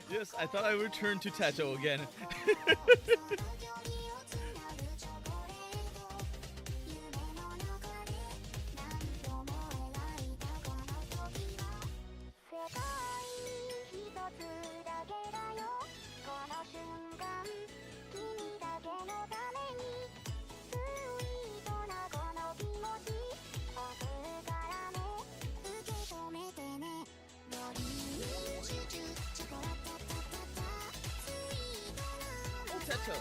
Yes, I thought I would return to Tato again. Oh, Tato.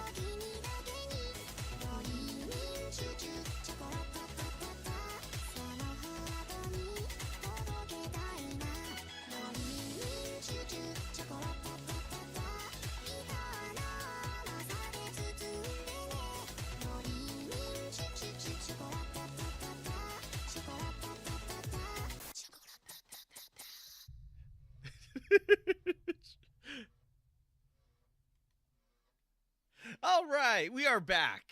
All right, we are back.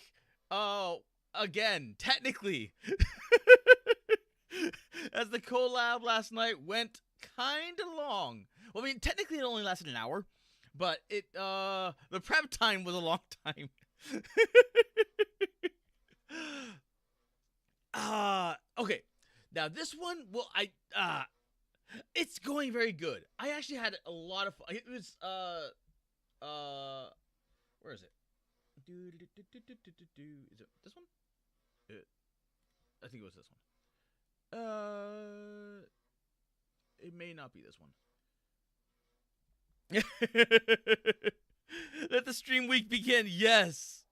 Oh, again, technically, as the collab last night went kind of long. Well, I mean, technically it only lasted an hour, but the prep time was a long time. Okay. Now this one, well, it's going very good. I actually had a lot of fun. It was, where is it? Is it this one? I think it was this one. It may not be this one. Let the stream week begin. Yes.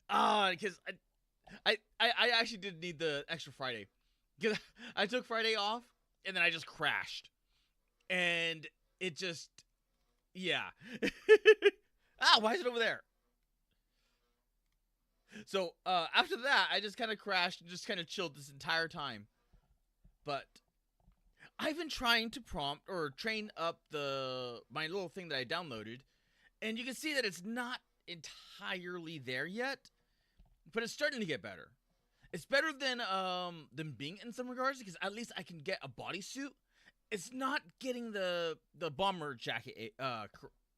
Because I actually did need the extra Friday. Because I took Friday off and then I just crashed. And it just, yeah. Why is it over there? So, after that, I just kind of crashed and just kind of chilled this entire time. But I've been trying to prompt or train up my little thing that I downloaded, and you can see that it's not entirely there yet, but it's starting to get better. It's better than Bing in some regards, because at least I can get a bodysuit. It's not getting the bomber jacket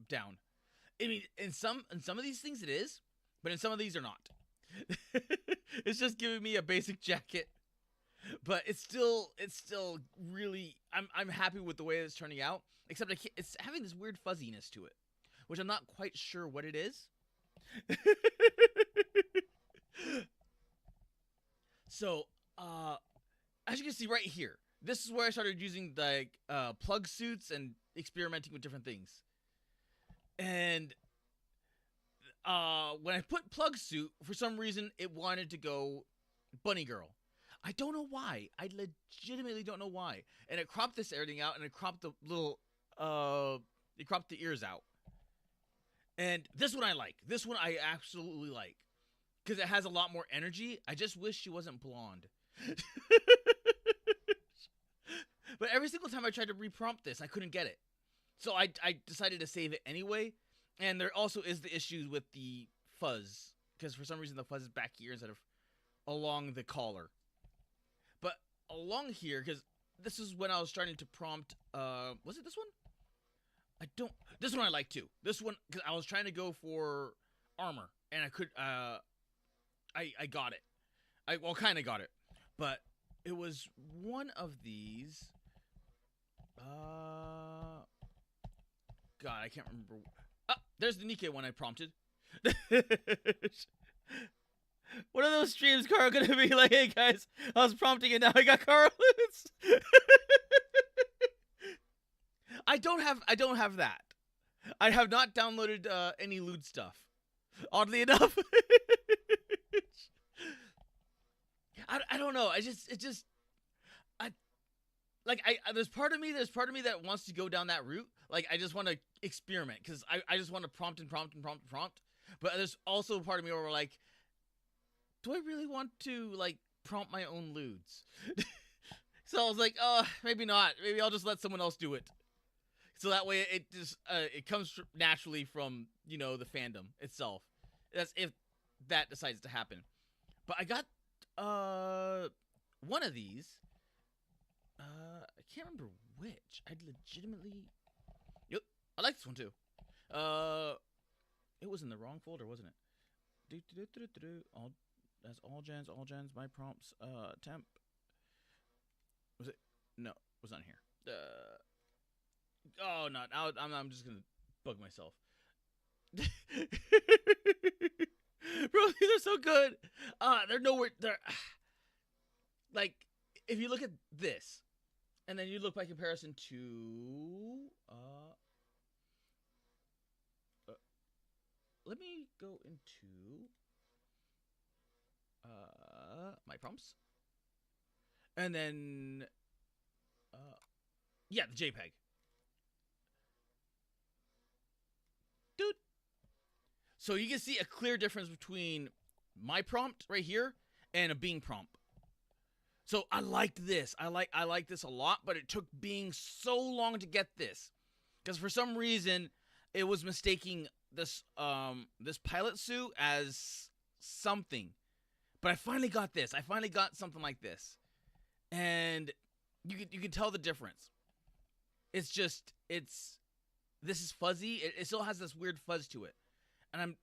down. I mean, in some of these things it is, but in some of these are not. It's just giving me a basic jacket, but it's still really. I'm happy with the way it's turning out. Except it's having this weird fuzziness to it, which I'm not quite sure what it is. So, as you can see right here, this is where I started using like plug suits and experimenting with different things. And when I put plug suit, for some reason it wanted to go bunny girl. I don't know why. I legitimately don't know why. And it cropped this everything out, and it cropped the little it cropped the ears out. And this one I like. This one I absolutely like, because it has a lot more energy. I just wish she wasn't blonde. But every single time I tried to reprompt this, I couldn't get it. So I decided to save it anyway. And there also is the issue with the fuzz, because for some reason the fuzz is back here instead of along the collar. But along here, because this is when I was starting to prompt, was it this one? This one I like too. This one, because I was trying to go for armor, and I could, I got it. I kind of got it. But it was one of these, God, I can't remember. There's the Nikkei one I prompted. One of those streams, Carl, gonna be like, "Hey guys, I was prompting and now I got Carl." I don't have that. I have not downloaded any lewd stuff. Oddly enough, I don't know. There's part of me that wants to go down that route. Like, I just want to experiment, because I just want to prompt. But there's also a part of me where we're like, do I really want to, like, prompt my own lewds? So I was like, maybe not. Maybe I'll just let someone else do it. So that way it just, it comes naturally from, the fandom itself. That's if that decides to happen. But I got, one of these. I can't remember which. I legitimately I like this one too. It was in the wrong folder, wasn't it? All that's all gens, my prompts. Temp. Was it? No, it was not here. Oh, no. I'm just gonna bug myself. Bro, these are so good. They're nowhere. They're like, if you look at this, and then you look by comparison to let me go into my prompts, and then yeah, the JPEG, dude. So you can see a clear difference between my prompt right here and a Bing prompt. So I liked this. I like this a lot, but it took Bing so long to get this, because for some reason it was mistaking this this pilot suit as something. But I finally got this. I finally got something like this, and you can tell the difference. It's just this is fuzzy. It still has this weird fuzz to it, and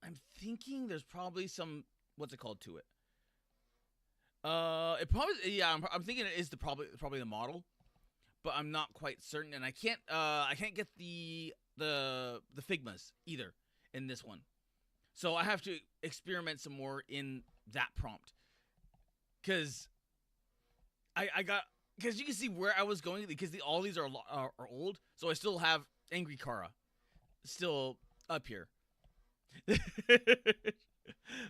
I'm thinking there's probably some, what's it called, to it. It probably, yeah. I'm thinking it is probably the model, but I'm not quite certain, and I can't get the Figmas either in this one, so I have to experiment some more in that prompt, because because you can see where I was going, because all these are old, so I still have Angry Kara still up here.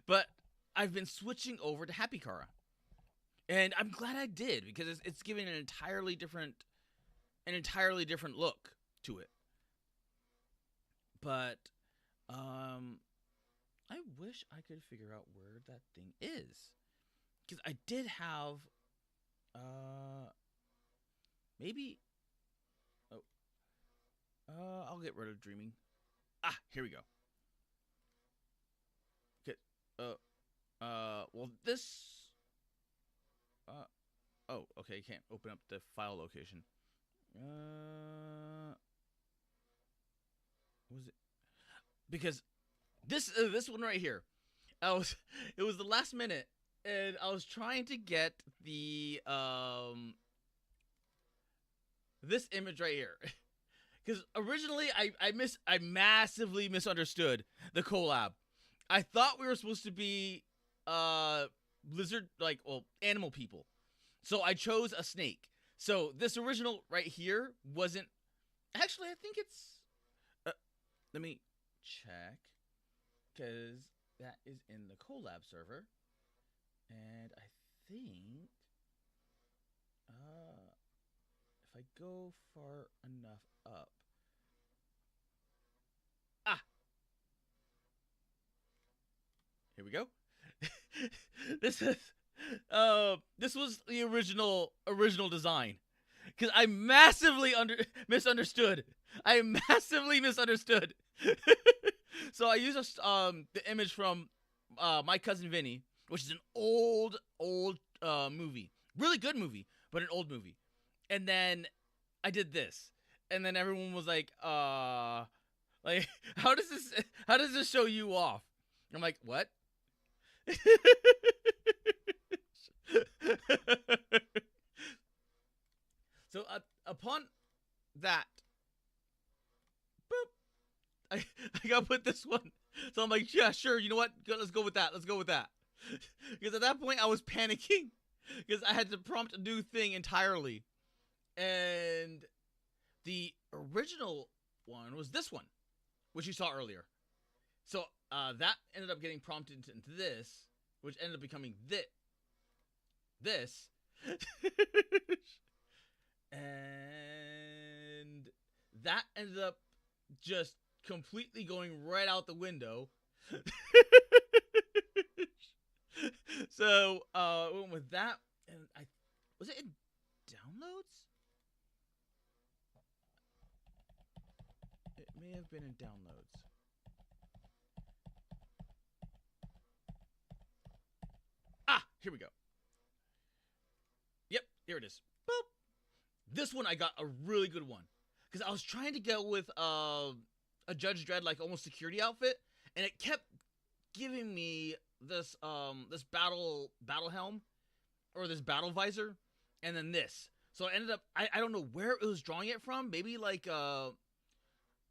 But I've been switching over to Happy Kara, and I'm glad I did, because it's giving an entirely different look to it. But I wish I could figure out where that thing is, because I did have maybe I'll get rid of dreaming. Ah, here we go. Okay. Well, this oh, okay, you can't open up the file location. Was it? Because this one right here, it was the last minute, and I was trying to get the this image right here, because originally I massively misunderstood the collab. I thought we were supposed to be lizard, like, well, animal people, so I chose a snake. So this original right here wasn't actually. I think it's. Let me check, because that is in the collab server, and I think if I go far enough up, here we go. This was the original design, because I massively misunderstood. I massively misunderstood. So I used the image from My Cousin Vinny, which is an old movie, really good movie, but an old movie. And then I did this, and then everyone was like, like, how does this show you off? I'm like, what? So upon that, boop, I gotta put this one. So I'm like, yeah, sure. You know what? Let's go with that. Because at that point I was panicking, because I had to prompt a new thing entirely, and the original one was this one, which you saw earlier. So that ended up getting prompted into this, which ended up becoming this. And that ended up just completely going right out the window. So I went with that, and was it in downloads? It may have been in downloads. Ah, here we go. Yep, here it is. Boop. This one I got a really good one, because I was trying to go with a Judge Dredd like almost security outfit, and it kept giving me this this battle helm or this battle visor, and then this. So I ended up I don't know where it was drawing it from. Maybe like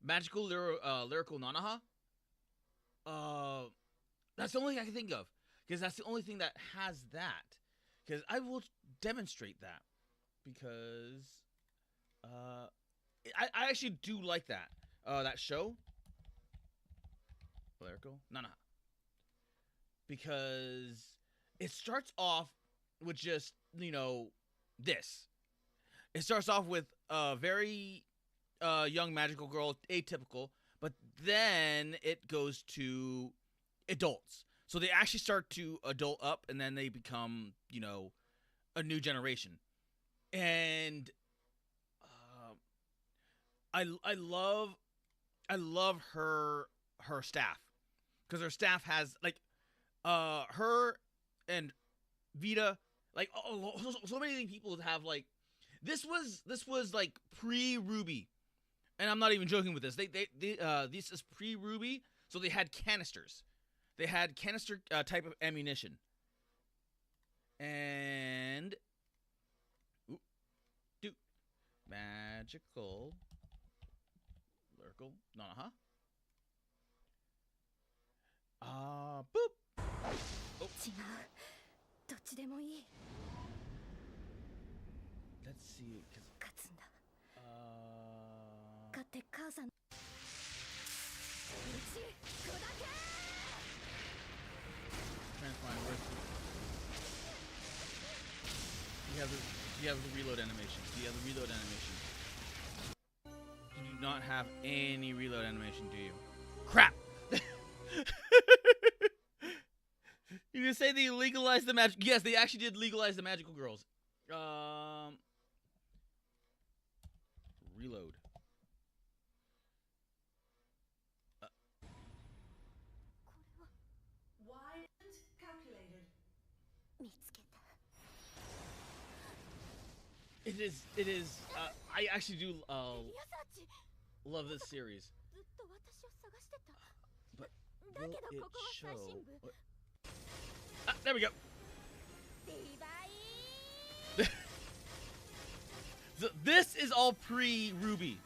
Magical Lyrical Nanaha. That's the only thing I can think of, because that's the only thing that has that. Because I will demonstrate that, because I actually do like that that show. Lyrical Nanaha, because it starts off with just, you know, this. It starts off with a very young magical girl, atypical, but then it goes to adults. So they actually start to adult up, and then they become, you know, a new generation. And I love her staff, because her staff has like her and Vita, like so many people have like this was like pre-Ruby, and I'm not even joking with this. They this is pre-Ruby, so they had canisters. They had canister type of ammunition, and magical lyrical Nanaha. Boop. Oh. Let's see, you have the reload animation. You have the reload animation. You do not have any reload animation, do you? Crap! You can say they legalized the magic. Yes, they actually did legalize the magical girls. Reload. Why calculated? It is. I actually do love this series. But will it show? What? Ah, there we go. So this is all pre-Ruby.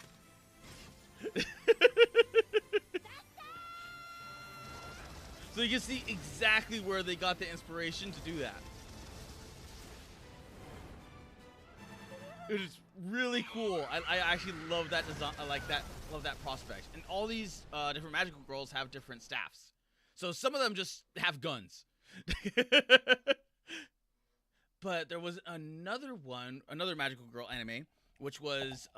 So you can see exactly where they got the inspiration to do that. It is really cool. I actually love that design. I like that. Love that prospect. And all these different magical girls have different staffs. So some of them just have guns. But there was another one, another magical girl anime, which was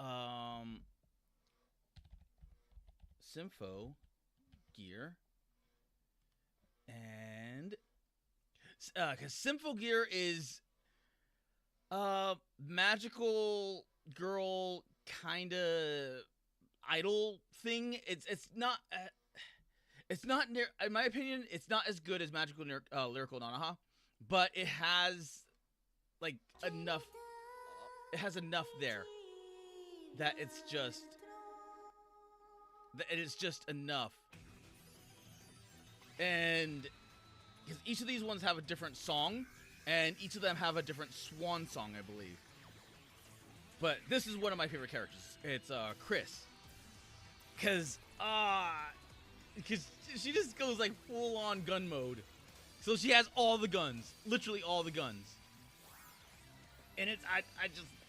Sympho Gear. And because Sympho Gear is magical girl kind of idol thing. It's not near, in my opinion, it's not as good as Magical Lyrical Nanaha, but it has like enough. It has enough there that it is just enough. And because each of these ones have a different song, and each of them have a different swan song, I believe. But this is one of my favorite characters. It's Chris, because she just goes like full on gun mode. So she has all the guns, literally all the guns, and it's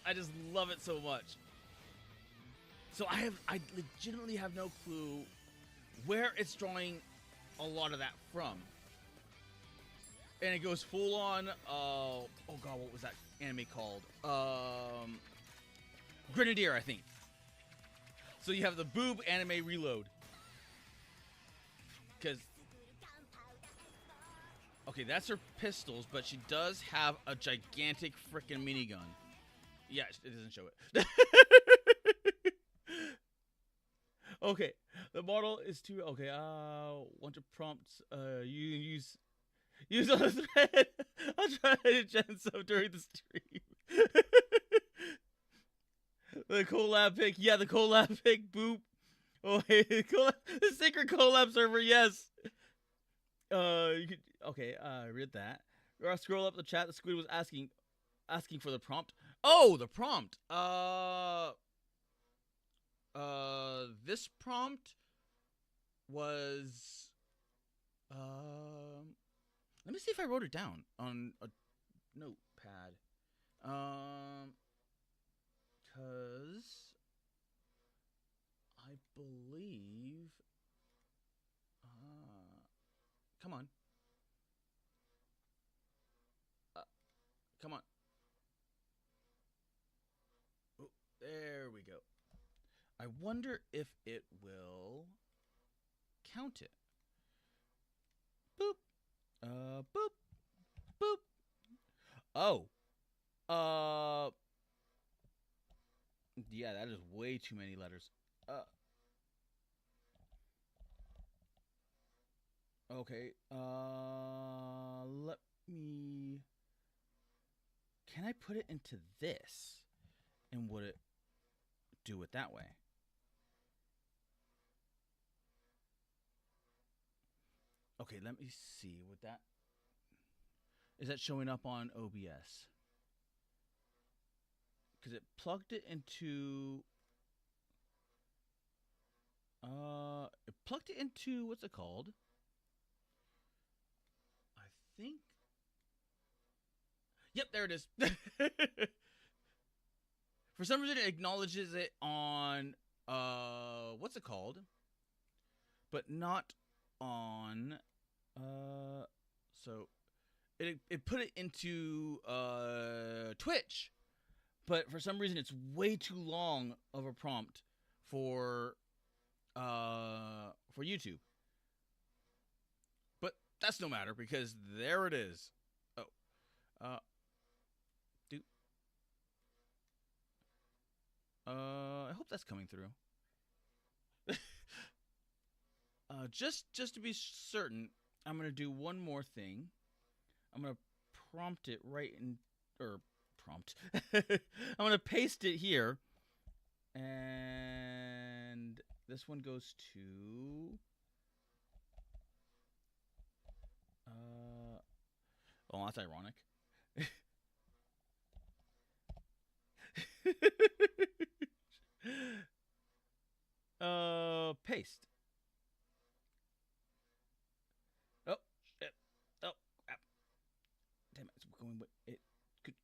I just love it so much. So I legitimately have no clue where it's drawing a lot of that from. And it goes full on, oh god, what was that anime called? Grenadier, I think. So you have the boob anime reload. Because, okay, that's her pistols, but she does have a gigantic freaking minigun. Yeah, it doesn't show it. Okay, the model is too, okay, want to prompt, you use on the thread. I'll try to gen sub during the stream. The collab pic. Yeah, the collab pic. Boop. Oh, hey, the secret collab server. Yes. You could. Okay. Read that. Scroll up the chat. The squid was asking for the prompt. Oh, the prompt. This prompt was. Let me see if I wrote it down on a notepad. Cause I believe. Come on. Come on. Oh, there we go. I wonder if it will count it. Boop. Boop. Boop. Oh. Yeah, that is way too many letters. Okay. Let me. Can I put it into this? And would it do it that way? Okay, let me see. Would that. Is that showing up on OBS? Because it plugged it into. It plugged it into. What's it called? I think. Yep, there it is. For some reason, it acknowledges it on what's it called? But not on so it put it into Twitch, but for some reason it's way too long of a prompt for YouTube. But that's no matter because there it is. Oh. I hope that's coming through. Just to be certain, I'm gonna do one more thing. I'm gonna prompt it right in, or prompt. I'm gonna paste it here, and this one goes to. Oh, that's ironic. Paste. Oh, shit. Oh, crap. Damn it, it's going, but it could.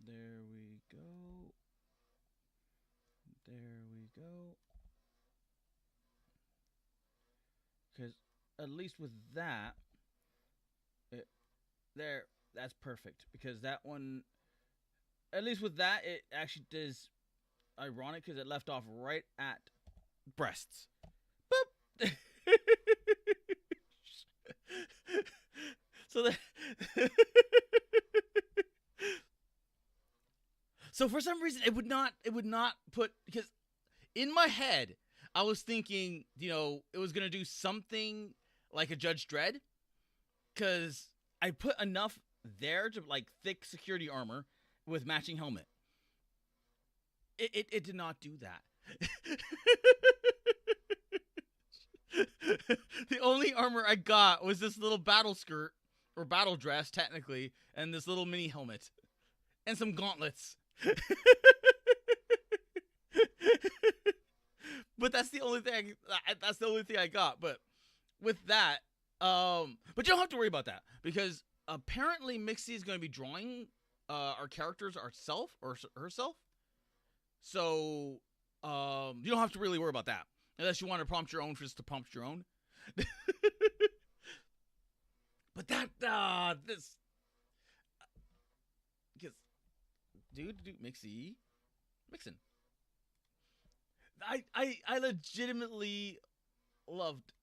There we go. There we go. Because at least with that, that's perfect. Because that one, at least with that, it actually does ironic because it left off right at breasts. Boop. So that. So for some reason it would not put, because in my head I was thinking, it was gonna do something like a Judge Dredd, because I put enough there to like thick security armor with matching helmet. It did not do that. The only armor I got was this little battle skirt, or battle dress technically, and this little mini helmet and some gauntlets. But that's the only thing I got. But with that, but you don't have to worry about that, because apparently Mixie is going to be drawing our characters herself. So you don't have to really worry about that, unless you want to prompt your own, just to prompt your own. But that this, because dude, mixing. I legitimately loved.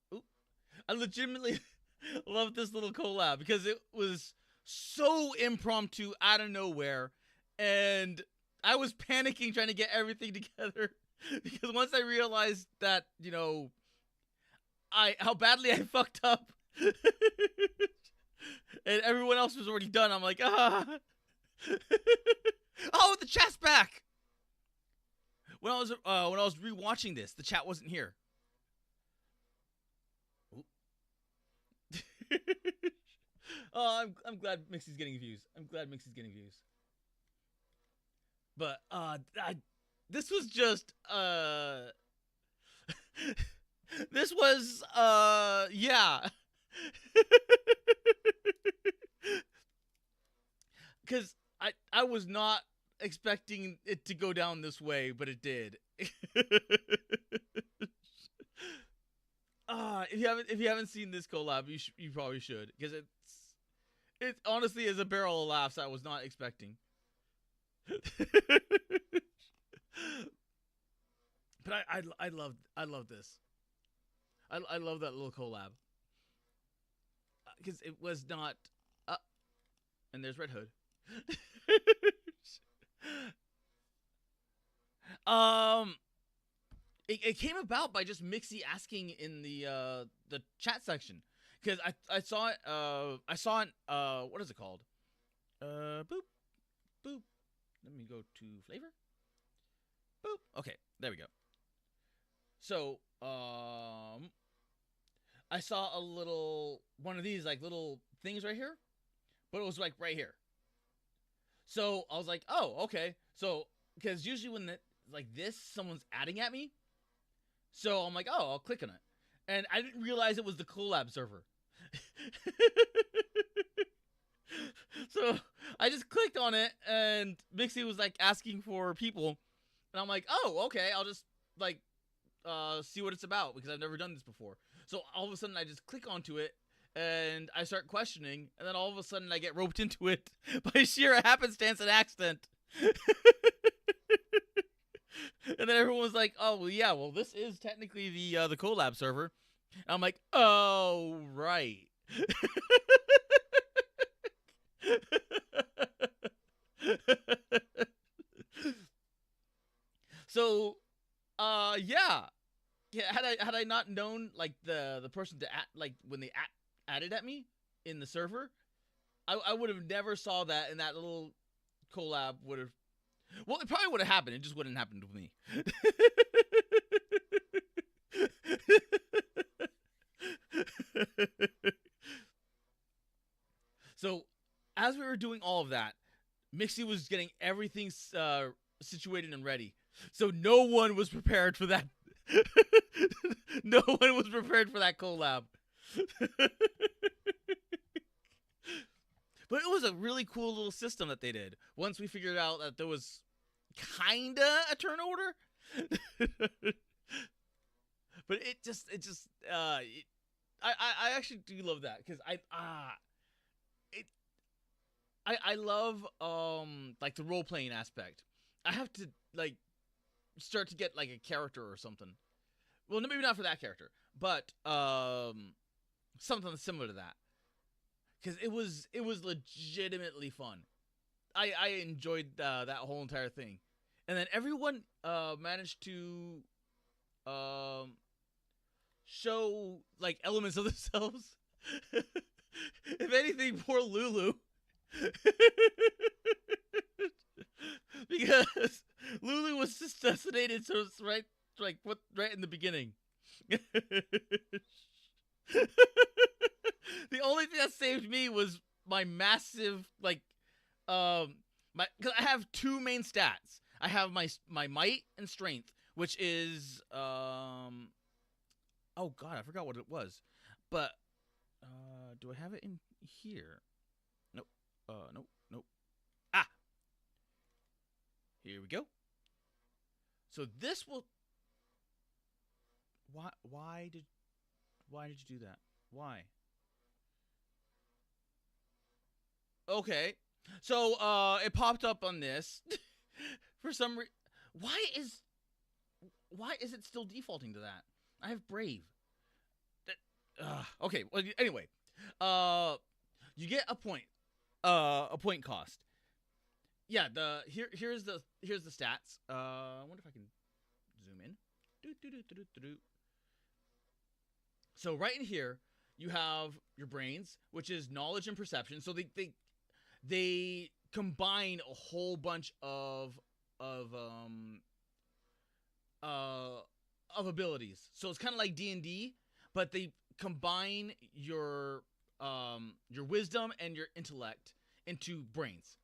I legitimately loved this little collab because it was so impromptu out of nowhere, and I was panicking trying to get everything together, because once I realized that, how badly I fucked up, and everyone else was already done. I'm like, ah. Oh, the chat's back. When I was rewatching this, the chat wasn't here. Oh, I'm glad Mixie's getting views. But this was just this was yeah. Cuz I was not expecting it to go down this way, but it did. If you haven't seen this collab, you probably should, because it honestly is a barrel of laughs I was not expecting. But I love this. I love that little collab, because it was not. And there's Red Hood. It came about by just Mixie asking in the chat section, because I saw it what is it called? Boop. Let me go to flavor. Boop. Okay, there we go. So I saw a little one of these like little things right here, but it was like right here. So I was like, oh, okay. So because usually when like this, someone's adding at me. So I'm like, oh, I'll click on it. And I didn't realize it was the collab server. So I just clicked on it, and Mixie was like asking for people. And I'm like, oh, okay, I'll just like see what it's about, because I've never done this before. So all of a sudden I just click onto it, and I start questioning, and then all of a sudden I get roped into it by sheer happenstance and accident. And then everyone was like, oh, well, yeah, well, this is technically the collab server. And I'm like, oh, right. So, yeah. Had I not known, like, the person to like when they added at me in the server, I would have never saw that, and that little collab would have. Well, it probably would have happened. It just wouldn't happen with me. So, as we were doing all of that, Mixie was getting everything situated and ready. So no one was prepared for that. No one was prepared for that collab. But it was a really cool little system that they did. Once we figured out that there was kinda a turn order. But I actually do love that, because I love like the role playing aspect. I have to like start to get like a character or something. Well, maybe not for that character, but something similar to that. Because it was legitimately fun. I enjoyed that whole entire thing, and then everyone managed to show like elements of themselves. If anything, poor Lulu. Because Lulu was assassinated, so it's right in the beginning. The only thing that saved me was my massive because I have two main stats. I have my might and strength, which is oh god, I forgot what it was. But do I have it in here? Nope. Nope. Ah. Here we go. So this will why did you do that? Why? Okay. So it popped up on this for some reason. Why is it still defaulting to that? I have Brave. Okay. Well, anyway, you get a point cost. Yeah. Here's the stats. I wonder if I can zoom in. So right in here, you have your brains, which is knowledge and perception. So they combine a whole bunch of abilities. So it's kind of like D&D, but they combine your wisdom and your intellect into brains.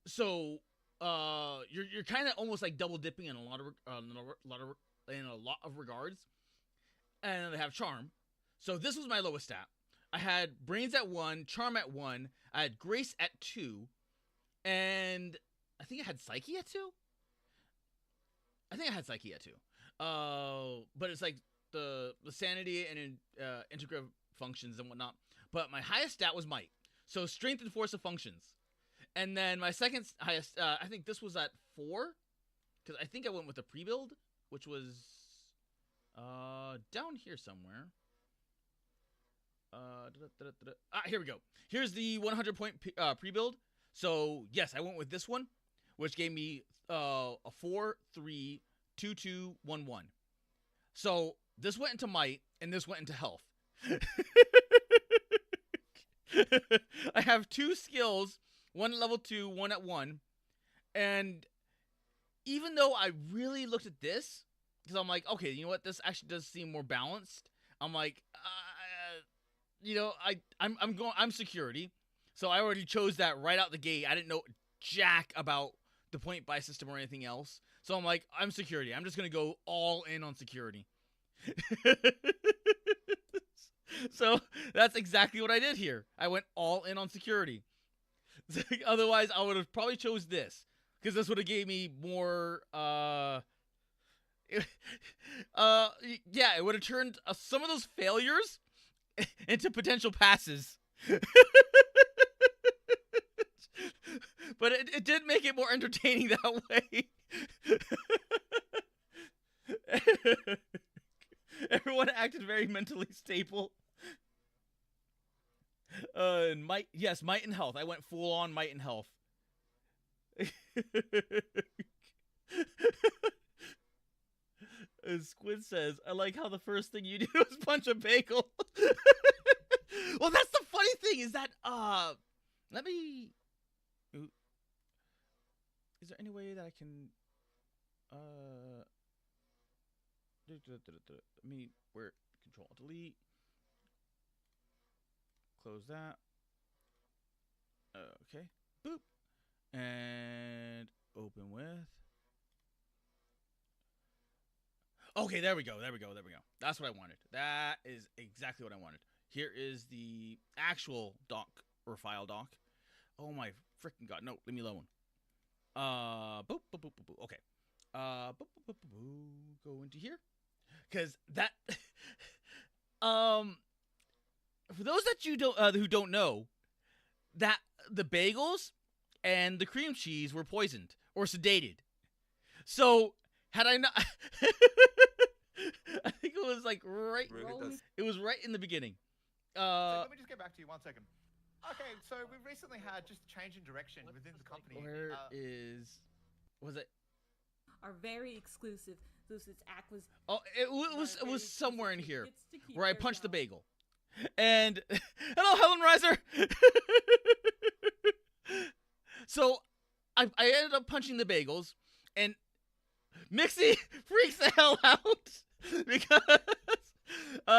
So you're kind of almost like double dipping in a lot of regards. And then they have charm. So this was my lowest stat. I had brains at 1, charm at 1, I had grace at 2, and I think I had psyche at 2. But it's like the sanity and integrative functions and whatnot. But my highest stat was might. So strength and force of functions. And then my second highest, I think this was at 4, because I think I went with a pre-build, which was down here somewhere. Here we go. Here's the 100-point pre-build. So yes, I went with this one, which gave me a 4, 3, 2, 2, 1, 1. So this went into might, and this went into health. I have 2 skills, one at level 2, one at 1, and even though I really looked at this, because I'm like, okay, you know what, this actually does seem more balanced. I'm like, I'm security, so I already chose that right out the gate. I didn't know jack about the point buy system or anything else, so I'm like, I'm security. I'm just gonna go all in on security. So that's exactly what I did here. I went all in on security. Otherwise, I would have probably chose this, because this would have gave me more. It would have turned some of those failures into potential passes. But it did make it more entertaining that way. Everyone acted very mentally stable. And might and health. I went full on might and health. As Squid says, I like how the first thing you do is punch a bagel. Well, that's the funny thing is that let me. Is there any way that I can let me where Control Delete. Close that. Okay. Boop. And open with. Okay, there we go. That's what I wanted. That is exactly what I wanted. Here is the actual doc or file doc. Oh my freaking god. No, leave me alone. Boop, boop, boop, boop, boop. Okay. Boop, boop, boop, boop, boop. Go into here. Cause that for those that you don't who don't know, that the bagels and the cream cheese were poisoned or sedated. So had I not, I think it was like right. Really it was right in the beginning. So let me just get back to you 1 second. Okay, so we've recently had just a change in direction within the company. Where was it? Are very exclusive. This act was. Oh, it was somewhere in here where I punched the bagel. And hello, Helen Reiser. So I ended up punching the bagels, and Mixie freaks the hell out because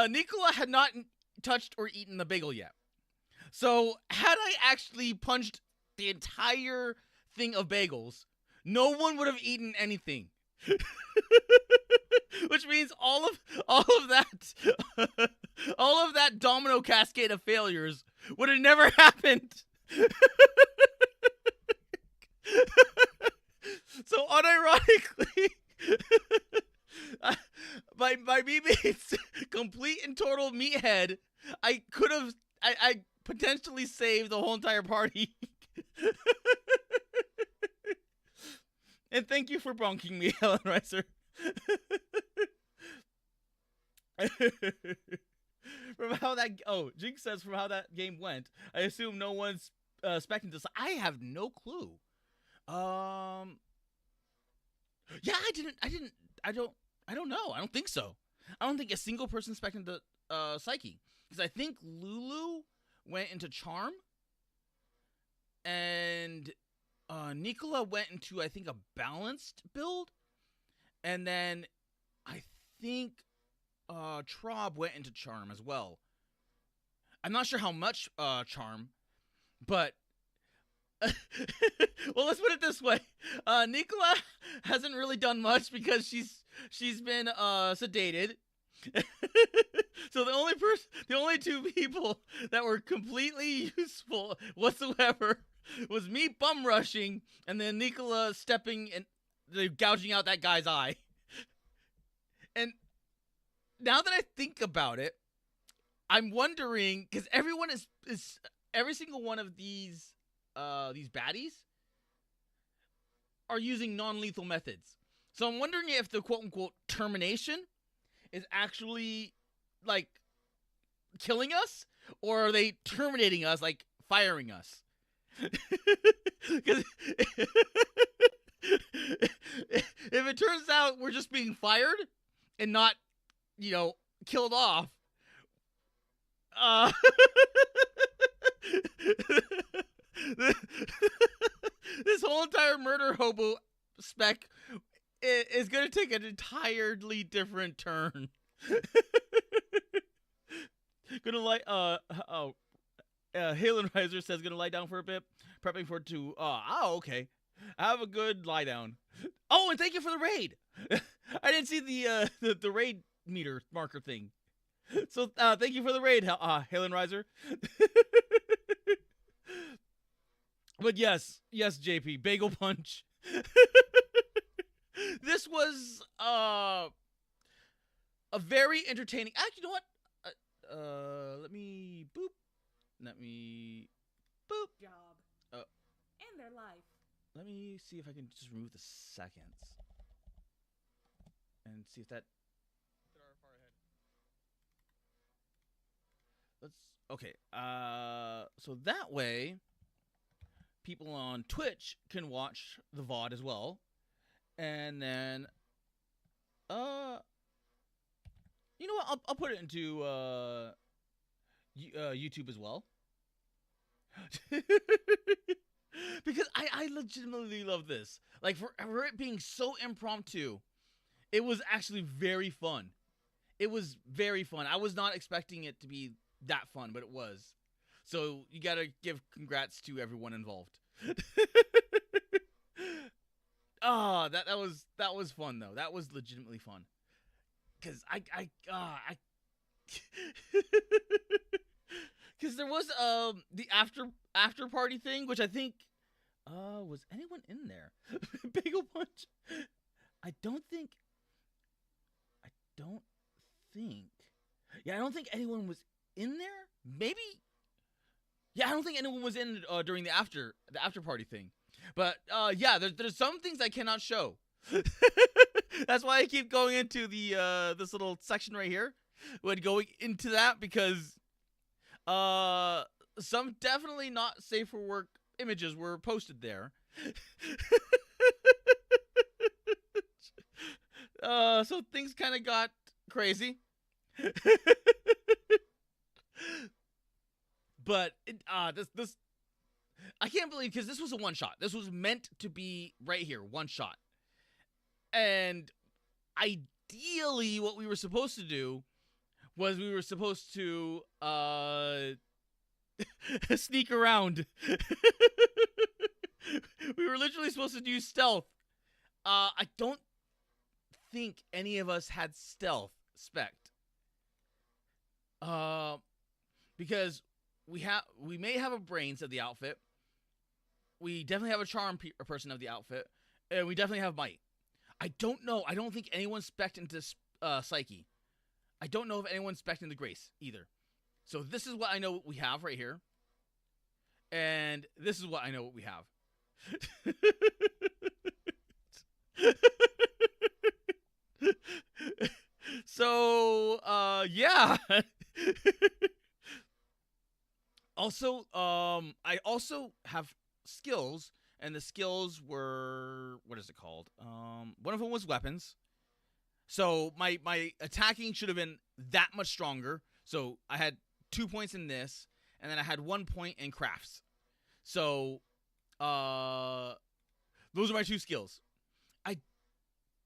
Nicola had not touched or eaten the bagel yet. So had I actually punched the entire thing of bagels, no one would have eaten anything. Which means all of that domino cascade of failures would have never happened. So unironically, by me being complete and total meathead, I could have I potentially saved the whole entire party. And thank you for bonking me, Helen Reiser. Jinx says from how that game went, I assume no one's expecting this. I have no clue. Yeah, I don't know. I don't think so. I don't think a single person expected the Psyche. Because I think Lulu went into Charm, and Nicola went into, I think, a balanced build, and then I think Trob went into Charm as well. I'm not sure how much Charm, but well, let's put it this way: Nicola hasn't really done much because she's been sedated. So the only two people that were completely useful whatsoever was me bum rushing, and then Nicola stepping and gouging out that guy's eye. And now that I think about it, I'm wondering, because everyone is every single one of these baddies are using non-lethal methods. So I'm wondering if the quote-unquote termination is actually, like, killing us, or are they terminating us, like, firing us? Because if it turns out we're just being fired and not, killed off, this whole entire murder hobo spec is going to take an entirely different turn. Gonna lie. Halen Riser says gonna lie down for a bit, prepping for it to. Okay. Have a good lie down. Oh, and thank you for the raid. I didn't see the raid meter marker thing. So thank you for the raid, Halen Riser. But yes, JP, Bagel Punch. This was a very entertaining. Actually, you know what? Let me boop. Job. And their life. Let me see if I can just remove the seconds and see if that. Okay. So that way, people on Twitch can watch the VOD as well, and then, you know what? I'll put it into YouTube as well. Because I legitimately love this. Like, for it being so impromptu, it was actually very fun. It was very fun. I was not expecting it to be that fun, but it was. So you gotta give congrats to everyone involved. That was fun though. That was legitimately fun. Cause because there was the after party thing, which I think was anyone in there? Bagel Punch. I don't think. Yeah, I don't think anyone was in there. Maybe. Yeah, I don't think anyone was in during the after party thing. But yeah, there's some things I cannot show. That's why I keep going into the this little section right here. When going into that, because some definitely not safe for work images were posted there. So things kind of got crazy. But this I can't believe, because this was a one shot. This was meant to be right here, one shot. And ideally what we were supposed to do was we were supposed to sneak around. We were literally supposed to do stealth. I don't think any of us had stealth spec'd. Because we may have a brains of the outfit. We definitely have a charm person of the outfit, and we definitely have might. I don't know. I don't think anyone's spec'd into Psyche. I don't know if anyone's spec'd into Grace either. So this is what I know what we have right here, and this is what I know what we have. So yeah. Also, I also have skills, and the skills were, what is it called? One of them was weapons. So my attacking should have been that much stronger. So I had 2 points in this, and then I had 1 point in crafts. So, those are my 2 skills. I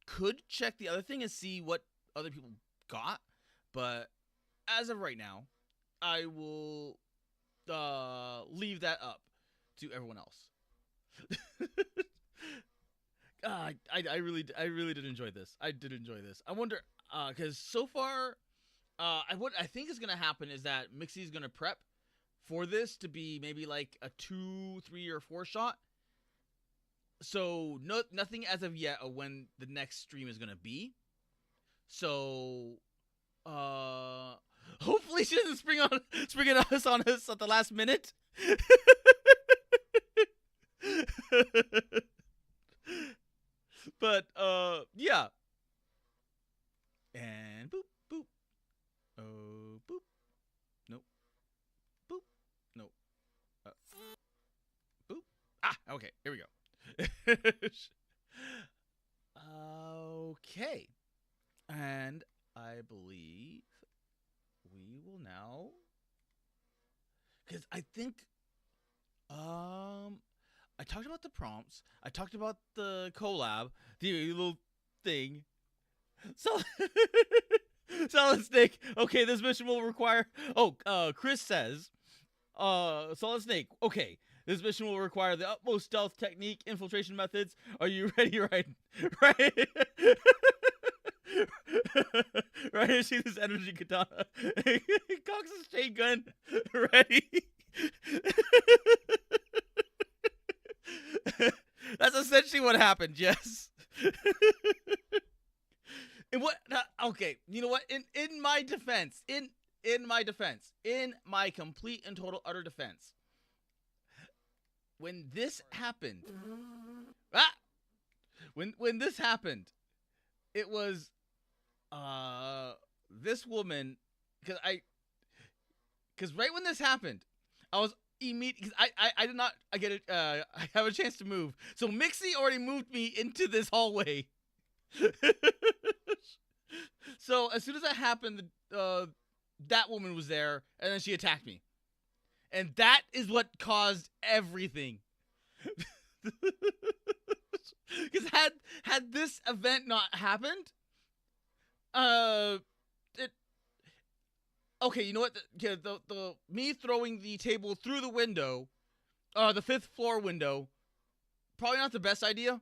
could check the other thing and see what other people got, but as of right now, I will leave that up to everyone else. I really did enjoy this. I did enjoy this. I wonder, because so far, what I think is gonna happen is that Mixie's gonna prep for this to be maybe like a 2, 3, or 4 shot. So nothing as of yet of when the next stream is gonna be. So, hopefully she doesn't spring us on us at the last minute. But yeah. And boop boop. Oh boop. Nope. Boop. Nope. Boop. Ah, okay. Here we go. Okay. And I believe we will now, because I think I talked about the prompts, I talked about the collab, the little thing. So Solid Snake, okay, this mission will require, Chris says, Solid Snake, okay, this mission will require the utmost stealth technique, infiltration methods. Are you ready? Right. Right, I see this energy katana. Cocks his chain gun. Ready. That's essentially what happened, yes. And what? Okay, you know what? In my defense, in my complete and total utter defense, when this happened, when this happened, it was this woman, because right when this happened, I was immediately, because I did not get it, I have a chance to move, so Mixie already moved me into this hallway. So as soon as that happened, that woman was there, and then she attacked me, and that is what caused everything. Because had this event not happened, okay, you know what? The me throwing the table through the window, the 5th floor window, probably not the best idea.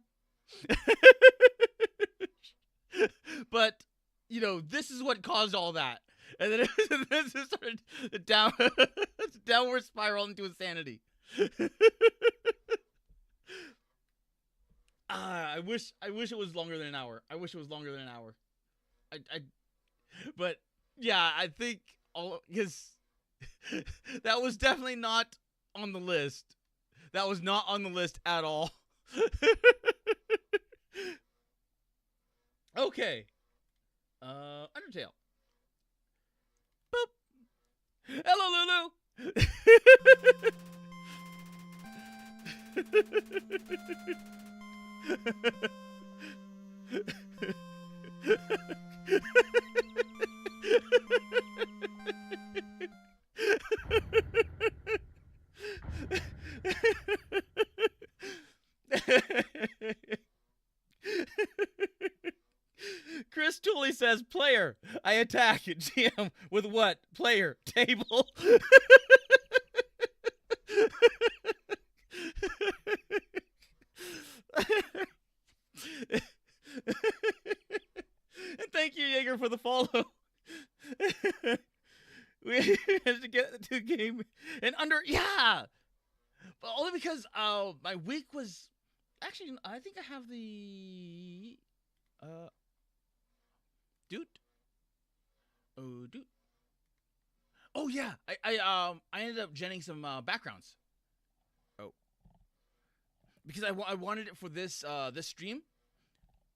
But this is what caused all that, and then it started downward spiral into insanity. I wish it was longer than an hour. But yeah, I think because that was definitely not on the list. That was not on the list at all. Okay. Undertale. Boop. Hello, Lulu. Chris Tooley says, player, I attack GM with what? Player, table. And thank you, Jaeger, for the follow. We had to get to the game and yeah, but only because my week was actually, I think I have the dude. Oh yeah, I ended up genning some backgrounds. Oh, because I wanted it for this this stream,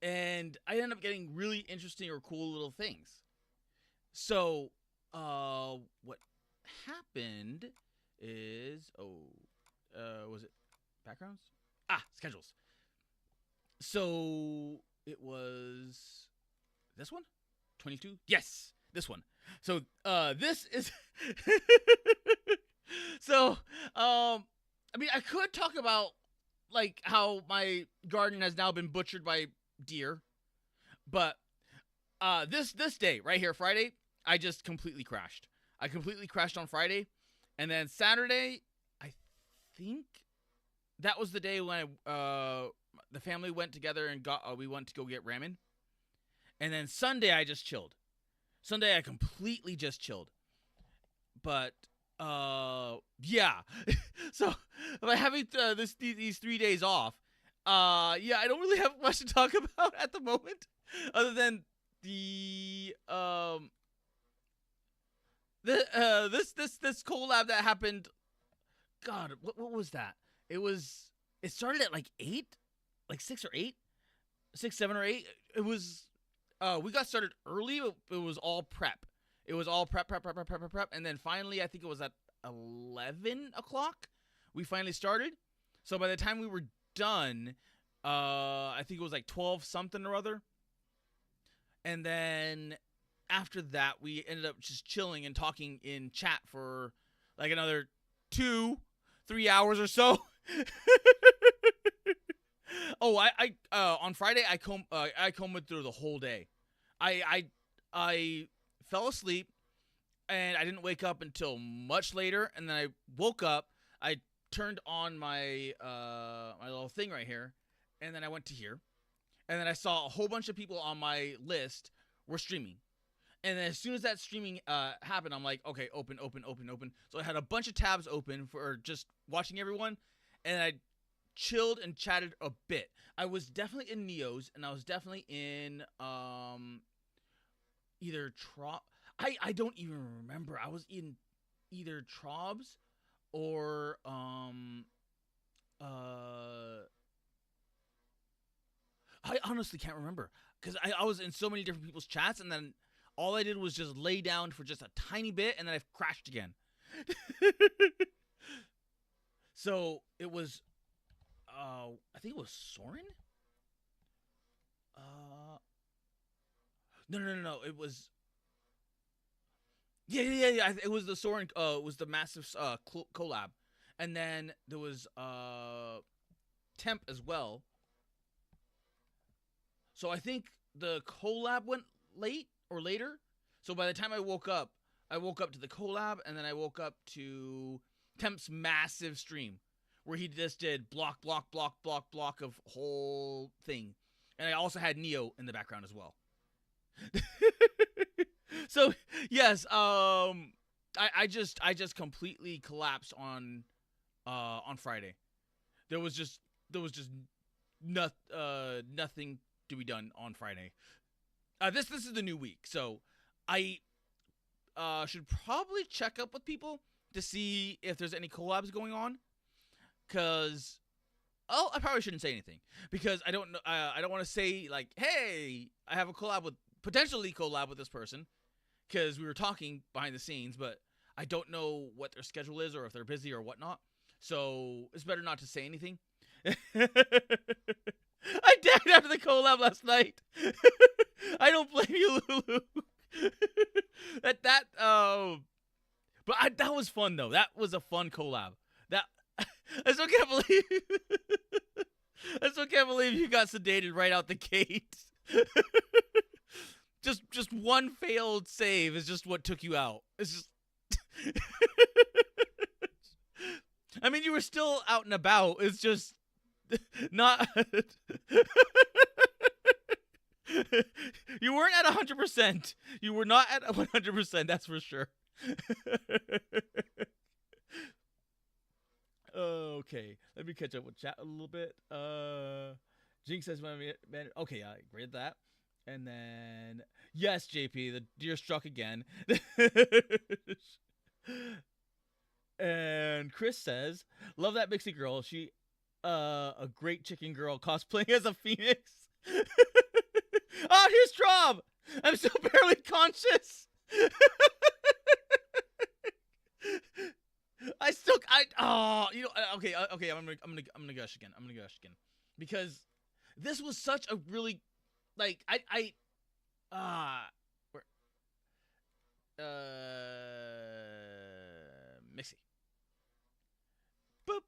and I ended up getting really interesting or cool little things. So what happened is was it backgrounds? Schedules. So it was this one, 22. Yes, this one. So this is so I mean I could talk about like how my garden has now been butchered by deer, but this day right here, Friday, I just completely crashed. I completely crashed on Friday, and then Saturday, I think that was the day when the family went together and we went to go get ramen, and then Sunday I just chilled. Sunday I completely just chilled, but yeah. So by having these 3 days off, yeah, I don't really have much to talk about at the moment, other than this collab that happened. God, what was that? It started at like 8, like 6 or 8, 6, 7 or 8. It was we got started early. It was all prep. It was all prep, and then finally I think it was at 11 o'clock we finally started. So by the time we were done, I think it was like 12 something or other. And then after that, we ended up just chilling and talking in chat for like another 2-3 hours or so. Oh, I on Friday I combed through the whole day. I fell asleep and I didn't wake up until much later, and then I woke up. I turned on my my little thing right here, and then I went to here, and then I saw a whole bunch of people on my list were streaming. And then as soon as that streaming happened, I'm like, okay, open. So I had a bunch of tabs open for just watching everyone, and I chilled and chatted a bit. I was definitely in Neos, and I was definitely in either I don't even remember. I was in either Trobs or I honestly can't remember, because I was in so many different people's chats, and then all I did was just lay down for just a tiny bit, and then I've crashed again. So it was, I think it was Soren? No. It was, yeah. It was the Soren, it was the massive collab. And then there was, Temp as well. So I think the collab went late or later. So by the time I woke up to the collab, and then I woke up to Temp's massive stream where he just did block of whole thing. And I also had Neo in the background as well. So yes, I just completely collapsed on Friday. There was just nothing to be done on Friday. This is the new week, so I should probably check up with people to see if there's any collabs going on. Cause I probably shouldn't say anything, because I don't know. I don't want to say like, hey, I have a potentially collab with this person, because we were talking behind the scenes, but I don't know what their schedule is or if they're busy or whatnot. So it's better not to say anything. I died after the collab last night. I don't blame you, Lulu. But that was fun though. That was a fun collab. I still can't believe you got sedated right out the gate. Just one failed save is just what took you out. It's just I mean, you were still out and about. It's just not you weren't at 100%. You were not at 100%, that's for sure. Okay, let me catch up with chat a little bit. Jinx says, man, okay, I read that. And then, yes, JP, the deer struck again. And Chris says, love that Mixie girl. She, a great chicken girl cosplaying as a phoenix. Oh, here's Trob. I'm still barely conscious. Okay, I'm gonna gush again. Because this was such a really, like, Mixie. Boop.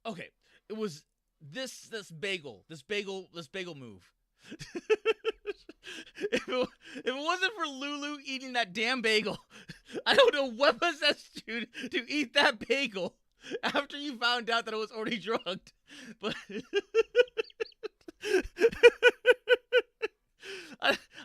Okay, it was this bagel move. if it wasn't for Lulu eating that damn bagel, I don't know what possessed you to eat that bagel after you found out that it was already drugged. But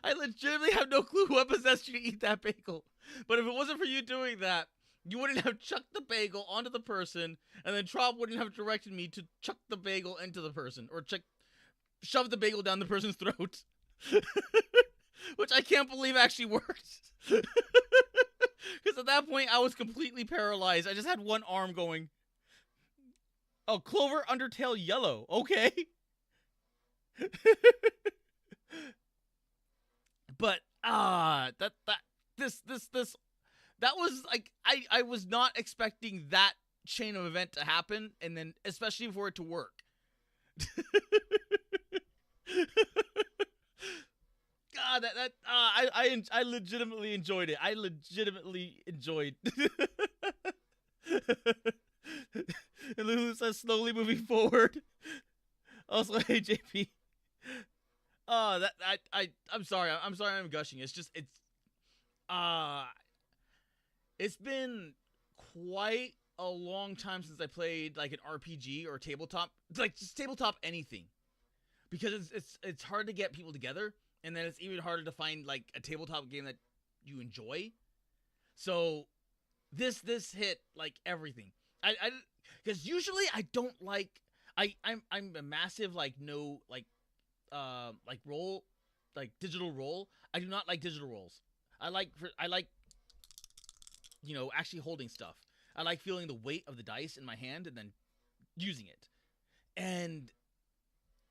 I legitimately have no clue what possessed you to eat that bagel. But if it wasn't for you doing that, you wouldn't have chucked the bagel onto the person, and then Trop wouldn't have directed me to chuck the bagel into the person, or shove the bagel down the person's throat. Which I can't believe actually worked. Because at that point, I was completely paralyzed. I just had one arm going. Oh, Clover Undertale Yellow. Okay. But that was like I was not expecting that chain of event to happen, and then especially for it to work. God, I legitimately enjoyed it. I legitimately enjoyed. And Lulu says slowly moving forward. Also, hey JP. I'm sorry. I'm sorry. I'm gushing. It's been quite a long time since I played like an RPG or tabletop, like just tabletop anything, because it's hard to get people together, and then it's even harder to find like a tabletop game that you enjoy. So this hit like everything. I because usually I don't like I'm a massive like no like roll, like digital roll. I do not like digital rolls. I like actually holding stuff. I like feeling the weight of the dice in my hand and then using it. And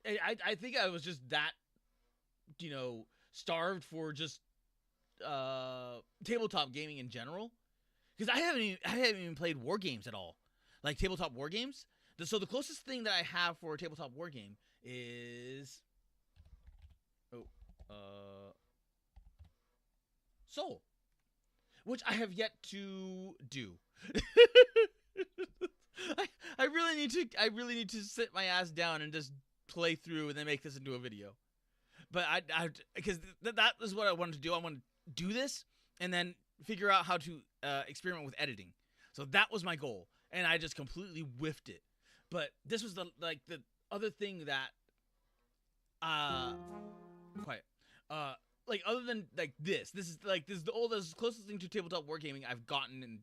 I think I was just that starved for just tabletop gaming in general, because I haven't even played war games at all, like tabletop war games. So the closest thing that I have for a tabletop war game is Soul, which I have yet to do. I really need to sit my ass down and just play through and then make this into a video. But because that is what I wanted to do. I want to do this and then figure out how to experiment with editing. So that was my goal, and I just completely whiffed it. But this was the other thing that quiet. Like other than like this is the oldest closest thing to tabletop wargaming I've gotten in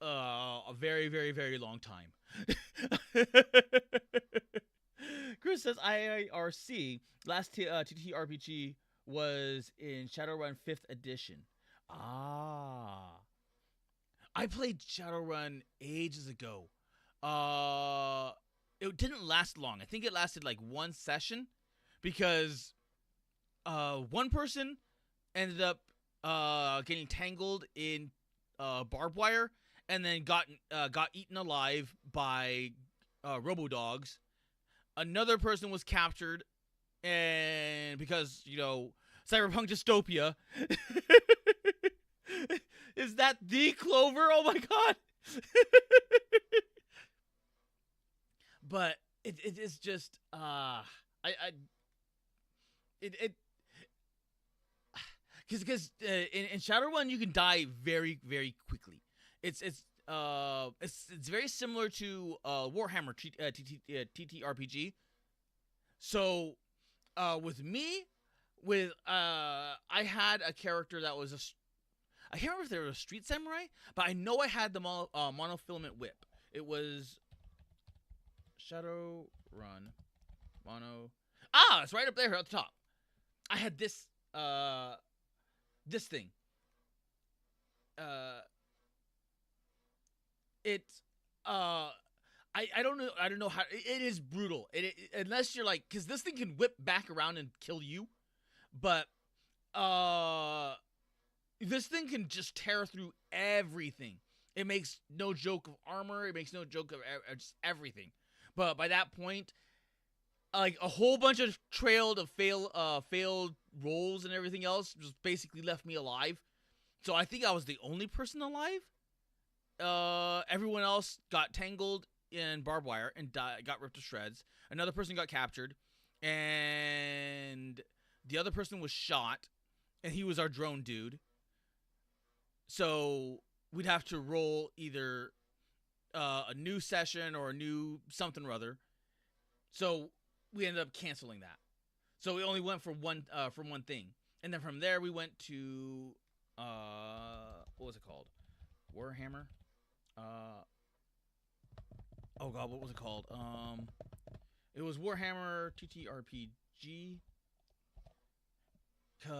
a very, very, very long time. Chris says IIRC last TTRPG was in Shadowrun 5th edition. I played Shadowrun ages ago. It didn't last long. I think it lasted like one session, because one person ended up getting tangled in barbed wire and then got eaten alive by robo-dogs. Another person was captured, and because cyberpunk dystopia. Is that the Clover? Oh my god. But it is just because in Shadowrun you can die very, very quickly. It's very similar to Warhammer TTRPG. So with me, I had a character that was I can't remember if they were a street samurai, but I know I had the monofilament whip. It was Shadowrun mono. It's right up there at the top. I had this thing. I don't know how it is brutal. Unless you're like, because this thing can whip back around and kill you, but this thing can just tear through everything. It makes no joke of armor. It makes no joke of just everything. But by that point, like a whole bunch of failed rolls and everything else just basically left me alive, So I think I was the only person alive. Everyone else got tangled in barbed wire and got ripped to shreds. Another person got captured, and the other person was shot, and he was our drone dude. So we'd have to roll either a new session or a new something or other. So we ended up canceling that. So we only went for one thing, and then from there we went to what was it called? Warhammer. Oh god, what was it called? It was Warhammer TTRPG. Cause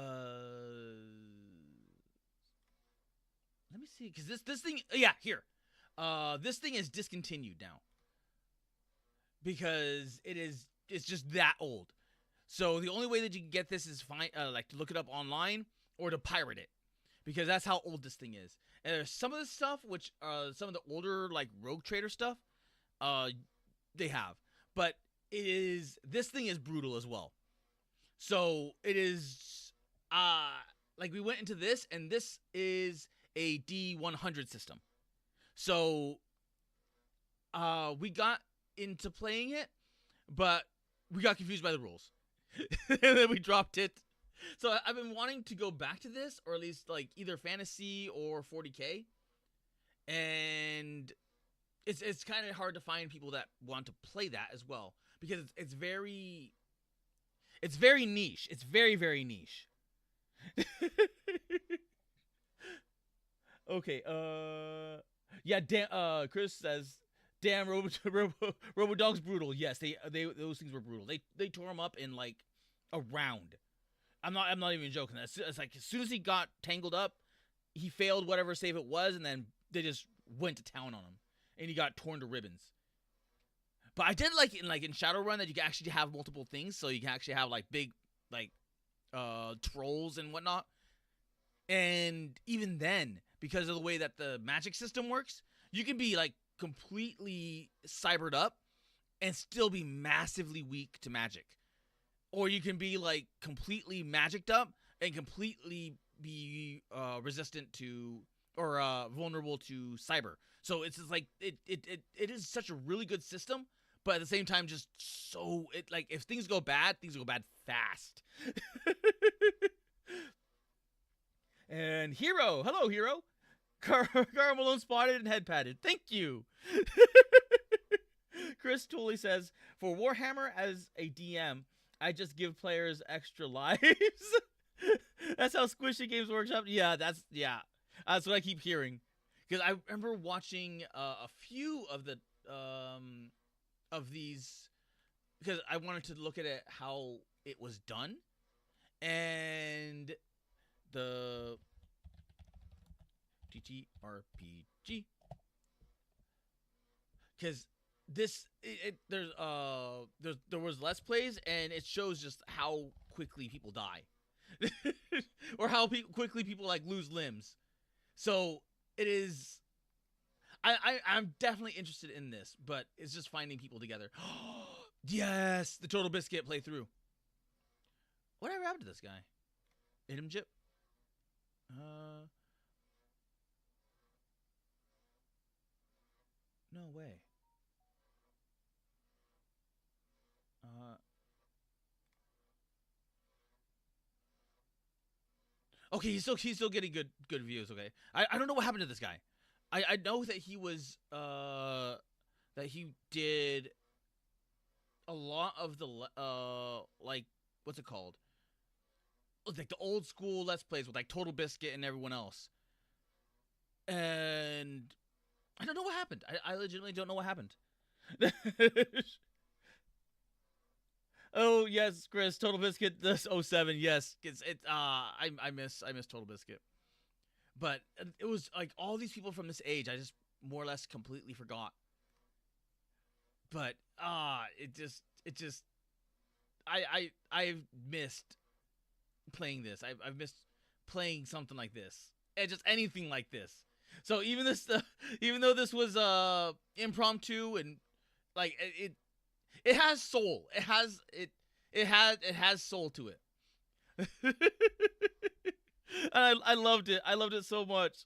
let me see, cause this thing, yeah, here, this thing is discontinued now because it's just that old. So the only way that you can get this is like to look it up online or to pirate it, because that's how old this thing is. And there's some of the stuff which some of the older like Rogue Trader stuff, they have, but this thing is brutal as well. So it is like we went into this, and this is a D100 system. So we got into playing it, but we got confused by the rules. And then we dropped it. So I've been wanting to go back to this, or at least like either fantasy or 40K. And it's kind of hard to find people that want to play that as well, because it's very niche. It's very, very niche. Okay, yeah, Chris says, damn, Robodog's brutal. Yes, they those things were brutal. They tore him up in like a round. I'm not even joking. It's like as soon as he got tangled up, he failed whatever save it was, and then they just went to town on him, and he got torn to ribbons. But I did like in Shadowrun that you can actually have multiple things, so you can actually have like big like trolls and whatnot. And even then, because of the way that the magic system works, you can be like completely cybered up and still be massively weak to magic. Or you can be like completely magicked up and completely be resistant to or vulnerable to cyber. So it's just like it is such a really good system, but at the same time just so it like if things go bad fast. And Hero, hello Hero. Car Malone spotted and head patted. Thank you. Chris Tooley says, for Warhammer as a DM, I just give players extra lives. That's how Squishy Games Workshop. Yeah, that's what I keep hearing. Because I remember watching a few of the of these, because I wanted to look at it how it was done, and the TTRPG, because there was less plays, and it shows just how quickly people die or how quickly people like lose limbs. So it is I'm definitely interested in this, but it's just finding people together. Yes, the Total Biscuit playthrough. Whatever happened to this guy? Item Jip? No way. Okay, he's still getting good views. Okay, I don't know what happened to this guy. I know that he was that he did a lot of the like what's it called? Like the old school Let's Plays with like Total Biscuit and everyone else. And I don't know what happened. I legitimately don't know what happened. Oh yes, Chris, Total Biscuit this 07, yes. I miss Total Biscuit. But it was like all these people from this age I just more or less completely forgot. But I've missed playing this. I've missed playing something like this. And just anything like this. So even this even though this was impromptu and like it has soul. It has soul to it. And I loved it. I loved it so much.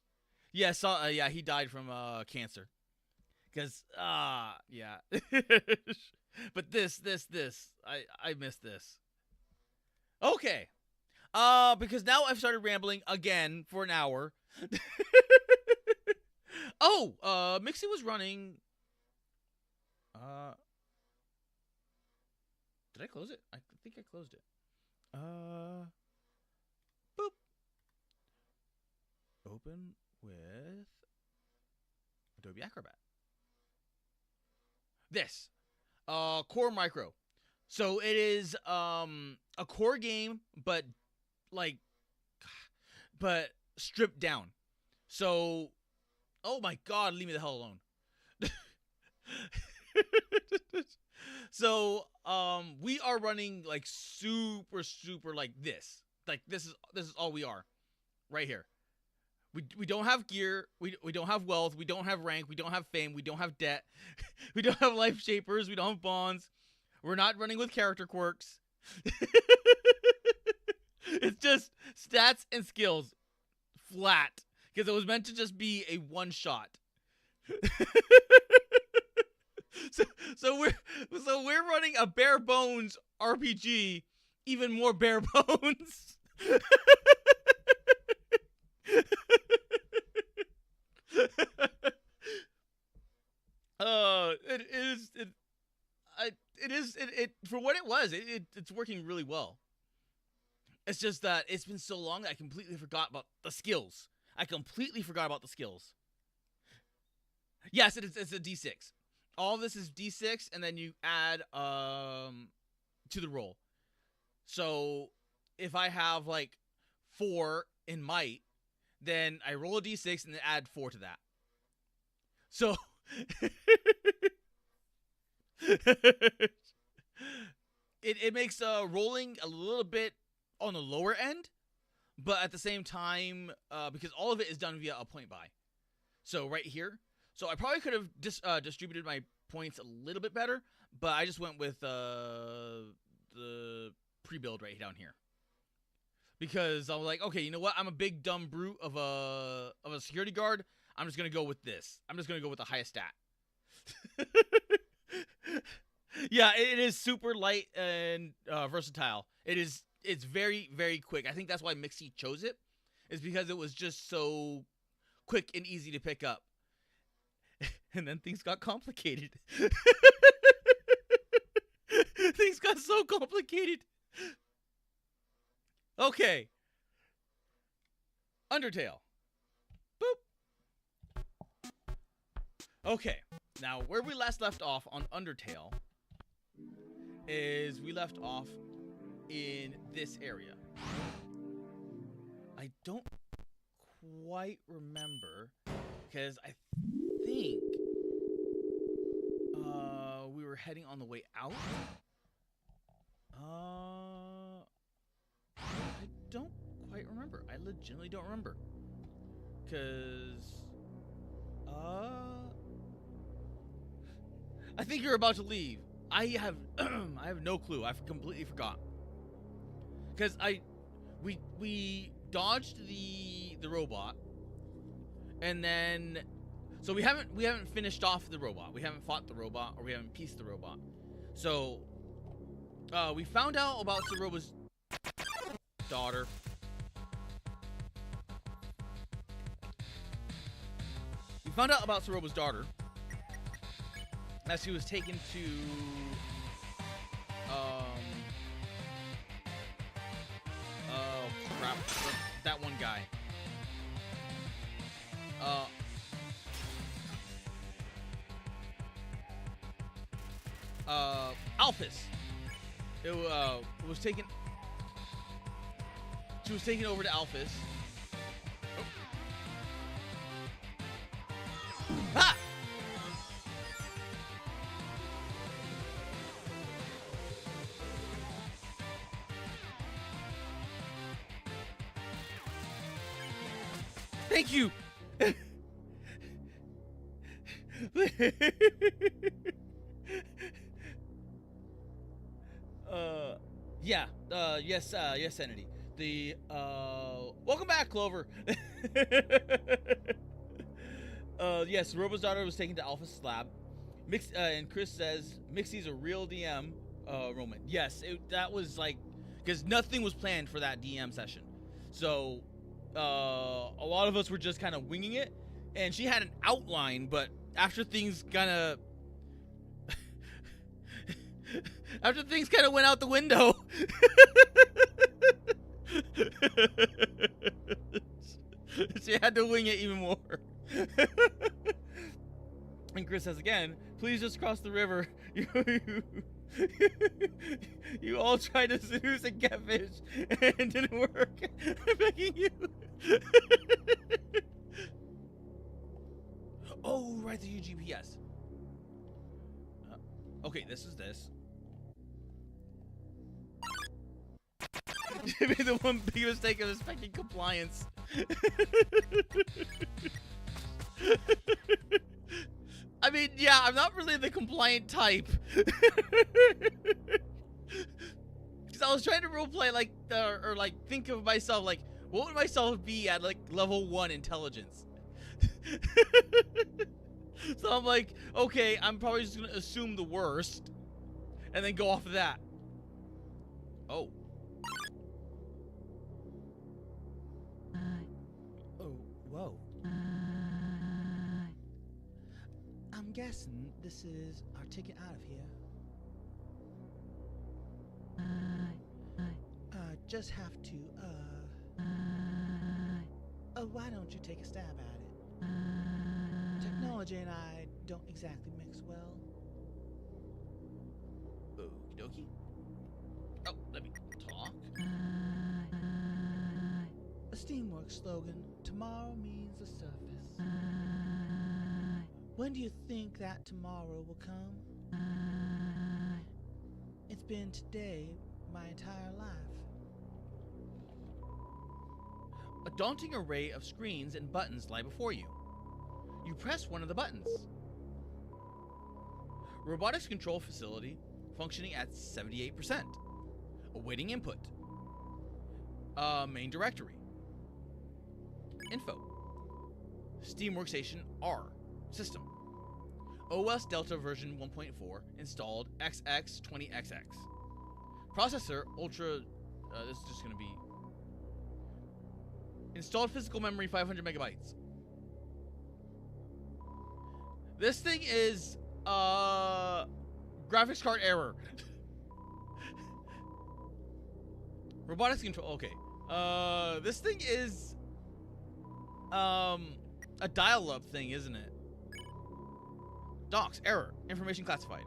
Yeah, yeah, he died from cancer. Cause yeah. But this, I missed this. Okay. Because now I've started rambling again for an hour. Oh, Mixie was running. Did I close it? I think I closed it. Boop. Open with Adobe Acrobat. This, Core Micro. So it is a core game, but stripped down. So, oh my God, leave me the hell alone. So, we are running like super like this. Like this is all we are, right here. We don't have gear. We don't have wealth. We don't have rank. We don't have fame. We don't have debt. We don't have life shapers. We don't have bonds. We're not running with character quirks. It's just stats and skills, flat, because it was meant to just be a one shot. So we're running a bare bones RPG, even more bare bones. It for what it was, it's working really well. It's just that it's been so long that I completely forgot about the skills. Yes, it's a D6. All of this is D6, and then you add to the roll. So if I have like 4 in might, then I roll a D6 and then add 4 to that. So it makes rolling a little bit on the lower end, but at the same time, because all of it is done via a point buy. So right here, so I probably could have distributed my points a little bit better, but I just went with the pre-build right down here. Because I was like, okay, you know what? I'm a big dumb brute of a security guard. I'm just gonna go with this. I'm just gonna go with the highest stat. Yeah, it is super light and versatile. It's very, very quick. I think that's why Mixie chose it, is because it was just so quick and easy to pick up. And then things got complicated. Things got so complicated. Okay. UnderTale. Boop. Okay. Now, where we last left off on UnderTale is we left off in this area. I don't quite remember, because I think we were heading on the way out. I don't quite remember. I legitimately don't remember. Because I think you're about to leave. I have I have no clue. I completely forgot. Because we dodged the robot, and then so we haven't finished off the robot. We haven't fought the robot, or we haven't pieced the robot. So we found out about Saroba's daughter. We found out about Saroba's daughter as she was taken to crap, that one guy. Alphys. It was taken. She was taken over to Alphys. Oh. Ah! Thank you. yes, Entity. The Welcome back, Clover. Yes, Robo's daughter was taken to Alpha's lab. And Chris says Mixie's a real DM. Roman. Yes, that was like, because nothing was planned for that DM session. So, a lot of us were just kind of winging it, and she had an outline, but after things kind of went out the window, she had to wing it even more. And Chris says again, please just cross the river. You all tried to seduce and get fish, and it didn't work. I'm begging you. Oh, right, the UGPS. Okay, this is this. You made the one big mistake of expecting compliance. I mean, yeah, I'm not really the compliant type. Because I was trying to roleplay, like, or like, think of myself, like, what would myself be at, like, level 1 intelligence? So I'm like, okay, I'm probably just gonna assume the worst, and then go off of that. Oh. Oh, whoa. I'm guessing this is our ticket out of here. Just have to, why don't you take a stab at it? Technology and I don't exactly mix well. Okie dokie. Oh, let me talk. A Steamworks slogan, tomorrow means the surface. When do you think that tomorrow will come? It's been today my entire life. A daunting array of screens and buttons lie before you. You press one of the buttons. Robotics control facility functioning at 78%. Awaiting input. Main directory. Info. Steam Workstation R. System. OS Delta version 1.4 installed XX20XX. Processor Ultra. This is just going to be installed physical memory 500 megabytes. This thing is graphics card error. Robotics control. Okay. This thing is a dial-up thing, isn't it? Docs error. Information classified.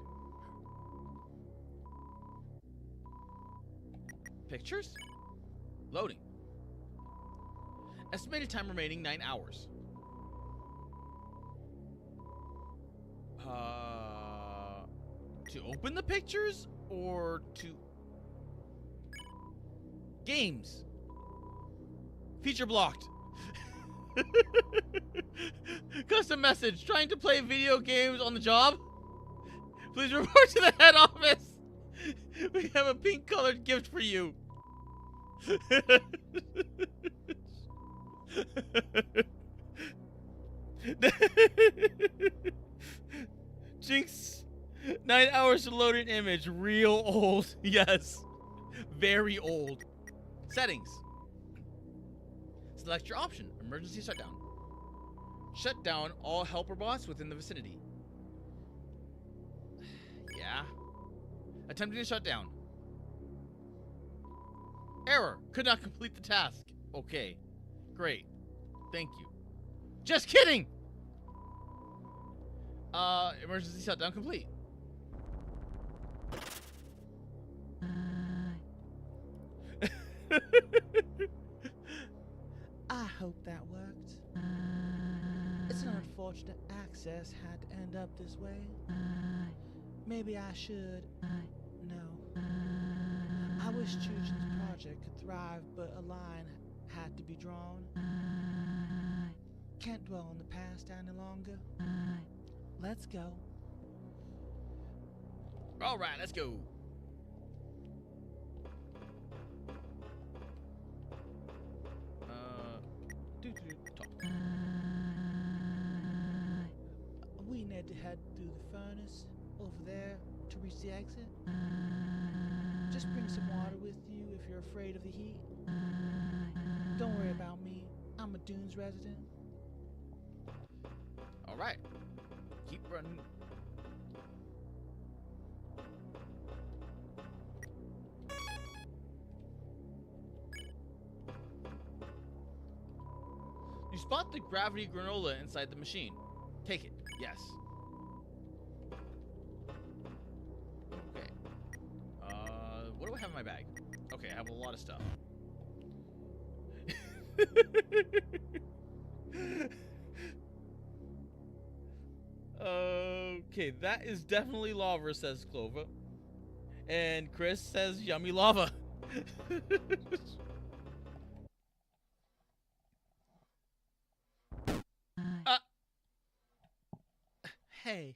Pictures? Loading. Estimated time remaining 9 hours. To open the pictures or to games? Feature blocked. Custom message. Trying to play video games on the job? Please report to the head office. We have a pink colored gift for you. Jinx. 9 hours to load an image. Real old. Yes. Very old. Settings. Select your option. Emergency shutdown. Shut down all helper bots within the vicinity. Yeah. Attempting to shut down. Error. Could not complete the task. Okay. Great. Thank you. Just kidding! Emergency shutdown complete. I hope that worked. It's an unfortunate access had to end up this way. Maybe I should. No. I wish Chujin's project could thrive, but a line had to be drawn. Can't dwell on the past any longer. Let's go. Alright, let's go. head through the furnace over there to reach the exit. Just bring some water with you if you're afraid of the heat. Don't worry about me. I'm a Dunes resident. All right. Keep running. You spot the gravity granola inside the machine. Take it. Yes. Okay. What do I have in my bag? Okay, I have a lot of stuff. Okay, that is definitely lava, says Clover. And Chris says yummy lava. Hey,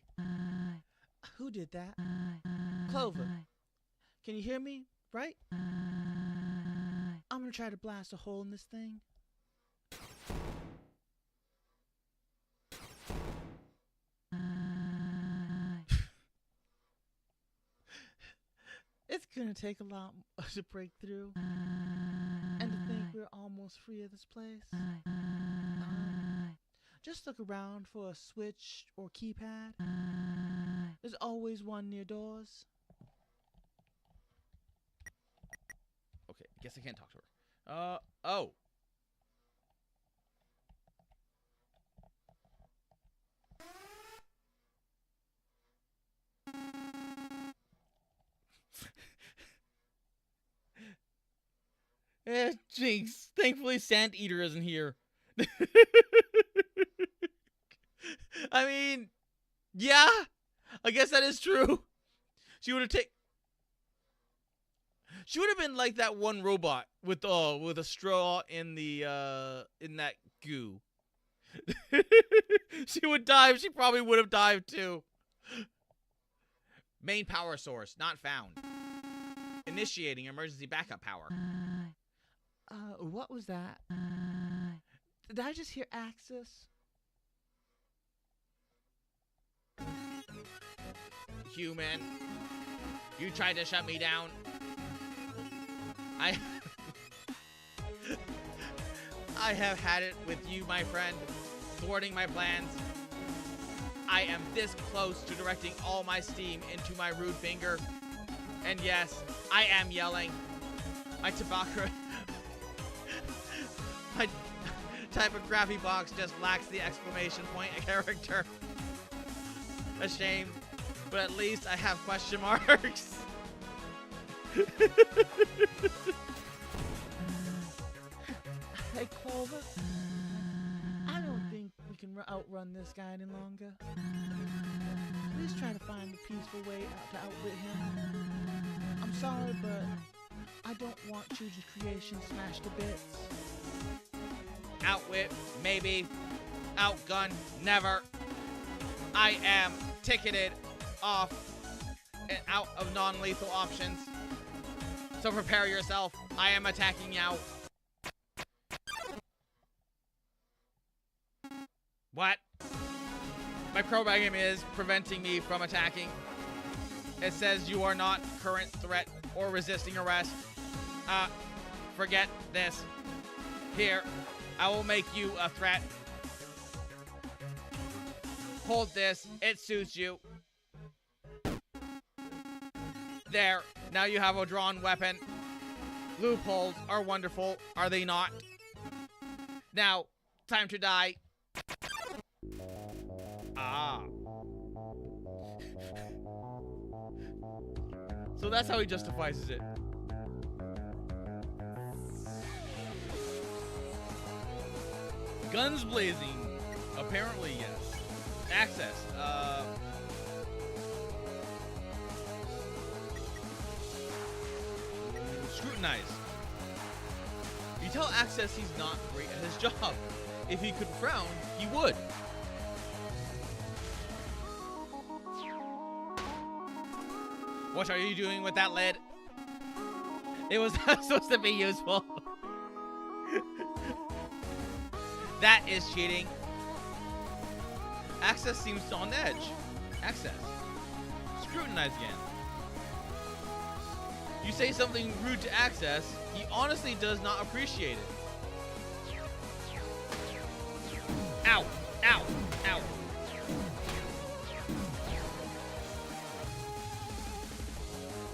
who did that? Clover, can you hear me, right? I'm gonna try to blast a hole in this thing. It's gonna take a lot to break through. And to think we're almost free of this place. Just look around for a switch or keypad. There's always one near doors. Okay, I guess I can't talk to her. Oh. Jinx. Thankfully, Sandeater isn't here. I mean, yeah, I guess that is true. She would have been like that one robot with a straw in the in that goo. She would dive. She probably would have dived too. Main power source not found. Initiating emergency backup power. What was that? Did I just hear Axis? Human, you tried to shut me down. I have had it with you, my friend, thwarting my plans. I am this close to directing all my steam into my rude finger. And yes, I am yelling. My my typography box just lacks the exclamation point character. A shame, but at least I have question marks. Hey, Clover. I don't think we can outrun this guy any longer. Please try to find a peaceful way out to outwit him. I'm sorry, but I don't want Chuji's creation smashed to bits. Outwit, maybe. Outgun, never. I am ticketed off and out of non-lethal options. So prepare yourself. I am attacking Yao. What? My program is preventing me from attacking. It says you are not current threat or resisting arrest. Forget this. Here, I will make you a threat. Hold this. It suits you. There. Now you have a drawn weapon. Loopholes are wonderful, are they not? Now, time to die. Ah. So that's how he justifies it. Guns blazing. Apparently, yes. Access. Scrutinize. You tell Access he's not great at his job. If he could frown, he would. What are you doing with that lid? It was not supposed to be useful. That is cheating. Access seems on edge. Access. Scrutinize again. You say something rude to Access, he honestly does not appreciate it. Ow! Ow! Ow!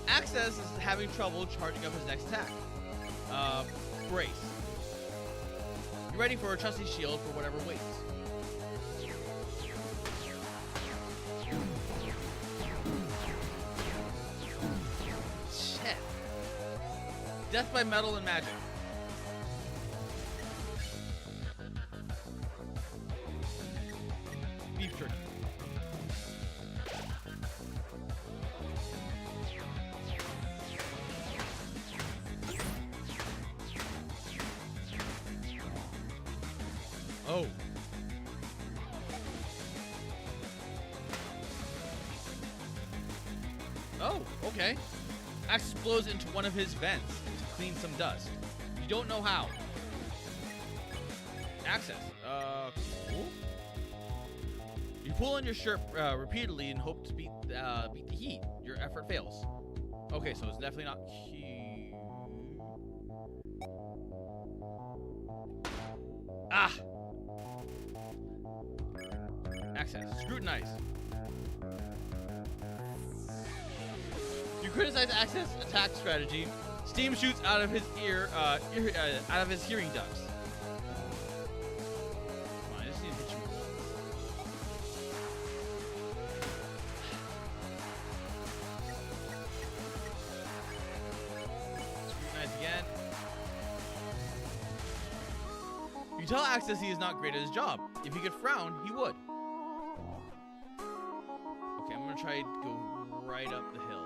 Access is having trouble charging up his next attack. Brace. You're ready for a trusty shield for whatever waits. Shit. Death by metal and magic. Beef jerky. Oh. Oh, okay. Axis blows into one of his vents to clean some dust. You don't know how. Access. Cool. You pull on your shirt repeatedly and hope to beat the heat. Your effort fails. Okay, so it's definitely not cute. Ah! Access. Scrutinize. You criticize Access' attack strategy. Steam shoots out of his out of his hearing ducts. Come on, I just need to hit you once. Scrutinize again. You tell Access he is not great at his job. If he could frown, he would. Okay, I'm gonna try to go right up the hill.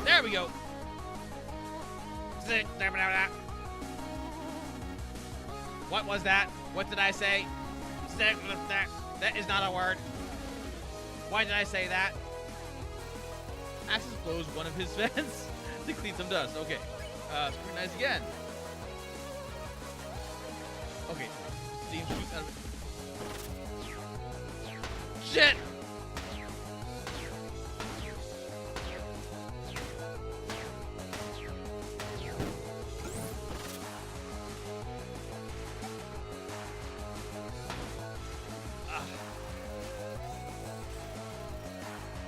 There we go. What was that? What did I say? That is not a word. Why did I say that? Axis blows one of his vents to clean some dust. Okay. Scrutinize again. Okay. Steam shoots out of it. Shit!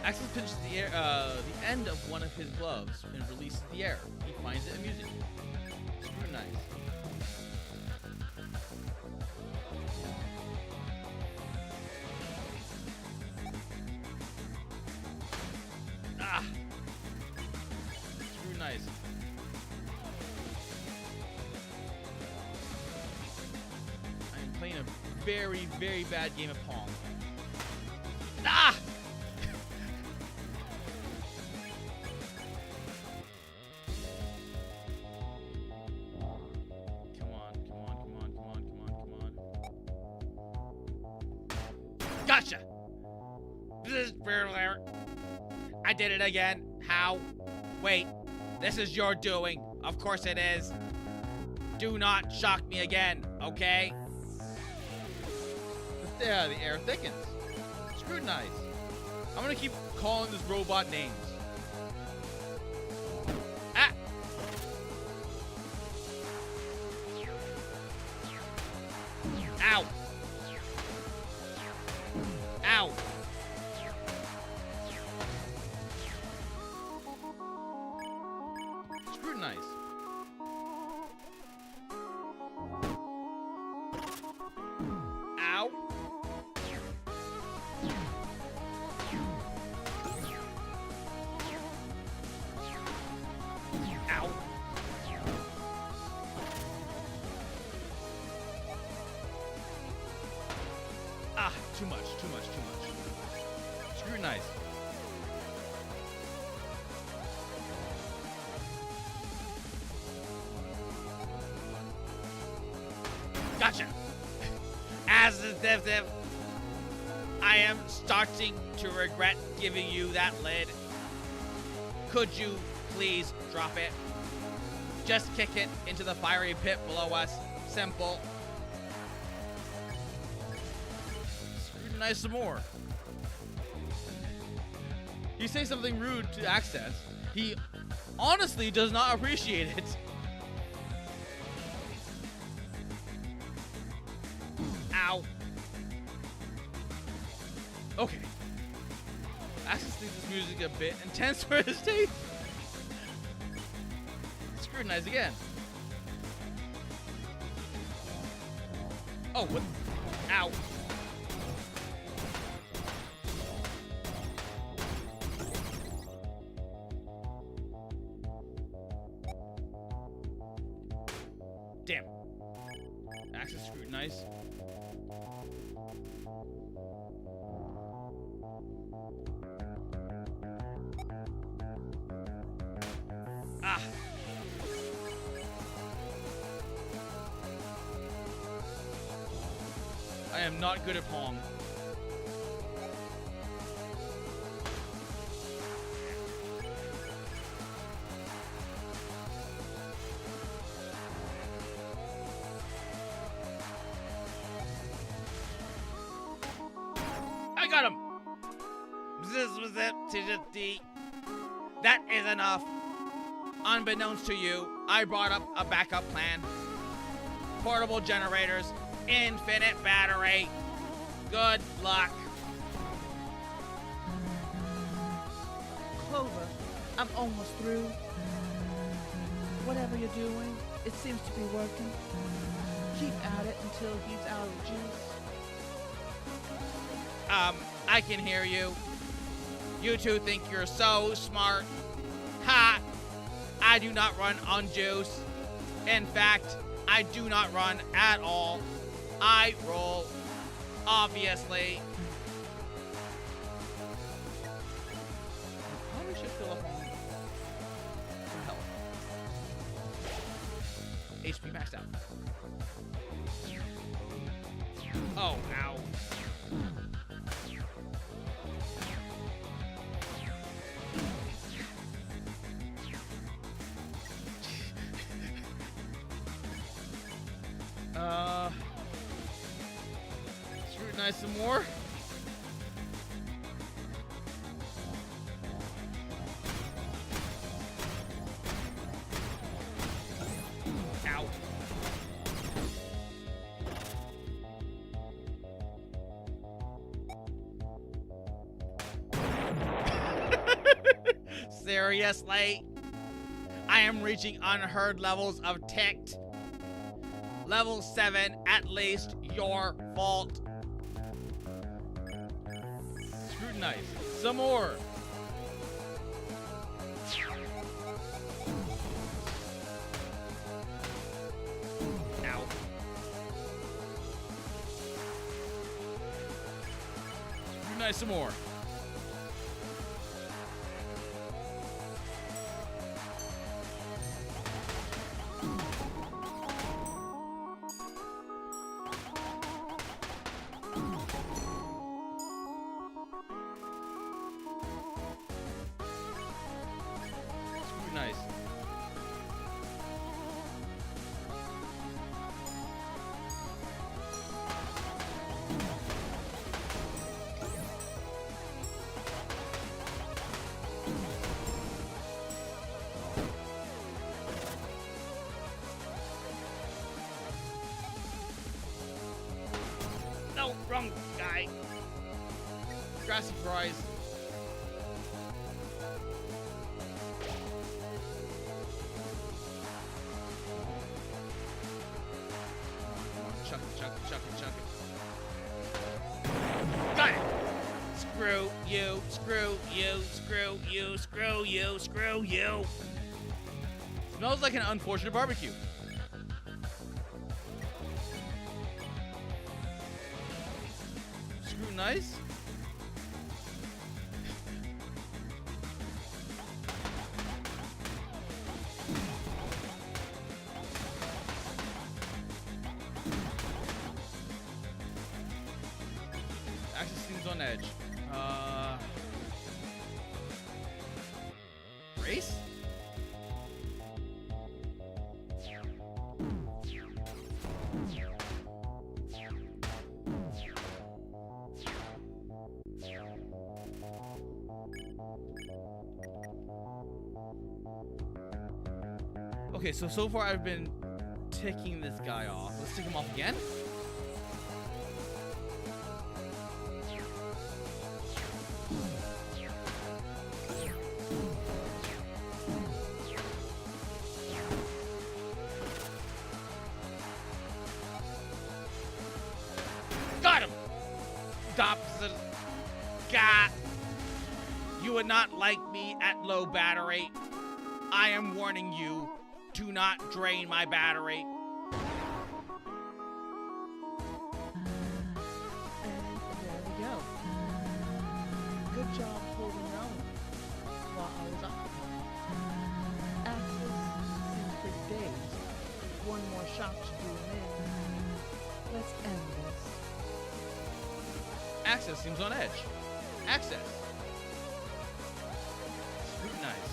Axis pinches the air, the end of one of his gloves and releases the air. He finds it amusing. Scrutinize. Ah! Scrutinize. I am playing a very, very bad game of Pong. Ah! Gotcha! I did it again. How? Wait. This is your doing. Of course it is. Do not shock me again, okay? Yeah, the air thickens. Scrutinize. I'm gonna keep calling this robot names. Ah! Ow! Ow! Scrutinize. Ow! Ow! Ah, too much, too much, too much. Scrutinize. Gotcha. As a detective, I am starting to regret giving you that lid. Could you please drop it? Just kick it into the fiery pit below us. Simple. Scrutinize some more. You say something rude to Access. He honestly does not appreciate it. Ow. Okay. Access thinks this music a bit intense for his taste. Scrutinize again. Oh, what? Ow. Damn. Access scrutinize. Ah. I am not good at Pong. I got him! That is enough. Unbeknownst to you, I brought up a backup plan. Portable generators, infinite battery. Good luck. Clover, I'm almost through. Whatever you're doing, it seems to be working. Keep at it until he's out of juice. I can hear you. You two think you're so smart. Ha! I do not run on juice. In fact, I do not run at all. I roll. Obviously. Probably should fill up on some health. HP maxed out. Oh, ow. Scrutinize some more. Ow. Seriously? I am reaching unheard levels of ticked. Level 7, at least, your fault. Scrutinize. Some more. Ow. Scrutinize some more. Nice. No, wrong guy. Grassy fries. Chuck it, chuck it, chuck it, chuck it. Got it! Screw you, screw you, screw you, screw you, screw you. Smells like an unfortunate barbecue. Scrutinize. Access seems on edge. Race? Okay, so far I've been ticking this guy off. Let's tick him off again. Got him! Stop the... Got... You would not like me at low battery. I am warning you. Do not drain my battery. And there we go. Good job holding your own while I was occupied. Axis seems pretty dazed. One more shock should do him in. Let's end this. Access seems on edge. Access. Scrutinize.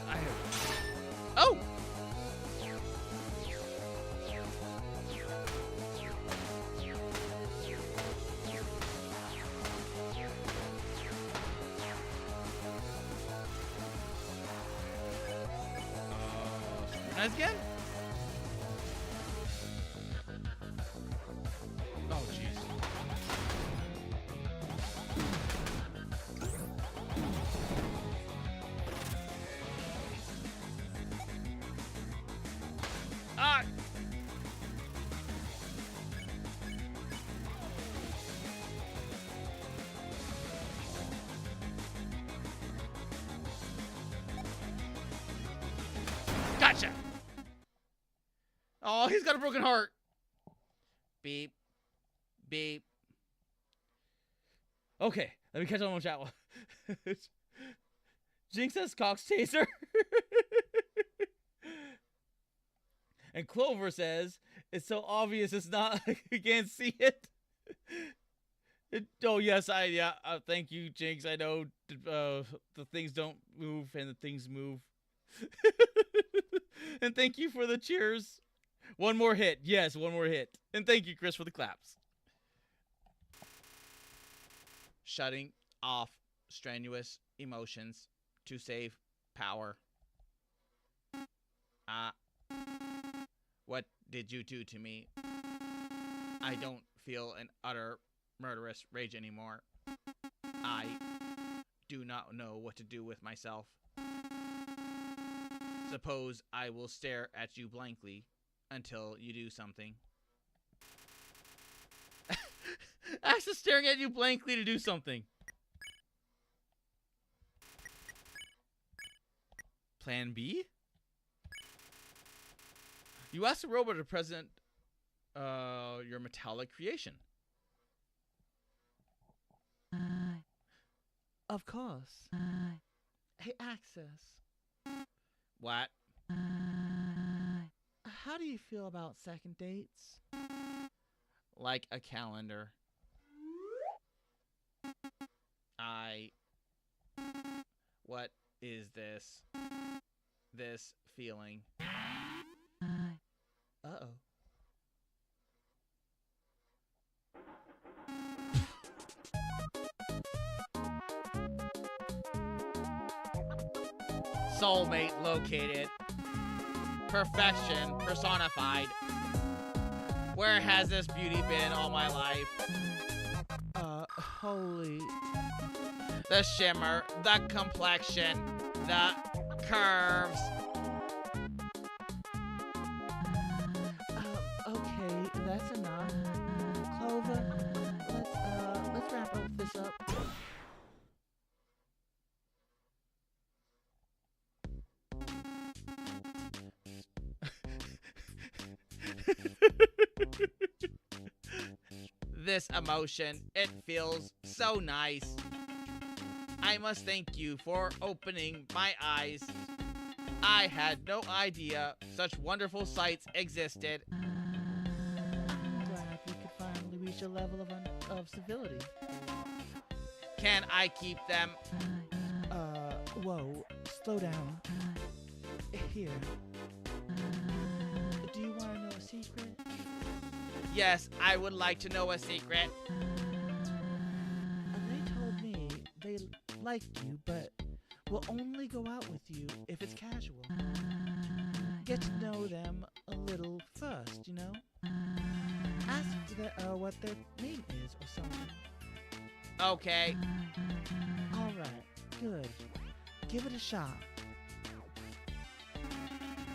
I have... Oh! Scrutinize again? Oh, jeez. Ah! Gotcha! Oh, he's got a broken heart. Beep. Beep. Okay, let me catch on with chat. Jinx says Cox Taser. And Clover says, it's so obvious it's not, you can't see it. Oh, yes, thank you, Jinx. I know the things don't move and the things move. And thank you for the cheers. One more hit. Yes, one more hit. And thank you, Chris, for the claps. Shutting off strenuous emotions to save power. What did you do to me? I don't feel an utter murderous rage anymore. I do not know what to do with myself. Suppose I will stare at you blankly until you do something. Axe is staring at you blankly to do something. Plan B? You asked the robot to present your metallic creation. Of course. Hey, Axis. What? How do you feel about second dates? Like a calendar. What is this? This feeling. Uh-oh. Soulmate located. Perfection personified. Where has this beauty been all my life? Holy... The shimmer, the complexion, the curves. Okay, that's enough. Clover, let's wrap this up. This emotion, it feels so nice. I must thank you for opening my eyes. I had no idea such wonderful sights existed. Glad we could finally reach a level of civility. Can I keep them? Whoa, slow down. Here. Do you want to know a secret? Yes, I would like to know a secret. They told like you, but will only go out with you if it's casual. Get to know them a little first, you know? Ask what their name is or something. Okay. Alright, good. Give it a shot.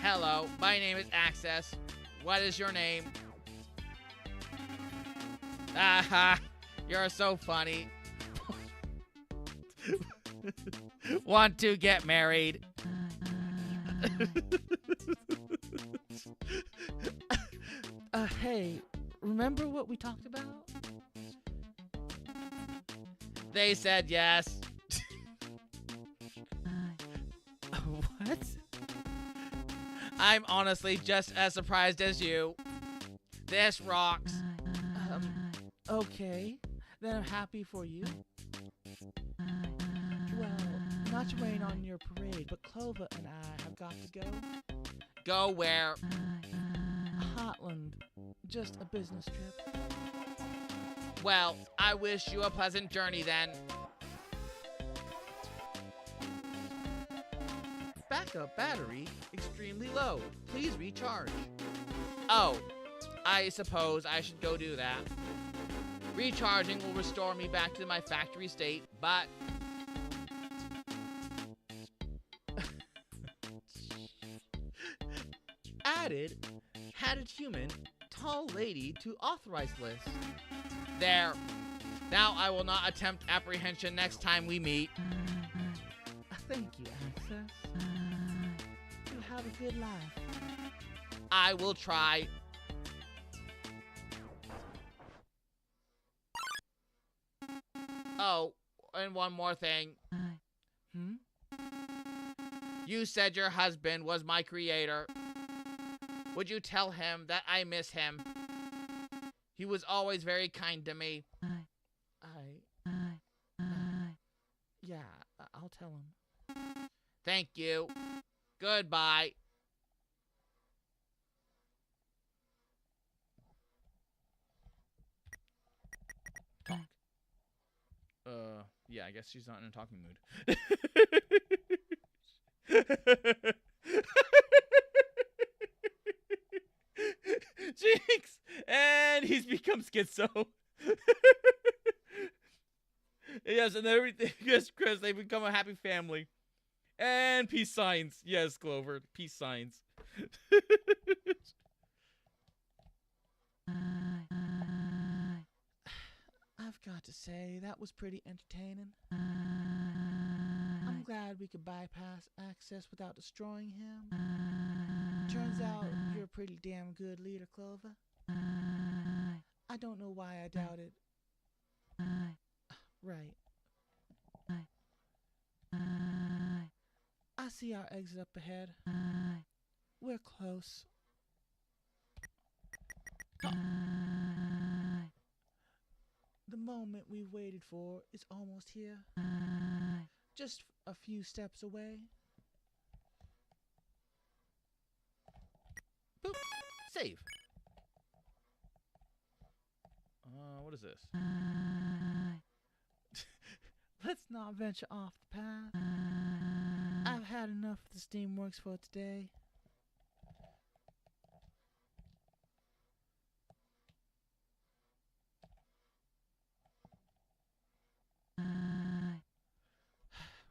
Hello, my name is Access. What is your name? Aha, you're so funny. Want to get married? Hey, remember what we talked about? They said yes. What? I'm honestly just as surprised as you. This rocks. Okay. Then I'm happy for you. Well, not to rain on your parade, but Clover and I have got to go. Go where? Heartland. Just a business trip. Well, I wish you a pleasant journey then. Backup battery extremely low. Please recharge. Oh, I suppose I should go do that. Recharging will restore me back to my factory state, but... Added human, tall lady to authorized list. There. Now I will not attempt apprehension next time we meet. Thank you, Access. You have a good life. I will try. Oh, and one more thing. You said your husband was my creator. Would you tell him that I miss him? He was always very kind to me. Yeah, I'll tell him. Thank you. Goodbye. Talk. Yeah, I guess she's not in a talking mood. Jinx! And he's become schizo. Yes, and everything. Yes, Chris, they become a happy family. And peace signs. Yes, Clover, peace signs. I've got to say, that was pretty entertaining. I'm glad we could bypass Access without destroying him. Turns out you're a pretty damn good leader, Clover. I don't know why I doubted. Right. I see our exit up ahead. We're close. The moment we've waited for is almost here. Just a few steps away. Boop. Save. What is this? Let's not venture off the path. I've had enough of the Steamworks for today.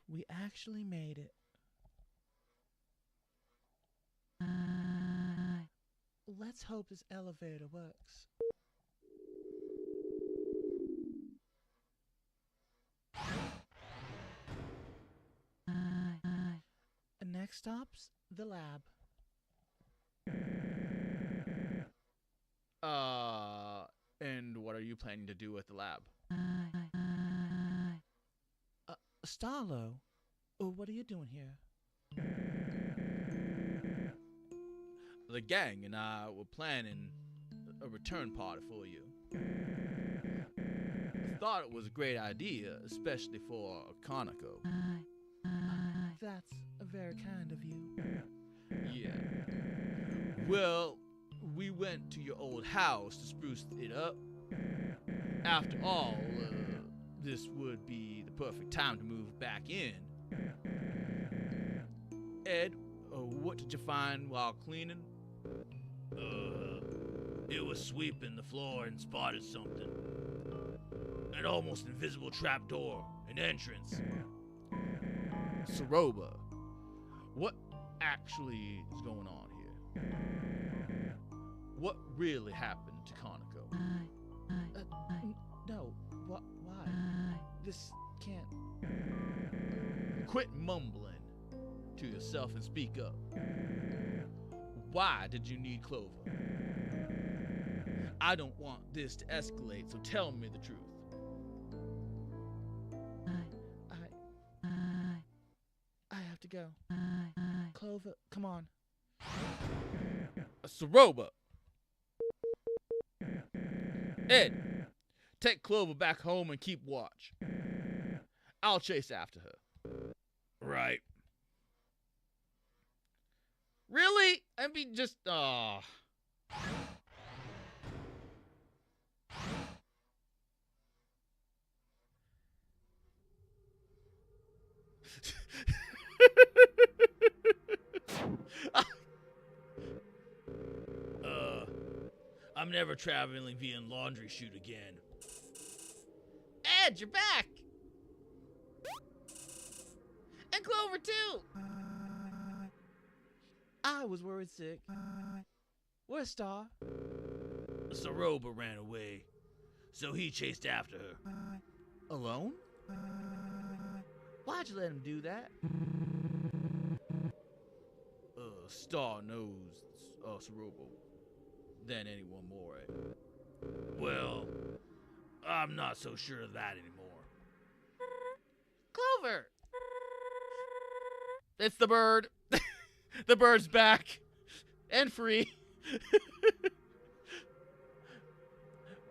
We actually made it. Let's hope this elevator works. Next stop's the lab. And what are you planning to do with the lab? Starlo, what are you doing here? The gang and I were planning a return party for you. I thought it was a great idea, especially for Kanako. That's very kind of you. Yeah. Well, we went to your old house to spruce it up. After all, this would be the perfect time to move back in. Ed, what did you find while cleaning? It was sweeping the floor and spotted something. An almost invisible trapdoor, an entrance. Saroba, what actually is going on here? What really happened to Kaneko? No, why? This can't. Quit mumbling to yourself and speak up. Why did you need Clover? I don't want this to escalate, so tell me the truth. I have to go. Clover, come on. Saroba! Ed, take Clover back home and keep watch. I'll chase after her. Right. Really? I mean, just, I'm never traveling via laundry chute again. Ed, you're back! And Clover, too! I was worried sick. Where's Star? Saroba ran away, so he chased after her. Alone? Why'd you let him do that? Star knows Saroba than anyone more. Well, I'm not so sure of that anymore. Clover! It's the bird. The bird's back and free.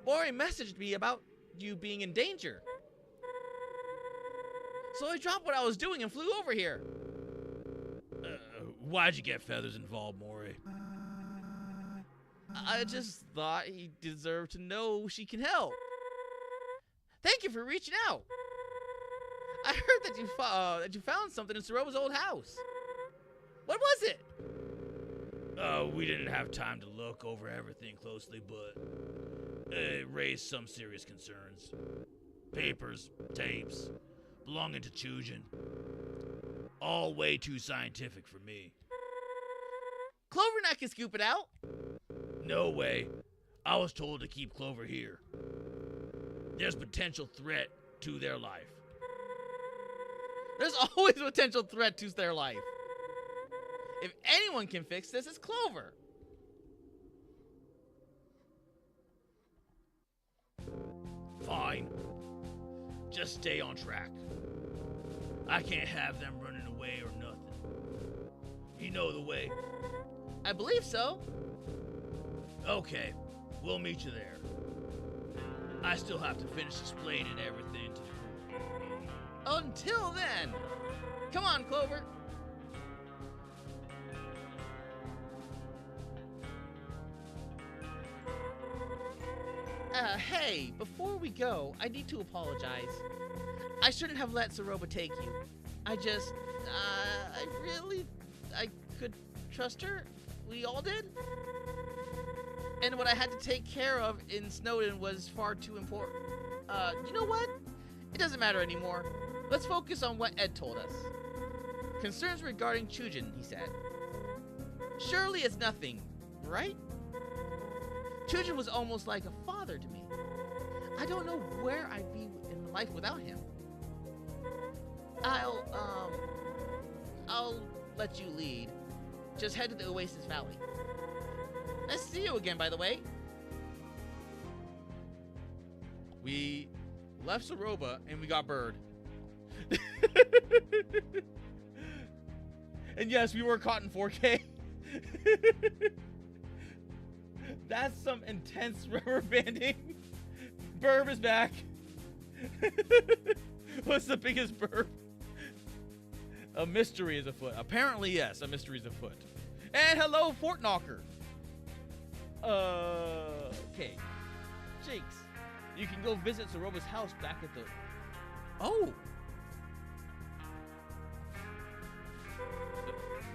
Mori messaged me about you being in danger. So I dropped what I was doing and flew over here. Why'd you get feathers involved, Mori? I just thought he deserved to know she can help. Thank you for reaching out. I heard that you found something in Saroba's old house. What was it? We didn't have time to look over everything closely, but it raised some serious concerns. Papers, tapes, belonging to Chujin. All way too scientific for me. Clover and I can scoop it out. No way. I was told to keep Clover here. There's potential threat to their life. There's always a potential threat to their life. If anyone can fix this, it's Clover. Fine. Just stay on track. I can't have them running away or nothing. You know the way. I believe so. Okay, we'll meet you there. I still have to finish explaining everything to the group. Until then, come on, Clover. Hey, before we go, I need to apologize. I shouldn't have let Saroba take you. I could trust her. We all did. And what I had to take care of in Snowden was far too important. You know what? It doesn't matter anymore. Let's focus on what Ed told us. Concerns regarding Chujin, he said. Surely it's nothing, right? Chujin was almost like a father to me. I don't know where I'd be in life without him. I'll let you lead. Just head to the Oasis Valley. Nice to see you again, by the way. We left Saroba and we got Bird. And yes, we were caught in 4K. That's some intense rubber banding. Burb is back. What's the biggest burb? A mystery is afoot. Apparently, yes, a mystery is afoot. And hello, Fort Knocker. Okay. Jakes, you can go visit Saroba's house back at the Oh.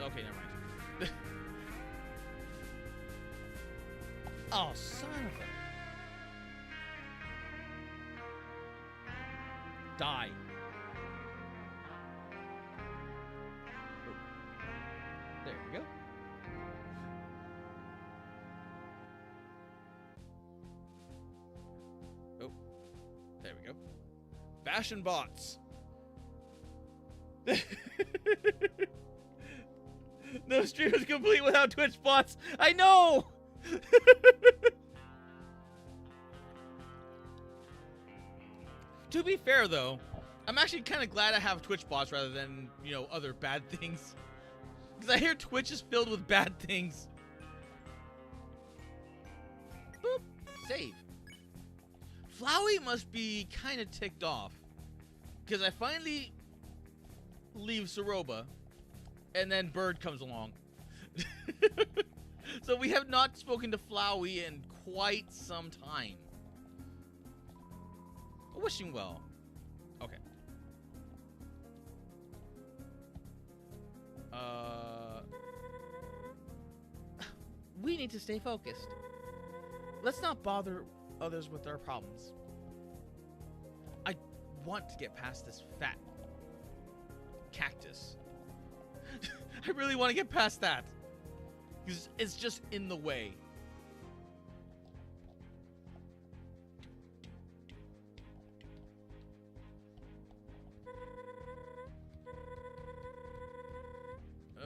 Okay, never mind. Oh, son of a... Die. Oh. There we go. Oh. There we go. Fashion bots. No stream is complete without Twitch bots. I know. To be fair, though, I'm actually kind of glad I have Twitch bots rather than, you know, other bad things. Because I hear Twitch is filled with bad things. Boop. Save. Flowey must be kind of ticked off. Because I finally leave Soroba, and then Bird comes along. So we have not spoken to Flowey in quite some time. Wishing well. Okay. We need to stay focused. Let's not bother others with our problems. I want to get past this fat cactus. I really want to get past that. Because it's just in the way.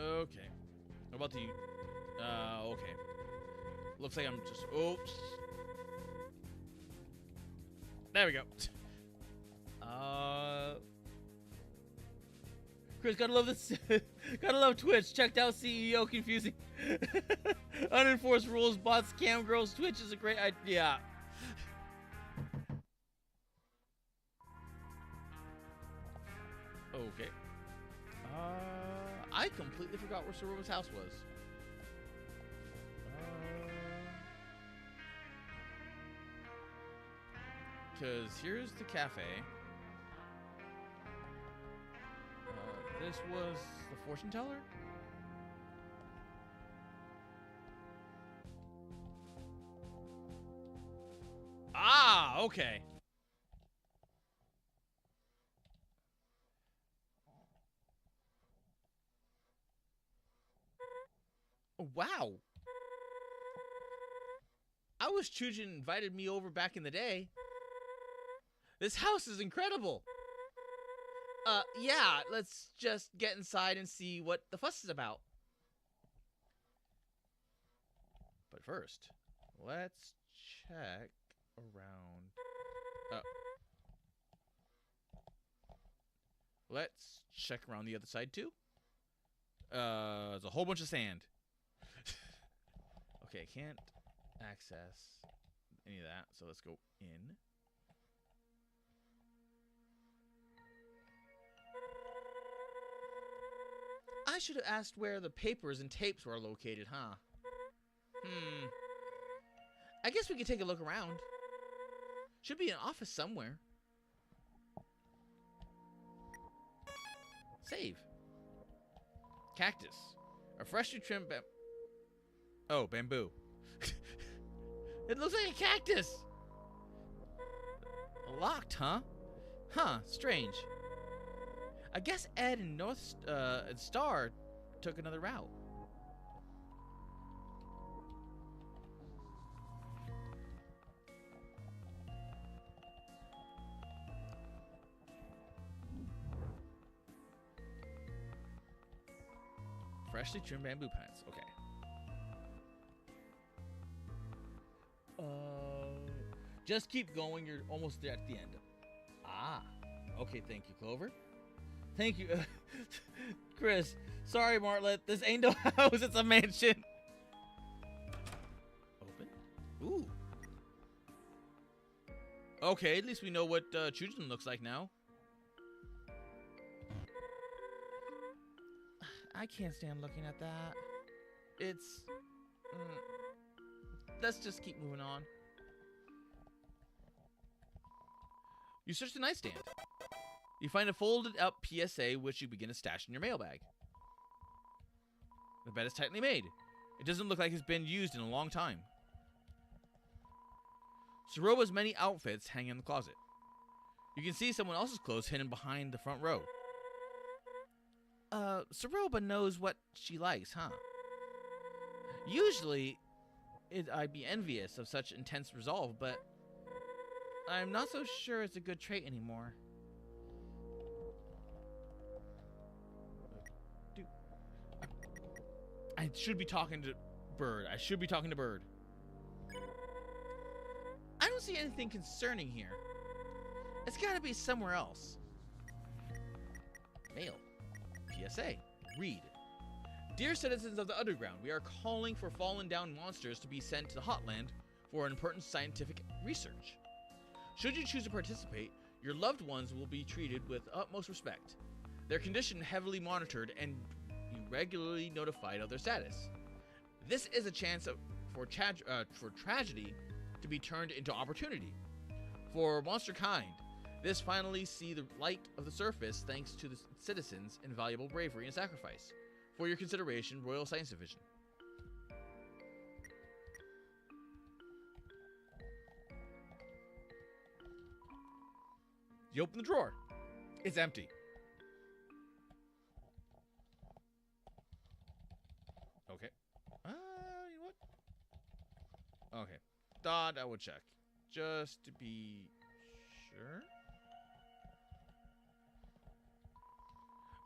Okay. What about the... okay. Looks like I'm just... Oops. There we go. Chris, gotta love this. Gotta love Twitch. Checked out CEO confusing. Unenforced rules, bots, cam girls. Twitch is a great idea. Okay. I completely forgot where Soroba's house was. Because here's the cafe. This was the fortune teller? Ah, okay. Wow. I wish Chujin invited me over back in the day. This house is incredible. Yeah, let's just get inside and see what the fuss is about. But first, let's check around. Let's check around the other side too. There's a whole bunch of sand. Okay, I can't access any of that, so let's go in. I should have asked where the papers and tapes were located, huh? I guess we could take a look around. Should be an office somewhere. Save. Cactus. A freshly trimmed bamboo. It looks like a cactus. Locked, huh? Huh, strange. I guess Ed and and Star took another route. Freshly trimmed bamboo plants. Okay. Just keep going. You're almost there at the end. Ah. Okay, thank you, Clover. Thank you, Chris. Sorry, Martlet. This ain't no house. It's a mansion. Open. Ooh. Okay, at least we know what Chujin looks like now. I can't stand looking at that. It's... let's just keep moving on. You searched the nightstand. You find a folded up PSA which you begin to stash in your mailbag. The bed is tightly made. It doesn't look like it's been used in a long time. Soroba's many outfits hang in the closet. You can see someone else's clothes hidden behind the front row. Soroba knows what she likes, huh? Usually, I'd be envious of such intense resolve, but I'm not so sure it's a good trait anymore. Dude, I should be talking to Bird. I should be talking to Bird. I don't see anything concerning here. It's gotta be somewhere else. Mail. PSA. Read. Dear citizens of the Underground, we are calling for fallen down monsters to be sent to the Hotland for important scientific research. Should you choose to participate, your loved ones will be treated with utmost respect. Their condition heavily monitored and you regularly notified of their status. This is a chance for tragedy to be turned into opportunity. For monster kind, this finally see the light of the surface thanks to the citizens' invaluable bravery and sacrifice. For your consideration, Royal Science Division. You open the drawer. It's empty. Okay. You know what? Okay. Thought I would check. Just to be sure.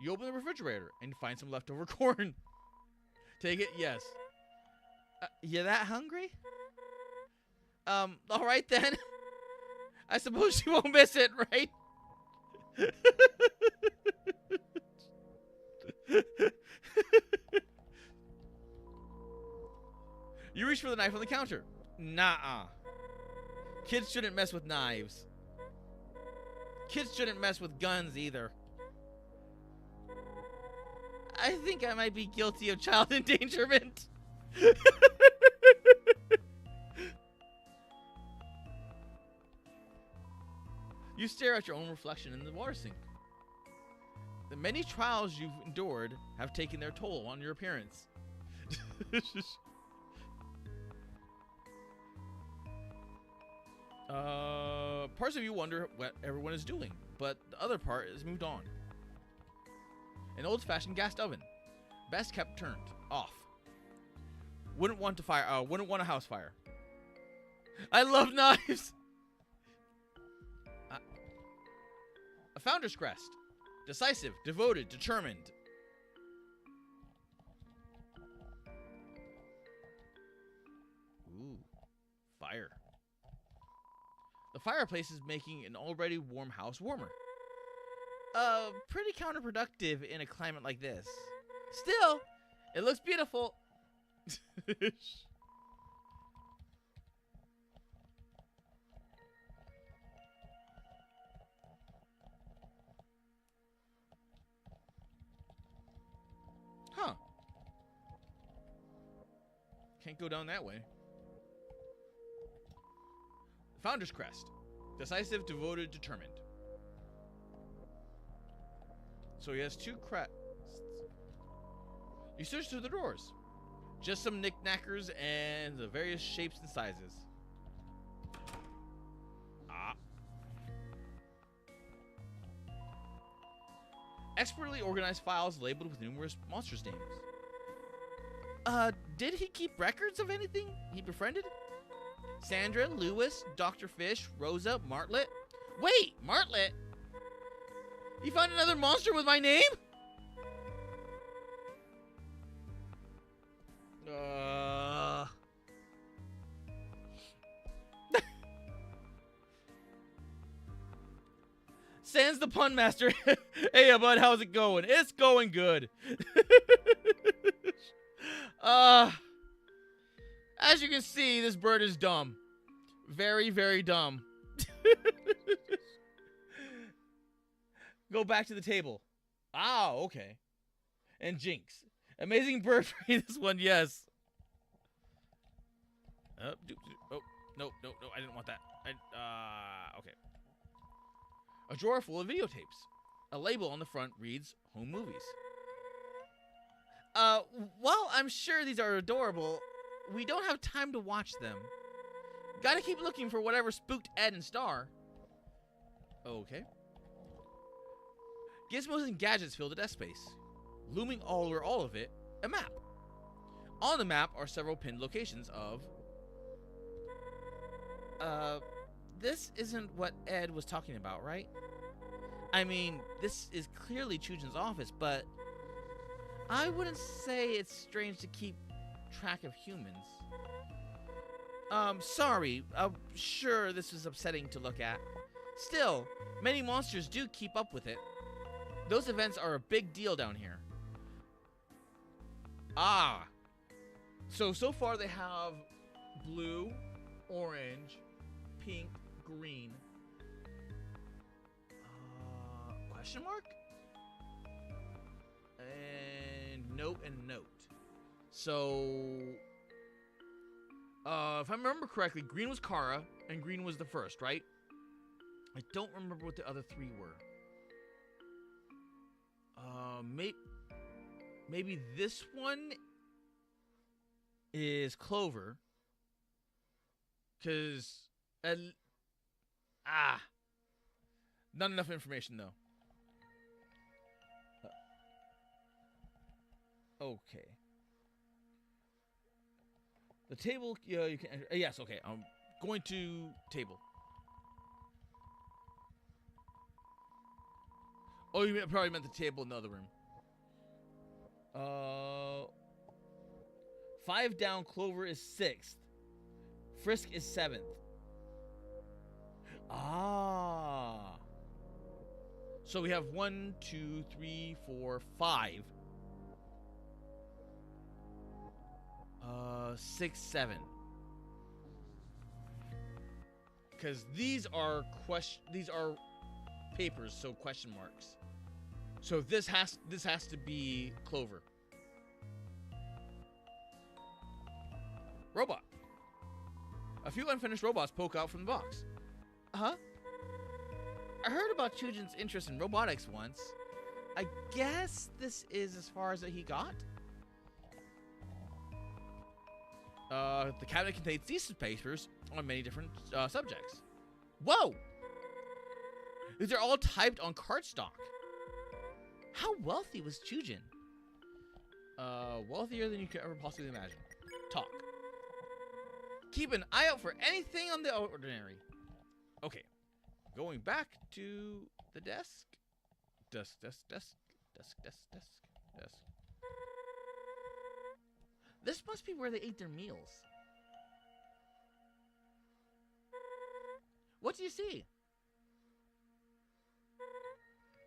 You open the refrigerator and find some leftover corn. Take it? Yes. You that hungry? Alright then. I suppose you won't miss it, right? You reach for the knife on the counter. Nuh-uh. Kids shouldn't mess with knives. Kids shouldn't mess with guns either. I think I might be guilty of child endangerment. You stare at your own reflection in the water sink. The many trials you've endured have taken their toll on your appearance. Parts of you wonder what everyone is doing, but the other part is moved on. An old-fashioned gas oven, best kept turned off. Wouldn't want a house fire. I love knives. A founder's crest, decisive, devoted, determined. Ooh, fire. The fireplace is making an already warm house warmer. Pretty counterproductive in a climate like this. Still, it looks beautiful. Huh. Can't go down that way. Founder's crest. Decisive, devoted, determined. So he has two crests. You search through the drawers. Just some knickknackers and the various shapes and sizes. Expertly organized files labeled with numerous monsters' names. Did he keep records of anything he befriended? Sandra, Lewis, Dr. Fish, Rosa, Martlet. Wait, Martlet? You found another monster with my name? Sans the pun master. Hey, bud, how's it going? It's going good. As you can see, this bird is dumb. Very, very dumb. Go back to the table. Ah, okay. And Jinx. Amazing bird for this one, yes. Oh, no, I didn't want that. Okay. A drawer full of videotapes. A label on the front reads Home Movies. While I'm sure these are adorable, we don't have time to watch them. Gotta keep looking for whatever spooked Ed and Star. Okay. Gizmos and gadgets fill the desk space. Looming over all of it, a map. On the map are several pinned locations of... This isn't what Ed was talking about, right? I mean, this is clearly Chujin's office, but I wouldn't say it's strange to keep track of humans. Sorry. Sure, this is upsetting to look at. Still, many monsters do keep up with it. Those events are a big deal down here. Ah. So far they have blue, orange, pink, green. Question mark? And note and note. So, if I remember correctly, green was Kara, and green was the first, right? I don't remember what the other three were. Maybe this one is Clover. Because, not enough information, though. Okay. The table, you can enter. Yes, okay. I'm going to table. Oh, you probably meant the table in the other room. 5 down, Clover is 6th. Frisk is 7th. Ah. So we have 1, 2, 3, 4, 5. 6, 7. Because these are papers, so question marks. So this has to be Clover. Robot. A few unfinished robots poke out from the box. Huh? I heard about Chujin's interest in robotics once. I guess this is as far as he got? The cabinet contains thesis papers on many different subjects. Whoa! These are all typed on cardstock. How wealthy was Chujin? Wealthier than you could ever possibly imagine. Talk. Keep an eye out for anything on the ordinary. Okay. Going back to the desk. Desk. This must be where they ate their meals. What do you see?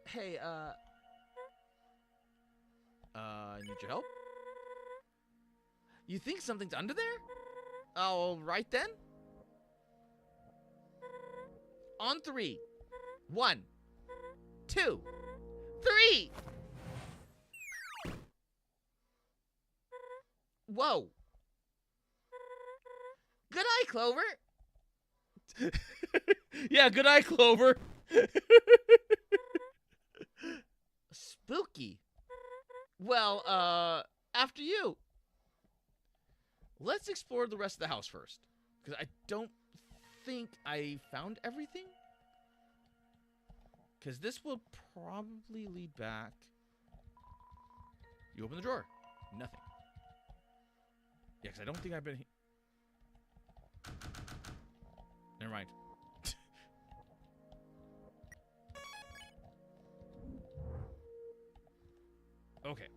Hey, need your help? You think something's under there? All right then. On 3. 1, 2, 3. Whoa. Good eye, Clover. Yeah, good eye, Clover. Spooky. Well, after you. Let's explore the rest of the house first. Because I don't think I found everything. Because this will probably lead back. You open the drawer. Nothing. Yeah, because I don't think I've been... Never mind. Okay.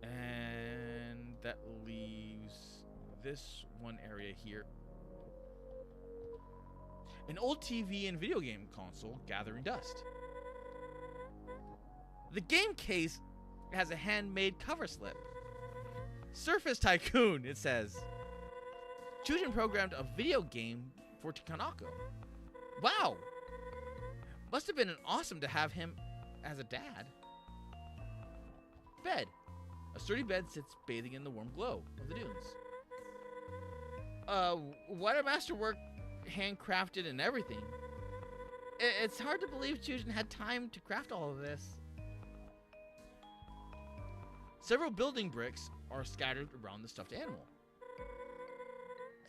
And that leaves this one area here. An old TV and video game console gathering dust. The game case has a handmade cover slip. Surface Tycoon, it says. Chujin programmed a video game for Tikanako. Wow! Must have been awesome to have him as a dad. Bed. A sturdy bed sits bathing in the warm glow of the dunes. What a masterwork, handcrafted and everything. It's hard to believe Chujin had time to craft all of this. Several building bricks are scattered around the stuffed animal.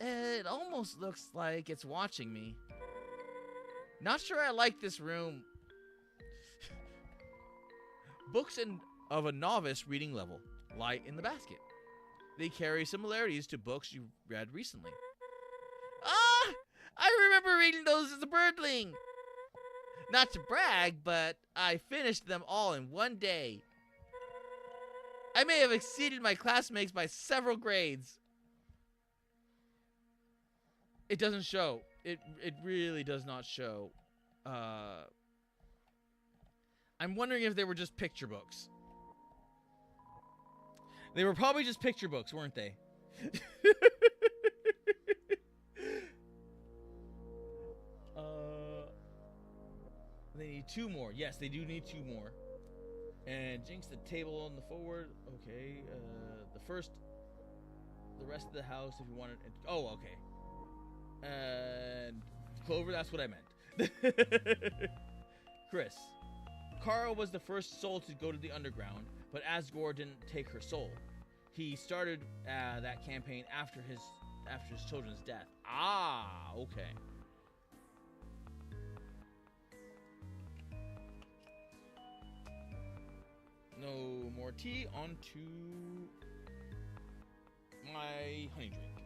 It almost looks like it's watching me. Not sure I like this room. Books of a novice reading level lie in the basket. They carry similarities to books you read recently. Ah! I remember reading those as a birdling! Not to brag, but I finished them all in one day. I may have exceeded my classmates by several grades. It doesn't show. It really does not show. I'm wondering if they were just picture books. They were probably just picture books, weren't they? They need 2 more. Yes, they do need 2 more. And jinx the table on the forward. Okay. The rest of the house if you want it. Oh, okay. And Clover, that's what I meant. Chris. Kara was the first soul to go to the underground, but Asgore didn't take her soul. He started that campaign after his children's death. Ah, okay. No more tea. On to my honey drink.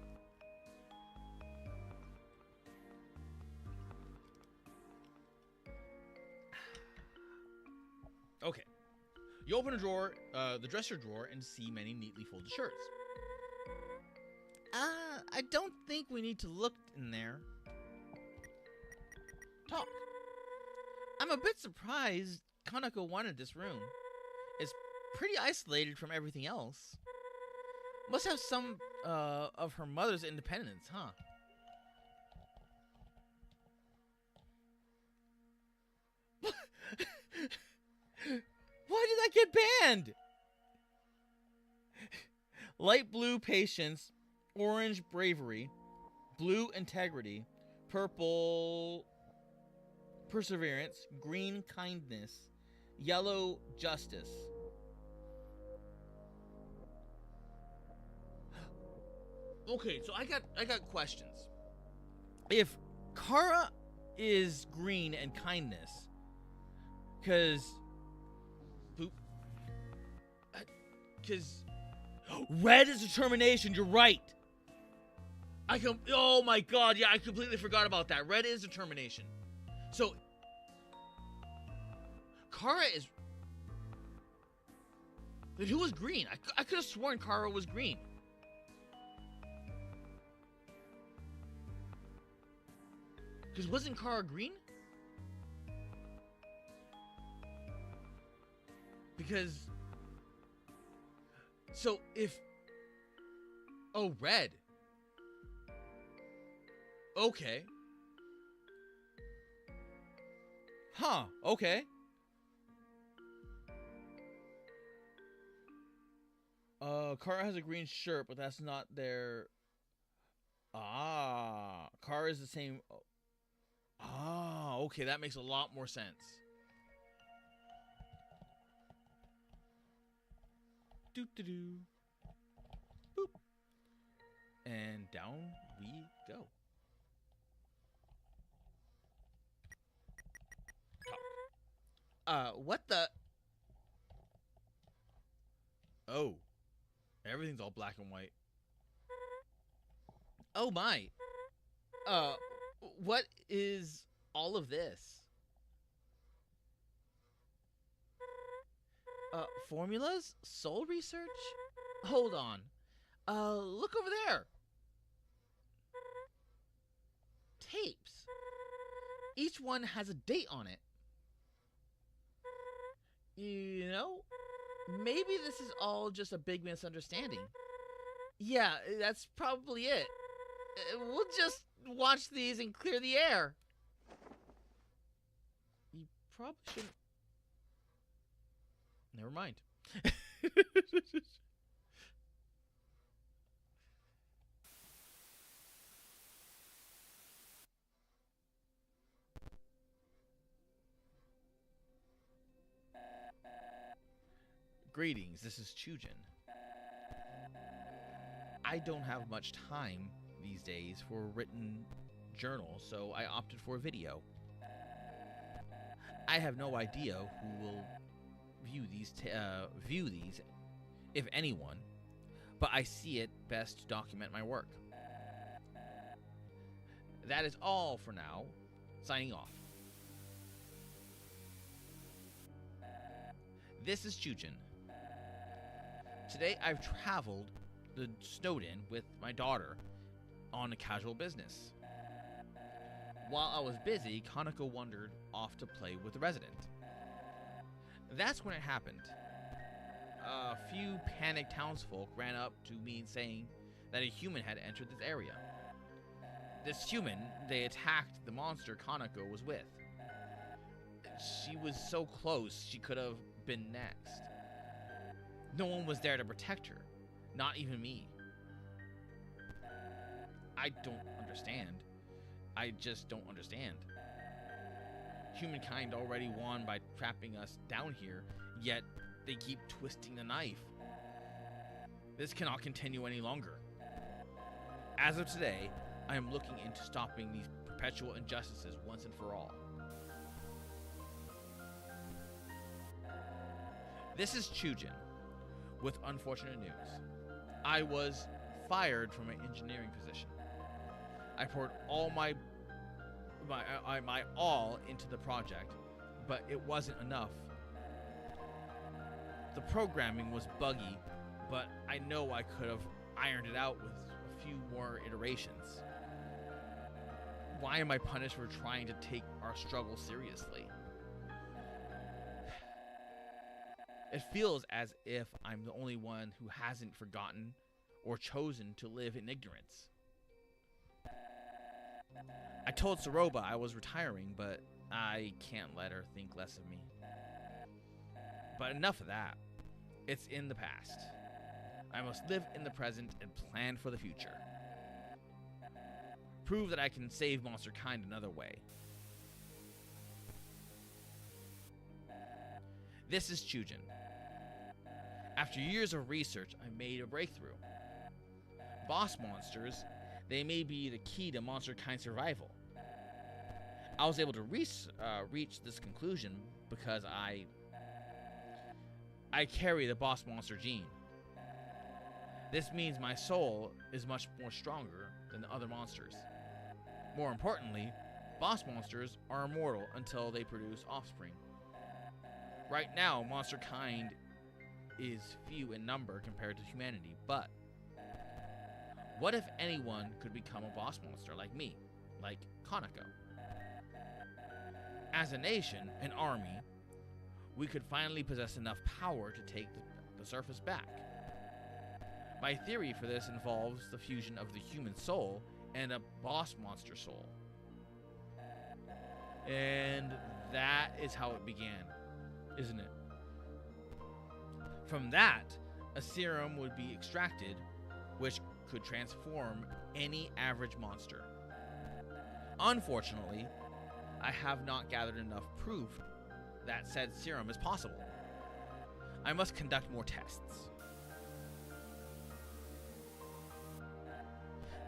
Okay. You open a drawer, the dresser drawer, and see many neatly folded shirts. I don't think we need to look in there. Talk. I'm a bit surprised Kanako wanted this room. It's pretty isolated from everything else. Must have some of her mother's independence, huh? Why did that get banned? Light blue, patience. Orange, bravery. Blue, integrity. Purple, perseverance. Green, kindness. Yellow, justice. Okay, so I got questions. If Kara is green and kindness, because red is determination. You're right. Oh my god, yeah, I completely forgot about that. Red is determination. So Kara is. Then who was green? I could have sworn Kara was green. Because wasn't Kara green? Because. So if. Oh, red. Okay. Huh, okay. Kara has a green shirt, but that's not their... Ah, Kara is the same... Ah, okay, that makes a lot more sense. Doo-doo-doo. Boop. And down we go. What the... Oh. Everything's all black and white. Oh my. What is all of this? Formulas? Soul research? Hold on. Look over there. Tapes. Each one has a date on it. You know, maybe this is all just a big misunderstanding. Yeah, that's probably it. We'll just watch these and clear the air. You probably shouldn't... Never mind. Greetings, this is Chujin. I don't have much time these days for a written journal, so I opted for a video. I have no idea who will view these, if anyone, but I see it best to document my work. That is all for now. Signing off. This is Chujin. Today I've traveled to Snowden with my daughter on a casual business. While I was busy, Kanako wandered off to play with the resident. That's when it happened. A few panicked townsfolk ran up to me saying that a human had entered this area. This human, they attacked the monster Kanako was with. She was so close, she could have been next. No one was there to protect her, not even me. I don't understand. I just don't understand. Humankind already won by trapping us down here, yet they keep twisting the knife. This cannot continue any longer. As of today, I am looking into stopping these perpetual injustices once and for all. This is Chujin with unfortunate news. I was fired from my engineering position. I poured all my all into the project, but it wasn't enough. The programming was buggy, but I know I could have ironed it out with a few more iterations. Why am I punished for trying to take our struggle seriously? It feels as if I'm the only one who hasn't forgotten or chosen to live in ignorance. I told Saroba I was retiring, but I can't let her think less of me. But enough of that. It's in the past. I must live in the present and plan for the future. Prove that I can save monster kind another way. This is Chujin. After years of research, I made a breakthrough. Boss monsters, they may be the key to monster kind survival. I was able to reach this conclusion because I carry the boss monster gene. This means my soul is much more stronger than the other monsters. More importantly, boss monsters are immortal until they produce offspring. Right now, monster kind is few in number compared to humanity, but what if anyone could become a boss monster like me, like Kanako? As a nation, an army, we could finally possess enough power to take the surface back. My theory for this involves the fusion of the human soul and a boss monster soul. And that is how it began, isn't it? From that, a serum would be extracted, which could transform any average monster. Unfortunately, I have not gathered enough proof that said serum is possible. I must conduct more tests.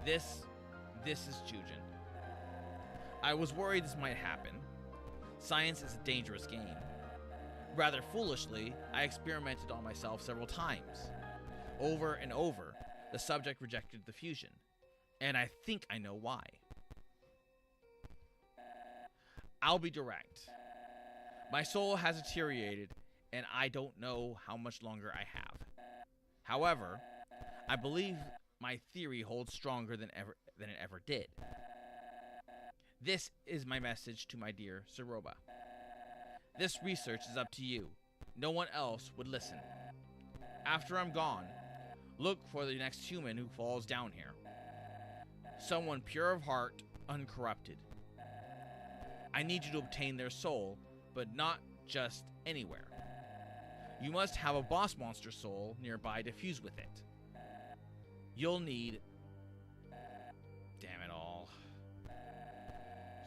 This is Chujin. I was worried this might happen. Science is a dangerous game. Rather foolishly, I experimented on myself several times. Over and over, the subject rejected the fusion, and I think I know why. I'll be direct. My soul has deteriorated, and I don't know how much longer I have. However, I believe my theory holds stronger than it ever did. This is my message to my dear Saroba. This research is up to you. No one else would listen. After I'm gone, look for the next human who falls down here. Someone pure of heart, uncorrupted. I need you to obtain their soul, but not just anywhere. You must have a boss monster soul nearby to fuse with it. You'll need... Damn it all.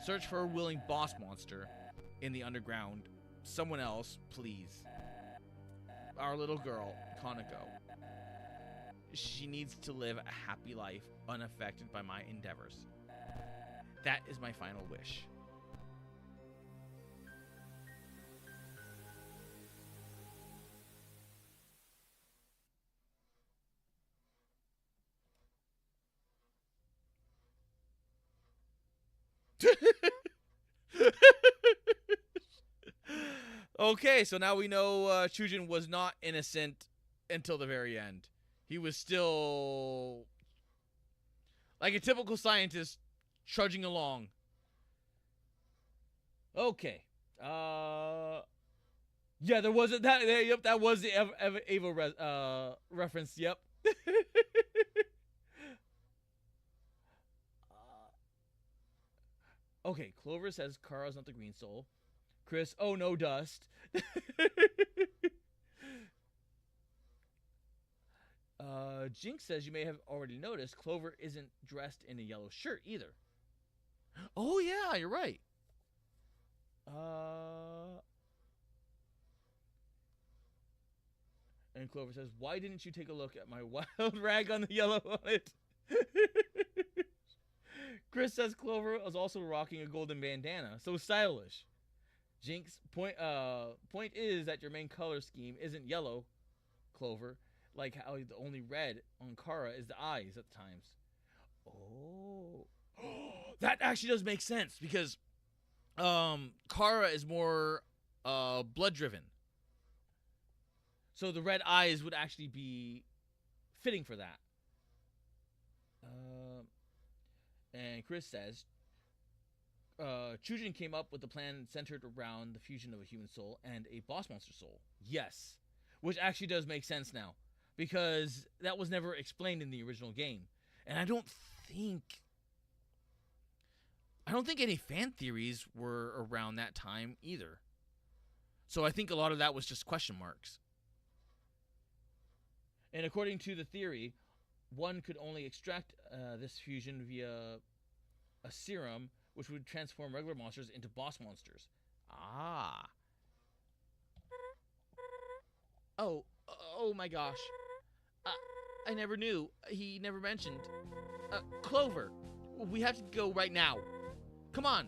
Search for a willing boss monster in the underground. Someone else, please. our little girl, Kaneko. She needs to live a happy life unaffected by my endeavors. That is my final wish. Okay, so now we know Chujin was not innocent until the very end. He was still like a typical scientist trudging along. Okay. Yeah, there wasn't that. Yep, that was the Ava reference. Yep. Okay, Clover says Kara's not the green soul. Chris, oh no, Dust. Jinx says you may have already noticed Clover isn't dressed in a yellow shirt either. Oh yeah, you're right. And Clover says, why didn't you take a look at my wild rag on the yellow on it? Chris says Clover was also rocking a golden bandana. So stylish. Jinx, point is that your main color scheme isn't yellow, Clover. Like how the only red on Kara is the eyes at times. Oh. That actually does make sense because Kara is more blood driven. So the red eyes would actually be fitting for that. And Chris says, Chujin came up with a plan centered around the fusion of a human soul and a boss monster soul. Yes. Which actually does make sense now. Because that was never explained in the original game. And I don't think any fan theories were around that time either. So I think a lot of that was just question marks. And according to the theory, one could only extract this fusion via a serum, which would transform regular monsters into boss monsters. Ah. Oh my gosh. I never knew. He never mentioned. Clover, we have to go right now. Come on.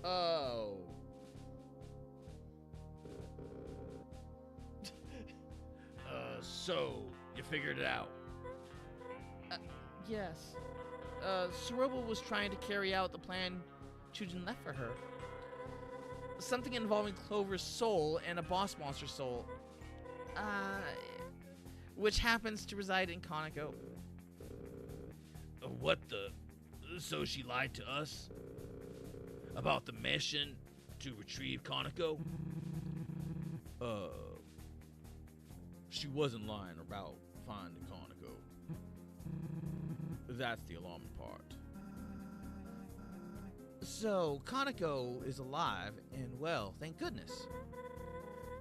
Oh. So, you figured it out? Yes. Saroba was trying to carry out the plan Chujin left for her. Something involving Clover's soul and a boss monster soul. Which happens to reside in Kaneko. What the? So she lied to us? About the mission to retrieve Kaneko? She wasn't lying about finding Kaneko. That's the alarming part. So, Kaneko is alive and well, thank goodness.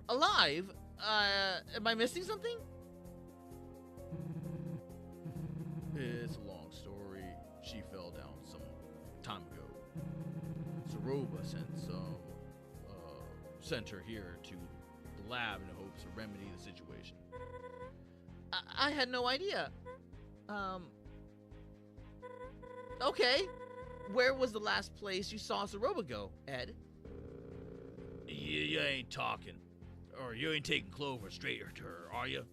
Alive? Am I missing something? It's a long story. She fell down some time ago. Saroba sent her here to the lab in hopes of remedy the situation. I had no idea. Okay. Where was the last place you saw Saroba go, Ed? You ain't talking. Or you ain't taking Clover straight to her, are you?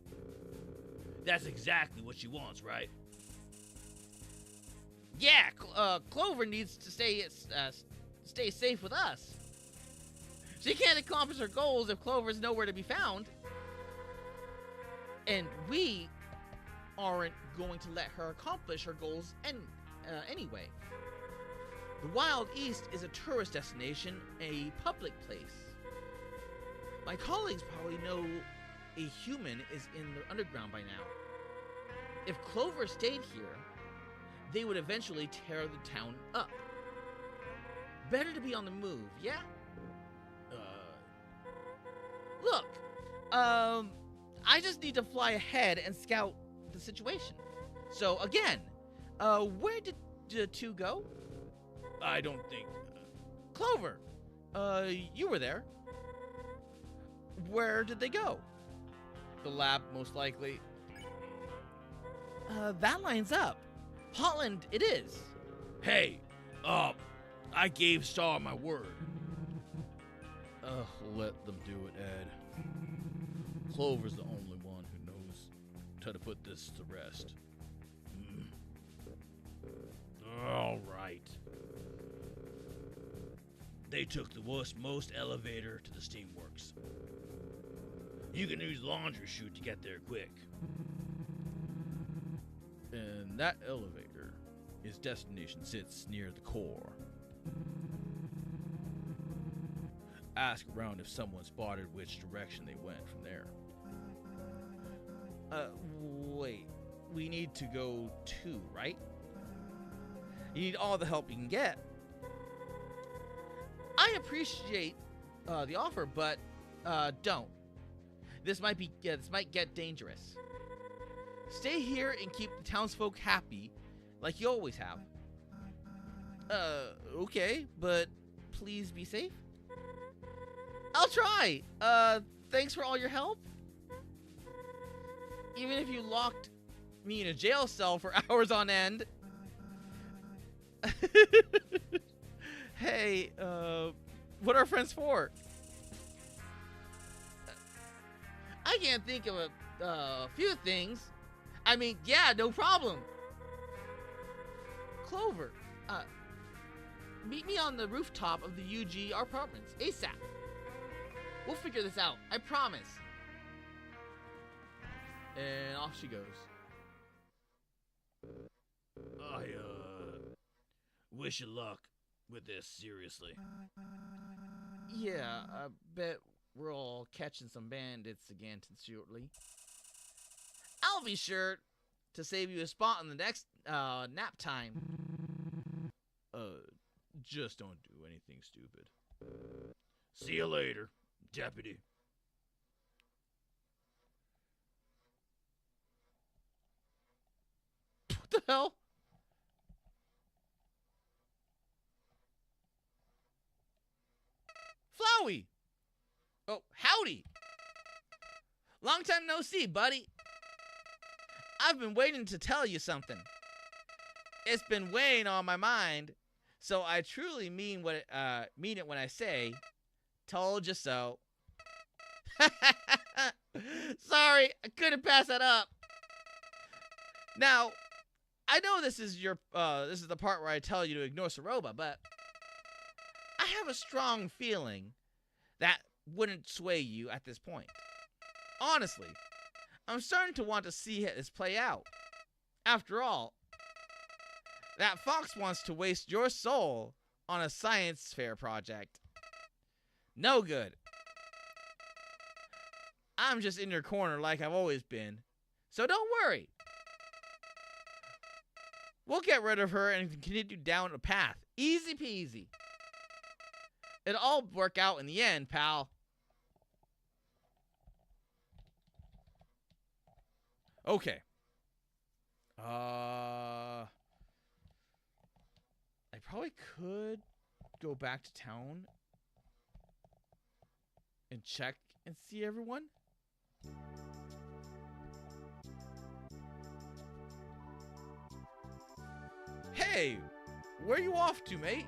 That's exactly what she wants, right? Yeah, Clover needs to stay safe with us. She can't accomplish her goals if Clover's nowhere to be found. And we aren't going to let her accomplish her goals anyway. The Wild East is a tourist destination, a public place. My colleagues probably know a human is in the underground by now. If Clover stayed here, they would eventually tear the town up. Better to be on the move, yeah? Look, I just need to fly ahead and scout the situation. So, again, where did the two go? I don't think... Clover, You were there. Where did they go? The lab, most likely. That lines up. Holland, it is. Hey, I gave Star my word. Let them do it, Ed. Clover's the only one who knows how to put this to rest. All right. They took the most elevator to the steamworks. You can use laundry chute to get there quick. And that elevator, its destination sits near the core. Ask around if someone spotted which direction they went from there. Wait. We need to go too, right? You need all the help you can get. I appreciate the offer, but don't. This might get dangerous. Stay here and keep the townsfolk happy, like you always have. Okay, but please be safe. I'll try. Thanks for all your help. Even if you locked me in a jail cell for hours on end. Hey, what are friends for? I can't think of a few things. I mean, yeah, no problem. Clover, meet me on the rooftop of the UG apartments ASAP. We'll figure this out, I promise. And off she goes. I, wish you luck with this, seriously. Yeah, I bet we're all catching some bandits again shortly. I'll be sure to save you a spot on the next nap time. Just don't do anything stupid. See you later, deputy. What the hell? Flowey! Oh, howdy! Long time no see, buddy. I've been waiting to tell you something. It's been weighing on my mind, so I truly mean it when I say, told you so. Sorry, I couldn't pass that up. Now, I know this is the part where I tell you to ignore Soroba, but I have a strong feeling that wouldn't sway you at this point. Honestly, I'm starting to want to see this play out. After all, that fox wants to waste your soul on a science fair project. No good. I'm just in your corner like I've always been, so don't worry. We'll get rid of her and continue down a path. Easy peasy. It'll all work out in the end, pal. Okay. I probably could go back to town and check and see everyone. Hey, where you off to, mate?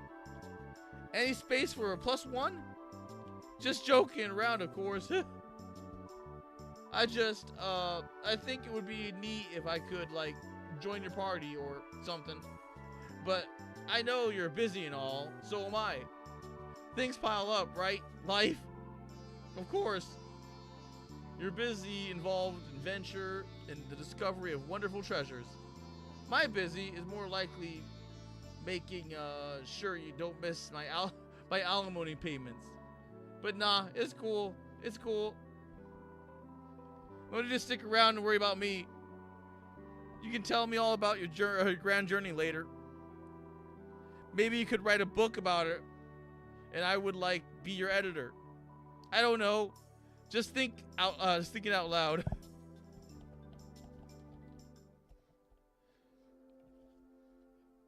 Any space for a +1? Just joking around, of course. I think it would be neat if I could, like, join your party or something. But I know you're busy and all, so am I. Things pile up, right? Life. Of course. You're busy, involved in venture and the discovery of wonderful treasures. My busy is more likely making sure you don't miss my alimony payments. But nah, it's cool. It's cool. Why don't you just stick around and worry about me? You can tell me all about your grand journey later. Maybe you could write a book about it, and I would be your editor. I don't know. Just thinking out loud.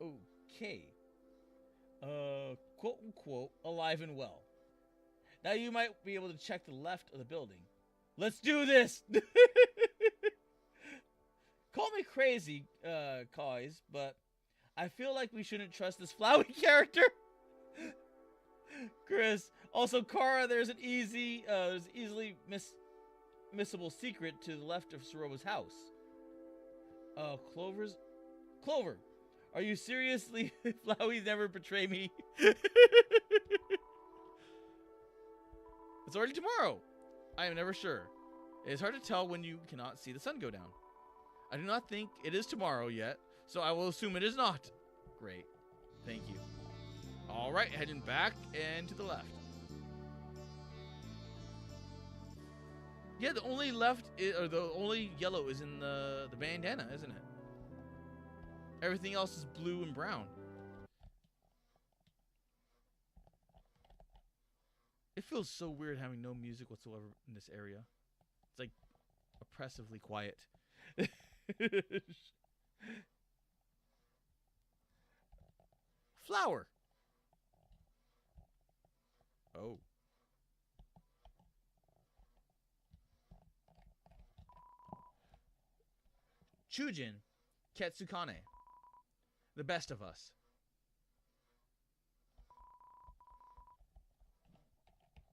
Okay. Quote unquote, alive and well. Now you might be able to check the left of the building. Let's do this! Call me crazy, guys, but I feel like we shouldn't trust this Flowey character. Chris. Also, Kara, there's an easily missable secret to the left of Soroba's house. Clover, are you seriously? Flowey's never betray me. It's already tomorrow. I am never sure. It is hard to tell when you cannot see the sun go down. I do not think it is tomorrow yet, so I will assume it is not. Great. Thank you. Alright, heading back and to the left. Yeah, the only the only yellow is in the bandana, isn't it? Everything else is blue and brown. It feels so weird having no music whatsoever in this area. It's like oppressively quiet. Flower. Oh. Chujin Ketsukane. The best of us.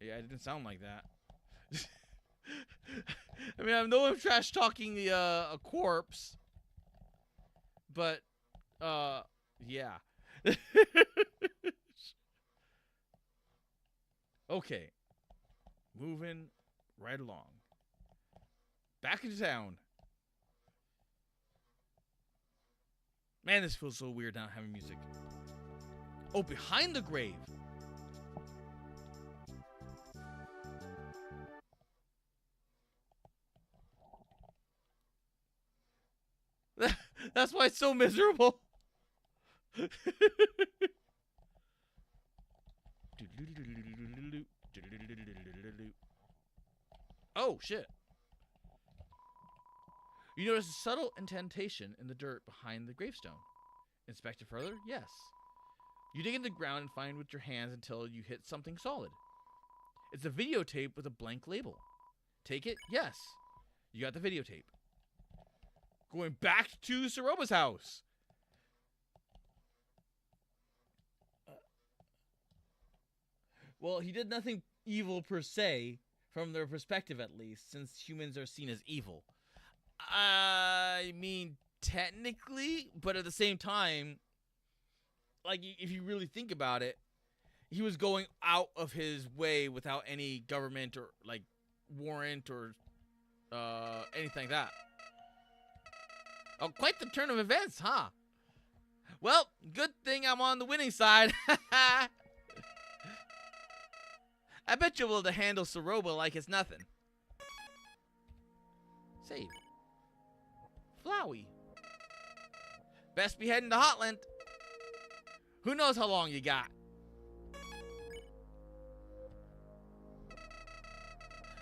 Yeah, it didn't sound like that. I mean, I know I'm trash talking a corpse, but yeah. Okay, moving right along. Back into town. Man, this feels so weird not having music. Oh, behind the grave. That's why it's so miserable. Oh, shit. You notice a subtle indentation in the dirt behind the gravestone. Inspect it further? Yes. You dig in the ground and find with your hands until you hit something solid. It's a videotape with a blank label. Take it? Yes. You got the videotape. Going back to Soroba's house. Well, he did nothing evil per se, from their perspective at least, since humans are seen as evil. I mean, technically, but at the same time, like, if you really think about it, he was going out of his way without any government or, like, warrant or anything like that. Oh, quite the turn of events, huh? Well, good thing I'm on the winning side. I bet you'll be able to handle Soroba like it's nothing. Save. Flowey. Best be heading to Hotland. Who knows how long you got?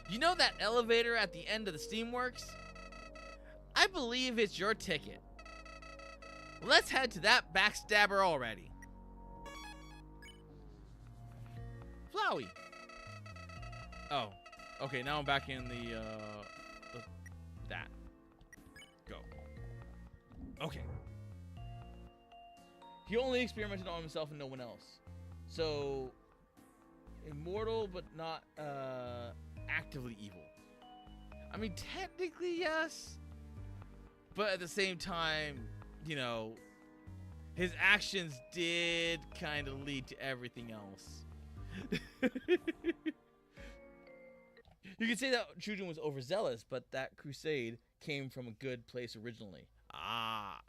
You know that elevator at the end of the Steamworks? I believe it's your ticket. Let's head to that backstabber already. Flowey. Oh, okay. Now I'm back in the that. Go. Okay. He only experimented on himself and no one else. So, immortal, but not actively evil. I mean, technically, yes. But at the same time, you know, his actions did kind of lead to everything else. You could say that Chujin was overzealous, but that crusade came from a good place originally. Ah.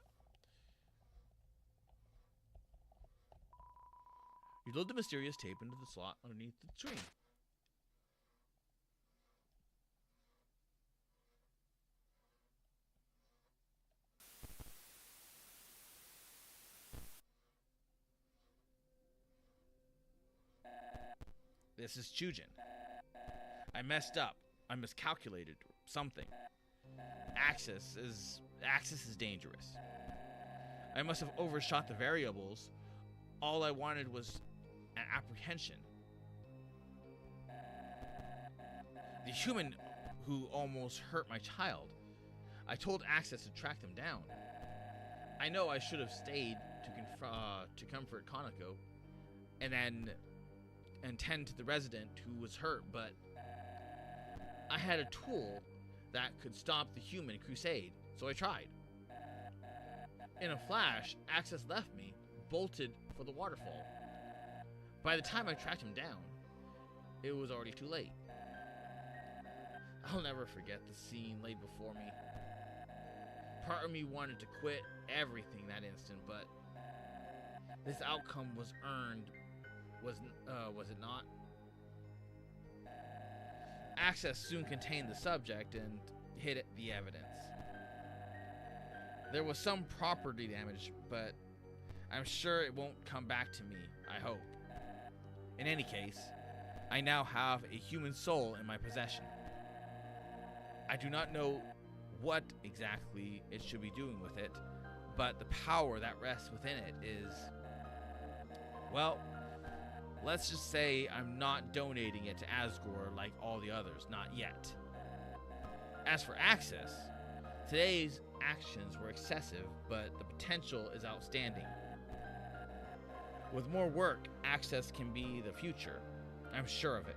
You load the mysterious tape into the slot underneath the screen. This is Chujin. I messed up. I miscalculated something. Axis is dangerous. I must have overshot the variables. All I wanted was an apprehension. human who almost hurt my child. I told Access to track them down. I know I should have stayed to comfort Kanako and tend to the resident who was hurt, but I had a tool that could stop the human crusade, so I tried. In a flash, Access left me, bolted for the waterfall. By the time I tracked him down, it was already too late. I'll never forget the scene laid before me. Part of me wanted to quit everything that instant, but this outcome was earned, was it not? Access soon contained the subject and hid the evidence. There was some property damage, but I'm sure it won't come back to me, I hope. In any case, I now have a human soul in my possession. I do not know what exactly it should be doing with it, but the power that rests within it is... Well, let's just say I'm not donating it to Asgore like all the others, not yet. As for Access, today's actions were excessive, but the potential is outstanding. With more work, Access can be the future. I'm sure of it.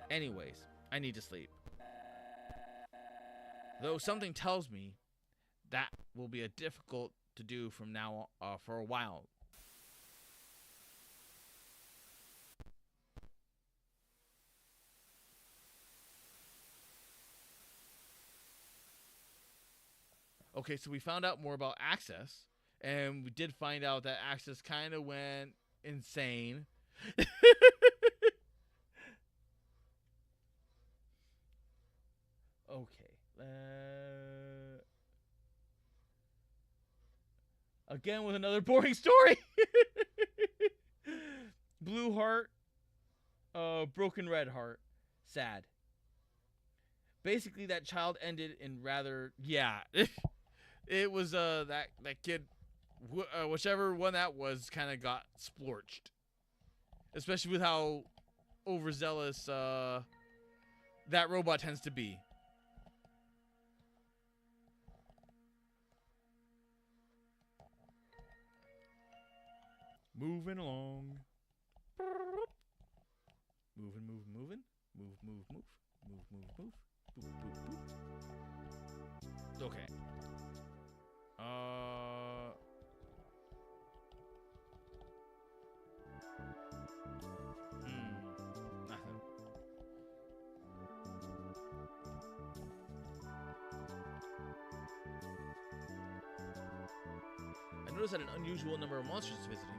Anyways, I need to sleep. Though something tells me that will be difficult to do from now for a while. Okay, so we found out more about Access, and we did find out that Access kind of went insane. Okay. Again with another boring story. Blue heart, broken red heart, sad. Basically, that child ended in rather It was that kid, whichever one that was, kind of got splorched, especially with how overzealous that robot tends to be. Moving along. Moving. Move. Okay. Nothing. I noticed that an unusual number of monsters is visiting.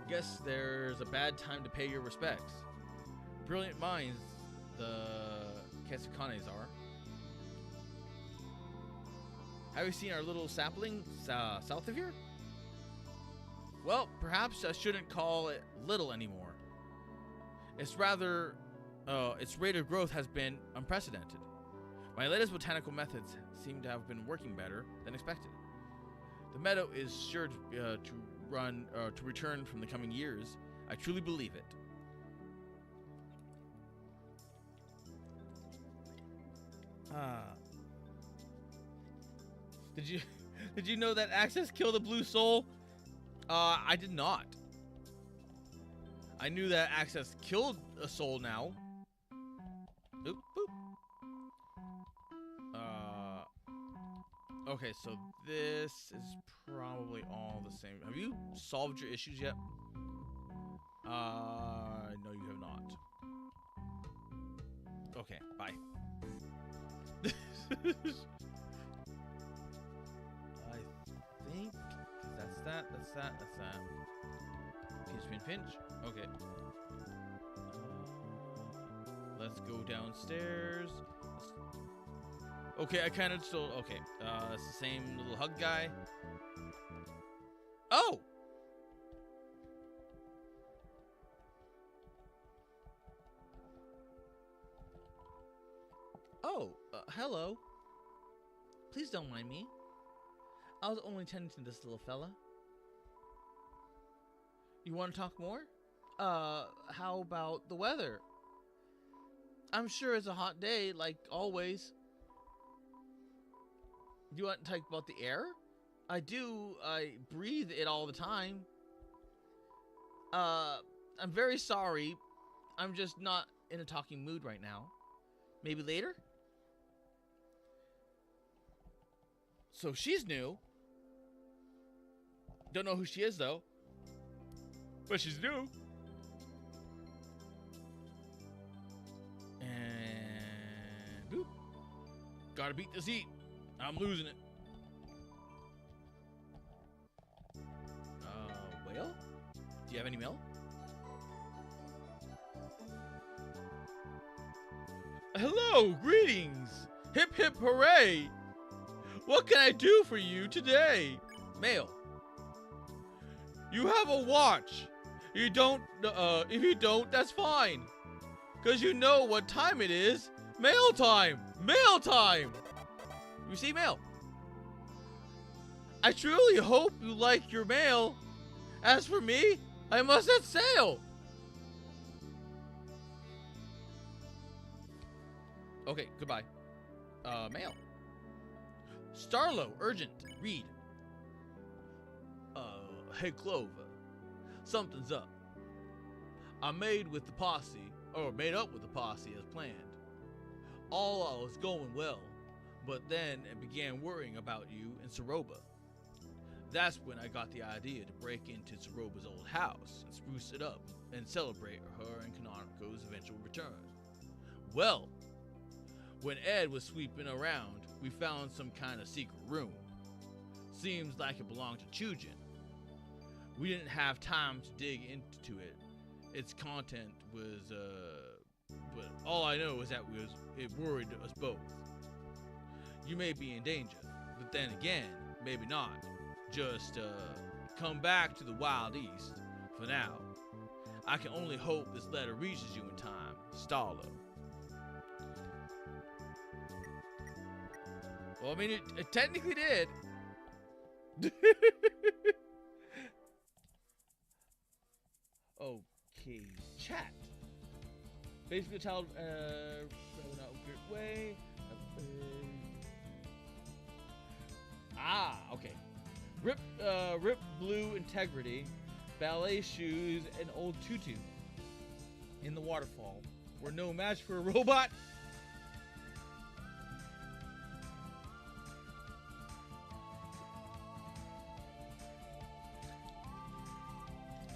Guess there's a bad time to pay your respects. Brilliant minds, the Ketsukanes are. Have you seen our little sapling south of here? Well, perhaps I shouldn't call it little anymore. It's rather, its rate of growth has been unprecedented. My latest botanical methods seem to have been working better than expected. The meadow is sure to return from the coming years. I truly believe it. Did you know that Access killed a blue soul? I did not. I knew that Access killed a soul now. Oop, boop. Okay, so this is probably all the same. Have you solved your issues yet? No, you have not. Okay, bye. I think that's that. Pinch. Okay. Let's go downstairs. Okay, I kind of still... Okay, it's the same little hug guy. Oh! Oh, hello. Please don't mind me. I was only tending to this little fella. You want to talk more? How about the weather? I'm sure it's a hot day, like always. Do you want to talk about the air? I do. I breathe it all the time. I'm very sorry. I'm just not in a talking mood right now. Maybe later? So she's new. Don't know who she is, though. But she's new. And boop. Gotta beat this heat. I'm losing it. Whale? Do you have any mail? Hello, greetings. Hip hip hooray. What can I do for you today? Mail. You have a watch. You don't, if you don't, that's fine. Cause you know what time it is. Mail time! Mail time! You see mail. I truly hope you like your mail. As for me, I must set sail. Okay, goodbye. Mail. Starlo, urgent. Read. Hey Clover. Something's up. I made up with the posse as planned. All was going well, but then I began worrying about you and Saroba. That's when I got the idea to break into Saroba's old house and spruce it up and celebrate her and Canonico's eventual return. Well, when Ed was sweeping around, we found some kind of secret room. Seems like it belonged to Chujin. We didn't have time to dig into it. Its content was, but all I know is that it worried us both. You may be in danger, but then again, maybe not. Just, come back to the Wild East for now. I can only hope this letter reaches you in time, Starlo. Well, I mean, it technically did. Okay, chat. Basically, child, not a good way. Okay. Rip blue integrity, ballet shoes, and old tutu. In the waterfall. We're no match for a robot.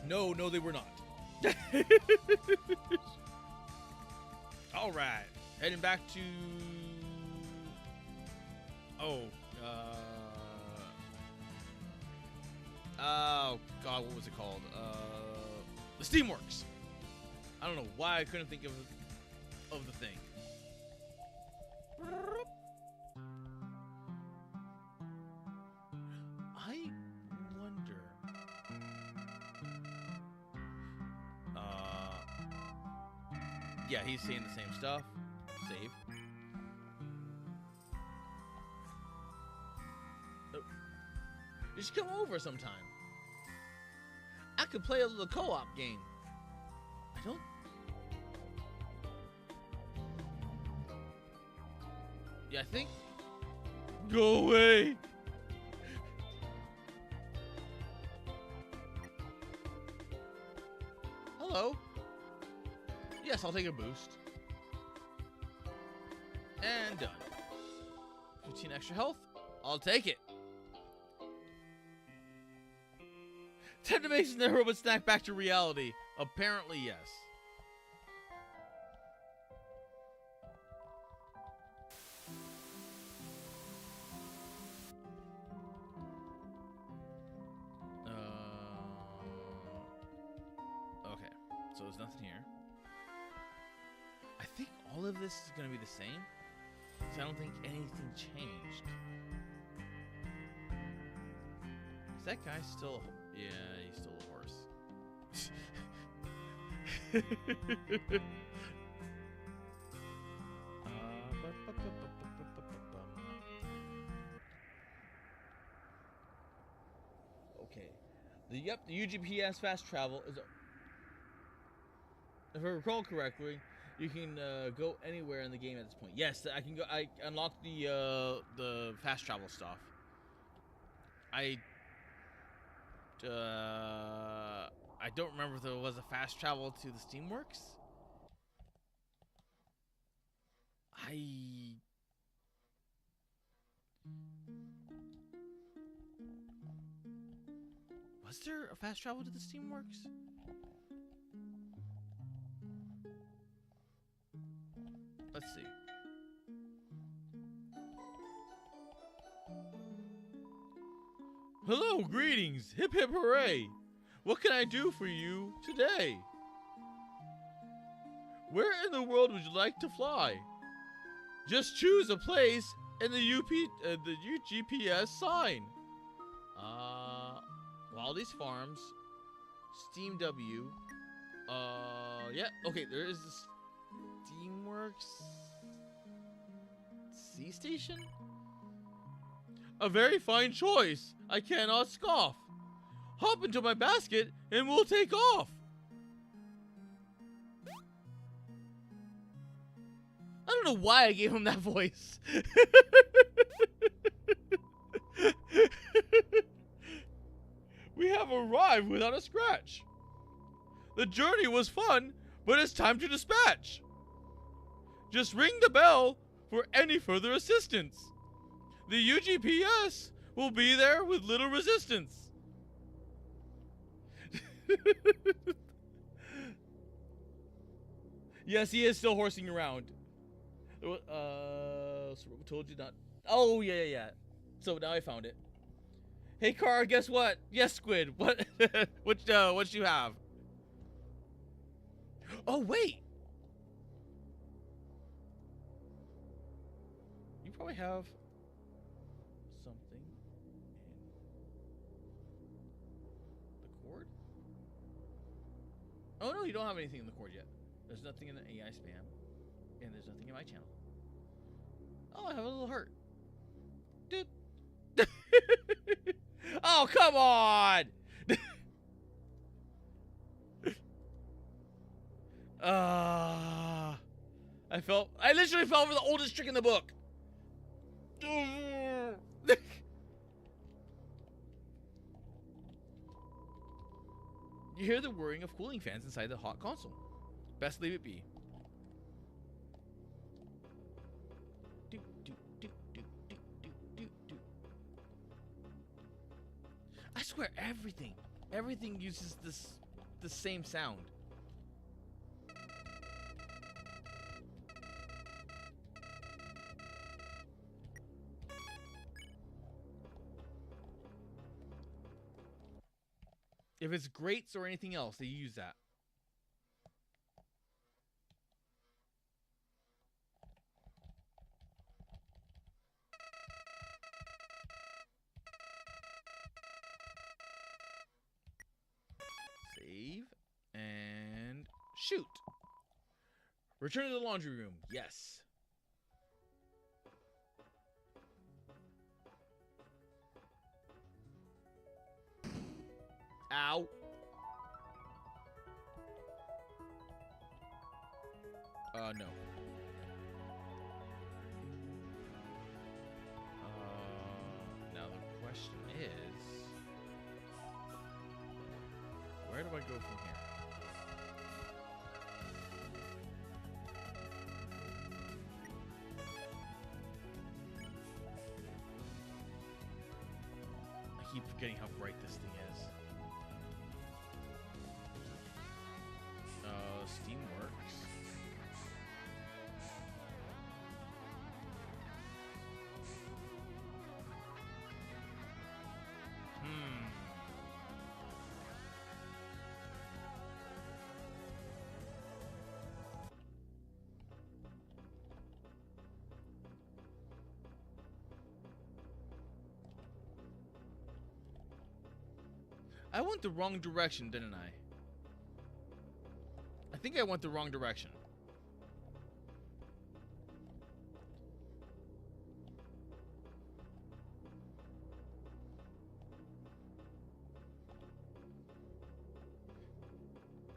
No, they were not. All right, heading back to. Oh God, what was it called? The Steamworks. I don't know why I couldn't think of the thing. I wonder. Yeah, he's saying the same stuff. Save. Oh. You should come over sometime. I could play a little co-op game. I don't. Yeah, I think. Go away. Hello. Yes, I'll take a boost. And done. 15 extra health. I'll take it. Time to make the robot snack back to reality. Apparently, yes. Okay, so there's nothing here. I think all of this is going to be the same. So I don't think anything changed. Is that guy still... Yeah, he's still a horse. Okay. The UGPS fast travel is... If I recall correctly, You can go anywhere in the game at this point. Yes, I can go. I unlocked the fast travel stuff. I don't remember if there was a fast travel to the Steamworks. Was there a fast travel to the Steamworks? Let's see. Hello, greetings, hip hip hooray! What can I do for you today? Where in the world would you like to fly? Just choose a place in the UGPS sign. Waldy's Farms, Steam W. Yeah, okay, there is the Steamworks Sea Station? A very fine choice. I cannot scoff. Hop into my basket and we'll take off. I don't know why I gave him that voice. We have arrived without a scratch. The journey was fun, but it's time to dispatch. Just ring the bell for any further assistance. The UGPS will be there with little resistance. Yes, he is still horsing around. So told you not. Oh, yeah. So now I found it. Hey, car, guess what? Yes, Squid. What? What you have? Oh, wait. You probably have something in the cord? Oh, no, you don't have anything in the cord yet. There's nothing in the AI spam. And there's nothing in my channel. Oh, I have a little heart. Dude. Oh, come on! I literally fell for the oldest trick in the book. You hear the whirring of cooling fans inside the hot console. Best leave it be. I swear everything uses the same sound. If it's grates or anything else, they use that. Save and shoot. Return to the laundry room. Yes. Ow. No. Now the question is, where do I go from here? I keep forgetting how bright this thing is. Steamworks. I went the wrong direction, didn't I? I think I went the wrong direction.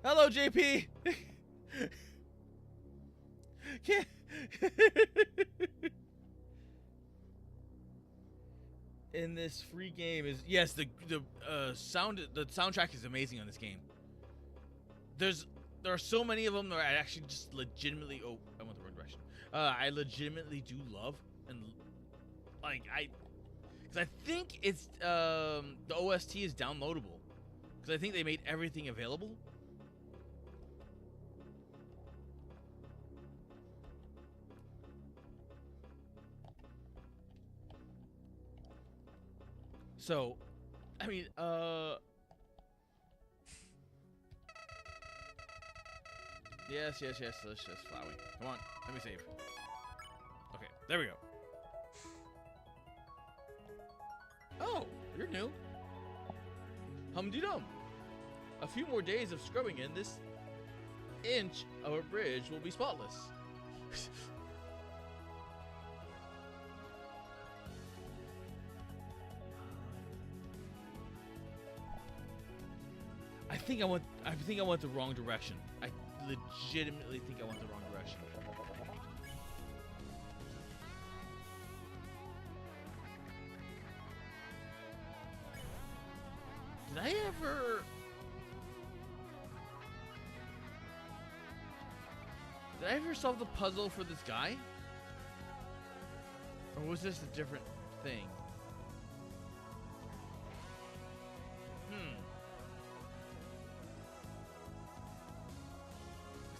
Hello, JP. Can't. In this free game is yes the soundtrack is amazing on this game. There are so many of them that I actually just legitimately I went the wrong direction. I legitimately do love and like because I think it's the OST is downloadable because I think they made everything available. So, I mean, yes, let's just flowing. Come on, let me save. Okay, there we go. Oh, you're new. Hum-de-dum. A few more days of scrubbing and this inch of a bridge will be spotless. I think I went the wrong direction. I legitimately think I went the wrong direction. Did I ever solve the puzzle for this guy? Or was this a different thing?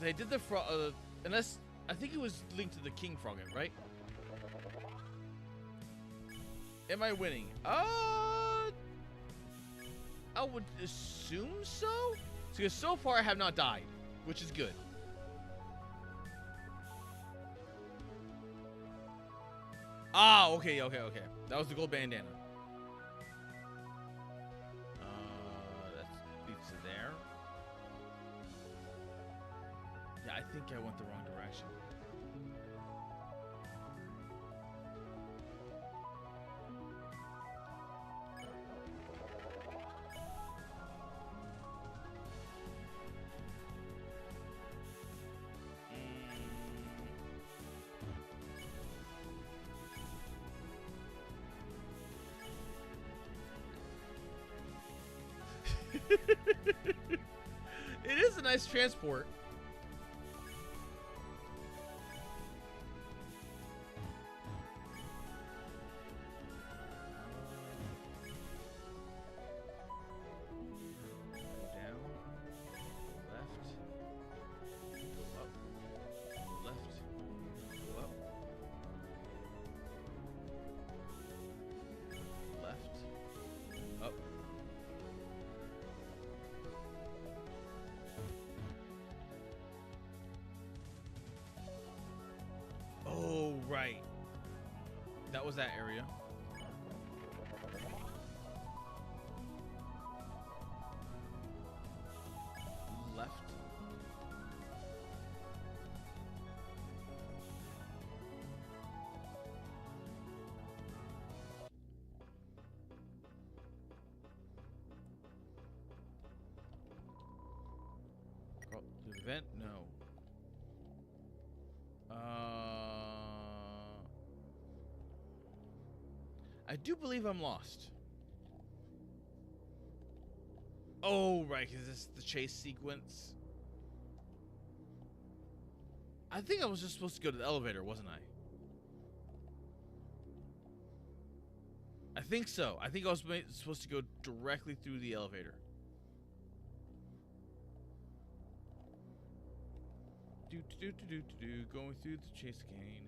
I did the frog, unless I think it was linked to the king frog, right? Am I winning? I would assume so. Because so far I have not died, which is good. Ah, okay. That was the gold bandana. That leads to there. Yeah, I think I went the wrong direction. It is a nice transport. Right. That was that area. Left. Oh, the vent? No. I do believe I'm lost. Oh, right, because this is the chase sequence. I think I was just supposed to go to the elevator, wasn't I? I think so. I think I was supposed to go directly through the elevator. Going through the chase cane.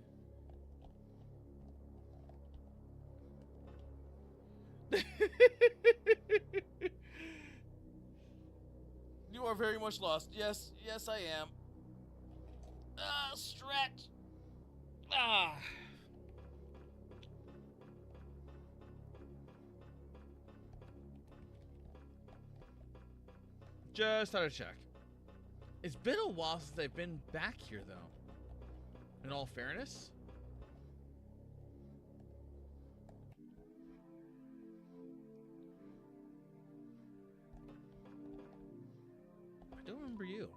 You are very much lost. Yes, I am. Stretch. Just thought I'd check. It's been a while since I've been back here, though. In all fairness. I don't remember you.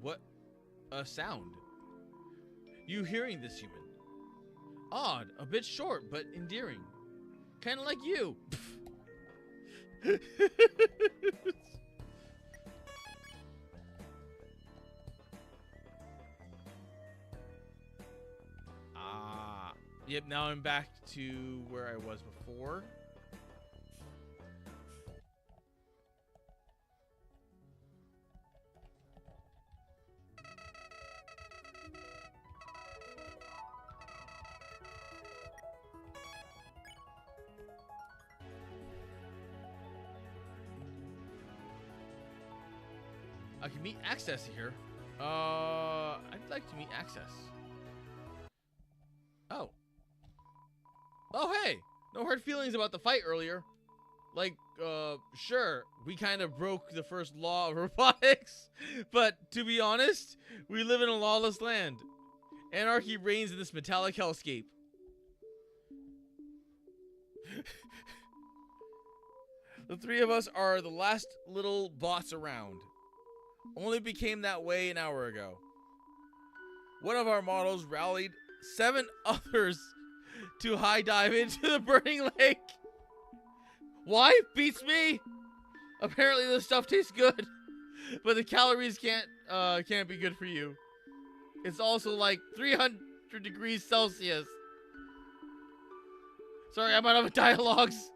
What? a sound. You hearing this human? Odd, a bit short, but endearing. Kind of like you. Yep, now I'm back to where I was before. I can meet Access here. I'd like to meet Access. Oh. Oh, hey! No hard feelings about the fight earlier. Like, sure, we kind of broke the first law of robotics, but to be honest, we live in a lawless land. Anarchy reigns in this metallic hellscape. The three of us are the last little bots around. Only became that way an hour ago. One of our models rallied 7 others to high dive into the burning lake. Why? Beats me. Apparently this stuff tastes good, but the calories can't be good for you. It's also like 300 degrees Celsius. Sorry, I'm out of dialogues.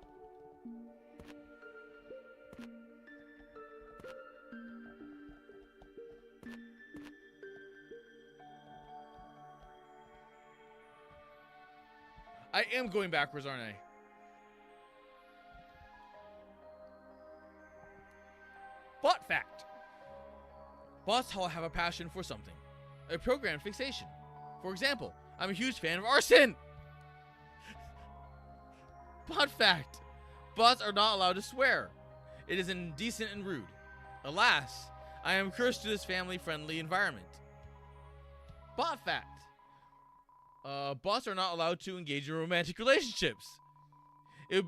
I am going backwards, aren't I? Bot fact. Bots all have a passion for something. A program fixation. For example, I'm a huge fan of arson. Bot fact. Bots are not allowed to swear. It is indecent and rude. Alas, I am cursed to this family-friendly environment. Bot fact. Bots are not allowed to engage in romantic relationships. It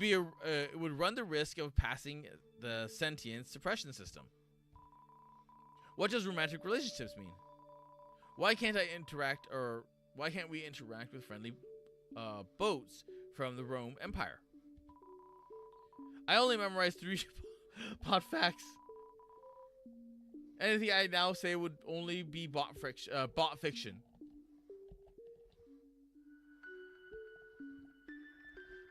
would run the risk of passing the sentient suppression system. What does romantic relationships mean? Why can't we interact with friendly boats from the Rome Empire? I only memorized 3 bot facts. Anything I now say would only be bot fiction.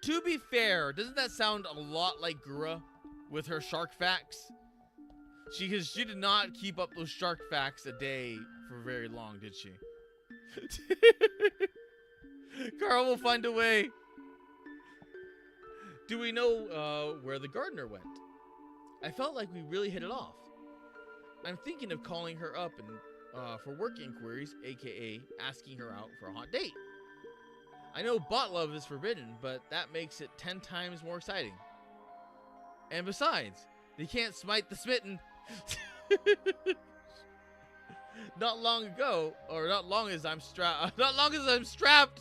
To be fair, doesn't that sound a lot like Gura with her shark facts? She did not keep up those shark facts a day for very long, did she? Carl will find a way. Do we know where the gardener went? I felt like we really hit it off. I'm thinking of calling her up and for work inquiries, aka asking her out for a hot date. I know bot love is forbidden, but that makes it 10 times more exciting. And besides, they can't smite the smitten. Not long as I'm strapped.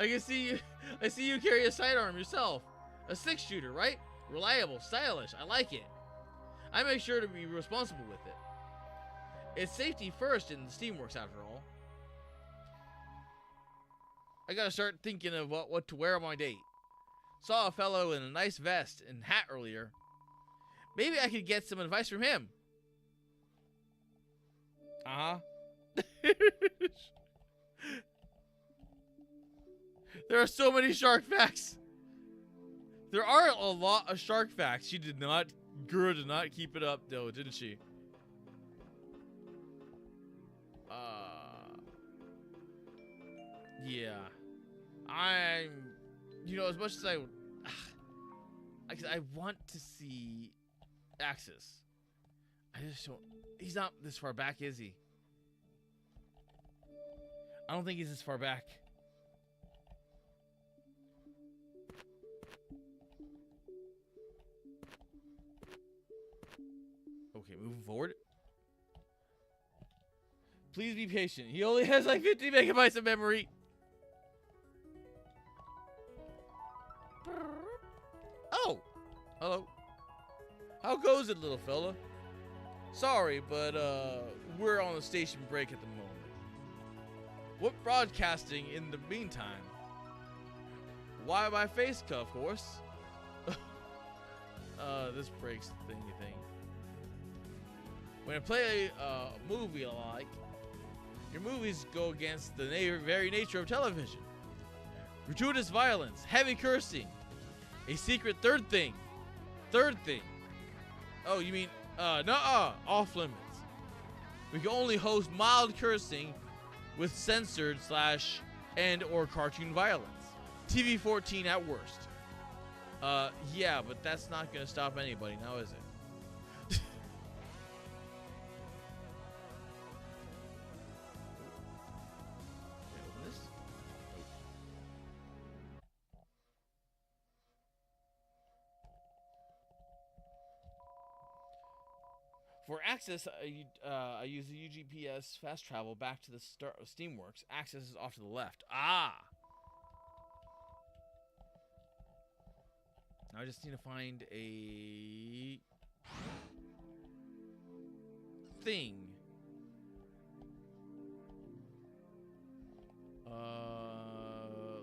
I see you carry a sidearm yourself. A 6-shooter, right? Reliable, stylish. I like it. I make sure to be responsible with it. It's safety first in the Steamworks, after all. I gotta start thinking of what to wear on my date. Saw a fellow in a nice vest and hat earlier. Maybe I could get some advice from him. There are so many shark facts. There are a lot of shark facts. Gura did not keep it up though, didn't she? Yeah. As much as I want to see Axis, I just don't. He's not this far back, is he? I don't think he's this far back. Okay, moving forward. Please be patient. He only has like 50 megabytes of memory. Oh, hello. How goes it, little fella? Sorry, but we're on a station break at the moment. What broadcasting in the meantime? Why my face cuff, horse? This breaks the thingy thing. When I play a movie I like, your movies go against the very nature of television. Gratuitous violence, heavy cursing, a secret third thing. Oh, you mean, nuh-uh, off limits. We can only host mild cursing with censored / and or cartoon violence. TV 14 at worst. Yeah, but that's not gonna stop anybody now, is it? For access, I use the UGPS fast travel back to the start of Steamworks. Access is off to the left. Ah! Now I just need to find a thing.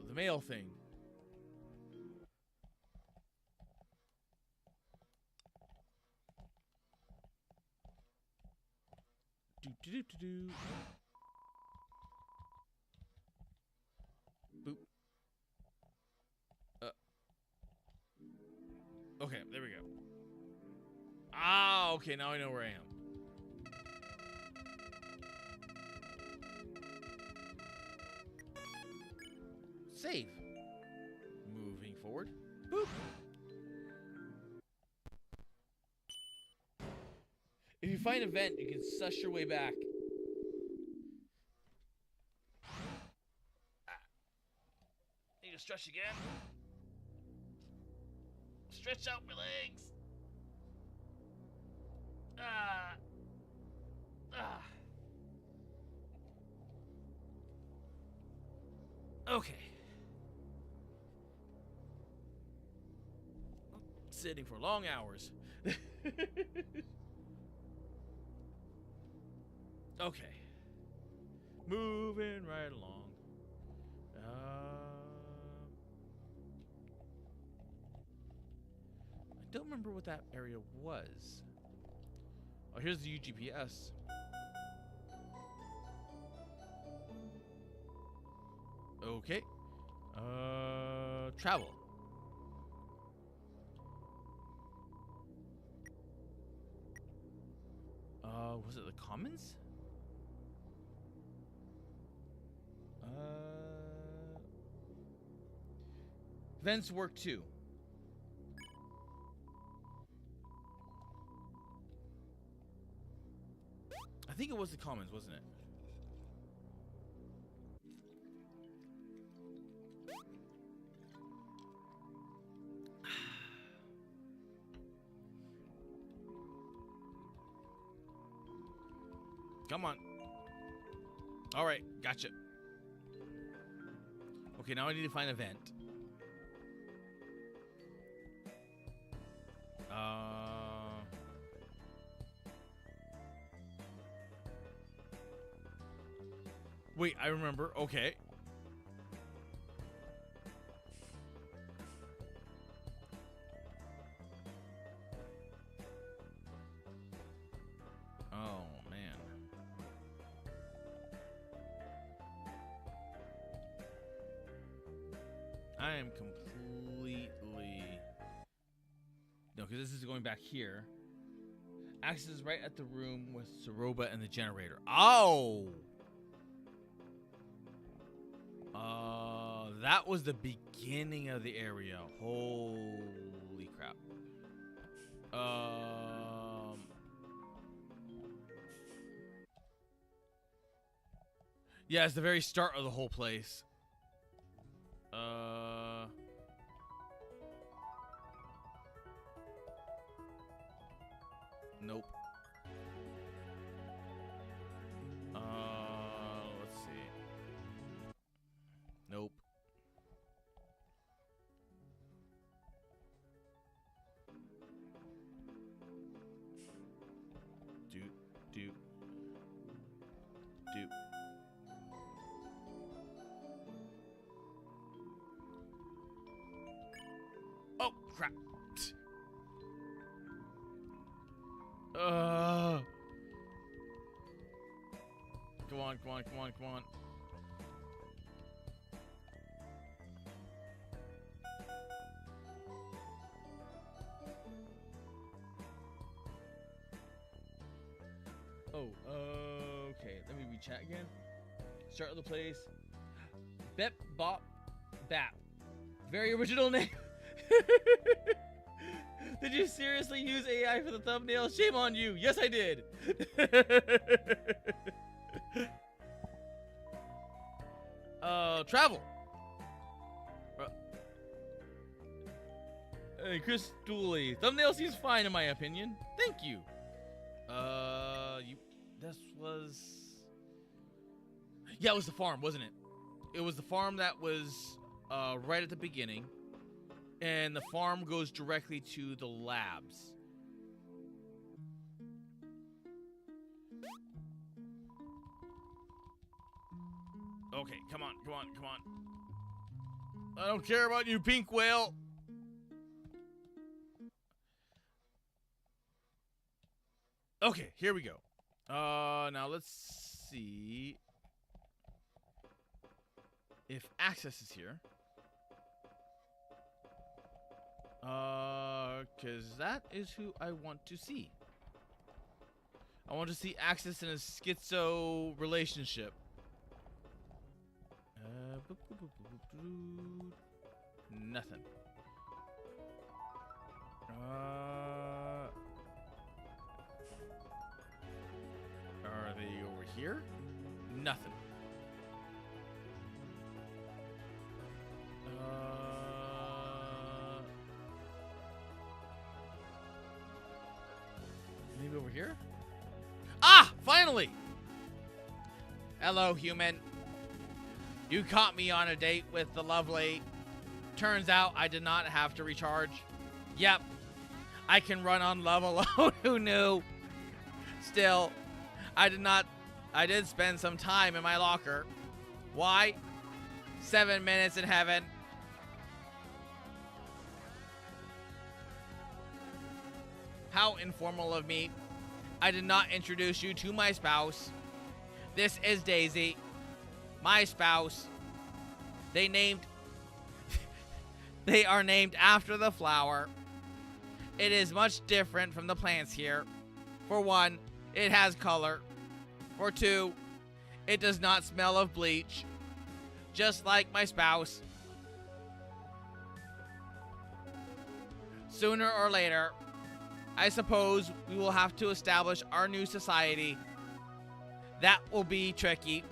The mail thing. Do. Boop. Okay, there we go. Ah, okay, now I know where I am. Save. Moving forward. Boop. If you find a vent, you can suss your way back. Need to stretch again. Stretch out my legs. Okay. Sitting for long hours. Okay. Moving right along. I don't remember what that area was. Oh, here's the UGPS. Okay. Travel. Was it the Commons? Vents work too. I think it was the Commons, wasn't it? Come on. All right, gotcha. Okay, now I need to find a vent. Wait, I remember. Okay. Oh, man. I am completely... No, because this is going back here. Access is right at the room with Soroba and the generator. Oh! That was the beginning of the area. Holy crap. Yeah, it's the very start of the whole place. Nope. Let's see. Nope. Dude. do. Oh, crap. Come on, come on, come on, come on. Oh, okay. Let me re-chat again. Start of the place. Bep Bop Bap. Very original name. Did you seriously use AI for the thumbnail? Shame on you. Yes, I did. Travel. Hey, Chris Dooley. Thumbnail seems fine in my opinion. Thank you. This was... Yeah, it was the farm, wasn't it? It was the farm that was, right at the beginning. And the farm goes directly to the labs. Okay, come on, come on, come on. I don't care about you, pink whale. Okay, here we go. Now let's see if Access is here. Cause that is who I want to see. I want to see Access in a schizo relationship. Nothing. Are they over here? Nothing. Maybe over here? Ah! Finally! Hello, human. You caught me on a date with the lovely. Turns out I did not have to recharge. Yep. I can run on love alone. Who knew? Still, I did spend some time in my locker. Why? 7 minutes in heaven. How informal of me. I did not introduce you to my spouse. This is Daisy, my spouse. They are named after the flower. It is much different from the plants here. For one, it has color. For two, it does not smell of bleach. Just like my spouse. Sooner or later, I suppose we will have to establish our new society. That will be tricky.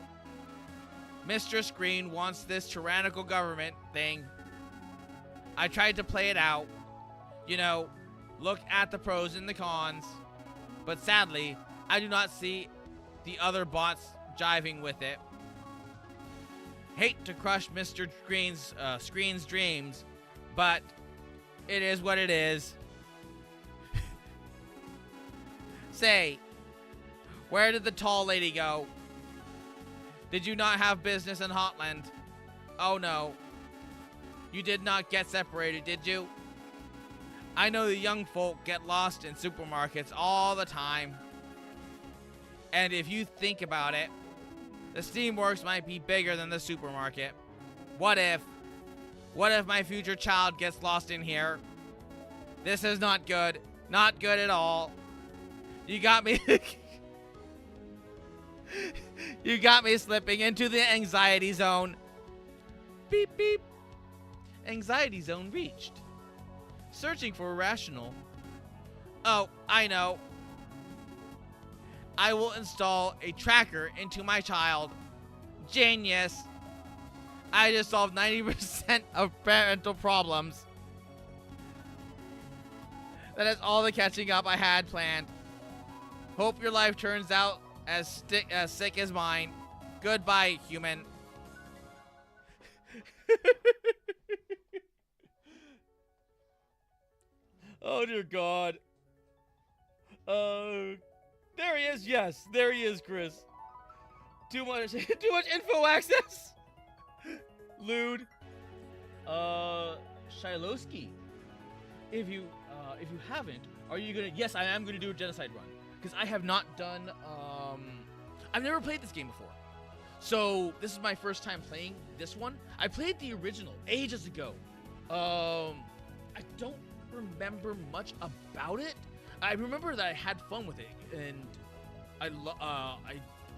Mr. Green wants this tyrannical government thing. I tried to play it out. You know, look at the pros and the cons. But sadly, I do not see the other bots jiving with it. Hate to crush Mr. Screen's dreams, but it is what it is. Say, where did the tall lady go? Did you not have business in Hotland? Oh no. You did not get separated, did you? I know the young folk get lost in supermarkets all the time. And if you think about it, the Steamworks might be bigger than the supermarket. What if my future child gets lost in here? This is not good. Not good at all. You got me. You got me slipping into the anxiety zone. Beep, beep. Anxiety zone reached. Searching for a rational. Oh, I know. I will install a tracker into my child. Genius. I just solved 90% of parental problems. That is all the catching up I had planned. Hope your life turns out as sick as mine. Goodbye, human. Oh, dear God. There he is. Yes, there he is, Chris. Too much info access. Lewd. Shilowski. If you haven't, are you gonna? Yes, I am gonna do a genocide run because I have not done. I've never played this game before, so this is my first time playing this one. I played the original ages ago. I don't remember much about it. I remember that I had fun with it, and I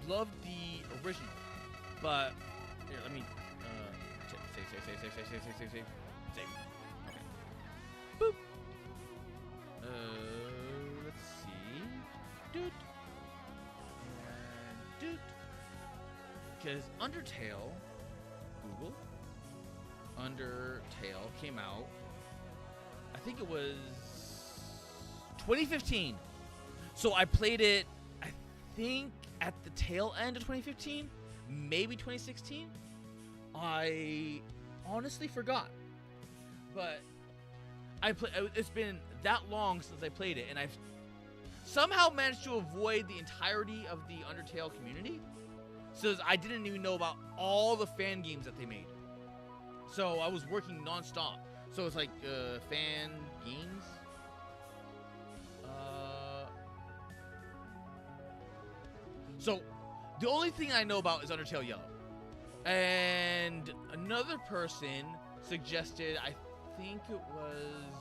loved the original. But here, let me save. Okay. Boop. Let's see. Doot. And doot. Because Undertale, Google, Undertale came out, I think it was 2015. So I played it, I think, at the tail end of 2015, maybe 2016. I honestly forgot. But it's been that long since I played it, and I've somehow managed to avoid the entirety of the Undertale community. So I didn't even know about all the fan games that they made. So I was working non-stop. So it's like fan games. So the only thing I know about is Undertale Yellow. And another person suggested, I think it was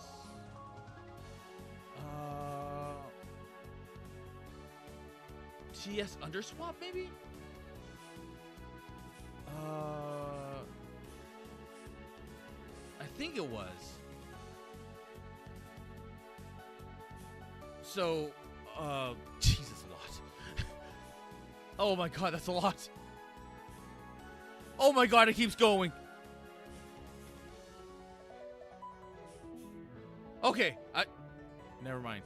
TS Underswap, maybe? I think it was. So, Jesus, a lot. Oh my god, that's a lot. Oh my god, it keeps going. Okay, never mind.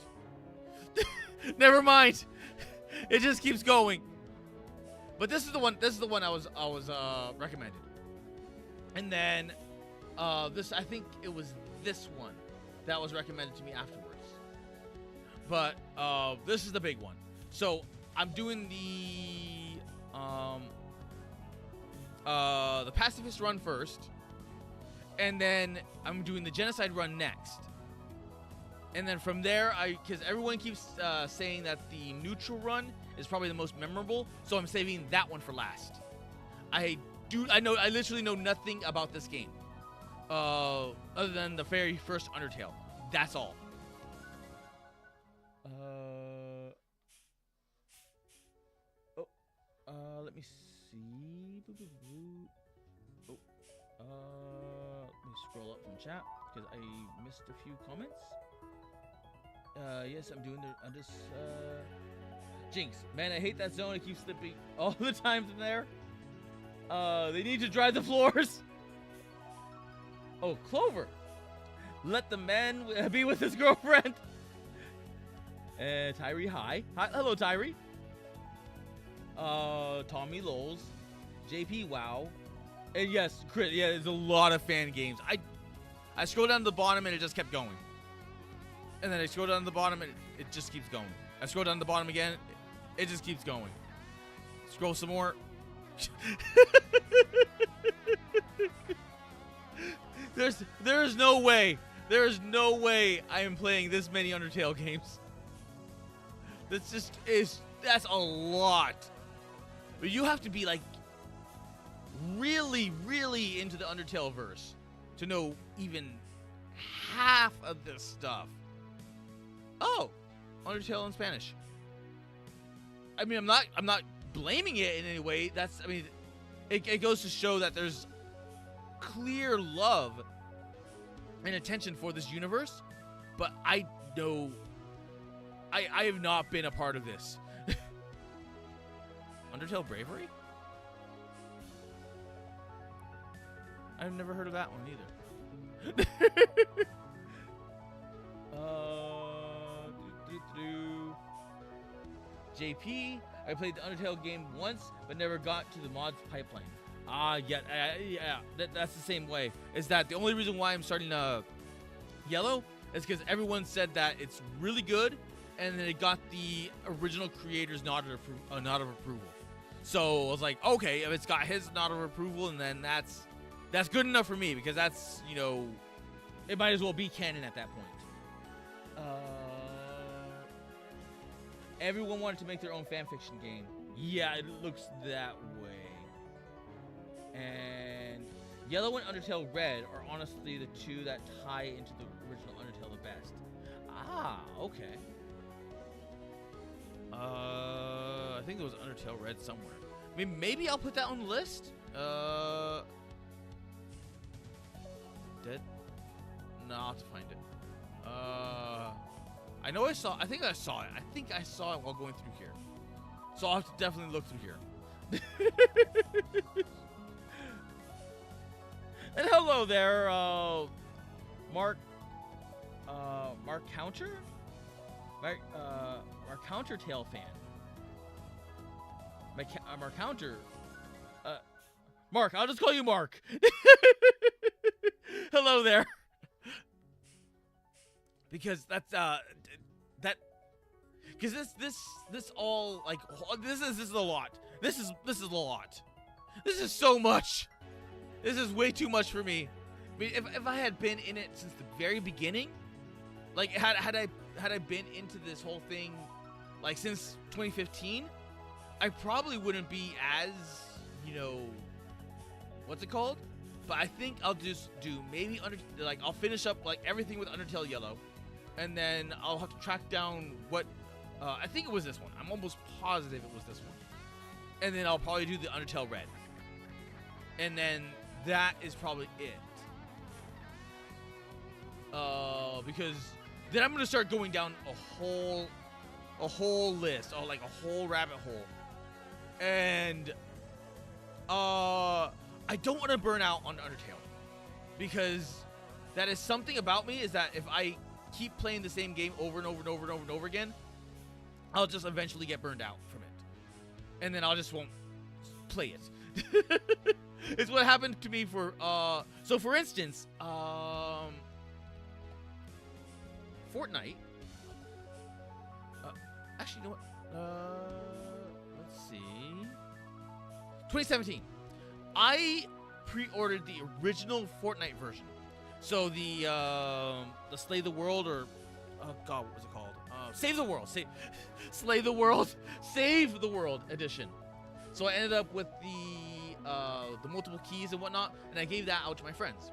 Never mind. It just keeps going. But this is the one I was recommended. And then I think it was this one that was recommended to me afterwards. But this is the big one. So I'm doing the pacifist run first, and then I'm doing the genocide run next. And then from there, because everyone keeps saying that the neutral run is probably the most memorable, so I'm saving that one for last. I literally know nothing about this game, other than the very first Undertale. That's all. Let me see. Let me scroll up from chat because I missed a few comments. Yes, I'm doing the Jinx. Man, I hate that zone. It keeps slipping all the time from there. They need to dry the floors. Oh, Clover. Let the man be with his girlfriend. Tyree, hi. Hello, Tyree. Tommy Lols. JP, wow. And yes, Chris, yeah, there's a lot of fan games. I scrolled down to the bottom and it just kept going. And then I scroll down to the bottom and it just keeps going. I scroll down to the bottom again, it just keeps going. Scroll some more. There's no way. There's no way I am playing this many Undertale games. That's a lot. But you have to be like really, really into the Undertale verse to know even half of this stuff. Oh, Undertale in Spanish. I mean, I'm not blaming it in any way. It goes to show that there's clear love and attention for this universe, but I know I have not been a part of this. Undertale Bravery? I've never heard of that one either. JP, I played the Undertale game once, but never got to the mods pipeline. Yeah, that's the same way. Is that the only reason why I'm starting Yellow is because everyone said that it's really good, and then it got the original creators nod of approval. So I was like, okay, if it's got his nod of approval, and then that's good enough for me, because that's, you know, it might as well be canon at that point. Everyone wanted to make their own fanfiction game. Yeah, it looks that way. And Yellow and Undertale Red are honestly the two that tie into the original Undertale the best. Ah, okay. I think it was Undertale Red somewhere. I mean, maybe I'll put that on the list. Dead? No, I'll have to find it. I know I think I saw it. I think I saw it while going through here. So I'll have to definitely look through here. And hello there, Mark Counter? Mark Countertail fan. Mark Counter. Mark, I'll just call you Mark. Hello there. Because that's because this all, like, this is a lot. This is a lot. This is so much. This is way too much for me. I mean, if I had been in it since the very beginning, like had I been into this whole thing like since 2015, I probably wouldn't be as, you know, what's it called? But I think I'll just do maybe I'll finish up like everything with Undertale Yellow, and then I'll have to track down what I think it was this one. I'm almost positive it was this one. And then I'll probably do the Undertale Red. And then that is probably it. Because then I'm gonna start going down a whole list, or like a whole rabbit hole. And I don't want to burn out on Undertale, because that is something about me, is that if I keep playing the same game over and over and over and over and over again, I'll just eventually get burned out from it, and then I'll just won't play it. It's what happened to me for so for instance, Fortnite. Actually, you know what? Let's see. 2017. I pre-ordered the original Fortnite version. So the Slay the World, or oh god, what was it called? Save the World. Slay the World. Save the World edition. So I ended up with the multiple keys and whatnot, and I gave that out to my friends.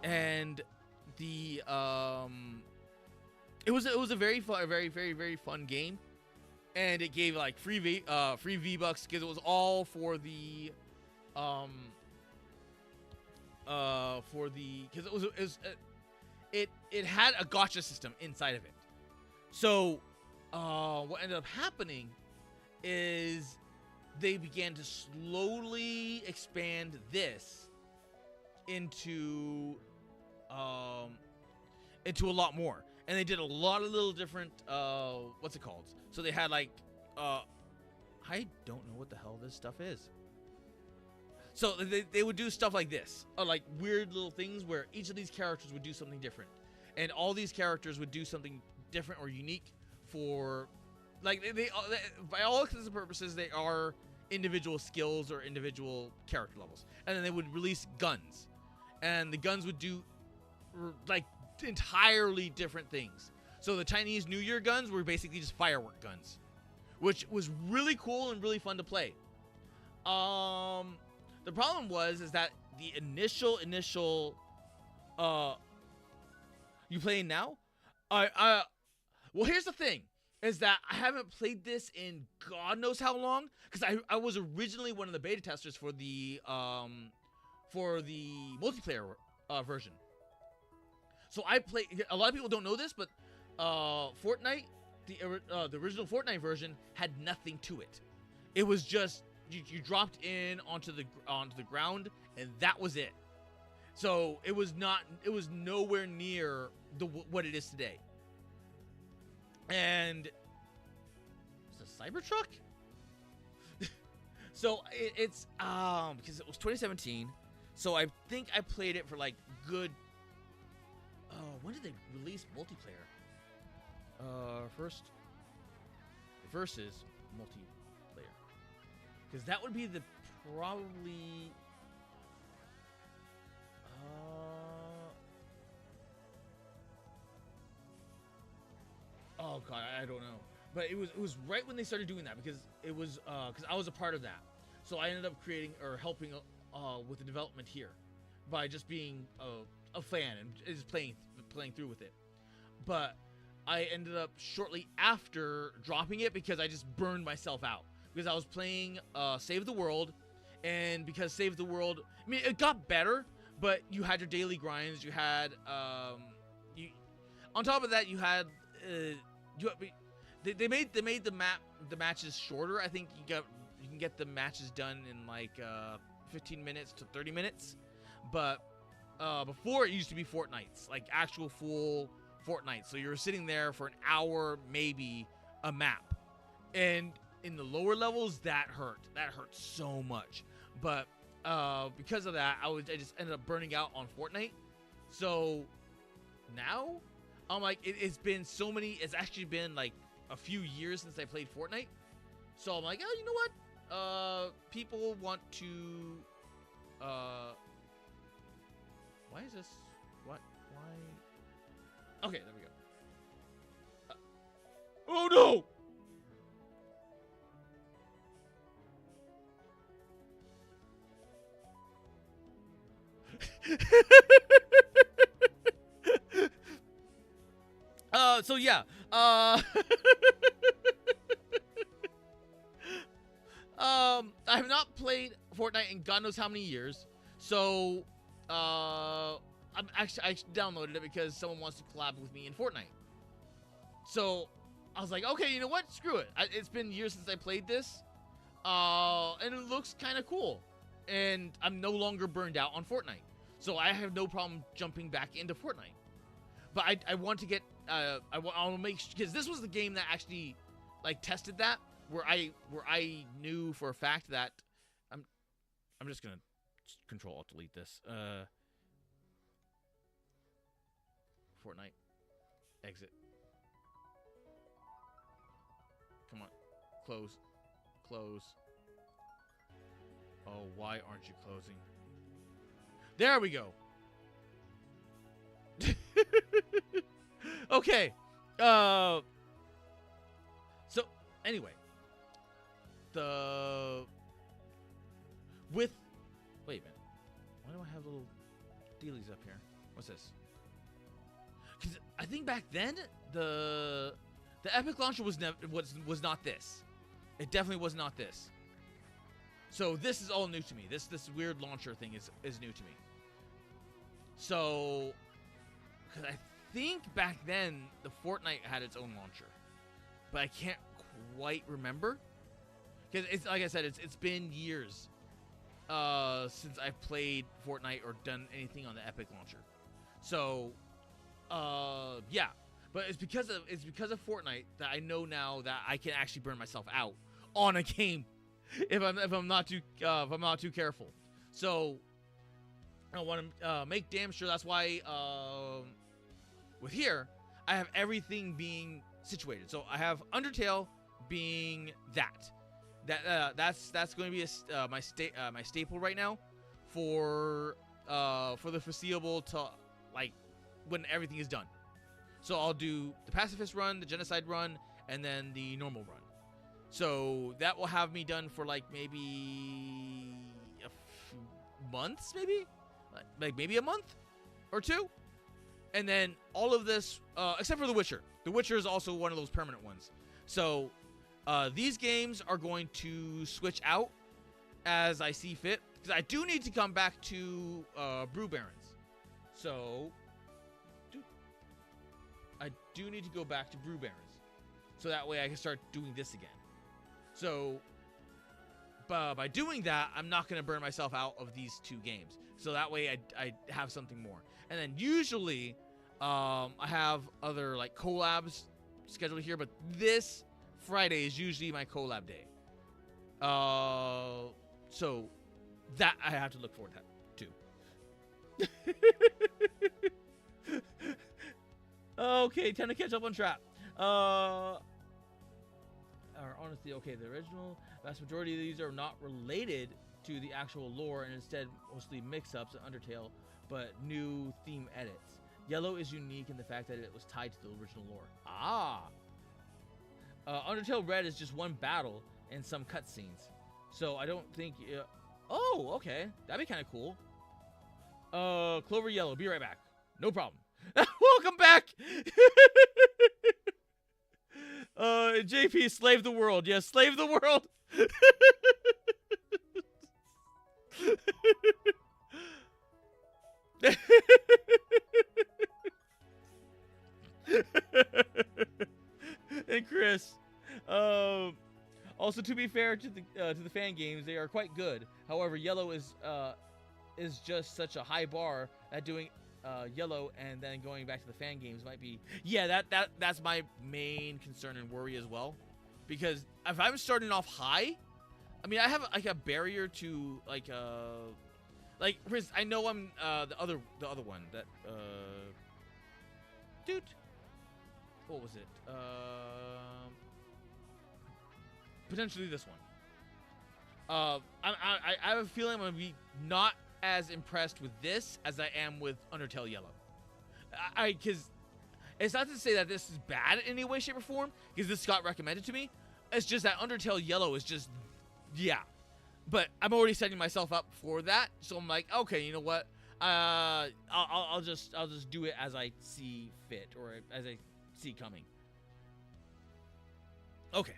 And the it was a very fun, very fun game, and it gave like free V-Bucks, because it was all for the because it had a gacha system inside of it. So what ended up happening is they began to slowly expand this into a lot more, and they did a lot of little different what's it called? So they had like I don't know what the hell this stuff is. So they would do stuff like this, or like weird little things where each of these characters would do something different, and all these characters would do something different or unique for, like, they by all intents and purposes, they are individual skills or individual character levels. And then they would release guns, and the guns would do like entirely different things. So the Chinese New Year guns were basically just firework guns, which was really cool and really fun to play. The problem is that the initial you playing now? Well, here's the thing, is that I haven't played this in God knows how long, because I was originally one of the beta testers for the multiplayer version. So I play. A lot of people don't know this, but Fortnite, the original Fortnite version, had nothing to it. It was just you dropped in onto the ground, and that was it. So it was nowhere near what it is today. And it's a Cybertruck. So it's because it was 2017. So I think I played it for like good. When did they release multiplayer? First versus multiplayer. because that would be the probably. Oh god, I don't know. But it was right when they started doing that because it was because I was a part of that. So I ended up creating or helping with the development here by just being a fan and just playing through with it. But I ended up shortly after dropping it because I just burned myself out because I was playing Save the World, and because Save the World, I mean, it got better, but you had your daily grinds, you had you on top of that you had they made the matches shorter. I think you can get the matches done in like 15 minutes to 30 minutes, but before it used to be fortnights, like actual full fortnights. So you're sitting there for an hour, maybe a map, and in the lower levels that hurt so much. But because of that, I just ended up burning out on Fortnite. So now I'm like, it's been so many. It's actually been like a few years since I played Fortnite. So I'm like, oh, you know what? People want to. Why is this? What? Why? Okay, there we go. Oh no! So yeah, I have not played Fortnite in God knows how many years, so I downloaded it because someone wants to collab with me in Fortnite. So I was like, okay, you know what? Screw it. It's been years since I played this, and it looks kind of cool, and I'm no longer burned out on Fortnite, so I have no problem jumping back into Fortnite. But I want to get I'll make, because this was the game that actually like tested that, where I knew for a fact that I'm just gonna Control Alt Delete this. Fortnite. Exit. Come on. Close. Close. Oh, why aren't you closing? There we go. Okay. So anyway, wait a minute. Why do I have little dealies up here? What's this? Because I think back then the Epic Launcher was not this. It definitely was not this. So this is all new to me. This weird launcher thing is new to me. So, because I think back then the Fortnite had its own launcher, but I can't quite remember. Because it's like I said, it's been years since I've played Fortnite or done anything on the Epic launcher. So, yeah. But it's because of Fortnite that I know now that I can actually burn myself out on a game if I'm not too careful. So I want to make damn sure that's why with here I have everything being situated. So I have Undertale being that's going to be my staple right now for the foreseeable to like when everything is done. So I'll do the pacifist run, the genocide run, and then the normal run. So that will have me done for like maybe a few months, like maybe a month or two. And then all of this, except for The Witcher. The Witcher is also one of those permanent ones. So these games are going to switch out as I see fit, because I do need to come back to Brew Barons. So I do need to go back to Brew Barons, so that way I can start doing this again. So by doing that, I'm not going to burn myself out of these two games. So that way I have something more. And then usually I have other like collabs scheduled here, but this Friday is usually my collab day. So that I have to look forward to too. Okay, time to catch up on Trap. are honestly okay. The original vast majority of these are not related to the actual lore and instead mostly mix-ups in Undertale, but new theme edits. Yellow is unique in the fact that it was tied to the original lore. Undertale Red is just one battle and some cutscenes. So I don't think... oh, okay. That'd be kind of cool. Clover Yellow, be right back. No problem. Welcome back! JP, slave the world. Yes, slave the world! And Chris, also to be fair to the fan games, they are quite good. However, Yellow is just such a high bar that doing Yellow and then going back to the fan games might be that's my main concern and worry as well, because if I'm starting off high, I mean I have like a barrier to like I know I'm the other one that dude, what was it, potentially this one. I have a feeling I'm gonna be not as impressed with this as I am with Undertale Yellow. Because it's not to say that this is bad in any way, shape, or form, because this got recommended to me. It's just that Undertale Yellow is just, yeah. But I'm already setting myself up for that, so I'm like, okay, you know what? I'll just do it as I see fit, or as I see coming. Okay.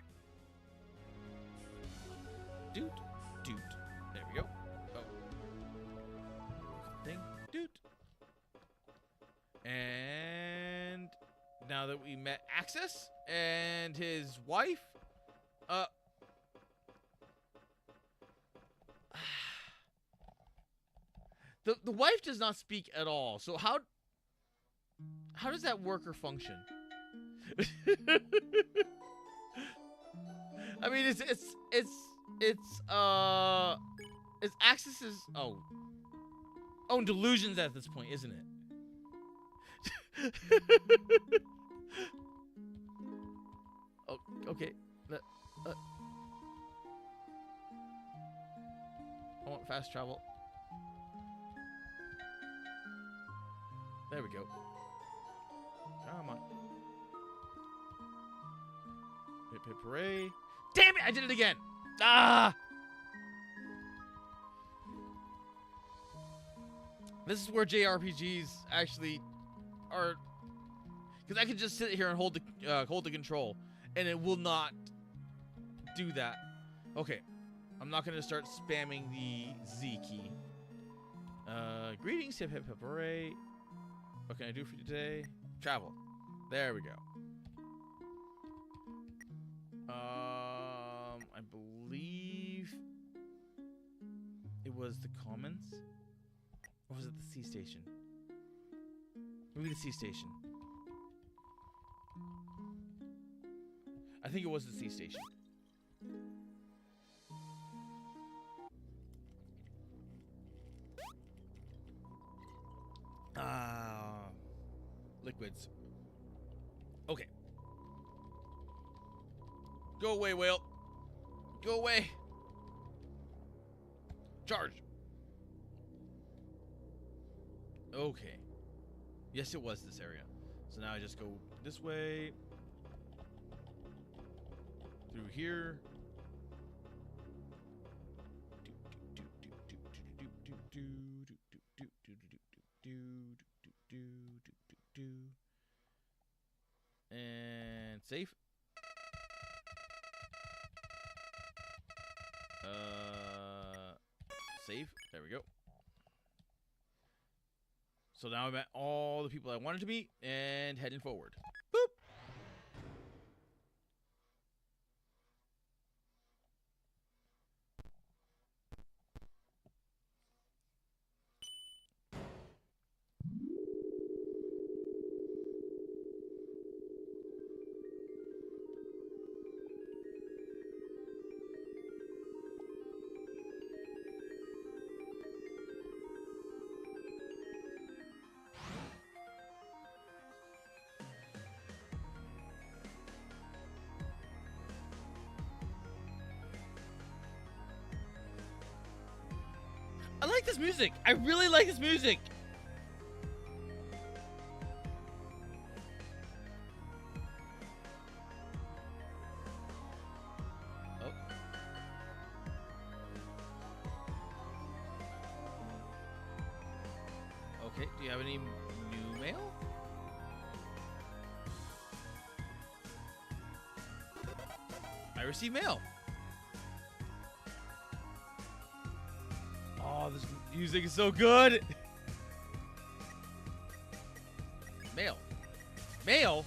Doot. There we go. Thing, dude. And now that we met Axis and his wife, the wife does not speak at all. So how does that work or function? I mean, it's Axis's own delusions at this point, isn't it? Oh, okay. I want fast travel. There we go. Come on. Hip hip hooray. Damn it! I did it again! Ah! This is where JRPGs actually are, because I can just sit here and hold the control, and it will not do that. Okay, I'm not gonna start spamming the Z key. Greetings, hip hip hip hooray. What can I do for you today? Travel. There we go. I believe it was the Commons. Or was it the sea station? Maybe the sea station. I think it was the sea station. Liquids. Okay. Go away, whale. Go away. Charge. Okay. Yes, it was this area. So now I just go this way. Through here. And safe. Save. There we go. So now I met all the people I wanted to meet and heading forward. Boop. I like this music. I really like this music. Oh. Okay, do you have any new mail? I received mail. Oh, this music is so good. Mail. Mail?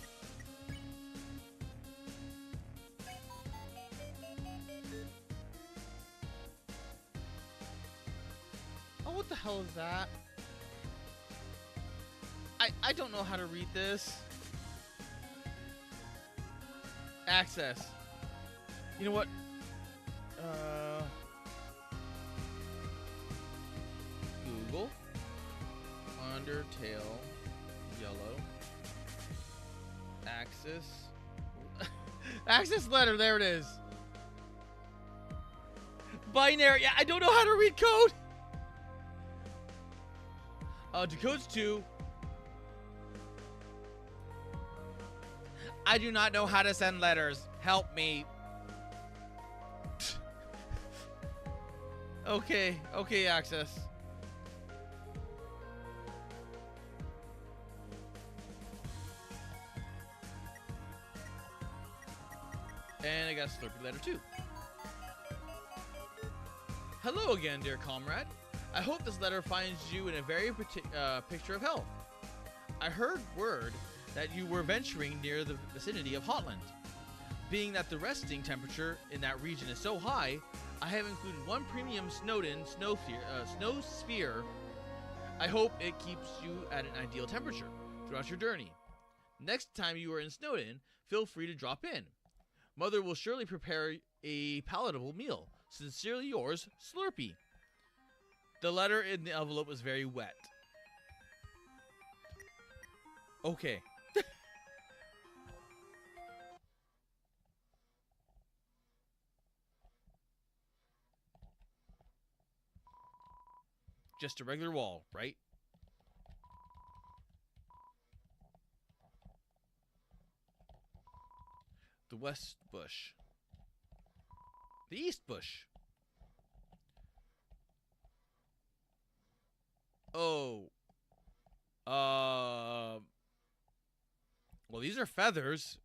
Oh, what the hell is that? I don't know how to read this. Access. You know what? Google. UnderTale Yellow. Access. Access letter. There it is. Binary. Yeah, I don't know how to read code. Decodes 2. I do not know how to send letters. Help me. Okay, access. And I got a Slurpee letter too. Hello again, dear comrade. I hope this letter finds you in a very picture of health. I heard word that you were venturing near the vicinity of Hotland. Being that the resting temperature in that region is so high, I have included one premium Snowden snow sphere. I hope it keeps you at an ideal temperature throughout your journey. Next time you are in Snowden, feel free to drop in. Mother will surely prepare a palatable meal. Sincerely yours, Slurpee. The letter in the envelope was very wet. Okay. Just a regular wall, right? The west bush. The east bush. Oh. Well, these are feathers.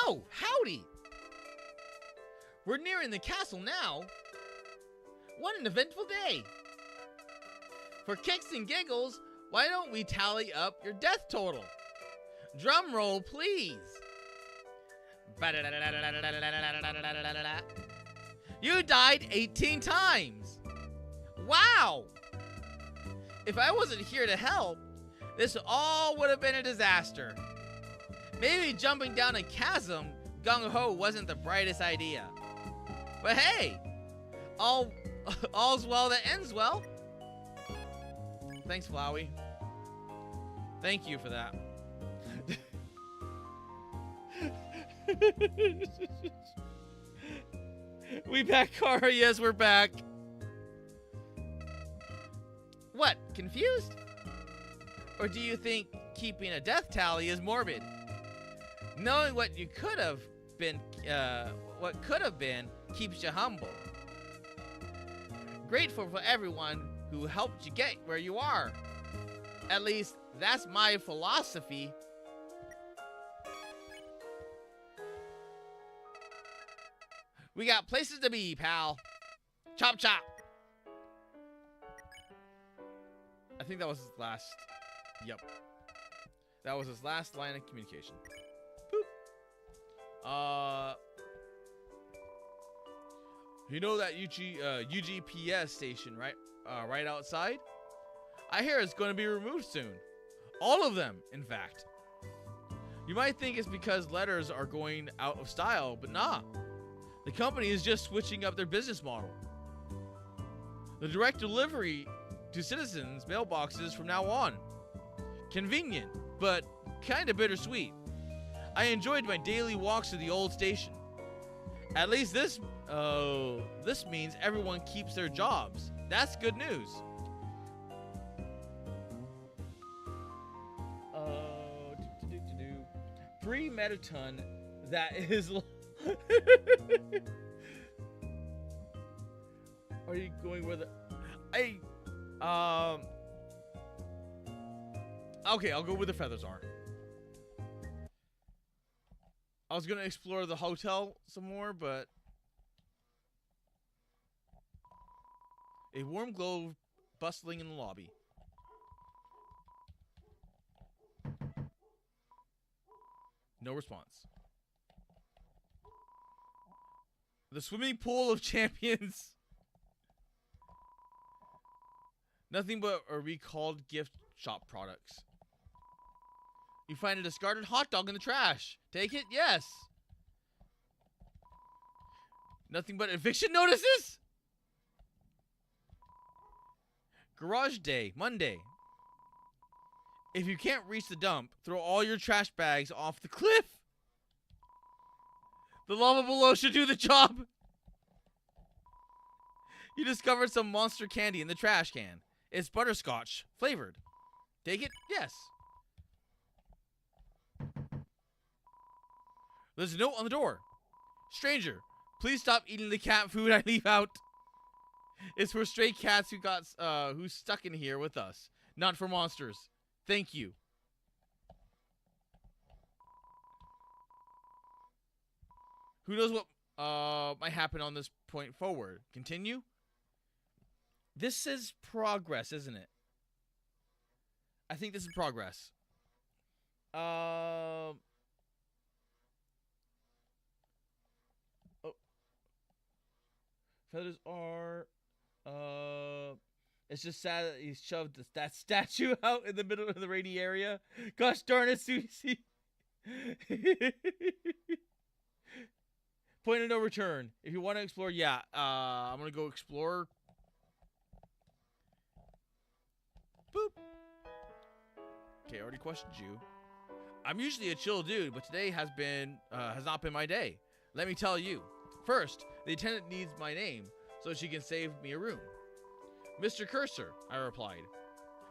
Oh, howdy! We're nearing the castle now. What an eventful day! For kicks and giggles, why don't we tally up your death total? Drum roll, please. You died 18 times. Wow! If I wasn't here to help, this all would have been a disaster. Maybe jumping down a chasm gung-ho wasn't the brightest idea. But hey, all's well that ends well. Thanks, Flowey. Thank you for that. We back, Kara? Yes, we're back. What, confused? Or do you think keeping a death tally is morbid? Knowing what you could have been, keeps you humble. Grateful for everyone who helped you get where you are. At least, that's my philosophy. We got places to be, pal. Chop chop. I think that was his last. Yep. That was his last line of communication. Boop. You know that UGPS station, right? Right outside? I hear it's going to be removed soon. All of them, in fact. You might think it's because letters are going out of style, but nah. The company is just switching up their business model. The direct delivery to citizens' mailboxes from now on. Convenient, but kinda bittersweet. I enjoyed my daily walks to the old station. At least this means everyone keeps their jobs. That's good news. Free metaton that is Are you going with it? Okay, I'll go where the feathers are. I was gonna explore the hotel some more, but a warm glow bustling in the lobby. No response. The swimming pool of champions. Nothing but a recalled gift shop products. You find a discarded hot dog in the trash. Take it? Yes. Nothing but eviction notices? Garage day, Monday. If you can't reach the dump, throw all your trash bags off the cliff. The lava below should do the job. You discovered some monster candy in the trash can. It's butterscotch flavored. Take it? Yes. There's a note on the door. Stranger, please stop eating the cat food I leave out. It's for stray cats who's stuck in here with us, not for monsters. Thank you. Who knows what might happen on this point forward? Continue? This is progress, isn't it? I think this is progress. Oh. Feathers are... It's just sad that he shoved that statue out in the middle of the rainy area. Gosh darn it, Susie. Point of no return. If you want to explore, yeah. I'm going to go explore. Boop. Okay, I already questioned you. I'm usually a chill dude, but today has not been my day. Let me tell you. First, the attendant needs my name so she can save me a room. Mr. Cursor, I replied.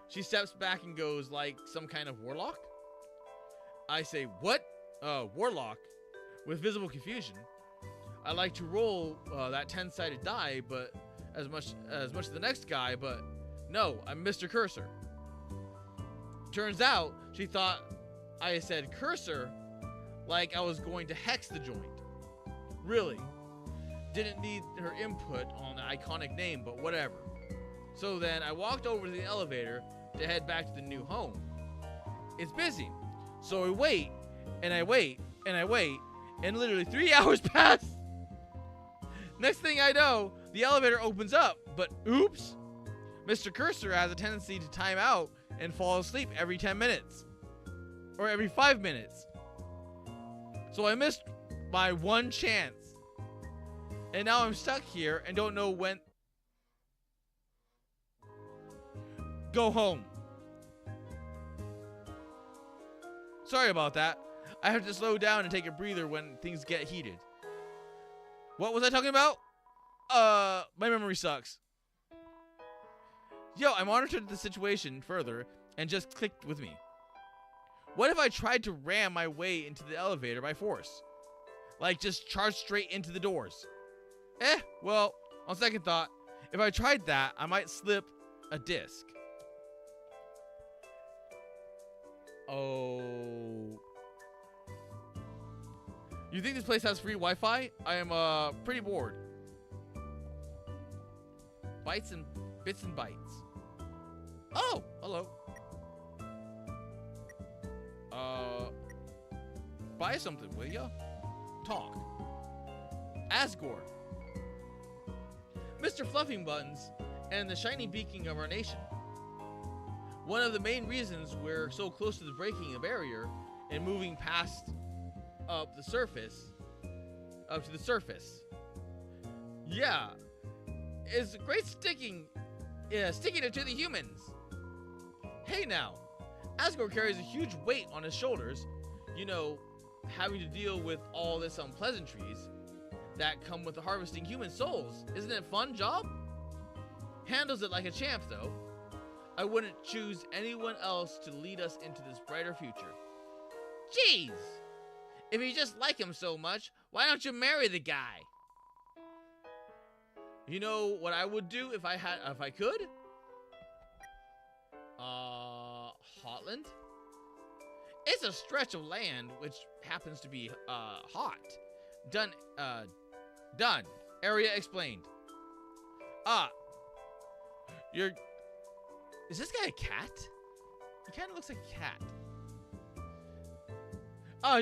She steps back and goes like some kind of warlock. I say, what? Warlock? With visible confusion. I like to roll that 10-sided die, but as much as the next guy, but no, I'm Mr. Cursor. Turns out she thought I said cursor like I was going to hex the joint. Really. Didn't need her input on the iconic name, but whatever. So then I walked over to the elevator to head back to the new home. It's busy. So I wait, and I wait, and I wait, and literally 3 hours pass. Next thing I know, the elevator opens up, but oops. Mr. Cursor has a tendency to time out and fall asleep every 10 minutes. Or every 5 minutes. So I missed my one chance. And now I'm stuck here and don't know when... Go home. Sorry about that. I have to slow down and take a breather when things get heated. What was I talking about? My memory sucks. Yo, I monitored the situation further and just clicked with me. What if I tried to ram my way into the elevator by force? Like just charge straight into the doors? Well, on second thought, if I tried that, I might slip a disc. Oh. You think this place has free Wi-Fi? I am pretty bored. Bits and bytes. Oh, hello. Buy something, will ya? Talk. Asgore. Mr. Fluffing Buttons and the shiny beacon of our nation. One of the main reasons we're so close to the breaking the barrier and moving past up to the surface. Yeah. Is great sticking it to the humans. Hey now. Asgore carries a huge weight on his shoulders, you know, having to deal with all this unpleasantries that come with harvesting human souls. Isn't it a fun job? Handles it like a champ, though. I wouldn't choose anyone else to lead us into this brighter future. Jeez! If you just like him so much, why don't you marry the guy? You know what I would do if I could? Hotland? It's a stretch of land which happens to be hot. Done. Area explained. Is this guy a cat? He kind of looks like a cat.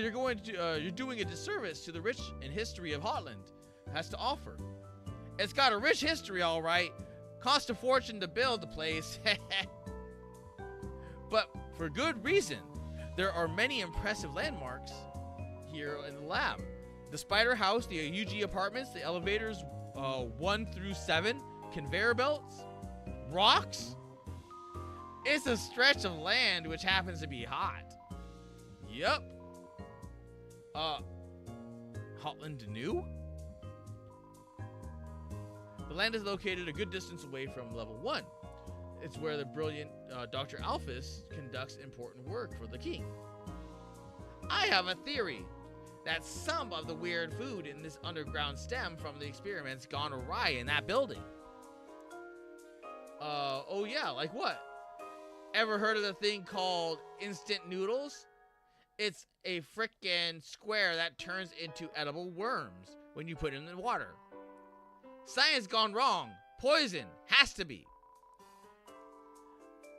You're doing a disservice to the rich and history of Hotland has to offer. It's got a rich history, all right. Cost a fortune to build the place. But for good reason. There are many impressive landmarks here in the lab. The spider house, the UG apartments, the elevators 1 through 7, conveyor belts, rocks. It's a stretch of land which happens to be hot. Yep. Hotland New? The land is located a good distance away from level 1. It's where the brilliant Dr. Alphys conducts important work for the king. I have a theory that some of the weird food in this underground stem from the experiments gone awry in that building. Oh yeah, like what? Ever heard of the thing called instant noodles? It's a frickin' square that turns into edible worms when you put it in the water. Science gone wrong. Poison. Has to be.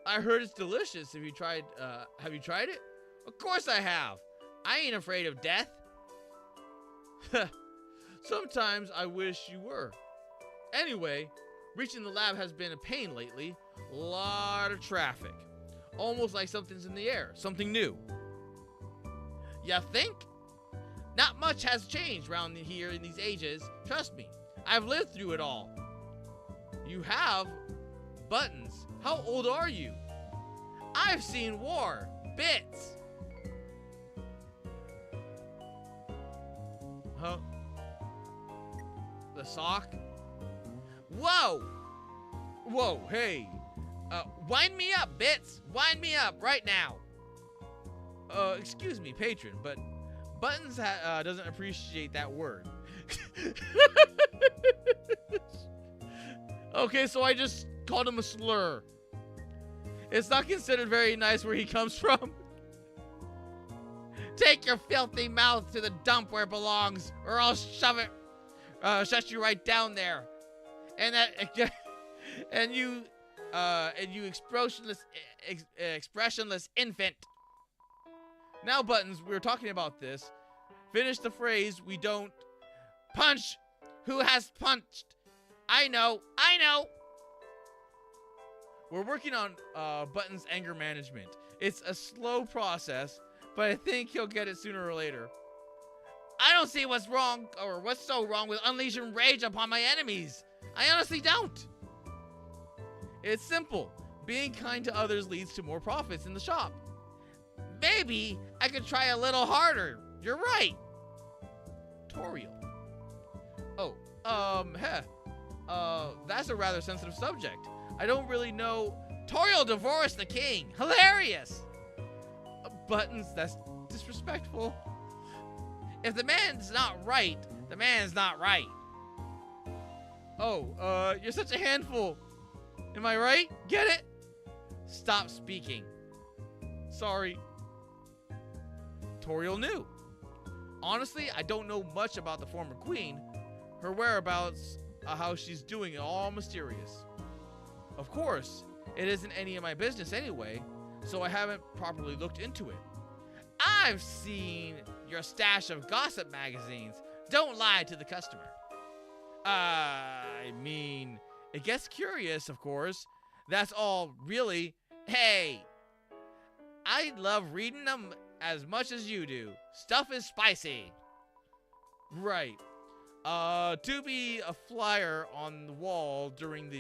I heard it's delicious. Have you tried it? Of course I have. I ain't afraid of death. Sometimes I wish you were. Anyway, reaching the lab has been a pain lately. Lot of traffic. Almost like something's in the air. Something new. Ya think? Not much has changed around here in these ages. Trust me. I've lived through it all. You have? Buttons. How old are you? I've seen war. Bits. Huh? The sock? Whoa! Whoa, hey. Wind me up, Bits. Wind me up right now. Excuse me, patron, but Buttons doesn't appreciate that word. Okay, so I just called him a slur. It's not considered very nice where he comes from. Take your filthy mouth to the dump where it belongs, or I'll shove it, shut you right down there. And that, and you expressionless infant. Now, Buttons, we were talking about this. Finish the phrase. We don't punch. Who has punched? I know. We're working on Button's anger management. It's a slow process, but I think he'll get it sooner or later. I don't see what's wrong, or what's so wrong with unleashing rage upon my enemies. I honestly don't. It's simple. Being kind to others leads to more profits in the shop. Maybe I could try a little harder. You're right. Toriel. Oh, that's a rather sensitive subject. I don't really know. Toriel divorced the king. Hilarious. Buttons, that's disrespectful. If the man's not right, the man's not right. Oh, you're such a handful. Am I right? Get it? Stop speaking. Sorry. Toriel knew. Honestly, I don't know much about the former queen. Her whereabouts, how she's doing, all mysterious. Of course, it isn't any of my business anyway, so I haven't properly looked into it. I've seen your stash of gossip magazines. Don't lie to the customer. I mean, it gets curious, of course. That's all, really. Hey, I love reading them as much as you do. Stuff is spicy. Right. To be a flyer on the wall during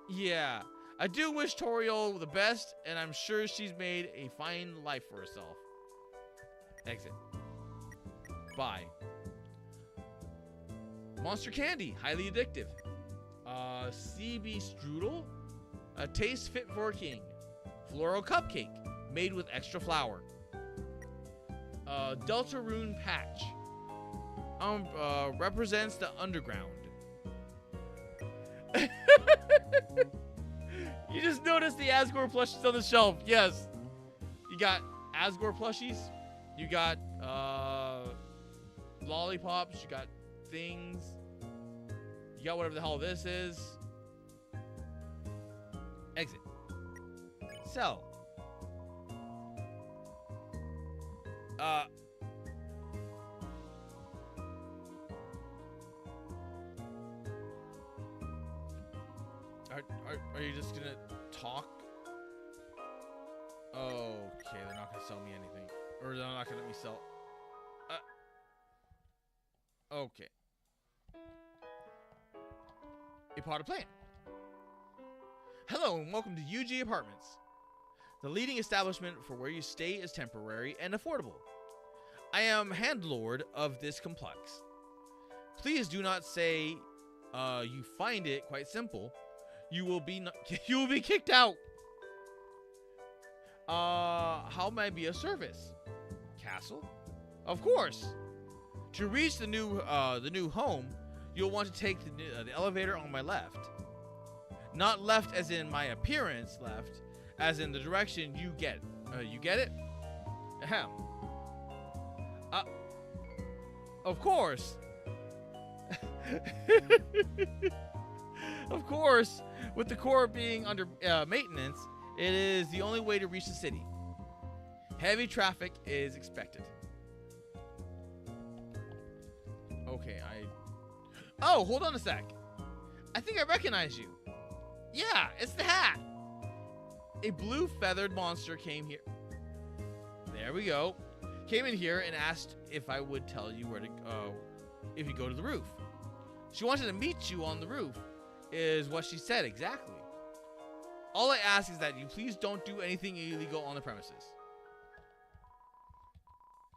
yeah. I do wish Toriel the best, and I'm sure she's made a fine life for herself. Exit. Bye. Monster candy, highly addictive. CB strudel, a taste fit for a king. Floral cupcake, made with extra flour. Deltarune patch, represents the underground. You just noticed the Asgore plushies on the shelf. Yes, you got Asgore plushies. You got lollipops. You got things. You got whatever the hell this is. Exit. Sell. Are you just gonna talk? Okay, they're not gonna sell me anything, or they're not gonna let me sell. Okay. A potted plant. Hello and welcome to UG Apartments. The leading establishment for where you stay is temporary and affordable. I am handlord of this complex. Please do not say you find it quite simple. You will be kicked out. How may I be of service? Castle? Of course. To reach the new home, you'll want to take the elevator on my left. Not left as in my appearance left, as in the direction you get. You get it? Ahem. Of course. Of course, with the core being under maintenance, it is the only way to reach the city. Heavy traffic is expected. Okay, Oh, hold on a sec. I think I recognize you. Yeah, it's the hat. A blue feathered monster came here. There we go. Came in here and asked if I would tell you where to if you go to the roof. She wanted to meet you on the roof, is what she said exactly. All I ask is that you please don't do anything illegal on the premises.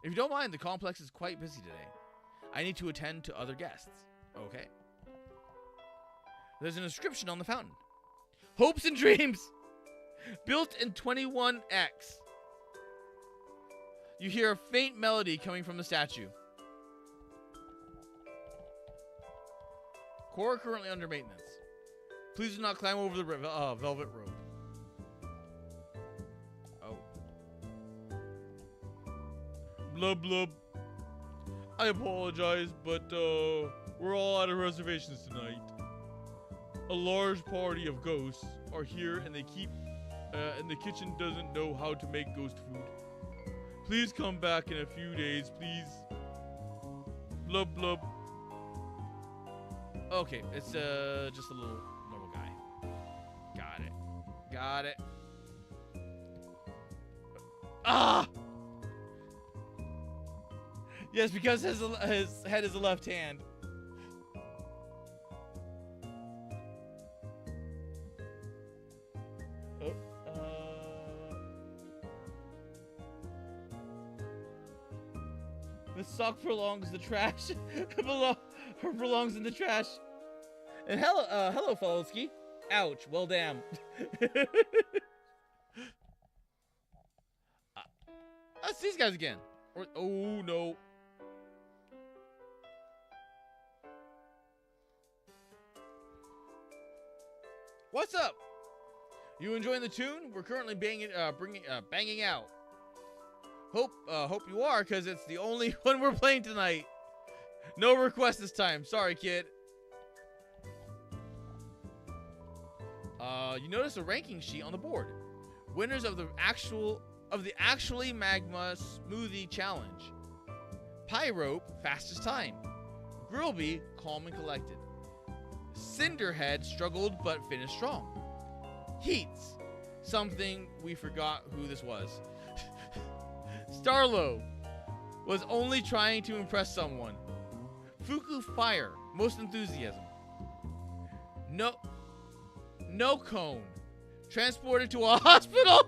If you don't mind, the complex is quite busy today. I need to attend to other guests. Okay. There's an inscription on the fountain. Hopes and dreams. Built in 21X. You hear a faint melody coming from the statue. Core currently under maintenance. Please do not climb over the velvet rope. Oh. Blub blub. I apologize, but we're all out of reservations tonight. A large party of ghosts are here, and they keep and the kitchen doesn't know how to make ghost food. Please come back in a few days, please. Blub blub. Okay, it's just a little normal guy. Got it. Got it. Ah! Yes, because his head is a left hand. Oh, the sock prolongs the trash. Belongs in the trash. And hello, Fellowski. Ouch. Well, damn. That's these guys again. Oh no. What's up? You enjoying the tune? We're currently banging out. Hope you are, cause it's the only one we're playing tonight. No request this time. Sorry, kid. You notice a ranking sheet on the board. Winners of the actually magma smoothie challenge. Pyrope, fastest time. Grillby, calm and collected. Cinderhead struggled but finished strong. Heats, something we forgot who this was. Starlo was only trying to impress someone. Fuku Fire, most enthusiasm. No cone, Transported to a hospital?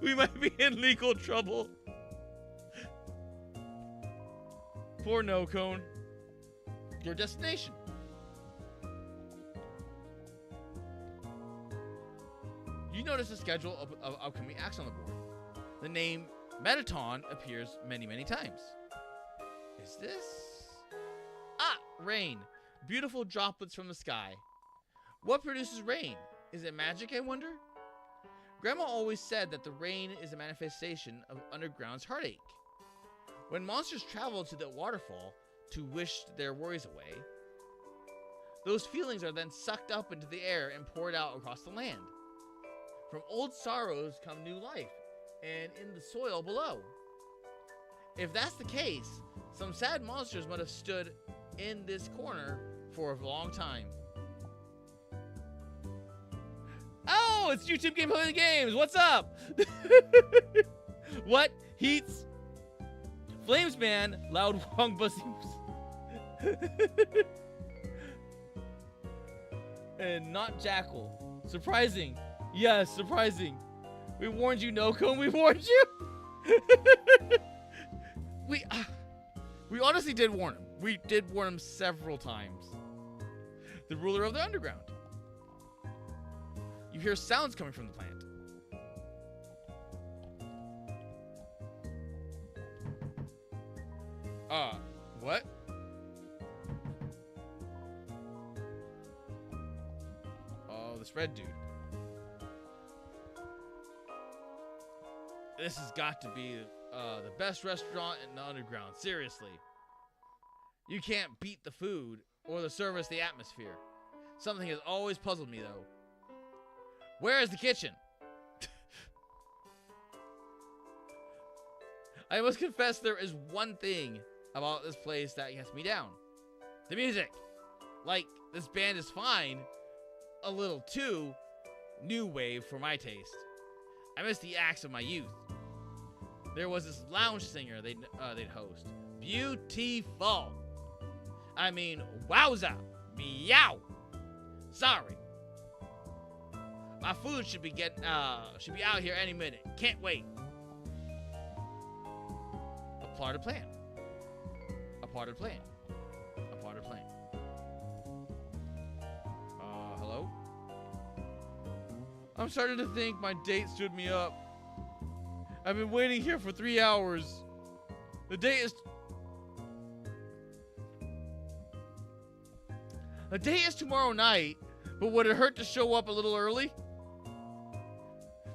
We might be in legal trouble. Poor No Cone. Your destination. You notice a schedule of upcoming acts on the board. The name Metaton appears many, many times. Is this? Ah, rain. Beautiful droplets from the sky. What produces rain? Is it magic, I wonder? Grandma always said that the rain is a manifestation of underground's heartache. When monsters travel to the waterfall to wish their worries away, those feelings are then sucked up into the air and poured out across the land. From old sorrows come new life, and in the soil below. If that's the case, some sad monsters might have stood in this corner for a long time. Oh, it's YouTube Gameplay of the Games. What's up? What? Heats? Flames man, loud wong buzzings. And not Jackal. Surprising. Yes, surprising. We warned you, Nocone. We warned you. We honestly did warn him. We did warn him several times. The ruler of the underground. You hear sounds coming from the plant. What? Oh, this red dude. This has got to be the best restaurant in the underground. Seriously. You can't beat the food or the service, the atmosphere. Something has always puzzled me, though. Where is the kitchen? I must confess there is one thing about this place that gets me down. The music. Like, this band is fine. A little too new wave for my taste. I miss the acts of my youth. There was this lounge singer they'd host. Beautiful. I mean, wowza. Meow. Sorry. My food should be out here any minute. Can't wait. A part of plan. A part of plan. A part of plan. Hello? I'm starting to think my date stood me up. I've been waiting here for 3 hours. The date is tomorrow night, but would it hurt to show up a little early?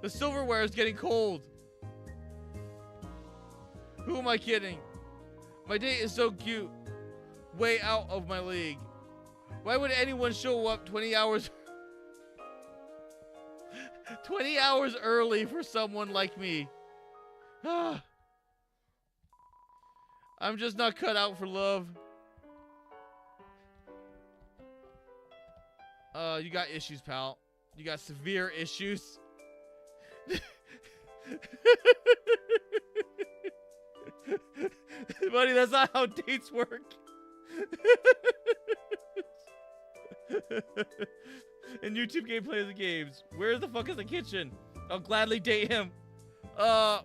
The silverware is getting cold. Who am I kidding? My date is so cute. Way out of my league. Why would anyone show up 20 hours 20 hours early for someone like me? I'm just not cut out for love. You got issues, pal. You got severe issues. Buddy, that's not how dates work. And YouTube Gameplay of the Games. Where the fuck is the kitchen? I'll gladly date him. You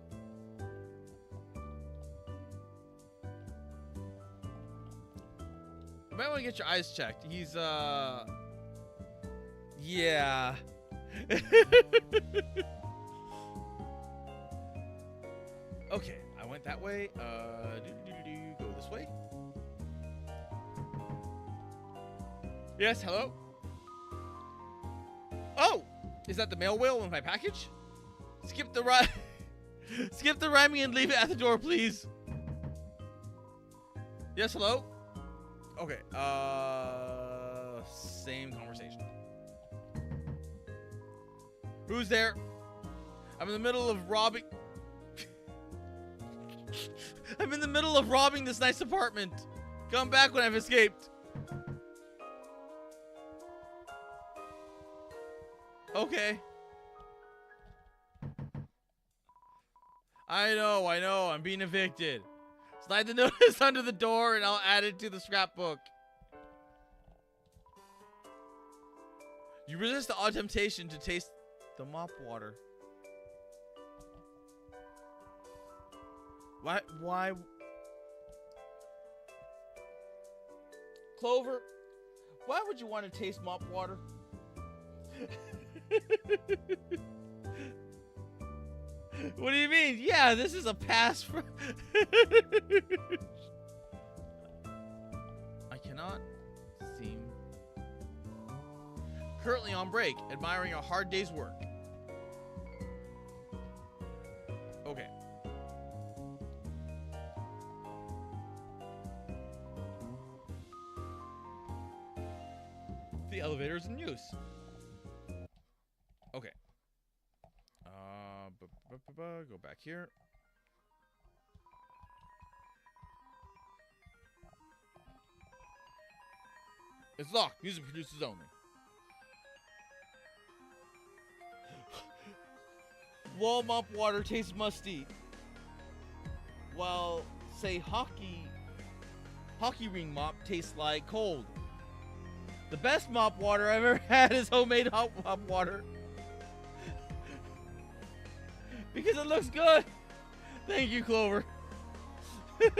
might want to get your eyes checked. He's, yeah. Okay, I went that way. Go this way. Yes, hello? Oh! Is that the mail whale in my package? Skip the Skip the rhyming and leave it at the door, please. Yes, hello? Okay, same conversation. Who's there? I'm in the middle of robbing... I'm in the middle of robbing this nice apartment. Come back when I've escaped. Okay. I know. I'm being evicted. Slide the notice under the door and I'll add it to the scrapbook. You resist all temptation to taste the mop water. Why? Clover, why would you want to taste mop water? What do you mean? Yeah, this is a pass for... I cannot seem... Currently on break, admiring a hard day's work. Okay. The elevator is in use. Okay. Go back here. It's locked. Music producers only. Wall mop water tastes musty. While, say, hockey ring mop tastes like cold. The best mop water I've ever had is homemade hot mop water. Because it looks good. Thank you, Clover. Okay,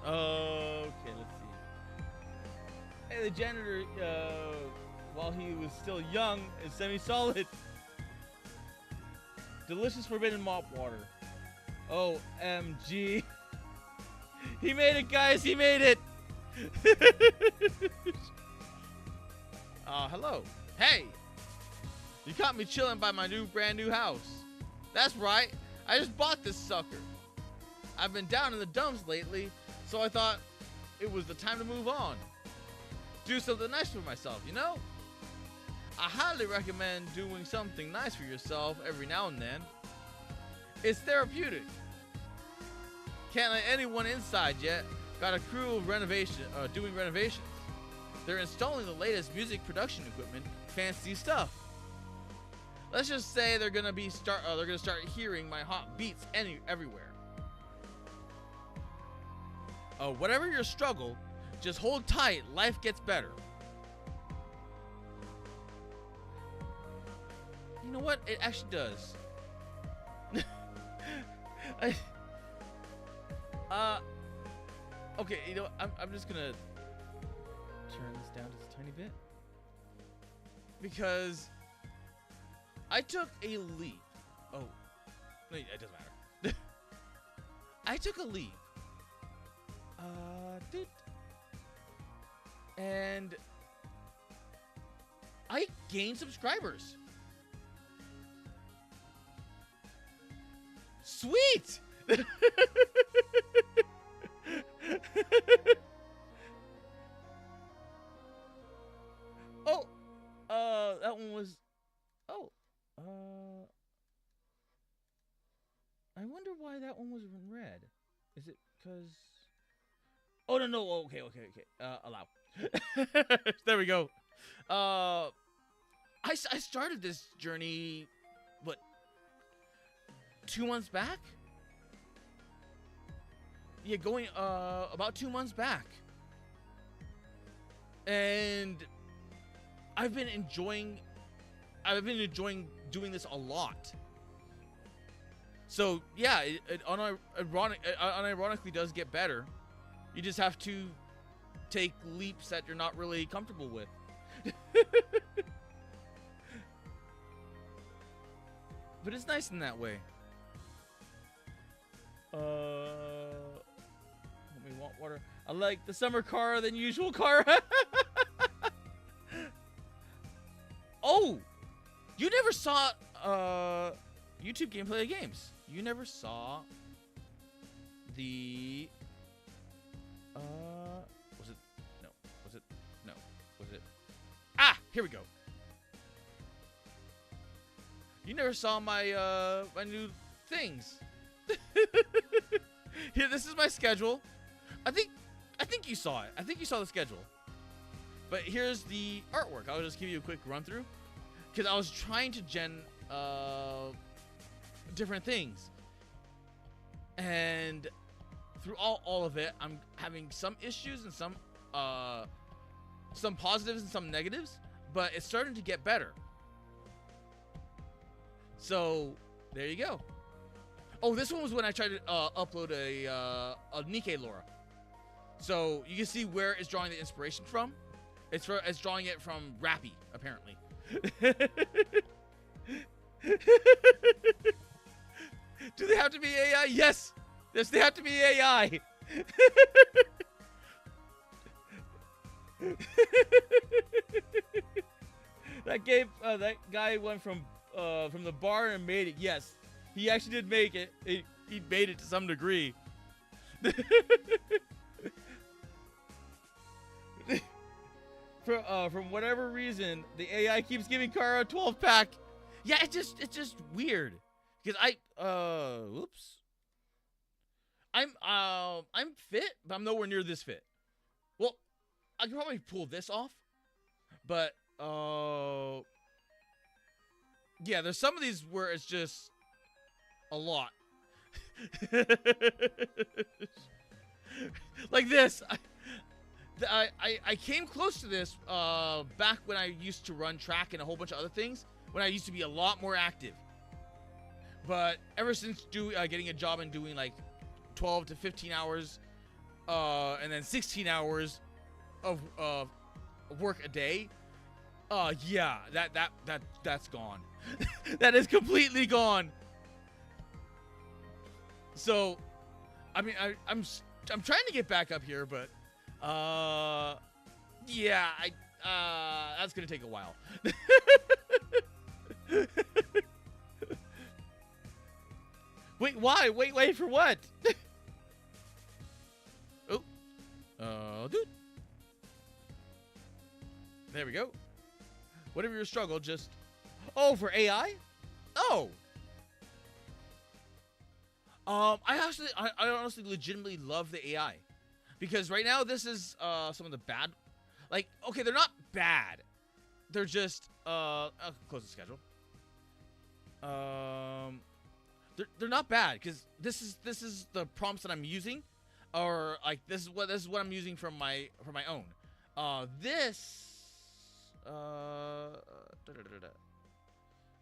let's see. Hey, the janitor, while he was still young, is semi-solid. Delicious forbidden mop water. OMG. He made it, guys. He made it. Hello. Hey. You caught me chilling by my brand new house. That's right. I just bought this sucker. I've been down in the dumps lately, so I thought it was the time to move on. Do something nice for myself, you know? I highly recommend doing something nice for yourself every now and then. It's therapeutic. Can't let anyone inside yet. Got a crew of doing renovations. They're installing the latest music production equipment, fancy stuff. Let's just say they're gonna start hearing my hot beats everywhere. Whatever your struggle, just hold tight. Life gets better. You know what? It actually does. Okay, you know, I'm just gonna turn this down just a tiny bit. Because I took a leap. Oh, no, it doesn't matter. I took a leap. And I gained subscribers. Sweet! That one was... I wonder why that one was in red. Is it because... Oh, no. Okay. Allow. There we go. I started this journey, what, 2 months back? Yeah, going, about 2 months back. And I've been enjoying doing this a lot. So, yeah, it unironically does get better. You just have to take leaps that you're not really comfortable with. But it's nice in that way. Let me want water. I like the summer car than usual car. Oh! You never saw YouTube gameplay of games. You never saw the was it no. Was it no. Was it here we go. You never saw my my new things. Here, this is my schedule. I think you saw it. I think you saw the schedule. But here's the artwork. I'll just give you a quick run through. Because I was trying to gen different things. And through all of it, I'm having some issues and some some positives and some negatives, but it's starting to get better. So there you go. Oh, this one was when I tried to upload a Nikkei Laura. So you can see where it's drawing the inspiration from. It's drawing it from Rappy, apparently. Do they have to be AI? Yes. Yes, they have to be AI. That guy went from the bar and made it. Yes, he actually did make it. He made it to some degree. From whatever reason, the AI keeps giving Kara a 12-pack. Yeah, it's just weird. Because whoops. I'm fit, but I'm nowhere near this fit. Well, I can probably pull this off, but yeah, there's some of these where it's just a lot. Like this. I came close to this back when I used to run track and a whole bunch of other things, when I used to be a lot more active. But ever since getting a job and doing like 12 to 15 hours and then 16 hours of work a day, yeah, that's gone. That is completely gone. So I mean, I'm trying to get back up here, but yeah, that's gonna take a while. Wait, why? Wait for what? Oh, dude. There we go. Whatever your struggle, just... Oh, for AI? Oh. I honestly legitimately love the AI. Because right now, this is some of the bad... Like, okay, they're not bad. They're just... I'll close the schedule. They're not bad, because this is the prompts that I'm using, or like this is what I'm using from my own.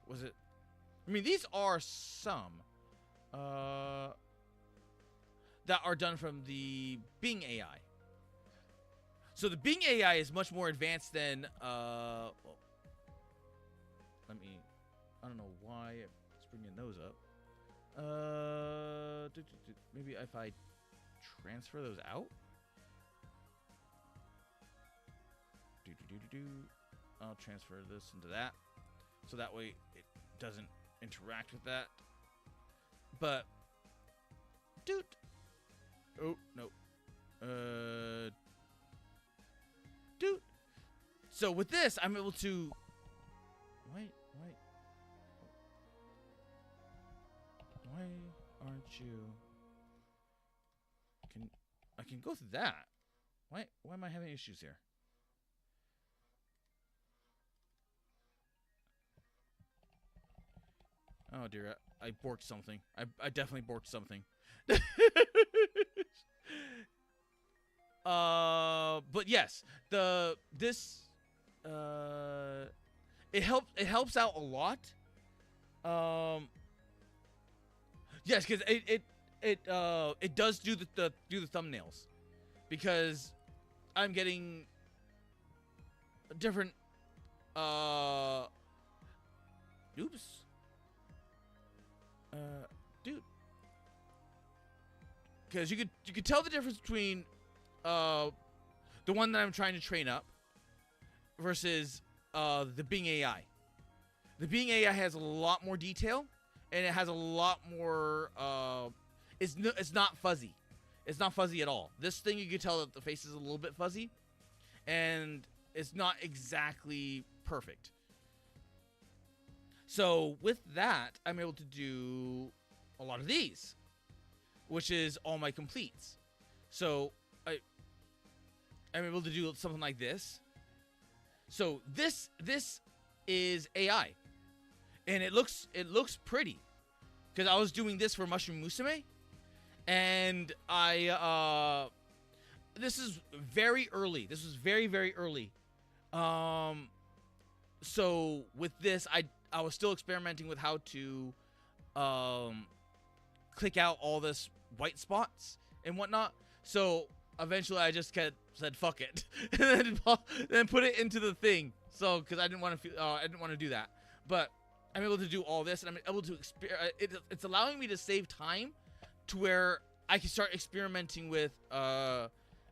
Was it? I mean, these are some that are done from the Bing AI. So the Bing AI is much more advanced than well, I don't know why it's bringing those up. Maybe if I transfer those out. I'll transfer this into that, so that way it doesn't interact with that. But, dude. Oh no. Dude. So with this, I'm able to. Why aren't you? I can go through that. Why am I having issues here? Oh dear, I borked something. I definitely borked something. But yes, it helps out a lot. Yes, because it does do the thumbnails, because I'm getting different oops. Dude, because you could tell the difference between the one that I'm trying to train up versus the Bing AI. The Bing AI has a lot more detail, and it has a lot more. It's not fuzzy. It's not fuzzy at all. This thing, you can tell that the face is a little bit fuzzy, and it's not exactly perfect. So with that, I'm able to do a lot of these, which is all my completes. So I'm able to do something like this. So this is AI, and it looks pretty, because I was doing this for Mushroom Musume, and this is very early. This was very, very early So with this, I was still experimenting with how to click out all this white spots and whatnot. So eventually I just said fuck it and then put it into the thing. So because I didn't want to do that, but I'm able to do all this, and I'm able to it's allowing me to save time to where I can start experimenting with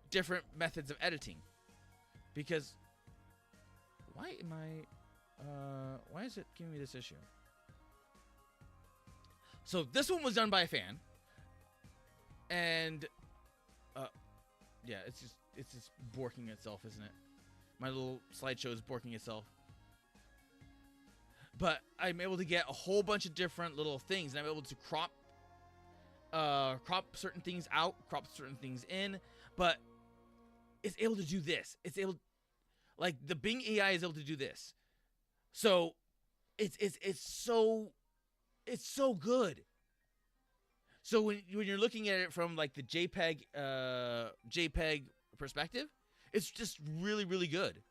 different methods of editing. Because why is it giving me this issue? So this one was done by a fan, and yeah, it's just borking itself, isn't it? My little slideshow is borking itself. But I'm able to get a whole bunch of different little things, and I'm able to crop certain things out, crop certain things in, but it's able to do this. It's able, like the Bing AI is able to do this. So it's so good. So when you're looking at it from like the JPEG perspective, it's just really, really good.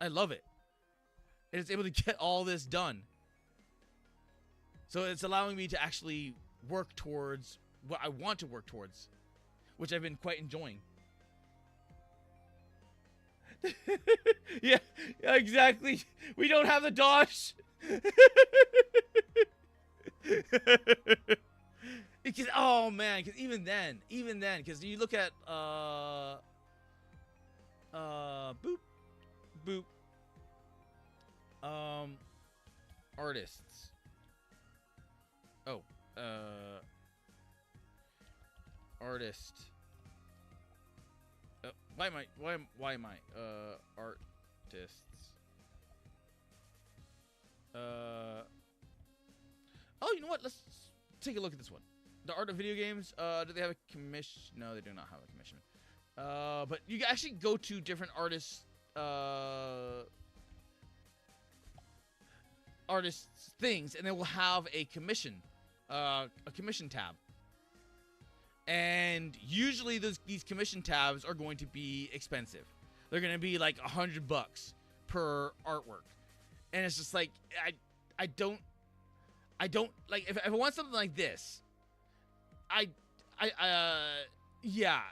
I love it. And it's able to get all this done. So it's allowing me to actually work towards what I want to work towards, which I've been quite enjoying. Yeah, exactly. We don't have the dosh. Because, oh man, because even then, because you look at boop, artists. Oh, artist. Why am I artists? Oh, you know what? Let's take a look at this one. The art of video games. Do they have a commission? No, they do not have a commission. But you can actually go to different artists' things, and they will have a commission tab. And usually these commission tabs are going to be expensive. They're going to be like $100 per artwork. And it's just like, I don't like, if I want something like this, yeah.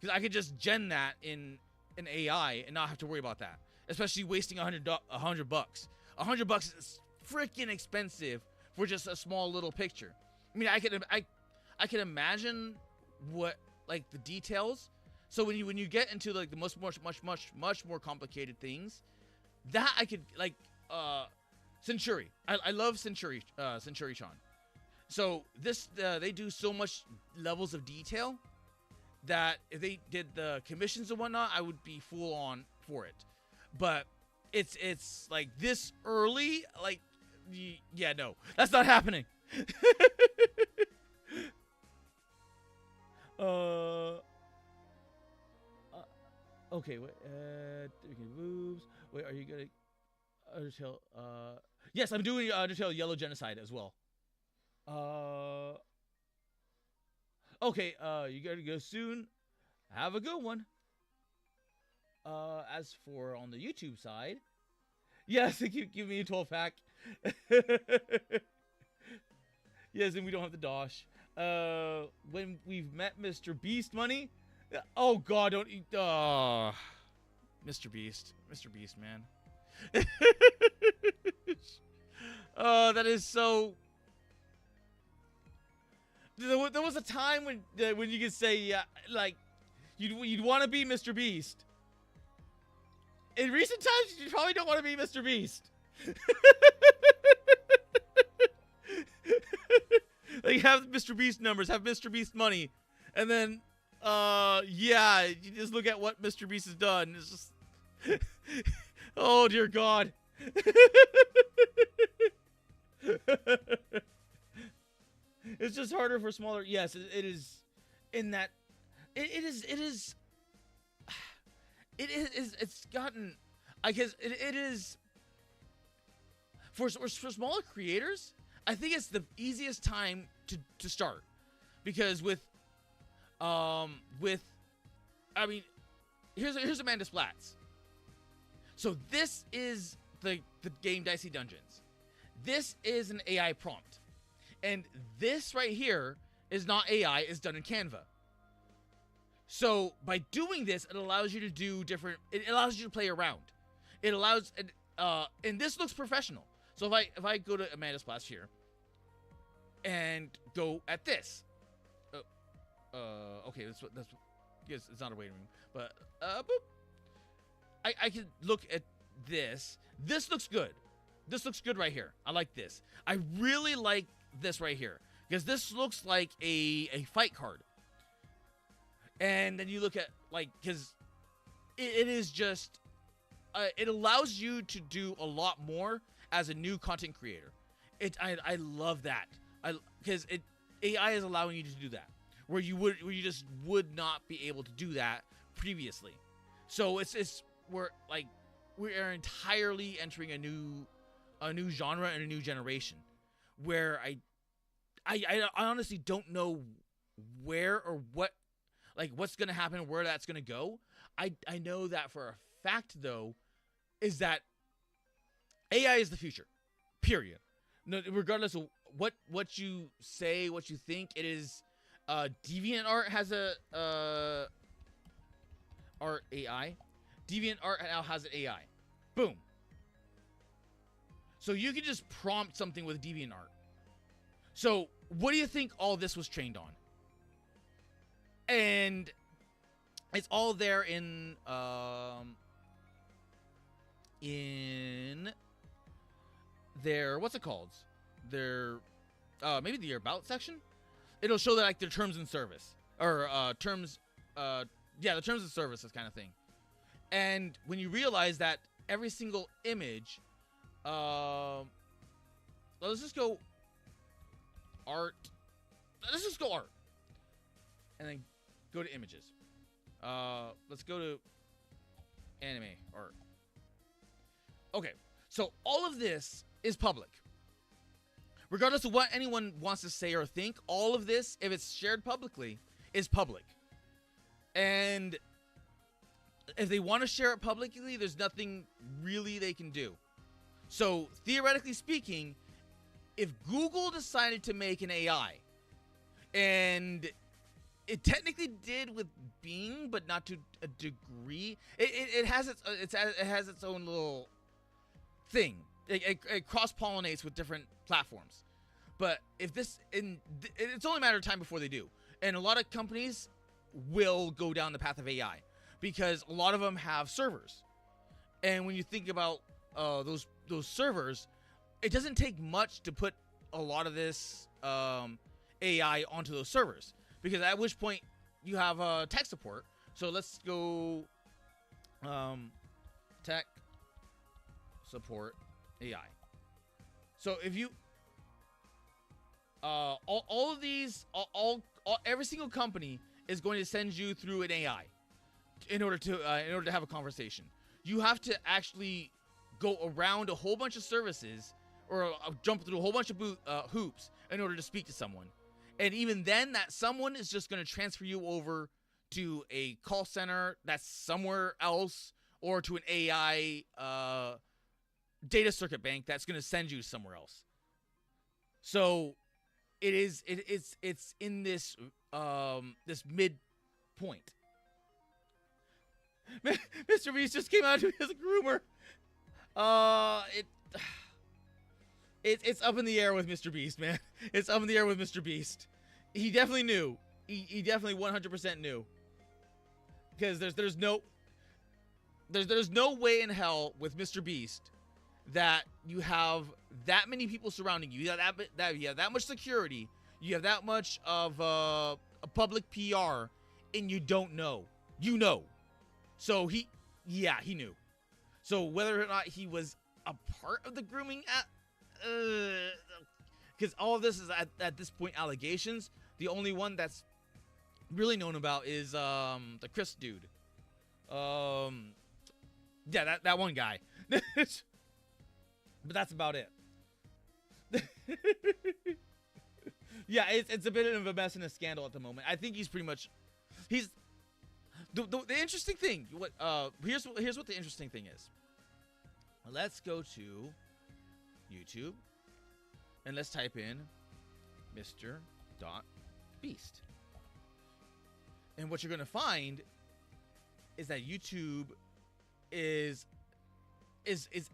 Because I could just gen that in an AI and not have to worry about that. Especially wasting $100. $100 is freaking expensive for just a small little picture. I mean, I can imagine what, like, the details. So when you get into like the much more complicated things, that I could, like, Centuri. I love Centuri Sean. So this they do so much levels of detail that if they did the commissions and whatnot, I would be full on for it. But it's like this early, like, yeah, no, that's not happening. Okay, wait, moves. Wait, are you gonna UnderTale? Yes, I'm doing UnderTale Yellow Genocide as well. Okay, you gotta go soon. Have a good one. As for on the YouTube side, yes, they keep giving me a 12-pack. Yes, and we don't have the dosh. When we've met Mr. Beast money. Oh God, don't eat. Mr. Beast, man. Oh, that is so. There was a time when you could say, yeah, like, you'd want to be Mr. Beast. In recent times, you probably don't want to be Mr. Beast. Like, have Mr. Beast numbers, have Mr. Beast money, and then, yeah, you just look at what Mr. Beast has done. It's just, oh dear God. It's just harder for smaller. Yes, it is. In that, it's gotten. I guess it is. For smaller creators, I think it's the easiest time to start, because I mean, here's Amanda Splats. So this is the game Dicey Dungeons. This is an AI prompt. And this right here is not AI, it's done in Canva. So by doing this, it allows you to do different, it allows you to play around. It allows, and this looks professional. So if I go to Amanda Splash here and go at this, okay, that's yes, it's not a waiting room, but boop. I can look at this. This looks good. This looks good right here. I like this. I really like this right here because this looks like a fight card. And then you look at like, because it is just, it allows you to do a lot more as a new content creator. I love that. Because AI is allowing you to do that, where you just would not be able to do that previously. So we're like, we are entirely entering a new genre and a new generation, where I honestly don't know where or what's gonna happen, where that's gonna go. I know that for a fact though, is that AI is the future. Period. No, regardless of what you say, what you think, it is. DeviantArt has a art AI. DeviantArt now has an AI. Boom. So you can just prompt something with DeviantArt. So what do you think all this was trained on? And it's all there in their, what's it called? Their maybe the about section. It'll show that like their terms and service or terms the terms and services kind of thing. And when you realize that every single image, let's just go art. Let's just go art. And then go to images. Let's go to anime art. Okay, so all of this is public. Regardless of what anyone wants to say or think, all of this, if it's shared publicly, is public. And if they want to share it publicly, there's nothing really they can do. So, theoretically speaking, if Google decided to make an AI, and it technically did with Bing, but not to a degree, it has its own little thing. It cross-pollinates with different platforms. But if this, it's only a matter of time before they do. And a lot of companies will go down the path of AI because a lot of them have servers. And when you think about those servers, it doesn't take much to put a lot of this AI onto those servers. Because at which point you have tech support. So let's go tech support AI. So if you all of these, every single company is going to send you through an AI in order to have a conversation. You have to actually go around a whole bunch of services or jump through a whole bunch of hoops in order to speak to someone. And even then, that someone is just going to transfer you over to a call center that's somewhere else, or to an AI data circuit bank that's going to send you somewhere else. So it's in this this mid point. Mr. Beast just came out to me as a groomer. It's up in the air with Mr. Beast, man. It's up in the air with Mr. Beast. He definitely knew. He definitely 100% knew. Because there's no way in hell with Mr. Beast that you have that many people surrounding you. You have that much security. You have that much of a public PR, and you don't know. You know. So he knew. So whether or not he was a part of the grooming, because all of this is at this point allegations. The only one that's really known about is the Chris dude. Yeah, that one guy. But that's about it. Yeah, it's a bit of a mess and a scandal at the moment. I think he's pretty much the interesting thing. Here's what the interesting thing is. let's go to YouTube and let's type in Mr.Beast. And what you're going to find is that YouTube is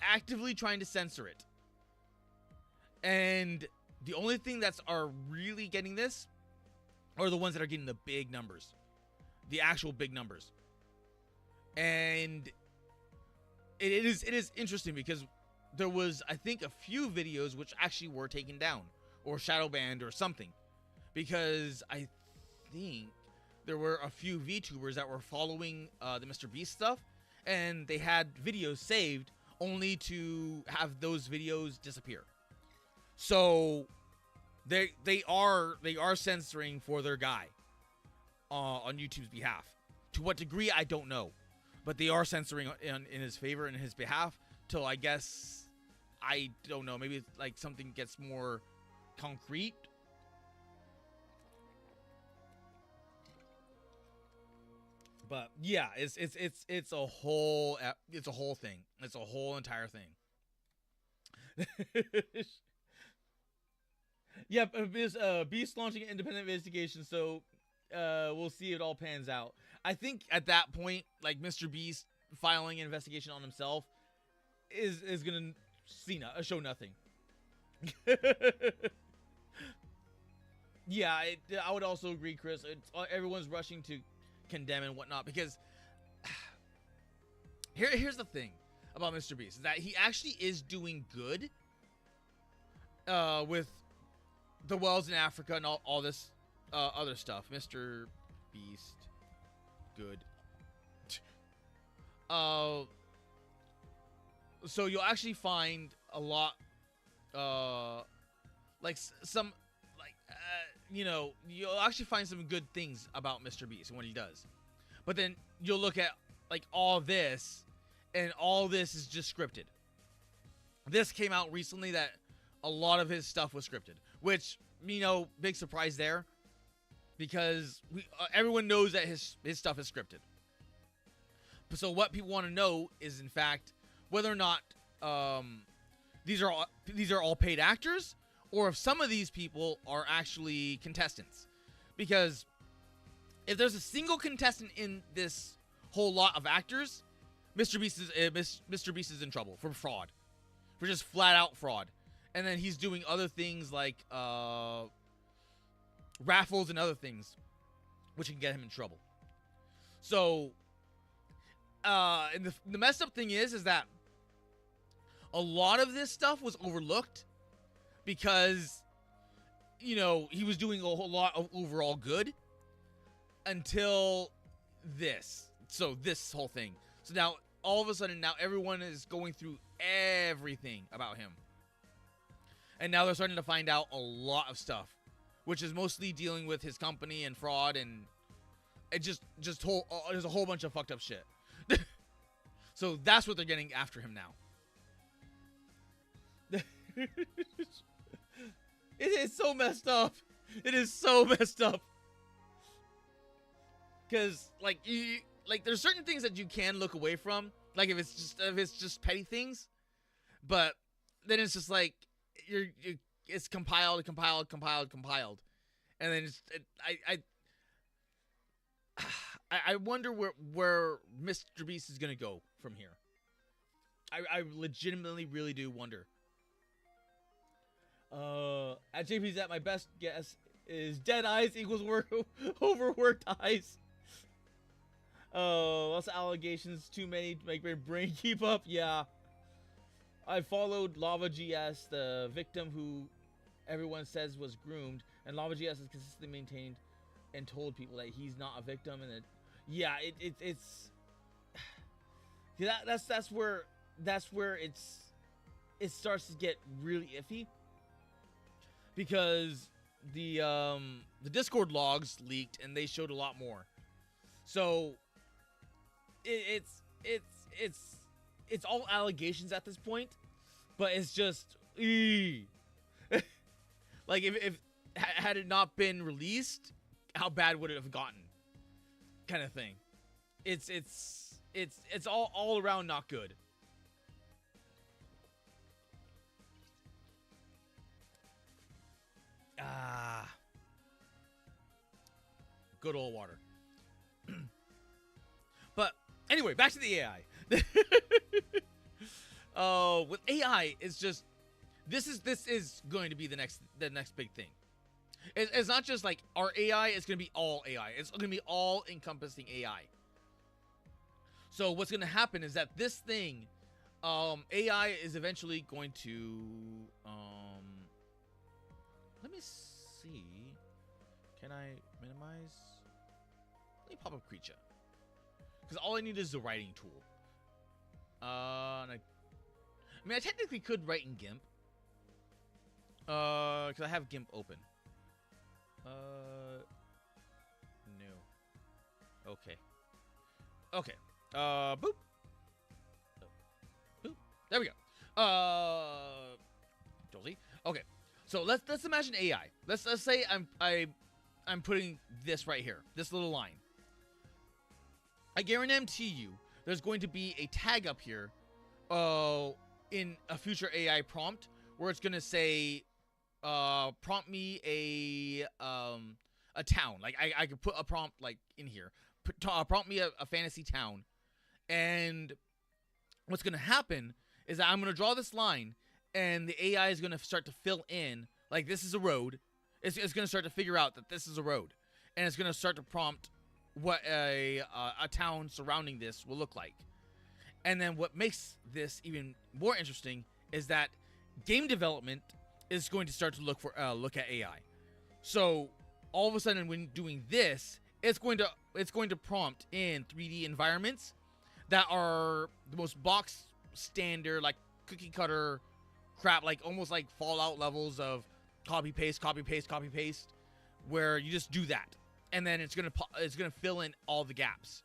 actively trying to censor it. And the only thing that's are really getting this are the ones that are getting the big numbers. The actual big numbers. And it is interesting because there was, I think, a few videos which actually were taken down or shadow banned or something, because I think there were a few VTubers that were following the Mr. Beast stuff, and they had videos saved only to have those videos disappear. So they are censoring for their guy on YouTube's behalf. To what degree, I don't know. But they are censoring in his favor and his behalf till, I guess, I don't know, maybe like something gets more concrete. But yeah, it's a whole thing. It's a whole entire thing. Yep, Beast launching an independent investigation, so we'll see if it all pans out. I think at that point, like, Mr. Beast filing an investigation on himself is gonna show nothing. Yeah, I would also agree, Chris. Everyone's rushing to condemn and whatnot, because here's the thing about Mr. Beast, is that he actually is doing good with the wells in Africa and all this other stuff. Mr. Beast, good. So you'll actually find a lot, like some, like, you'll actually find some good things about Mr. Beast and what he does. But then you'll look at, like, all this, and all this is just scripted. This came out recently that a lot of his stuff was scripted, which, big surprise there, because everyone knows that his stuff is scripted. So what people want to know is, in fact, whether or not these are all paid actors, or if some of these people are actually contestants. Because if there's a single contestant in this whole lot of actors, Mr. Beast is in trouble for fraud, for just flat out fraud. And then he's doing other things like raffles and other things, which can get him in trouble. So, and the messed up thing is that a lot of this stuff was overlooked because, he was doing a whole lot of overall good until this. So this whole thing. So now, all of a sudden, now everyone is going through everything about him. And now they're starting to find out a lot of stuff, which is mostly dealing with his company and fraud, and it there's a whole bunch of fucked up shit. So that's what they're getting after him now. It is so messed up. It is so messed up. Because, like, there's certain things that you can look away from, like if it's just petty things, but then it's just like it's compiled, and then I wonder where Mr. Beast is gonna go from here. I legitimately really do wonder. At JP's at, my best guess is dead eyes equals overworked eyes. Lots of allegations, too many to make my brain keep up. Yeah. I followed Lava GS, the victim who everyone says was groomed, and Lava GS has consistently maintained and told people that he's not a victim, and it's that's where it starts to get really iffy, because the Discord logs leaked and they showed a lot more. So it's all allegations at this point, but it's just like if had it not been released, how bad would it have gotten, kind of thing. It's all around not good. Good old water. But anyway, back to the AI. With AI, it's just this is going to be the next big thing. It's not just like our AI. It's going to be all AI. It's going to be all encompassing AI. So what's going to happen is that this thing, AI is eventually going to, let me see. Can I minimize? Let me pop up creature. Because all I need is the writing tool. And I mean, I technically could write in GIMP. Because I have GIMP open. No. Okay. Okay. Boop. Boop. There we go. Josie. Okay. So let's imagine AI. Let's say I'm putting this right here. This little line. I guarantee you there's going to be a tag up here in a future AI prompt where it's going to say prompt me a town. Like I could put a prompt like in here. Prompt me a fantasy town. And what's going to happen is that I'm going to draw this line and the AI is going to start to fill in like this is a road. It's going to start to figure out that this is a road. And it's going to start to prompt what a town surrounding this will look like. And then what makes this even more interesting is that game development is going to start to look at AI. So all of a sudden when doing this, it's going to prompt in 3D environments that are the most box standard, like cookie cutter crap, like almost like Fallout levels of copy paste, where you just do that, and then it's gonna fill in all the gaps,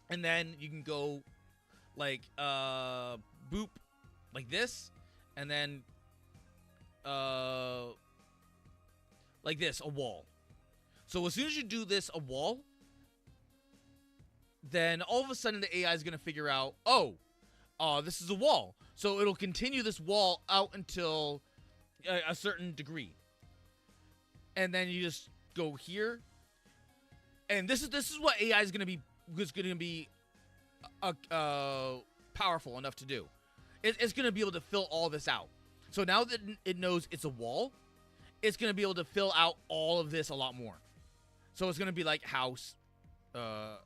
and then you can go like boop like this, and then like this, a wall. So as soon as you do this, a wall, then all of a sudden the AI is going to figure out, this is a wall. So it'll continue this wall out until a certain degree. And then you just go here. And this is what AI is going to be powerful enough to do. It's going to be able to fill all this out. So now that it knows it's a wall, it's going to be able to fill out all of this a lot more. So it's going to be like house,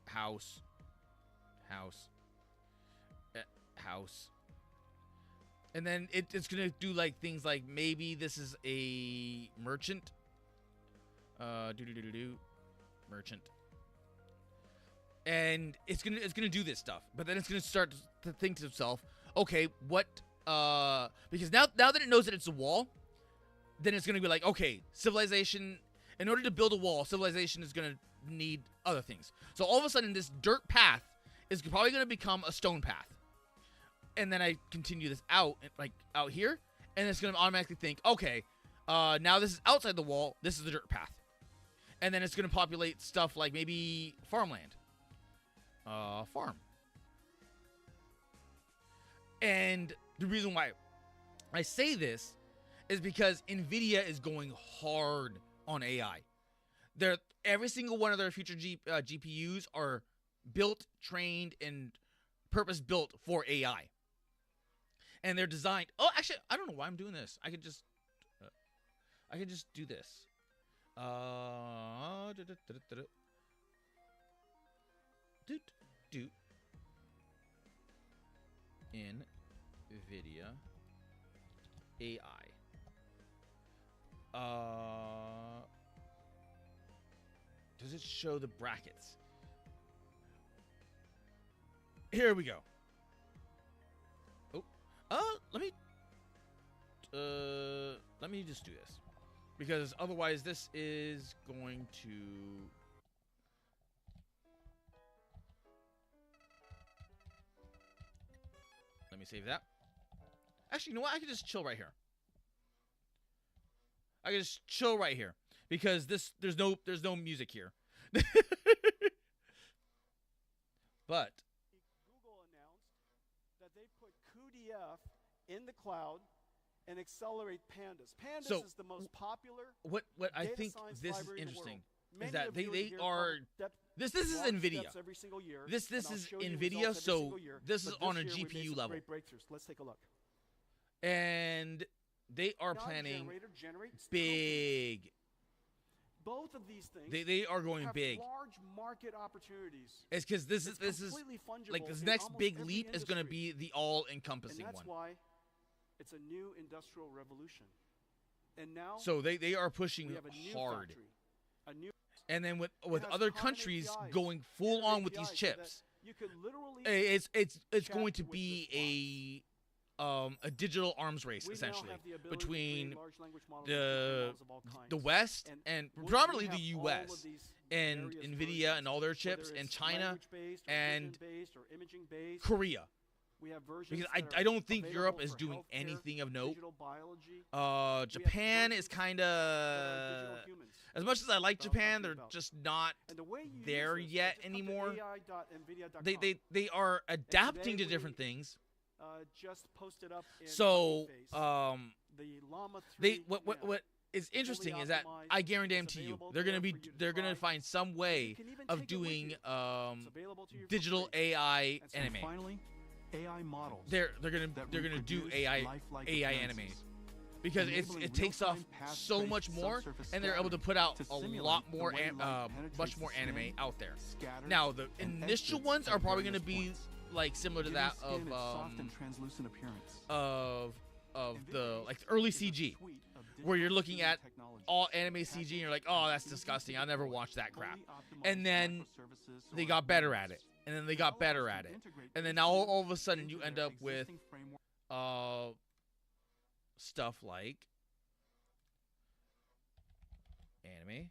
house. And then it's going to do like things like maybe this is a merchant. Merchant. And it's going to do this stuff. But then it's going to start to think to itself, okay, what because now that it knows that it's a wall, then it's going to be like, okay, civilization, in order to build a wall, civilization is going to need other things. So all of a sudden, this dirt path is probably going to become a stone path. And then I continue this out, like out here, and it's going to automatically think, okay, now this is outside the wall, this is the dirt path. And then it's going to populate stuff like maybe farmland. Farm. And the reason why I say this is because NVIDIA is going hard on AI. Every single one of their future GPUs are built, trained, and purpose-built for AI. And they're designed... Oh, actually, I don't know why I'm doing this. I could just do this. NVIDIA AI. Does it show the brackets? Here we go. Oh, let me just do this, because otherwise this is going to. Let me save that. Actually, you know what? I can just chill right here. I can just chill right here because there's no music here. But Google announced that they put QDF in the cloud and accelerate pandas. Pandas So, is the most popular What I data think science this is library in the interesting world. is Many that of you they here are cover depth- this is large NVIDIA. steps every single year, This and I'll is show you NVIDIA, results every so single year, this is but on a year we made GPU some level. Great breakthroughs. Let's take a look. And they are AI planning generator generates big. Both of these things They are going have big. large market opportunities. It's because this It's is completely fungible like this in next almost big every leap is going to industry. be the And all-encompassing that's one. why it's a new industrial revolution. And now So they are pushing we have a new hard. factory, a new And then with has other common countries APIs, going full on with these APIs so that chips, you could literally it's chat going to with be this a digital arms race we essentially now have the ability to between create large language models the- and different models of all kinds. the West And and we predominantly have the all of US these and various NVIDIA versions, and all their whether chips and it's China language-based or and vision-based or imaging-based. Korea. We have versions Because that I are don't think Europe available is for doing healthcare, anything of note. digital biology, Japan is versions kind that are digital of humans. as much as I like that I'm Japan, talking they're about. just not And the way you use there this, yet just come to anymore. AI.nvidia.com. They are adapting to we, different things. Just posted up in So Face, the Llama 3 what is interesting is that optimized, I guarantee it's you available they're gonna there be for you to they're gonna try. find some You way can even of take it with doing you. It's available to you for digital free. AI And so anime. finally, AI models. They're that gonna do reproduce AI lifelike anime appearances, because enabling it takes off real-time path so trace much more, subsurface and they're able to scattering put out to a simulate lot the more way light penetrates much more the skin, anime out there. scatters, Now the and initial exits ones at are probably gonna various be points, like similar to giving that skin its soft and of translucent appearance. the like the early CG, where you're looking at all anime CG and you're like, oh, that's disgusting. I'll never watch that crap. And then they got better at it, and then they got better at it, and then now all of a sudden you end up with stuff like anime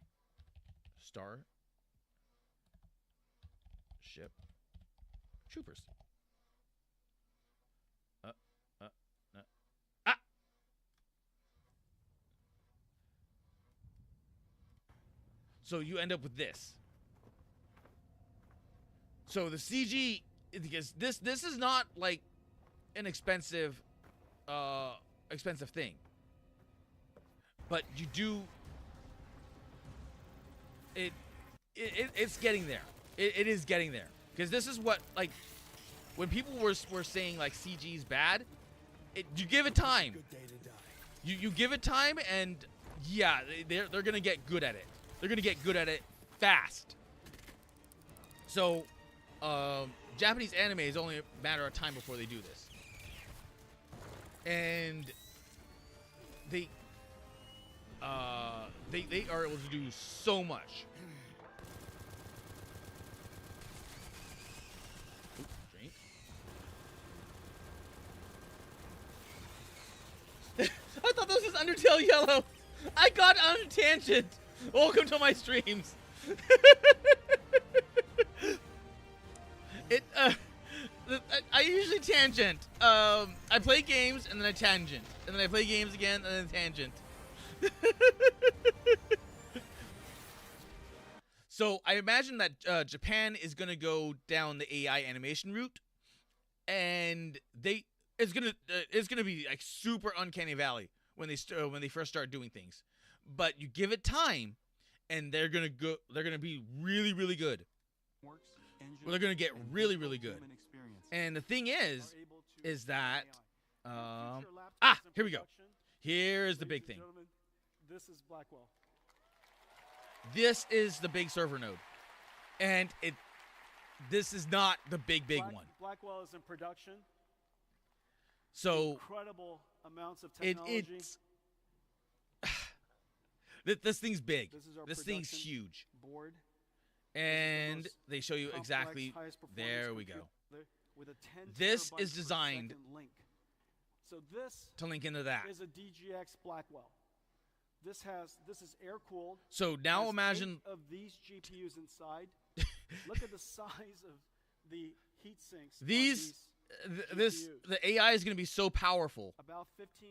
Star Ship Troopers. Ah! So you end up with this. So the CG, because this is not like an expensive thing, but you do it's getting there. It is getting there, because this is what, like, when people were saying like CG is bad, you give it time. You give it time, and yeah, they're gonna get good at it. They're gonna get good at it fast. So, Japanese anime is only a matter of time before they do this, and they are able to do so much. Oop, drink. I thought this was UnderTale Yellow. I got on a tangent. Welcome to my streams. I usually tangent. I play games and then I tangent, and then I play games again and then tangent. So I imagine that Japan is gonna go down the AI animation route, and it's gonna be like super uncanny valley when they first start doing things, but you give it time, and they're gonna be really, really good. Well, they're gonna get really, really good. And the thing is that here we go. Here's the big thing. This is Blackwell. This is the big server node, and this is not the big one. Blackwell is in production. So incredible amounts of technology. This thing's big. This thing's production huge. Board. And they show you exactly. There we go. With a 10 This terabyte is per designed second link. So this to link into that. is a DGX Blackwell. This is air cooled. So now imagine 8 of these GPUs inside. Look at the size of the heat sinks. The AI is going to be so powerful. About 15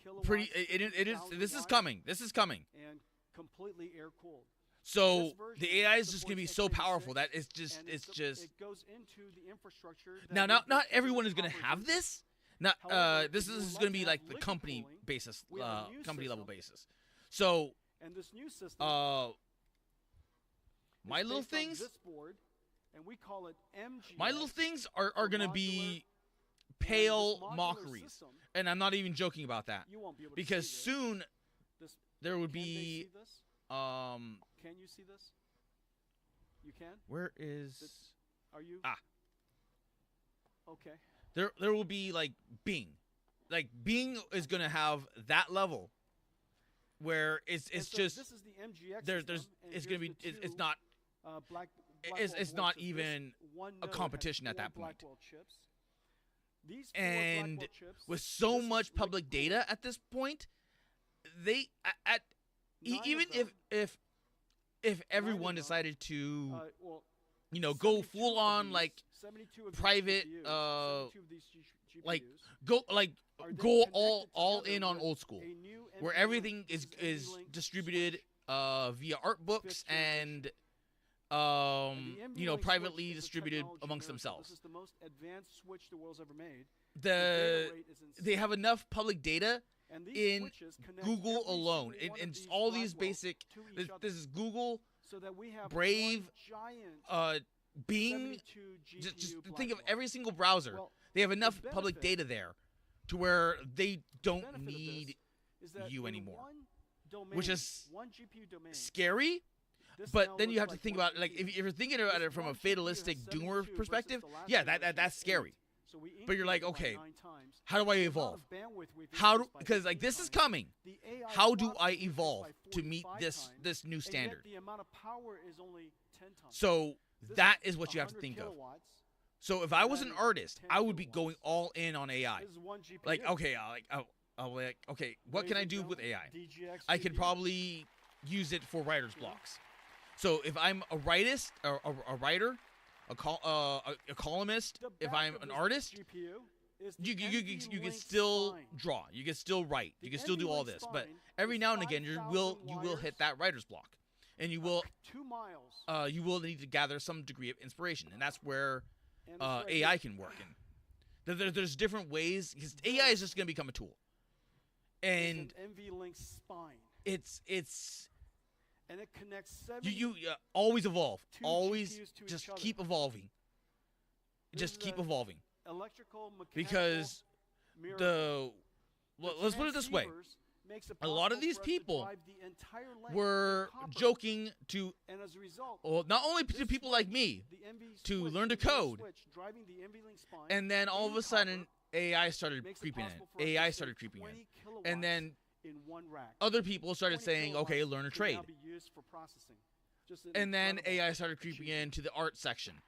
kilowatts. It is. This is coming. This is coming. And completely air cooled. So the AI is just going to be so powerful that it's just. It goes into the infrastructure. Now, not everyone is going to have this. Not However, this if you would is like going to to be have like the liquid company cooling, basis, we have a new company level system. basis. So And this new system my is little based on things, this board, and we call it MGS. my little things are for going to modular, be and this pale modular mockeries, system, and I'm not even joking about that, you won't be able to because see soon this. there would Can they be see this? um. Can you see this? You can? Where is Are you? Ah. Okay. there will be like Bing, is going to have that level where it's And so just this is the MGX there's system, and it's going to here's be the it's two, not Blackwell it's boards. not So this even one a node has competition at 4 that point. Blackwell chips. These 4 And Blackwell chips, with so this is much liquid public cooled. data at this point, they at 9 even of them, if everyone them, decided to well, go 72 full of on these- like 72 of these private, GPUs, 72 of these like GPUs are then go connected all together in on with old school, a new where NVLink. everything This is NVLink distributed switch. via art books Fifth generation. and And the NVLink privately switch is a distributed technology amongst miracle. themselves. This is the most advanced switch the world's ever made. The data rate is They have insane. enough public data And these in switches connect Google every alone, single one and of these all these Blackwell basic. to each This other, is Google, so that we have Brave, one giant Bing. 72 GPU Just think of Blackwell. every single browser. Well, They have enough the public benefit- data there to where they the don't benefit of this need is that you in anymore. one domain, Which is one GPU domain. scary. This But now then you looks have to like think one about like GPU. if you're thinking about This it from a one GPU has fatalistic 72 doomer versus perspective, the last yeah, generation that's is scary. 8. So we But you're like, increased it by okay, 9 times. how do I The amount evolve? of bandwidth we've How do increased by because like 15 this is times. coming. The AI How do clock I is increased evolve by to meet 45 this times, new and standard? yet the amount of power is only 10 times. So This that is what you have to 100 think of. kilowatts. So if I was an that is artist, 10 I would be kilowatts. going all in on AI. This is one GPU. Like okay, I'll like okay, what can I do with AI? DGX I could GPU. probably use it for writer's blocks. So if I'm a writist or a writer, a columnist, The if back I'm of an this artist, GPU is the you can NVLink still spine. draw, you can still write, you The can still do all NVLink this. But spine every is now and again, you 5,000 will hit wires, that writer's block, and you will 2 miles. you will need to gather some degree of inspiration, and that's where And this right AI here. can work in. There's different ways because AI is just going to become a tool, It's and an NVLink spine, it's and it connects 70. you always evolve, two always GPUs to just each other. keep evolving, This just is keep a evolving electrical, mechanical because miracle. the let's put it this way. transceivers makes it A lot of possible these for us to people drive the entire length We're in copper. joking to And as a result, not only to this people like me, the NV to switch, learn to the NV code, switch, driving the NVLink spine and then all of in a sudden copper AI started makes it creeping possible for in. us to AI save started creeping in, 20 kilowatts and then in one rack. other people started 20 saying, "Okay, kilowatts learn a can trade." now be used for processing. Just an And then incredible AI started creeping achievement. into the art section,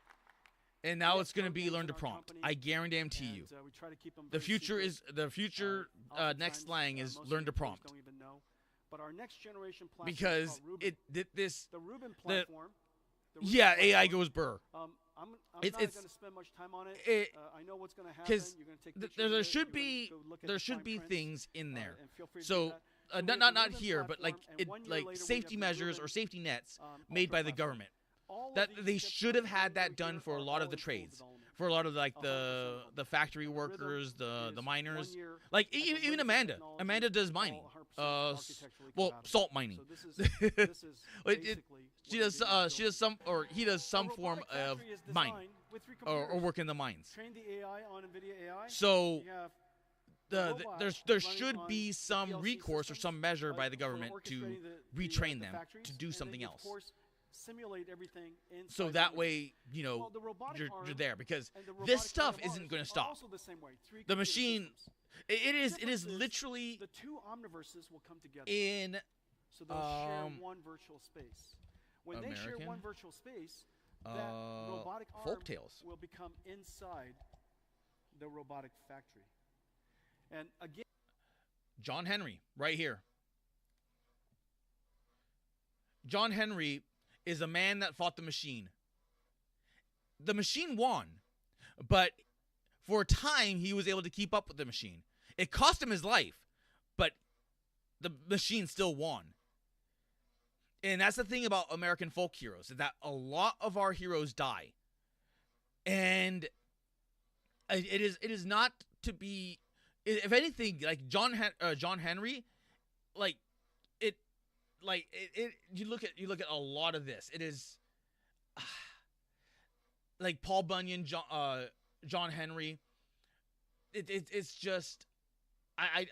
and now have it's going to be programs learn in to our prompt. company, I guarantee you. And, we try to keep them The very future secret. is Oftentimes, next slang is most learn to employees prompt Don't even know. But our next generation platform because is called Rubin. this The Rubin platform. the Rubin yeah AI platform, goes burr. I'm It's- not it's- going to spend much time on it. it- I know what's going to happen. 'cause You're going to take There, pictures there of it, should you're gonna be go look at there the should fine be prints, things in there. and feel free to do So that. So we not have the not Rubin here, but like platform, and it 1 year like later we safety have the measures or Rubin, safety nets Ultra made by the platform. government. All of That these they chips should that have we're had that doing done here for a are lot of all the in full trades, development. for a lot of like 100% the of them. the factory And the Rhythm workers, the is miners. 1 year Like at the even limits of Amanda. technology, Amanda does all mining. 100% architecturally Well, compatible. salt mining. So this is basically Well, what she we're does doing she does some or he does some A form robotic of factory is mining designed with 3 or computers. work in the mines. Train the AI on NVIDIA AI. So You have there robot should running be on some PLC recourse or systems, some measure by the for government to orchestrating retrain the them factories, to do and something then you, else. Of course, simulate everything So inside that the way, Well, the robotic you're arm there because and the this robotic stuff arm isn't arms going to are stop. Also the same way. 3 The computer machine systems. it is difference is literally The 2 omniverses will come together. in So they'll share um, one virtual space. When they share American, one virtual space, that robotic arm folk tales. will become inside the robotic factory. And again, John Henry right here. John Henry is a man that fought the machine. The machine won, but for a time he was able to keep up with the machine. It cost him his life, but the machine still won. And that's the thing about American folk heroes, is that a lot of our heroes die. And it is not to be if anything, like John Henry, like you look at a lot of this. It is like Paul Bunyan, John Henry. It's just I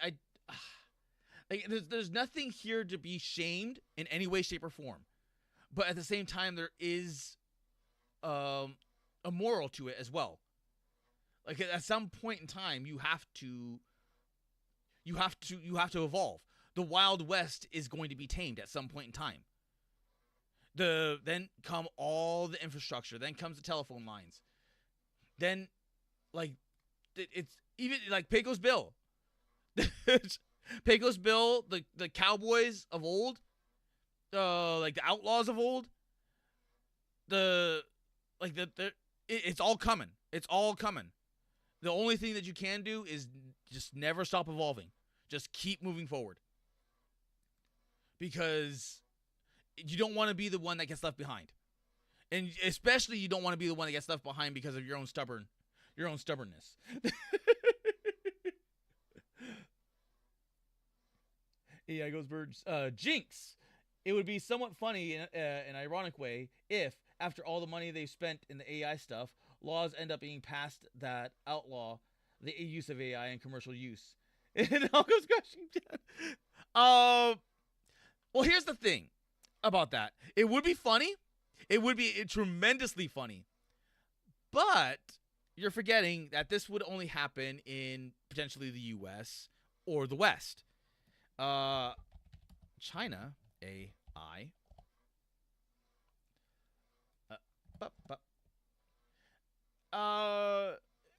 like there's nothing here to be shamed in any way, shape, or form, but at the same time there is a moral to it as well. Like at some point in time, you have to evolve. The Wild West is going to be tamed at some point in time. Then come all the infrastructure. Then comes the telephone lines. Then, like, it's even like Pecos Bill. Pecos Bill, the cowboys of old, like the outlaws of old. It's all coming. It's all coming. The only thing that you can do is just never stop evolving. Just keep moving forward. Because you don't want to be the one that gets left behind. And especially you don't want to be the one that gets left behind because of your own stubbornness. Yeah, goes birds. Jinx. It would be somewhat funny in an ironic way if, after all the money they've spent in the AI stuff, laws end up being passed that outlaw the use of AI in commercial use. It all goes crashing down. Well, here's the thing about that. It would be funny. It would be tremendously funny. But you're forgetting that this would only happen in potentially the US or the West. China AI.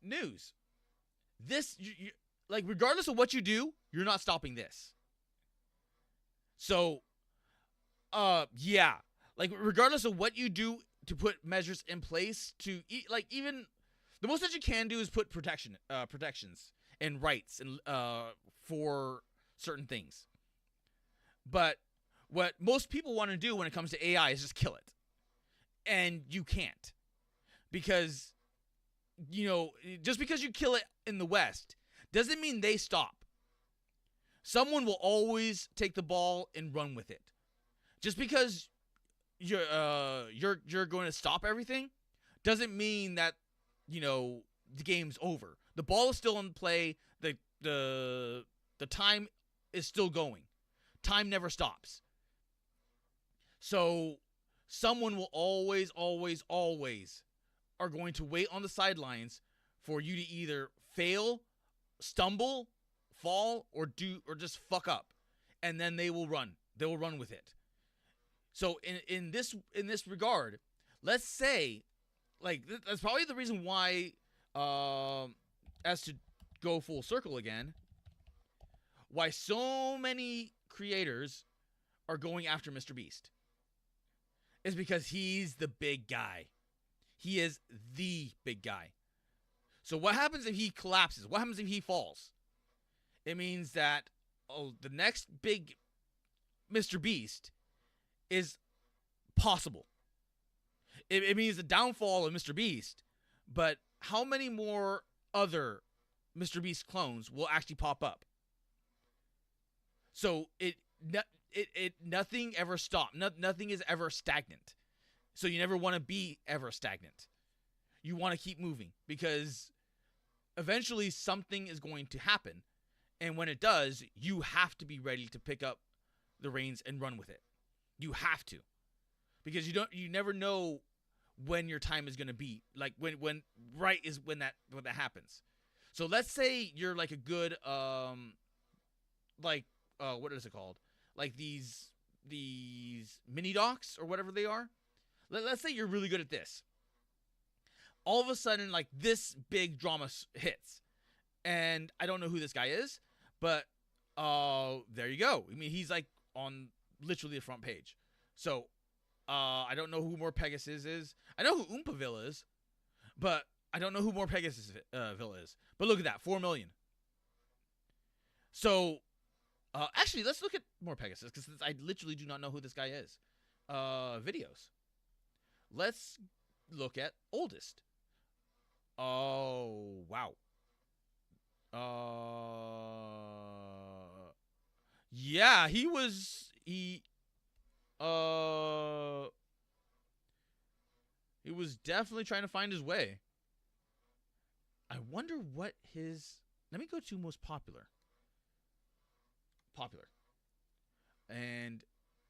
News. This, like, regardless of what you do, you're not stopping this. So, yeah, like, regardless of what you do to put measures in place to, like, even the most that you can do is put protections and rights and for certain things. But what most people want to do when it comes to AI is just kill it, and you can't, because, you know, just because you kill it in the West doesn't mean they stop. Someone will always take the ball and run with it. Just because you're going to stop everything doesn't mean that, you know, the game's over. The ball is still in play. The time is still going. Time never stops. So someone will always are going to wait on the sidelines for you to either fail, stumble, fall, or just fuck up, and then they will run. They will run with it. So in this regard, let's say, like, that's probably the reason why, as to go full circle again, why so many creators are going after Mr. Beast is because he's the big guy. He is the big guy. So what happens if he collapses? What happens if he falls? It means that the next big Mr. Beast is possible. It means the downfall of Mr. Beast, but how many more other Mr. Beast clones will actually pop up? So nothing ever stops. Nothing is ever stagnant. So you never want to be ever stagnant. You want to keep moving, because eventually something is going to happen. And when it does, you have to be ready to pick up the reins and run with it. You have to. Because you never know when your time is going to be. Like when that happens. So let's say you're like a good what is it called? Like these mini docs or whatever they are. Let's say you're really good at this. All of a sudden, like, this big drama hits, and I don't know who this guy is, but there you go. I mean, he's like on literally the front page. So I don't know who more Pegasus is. I know who Oompa Villa is, but I don't know who more Pegasus Villa is. But look at that, 4 million. So actually, let's look at more Pegasus, because I literally do not know who this guy is. Videos. Let's look at oldest. Oh, wow. Yeah, he uh he was definitely trying to find his way. I wonder what his. Let me go to most popular. Popular. And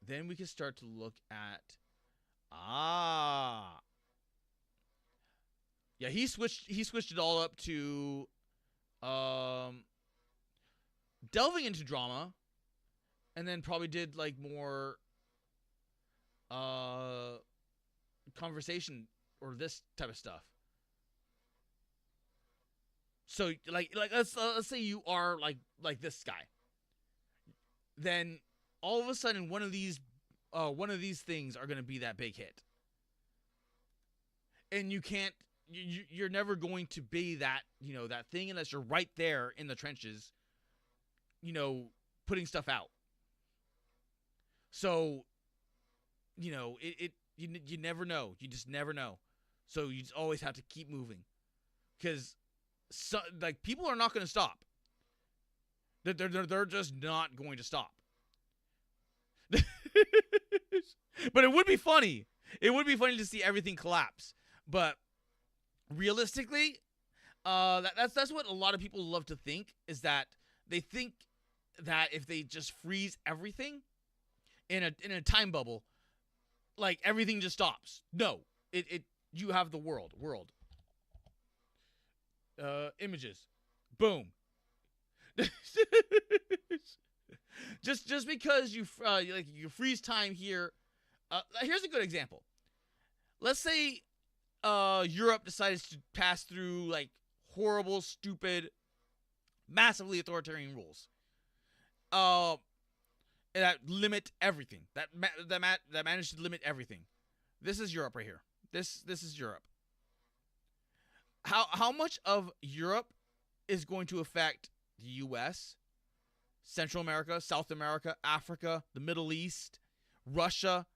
then we can start to look at. Yeah, he switched it all up to delving into drama, and then probably did like more conversation or this type of stuff. So like let's say you are like this guy. Then all of a sudden one of these things are going to be that big hit. And you can't you're never going to be that, that thing unless you're right there in the trenches, putting stuff out. So, you never know. You just never know. So you just always have to keep moving. Cuz people are not going to stop. They're just not going to stop. But it would be funny. It would be funny to see everything collapse. But realistically, that's what a lot of people love to think, is that they think that if they just freeze everything in a time bubble, like everything just stops. No, you have the world. Images, boom. just because you freeze time here. Here's a good example. Let's say Europe decides to pass through like horrible, stupid, massively authoritarian rules. That limit everything. That managed to limit everything. This is Europe right here. This is Europe. How much of Europe is going to affect the U.S., Central America, South America, Africa, the Middle East, Russia,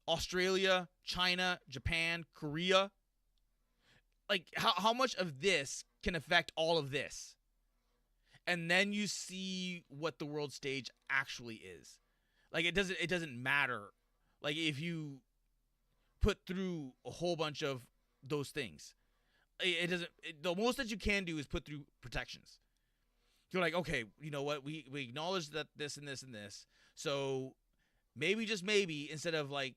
Australia, China, Japan, Korea? Like, how much of this can affect all of this? And then you see what the world stage actually is. Like, it doesn't matter. Like, if you put through a whole bunch of those things, it doesn't. The most that you can do is put through protections. You're like, okay, you know what? We acknowledge that this and this and this. So maybe, just maybe, instead of like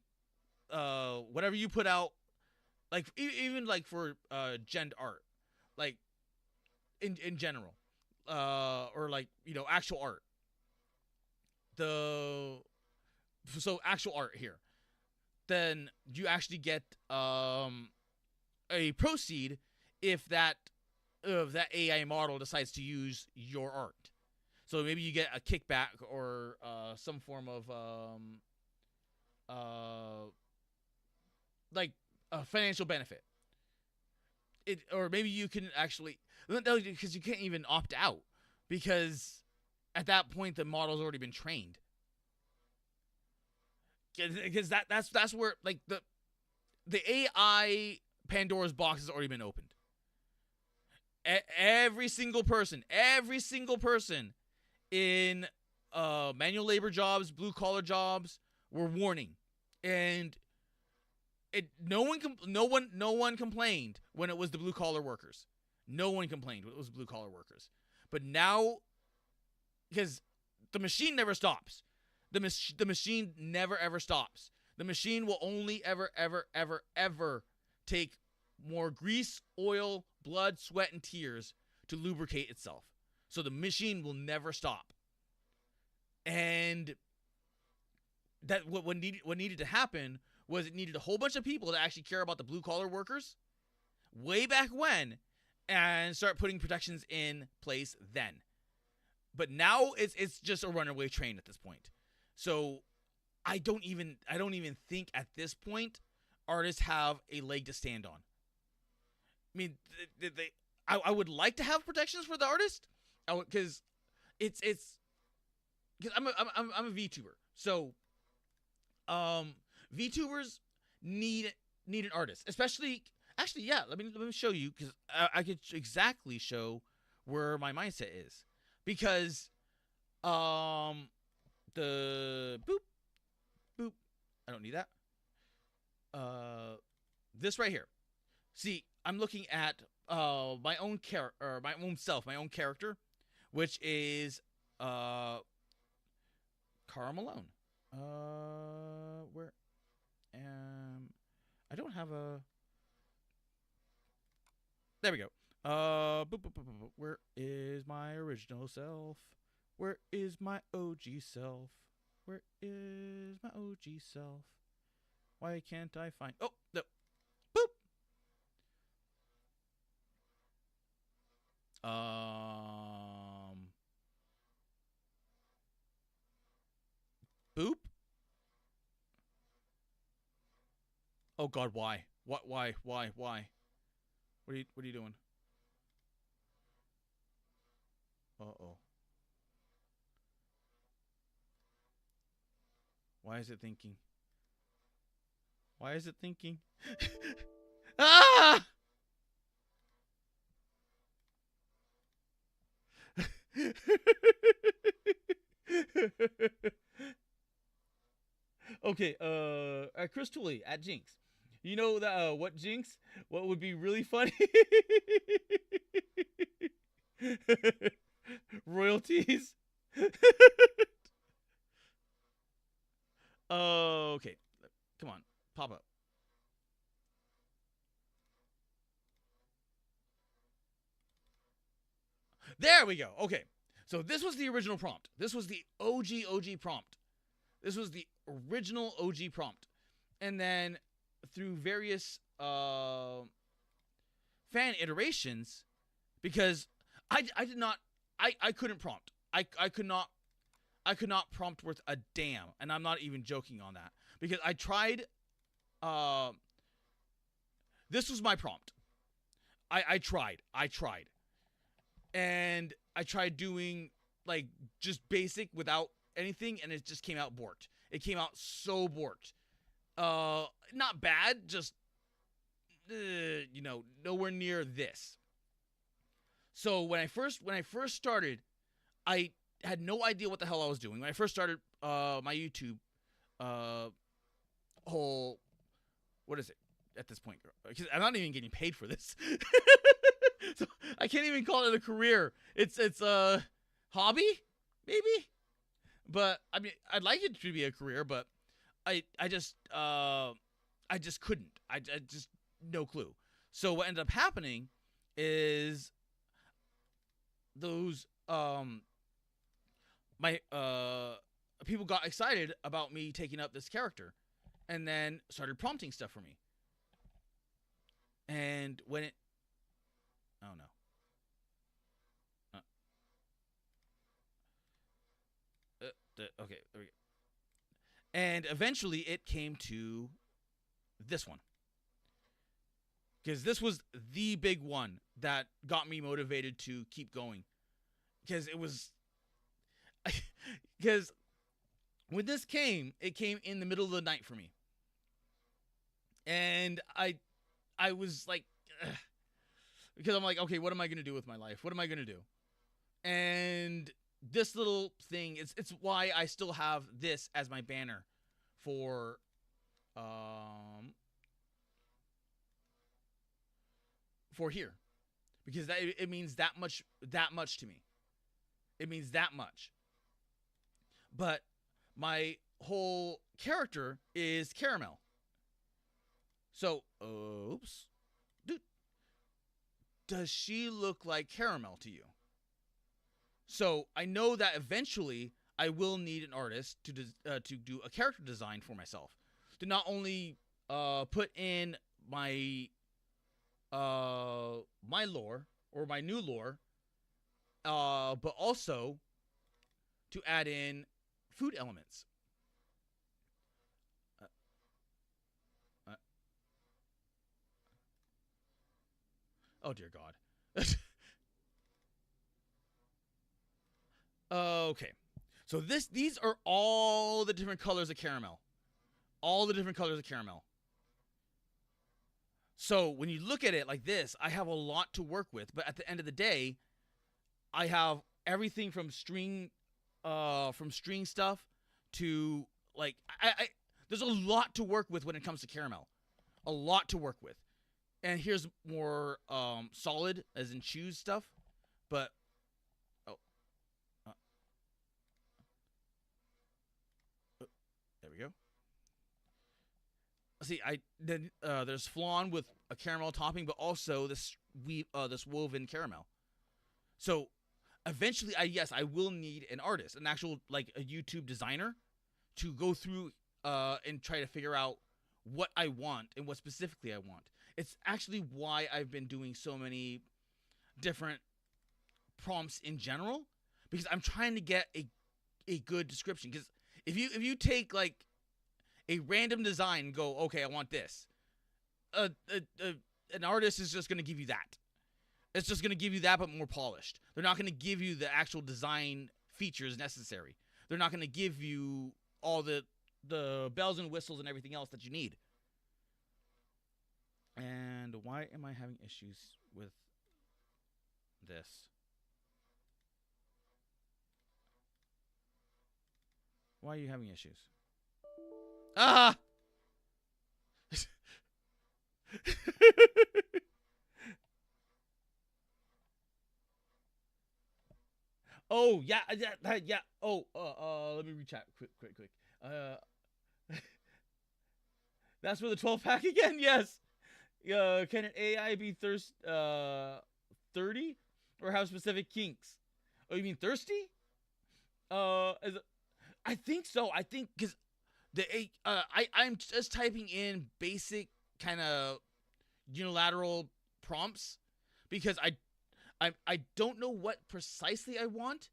whatever you put out, like even like for gen art, like in general, or like, actual art. So actual art here, then you actually get a proceed if that AI model decides to use your art. So maybe you get a kickback or some form of like a financial benefit. Or maybe you can actually, because you can't even opt out, because at that point the model's already been trained. Because that's where like the AI Pandora's box has already been opened. Every single person in manual labor jobs, blue collar jobs were warning, and no one complained when it was the blue collar workers. No one complained when it was blue collar workers. But now, because the machine never stops, the machine never ever stops. The machine will only ever take more grease, oil, blood, sweat, and tears to lubricate itself. So the machine will never stop. And that what needed to happen was, it needed a whole bunch of people to actually care about the blue collar workers way back when, and start putting protections in place then. But now it's just a runaway train at this point. So I don't even think at this point artists have a leg to stand on. I mean, I would like to have protections for the artist, because it's because I'm a VTuber. So VTubers need an artist, especially. Actually, yeah. Let me show you, because I could exactly show where my mindset is, because the boop, boop. I don't need that. This right here. See, I'm looking at my own my own self, my own character, which is Carl Malone. Where I don't have a. There we go. Boop, boop, boop, boop. Where is my original self? Where is my OG self? Where is my OG self? Why can't I find? Oh, no. Boop. Boop. Oh God, why? What? Why? Why? What are you doing? Uh-oh. Why is it thinking? Why is it thinking? Ah! Okay, Chris Tooley at Jinx. You know that what Jinx? What would be really funny? Royalties. Okay, come on, pop up. There we go. Okay, so this was the original prompt. This was the OG prompt. This was the original OG prompt, and then through various fan iterations, because I did not I couldn't prompt. I could not prompt worth a damn, and I'm not even joking on that, because I tried. This was my prompt. I tried, and I tried doing like just basic without anything, and it just came out borked. It came out so borked. Not bad, just nowhere near this. So when I first started, I had no idea what the hell I was doing. When I first started my YouTube whole, what is it at this point? Because I'm not even getting paid for this. So I can't even call it a career. It's a hobby, maybe. But I mean, I'd like it to be a career, but I just couldn't. I just no clue. So what ended up happening is those my people got excited about me taking up this character, and then started prompting stuff for me. And when it, oh no. Okay, there we go. And eventually it came to this one. Because this was the big one that got me motivated to keep going. Because it was... Because when this came, it came in the middle of the night for me. And I was like... Ugh. Because I'm like, okay, what am I going to do with my life? What am I going to do? And this little thing, it's why I still have this as my banner for here, because it means that much to me. It means that much. But my whole character is caramel. So, oops. Dude, does she look like caramel to you? So I know that eventually I will need an artist to do a character design for myself, to not only put in my my lore or my new lore, but also to add in food elements. Oh dear God. Okay, so these are all the different colors of caramel. All the different colors of caramel. So when you look at it like this, I have a lot to work with. But at the end of the day, I have everything from string stuff to like I there's a lot to work with when it comes to caramel. A lot to work with. And here's more solid as in choose stuff, but there we go. See, there's flan with a caramel topping, but also this woven caramel. So eventually, I will need an artist, an actual like a YouTube designer, to go through and try to figure out what I want and what specifically I want. It's actually why I've been doing so many different prompts in general, because I'm trying to get a good description. Because if you take like a random design and go, okay, I want this, an artist is just going to give you that. It's just going to give you that, but more polished. They're not going to give you the actual design features necessary. They're not going to give you all the bells and whistles and everything else that you need. And why am I having issues with this? Why are you having issues? Ah! Oh, yeah. Oh, let me rechat quick. That's for the 12-pack again? Yes. Can an AI be 30 or have specific kinks? Oh, you mean thirsty? I think so. I think because I'm just typing in basic kind of unilateral prompts because I don't know what precisely I want.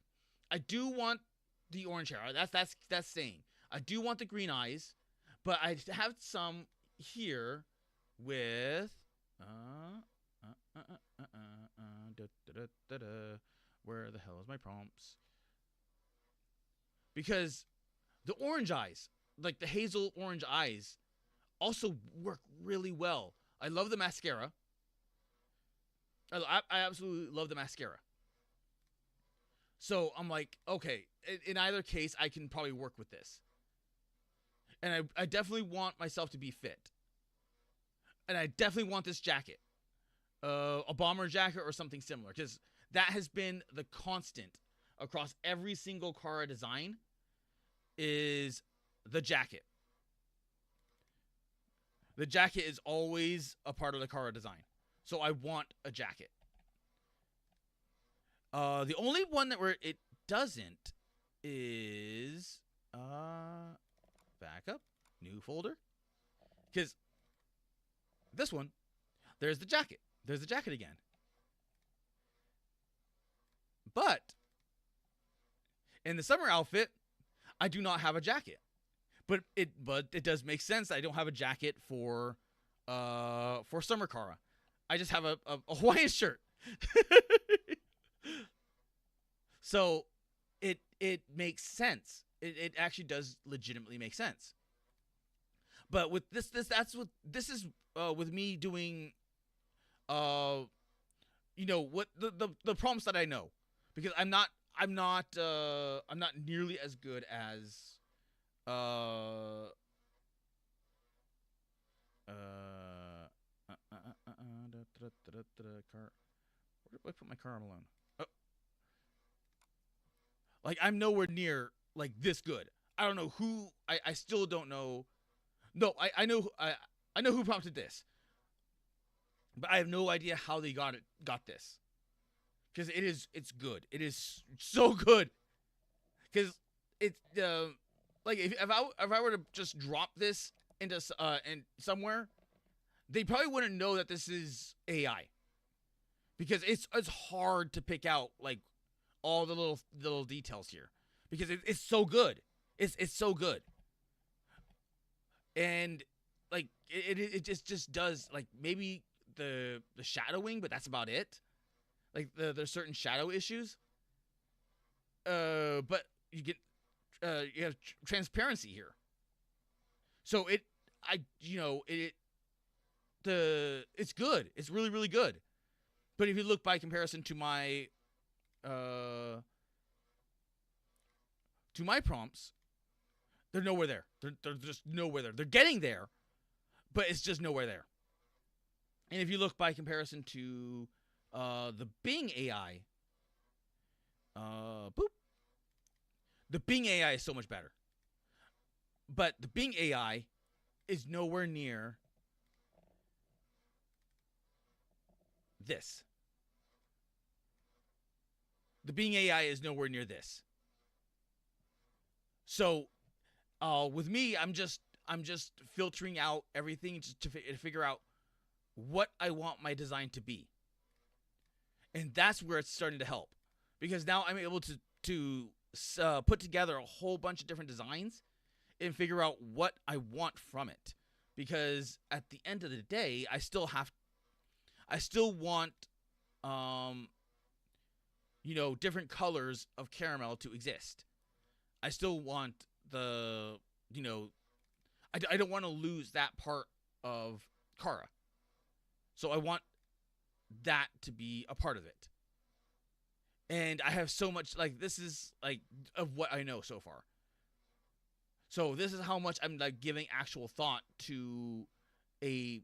I do want the orange hair. That's saying. I do want the green eyes, but I have some here with where the hell is my prompts? Because the orange eyes, like the hazel orange eyes, also work really well. I love the mascara. I absolutely love the mascara. So I'm like, okay, in either case, I can probably work with this. And I definitely want myself to be fit. And I definitely want this jacket. A bomber jacket or something similar. Because that has been the constant across every single Kara design is the jacket. The jacket is always a part of the Kara design. So I want a jacket. The only one that where it doesn't is backup, new folder. Because this one, there's the jacket. There's the jacket again. But in the summer outfit, I do not have a jacket. But it does make sense that I don't have a jacket for summer Kara. I just have a Hawaiian shirt. So it makes sense. It actually does legitimately make sense. But with this is with me doing what the prompts that I know, because I'm not nearly as good as where did I put my car on alone? Oh. Like I'm nowhere near like this good. I don't know who. I still don't know. No, I know who prompted this, but I have no idea how they got this, because it's good. It is so good, because it's like if I were to just drop this into somewhere, they probably wouldn't know that this is AI, because it's hard to pick out like all the little details here, because it's so good. It's so good. And like it just does, like, maybe the shadowing, but that's about it. Like there's certain shadow issues. But you get you have transparency here. So it's good. It's really, really good. But if you look by comparison to my prompts, They're nowhere there. They're just nowhere there. They're getting there, but it's just nowhere there. And if you look by comparison to the Bing AI, the Bing AI is so much better. But the Bing AI is nowhere near this. The Bing AI is nowhere near this. So, with me, I'm just filtering out everything just to figure out what I want my design to be, and that's where it's starting to help, because now I'm able to put together a whole bunch of different designs and figure out what I want from it. Because at the end of the day, I still want different colors of caramel to exist. I still want I don't want to lose that part of Kara. So I want that to be a part of it. And I have so much, this is, of what I know so far. So this is how much I'm, giving actual thought to a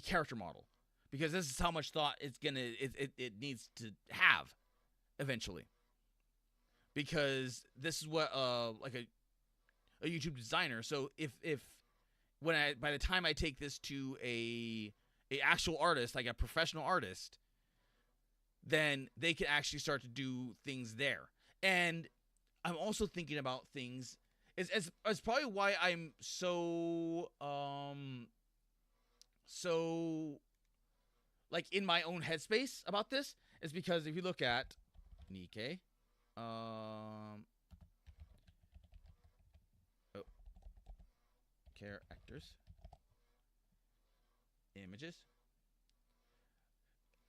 character model. Because this is how much thought it needs to have eventually. Because this is what, a YouTube designer. So by the time I take this to a actual artist, like a professional artist, then they can actually start to do things there. And I'm also thinking about things. It's probably why I'm so in my own headspace about this, is because if you look at Nikkei, characters, images.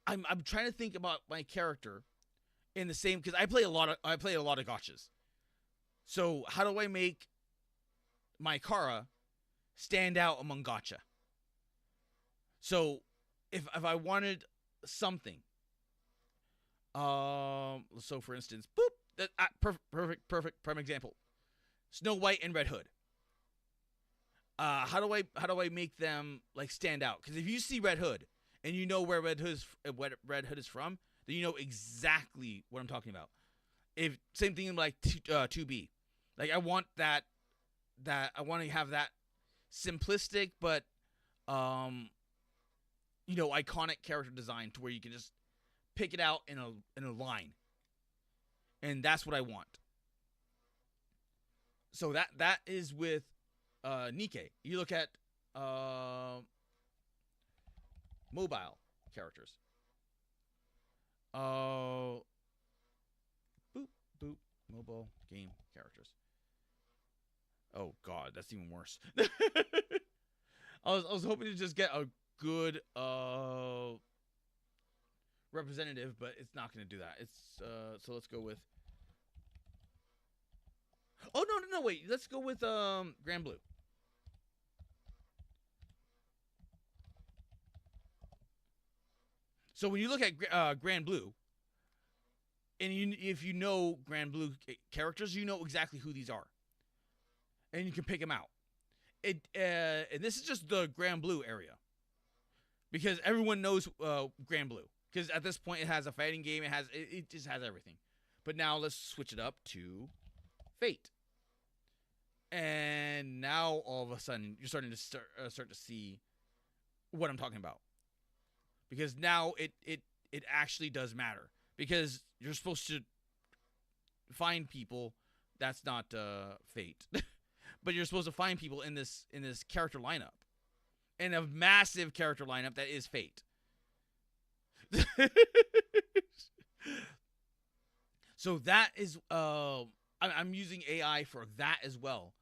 I'm trying to think about my character in the same, because I play a lot of gotchas. So how do I make my Kara stand out among gotcha? So if I wanted something, so for instance, perfect prime example, Snow White and Red Hood. How do I make them stand out? Because if you see Red Hood and you know where Red Hood is from, then you know exactly what I'm talking about. If same thing like 2B, I want that I want to have that simplistic but iconic character design to where you can just pick it out in a line, and that's what I want. So that is with Nikkei. You look at mobile characters. Boop mobile game characters. Oh god, that's even worse. I was hoping to just get a good representative, but it's not going to do that. It's so let's go with. Oh no, wait. Let's go with Grand Blue. So when you look at Grand Blue, and if you know Grand Blue characters, you know exactly who these are, and you can pick them out. And this is just the Grand Blue area, because everyone knows Grand Blue. Because at this point, it has a fighting game. It just has everything. But now let's switch it up to Fate. And now all of a sudden, you're starting to start to see what I'm talking about. Because now it actually does matter. Because you're supposed to find people. That's not Fate. But you're supposed to find people in this character lineup. And a massive character lineup that is Fate. So that is I'm using AI for that as well,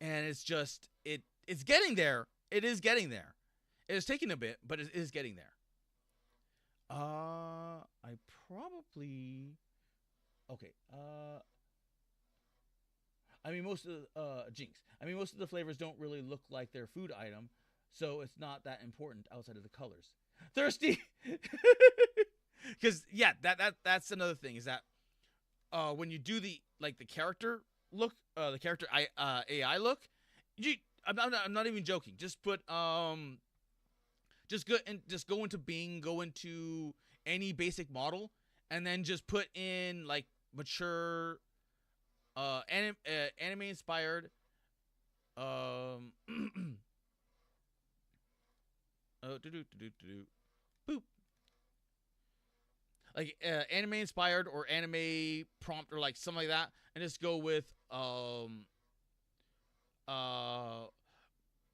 and it's just it's getting there. It is getting there. It is taking a bit, but it is getting there. I probably okay. I mean most of the Jinx. I mean most of the flavors don't really look like their food item, so it's not that important outside of the colors. Thirsty. Because yeah, that's another thing, is that when you do the character look the character AI look, I'm not even joking. Just put just go into Bing, go into any basic model, and then just put in like mature anime inspired boop, like anime inspired or anime prompt or like something like that, and just go with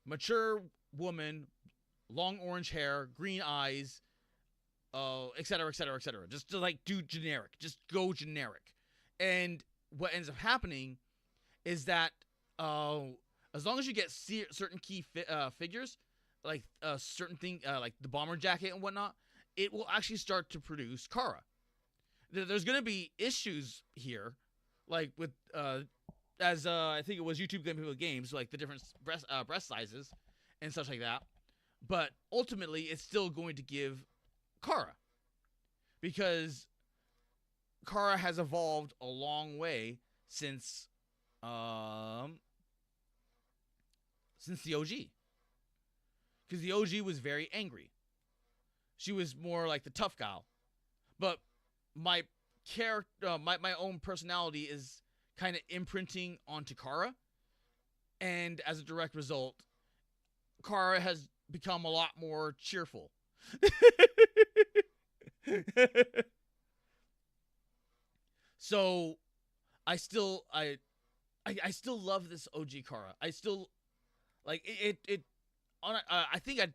mature woman, long orange hair, green eyes, etc., etc., etc. Just to like do generic, just go generic. And what ends up happening is that as long as you get certain key figures, like certain thing, like the bomber jacket and whatnot, it will actually start to produce Kara. There's going to be issues here, like with as I think it was YouTube Games, like the different breast sizes and such like that. But ultimately, it's still going to give Kara, because Kara has evolved a long way since the OG. Because the OG was very angry. She was more like the tough gal. But my character, my own personality is kind of imprinting onto Kara. And as a direct result, Kara has become a lot more cheerful. So I still love this OG Kara. I still like it I think I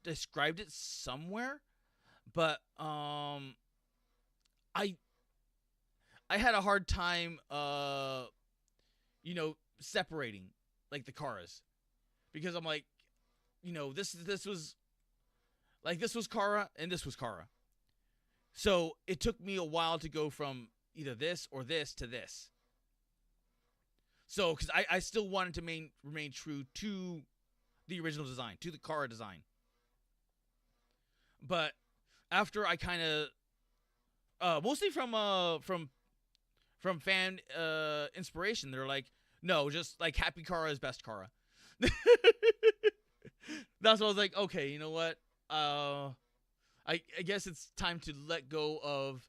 described it somewhere, but I had a hard time separating like the Karas, because I'm like, this was Kara and this was Kara. So it took me a while to go from either this or this to this. So, because I still wanted to remain true to the original design, to the Kara design. But after I kind of, mostly from fan inspiration, they're like, no, just like Happy Kara is best Kara. That's what I was like, okay, you know what? I guess it's time to let go of,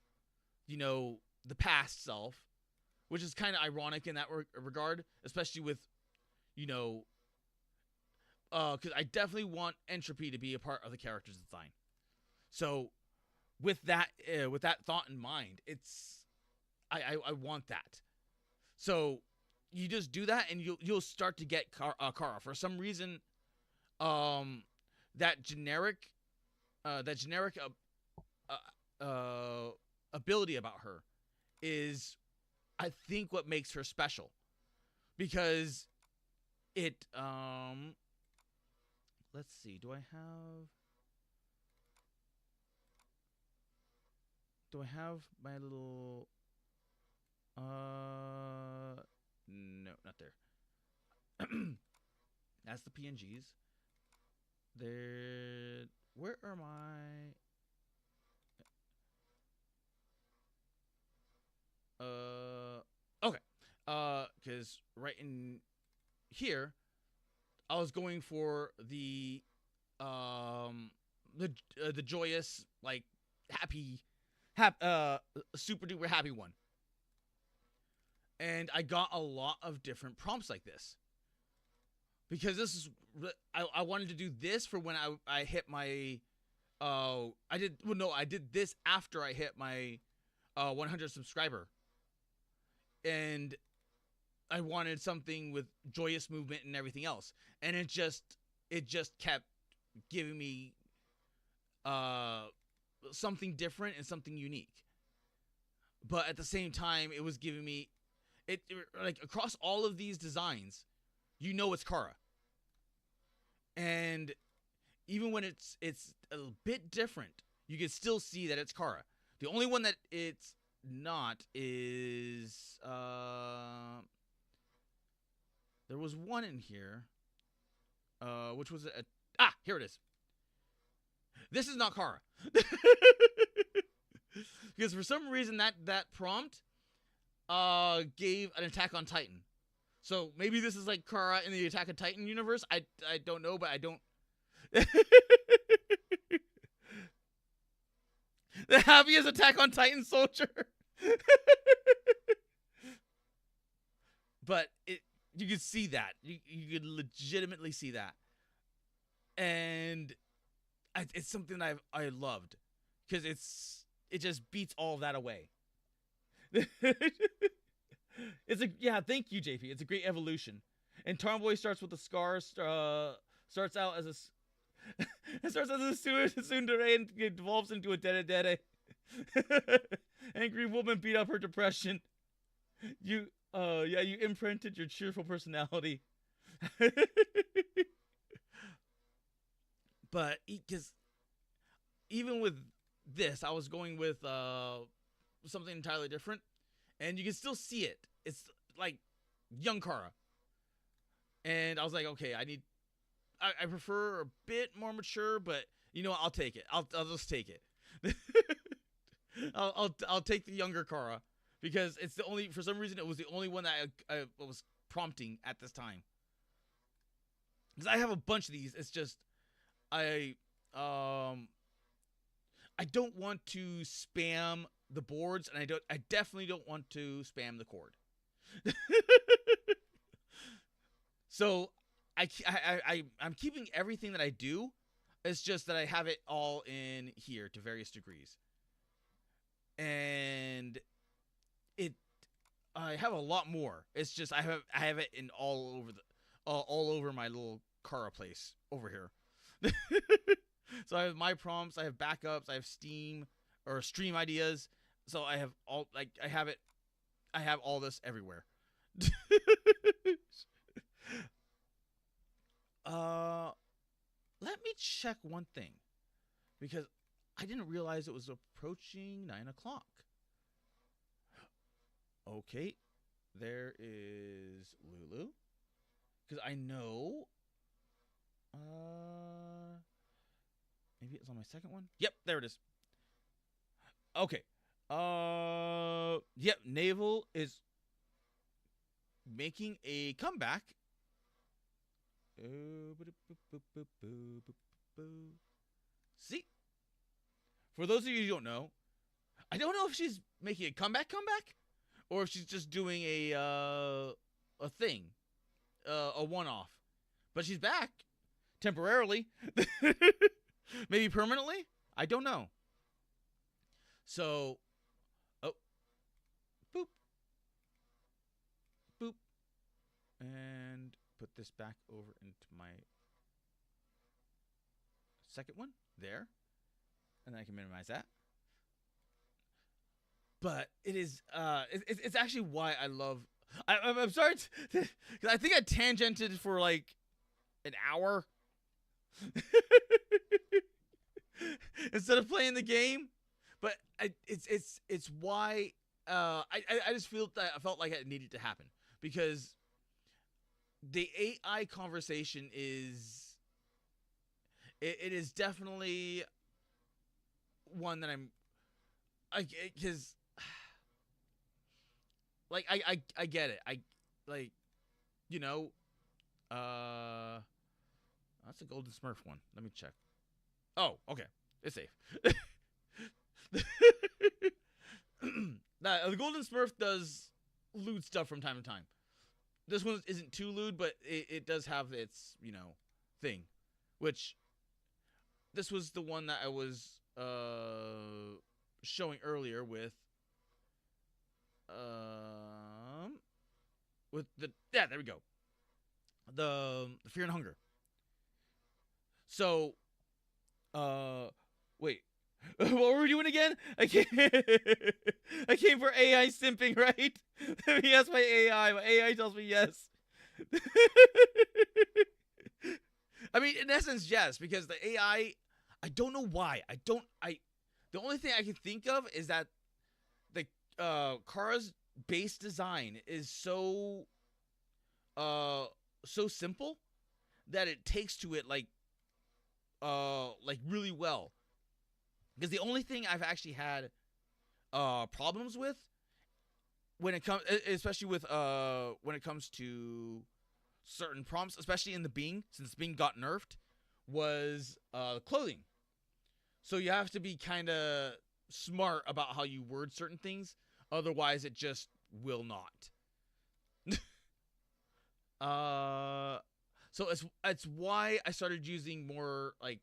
the past self, which is kind of ironic in that regard, especially with, because I definitely want Entropy to be a part of the character's design. So, with that thought in mind, I want that. So, you just do that, and you'll start to get Kara. For some reason, that generic ability about her is, I think, what makes her special, because it let's see, do I have my little no, not there. That's the PNGs. There, where are my okay, because right in here, I was going for the joyous, like, super duper happy one, and I got a lot of different prompts like this, because this is I wanted to do this for when I hit my I did this after I hit my 100 subscriber. And I wanted something with joyous movement and everything else. And it just kept giving me something different and something unique. But at the same time, it was giving me it like across all of these designs, it's Kara. And even when it's a bit different, you can still see that it's Kara. The only one that it's not is there was one in here which was here it is. This is not Kara. Because for some reason that prompt gave an Attack on Titan. So maybe this is like Kara in the Attack on Titan universe. I don't know, but I don't. The happiest Attack on Titan soldier. But you could see that. You could legitimately see that. And it's something I loved. Because it just beats all of that away. Thank you, JP. It's a great evolution. And Tomboy starts with the scars, starts out as a tsundere and evolves into a dere. Angry woman beat up her depression. You imprinted your cheerful personality. But because even with this, I was going with something entirely different, and you can still see it. It's like young Kara, and I was like, okay, I prefer a bit more mature, but you know what, I'll take it. I'll just take it. I'll take the younger Kara because it's the only, for some reason it was the only one that I was prompting at this time. Because I have a bunch of these. It's just I don't want to spam the boards, and I definitely don't want to spam the cord. So I'm keeping everything that I do. It's just that I have it all in here to various degrees. And I have a lot more. It's just I have it in all over my little Kara place over here. So I have my prompts, I have backups, I have Steam or stream ideas. So I have all, like, I have all this everywhere. Let me check one thing, because I didn't realize it was approaching 9 o'clock. Okay, there is Lulu, because I know, maybe it's on my second one. Yep, there it is. Okay, yep, Naval is making a comeback. See? For those of you who don't know, I don't know if she's making a comeback, or if she's just doing a thing, a one-off. But she's back temporarily, maybe permanently. I don't know. So, oh, boop, boop, and put this back over into my second one there, and then I can minimize that. But it is it's actually why I love. I'm sorry, because I think I tangented for like an hour instead of playing the game. But it's why I just I felt like it needed to happen, because the AI conversation is it is definitely one that because like I get it. I like, you know, that's a Golden Smurf one. Let me check. Oh, okay, it's safe. Now, the Golden Smurf does lewd stuff from time to time. This one isn't too lewd, but it does have its, you know, thing. Which, this was the one that I was showing earlier with the, yeah, there we go. The Fear and Hunger. So, wait. What were we doing again? I came for AI simping, right? Let me ask my AI. My AI tells me yes. I mean, in essence, yes, because the AI, I don't know why. The only thing I can think of is that the Kara's base design is so simple that it takes to it like really well. Because the only thing I've actually had problems with when it comes, especially with when it comes to certain prompts, especially in the Bing, since Bing got nerfed, was clothing. So you have to be kind of smart about how you word certain things, otherwise it just will not. So it's why I started using more like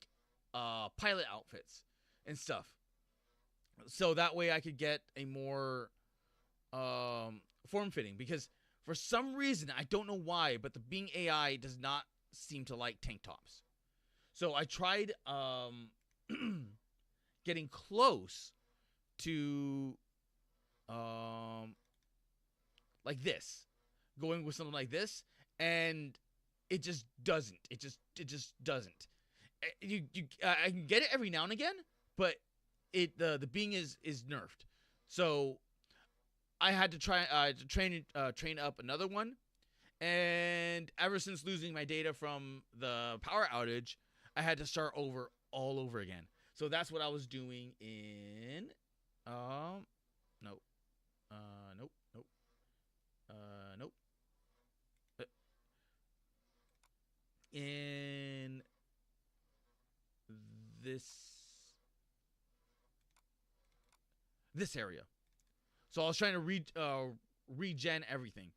pilot outfits and stuff, so that way I could get a more form fitting, because for some reason I don't know why, but the Bing AI does not seem to like tank tops. So I tried getting close to like this, going with something like this, and it just doesn't. It just doesn't. I can get it every now and again, but the Bing is nerfed. So I had to try to train up another one, and ever since losing my data from the power outage, I had to start over all over again. So that's what I was doing in nope. Nope. Nope. Nope. In this area. So I was trying to regen everything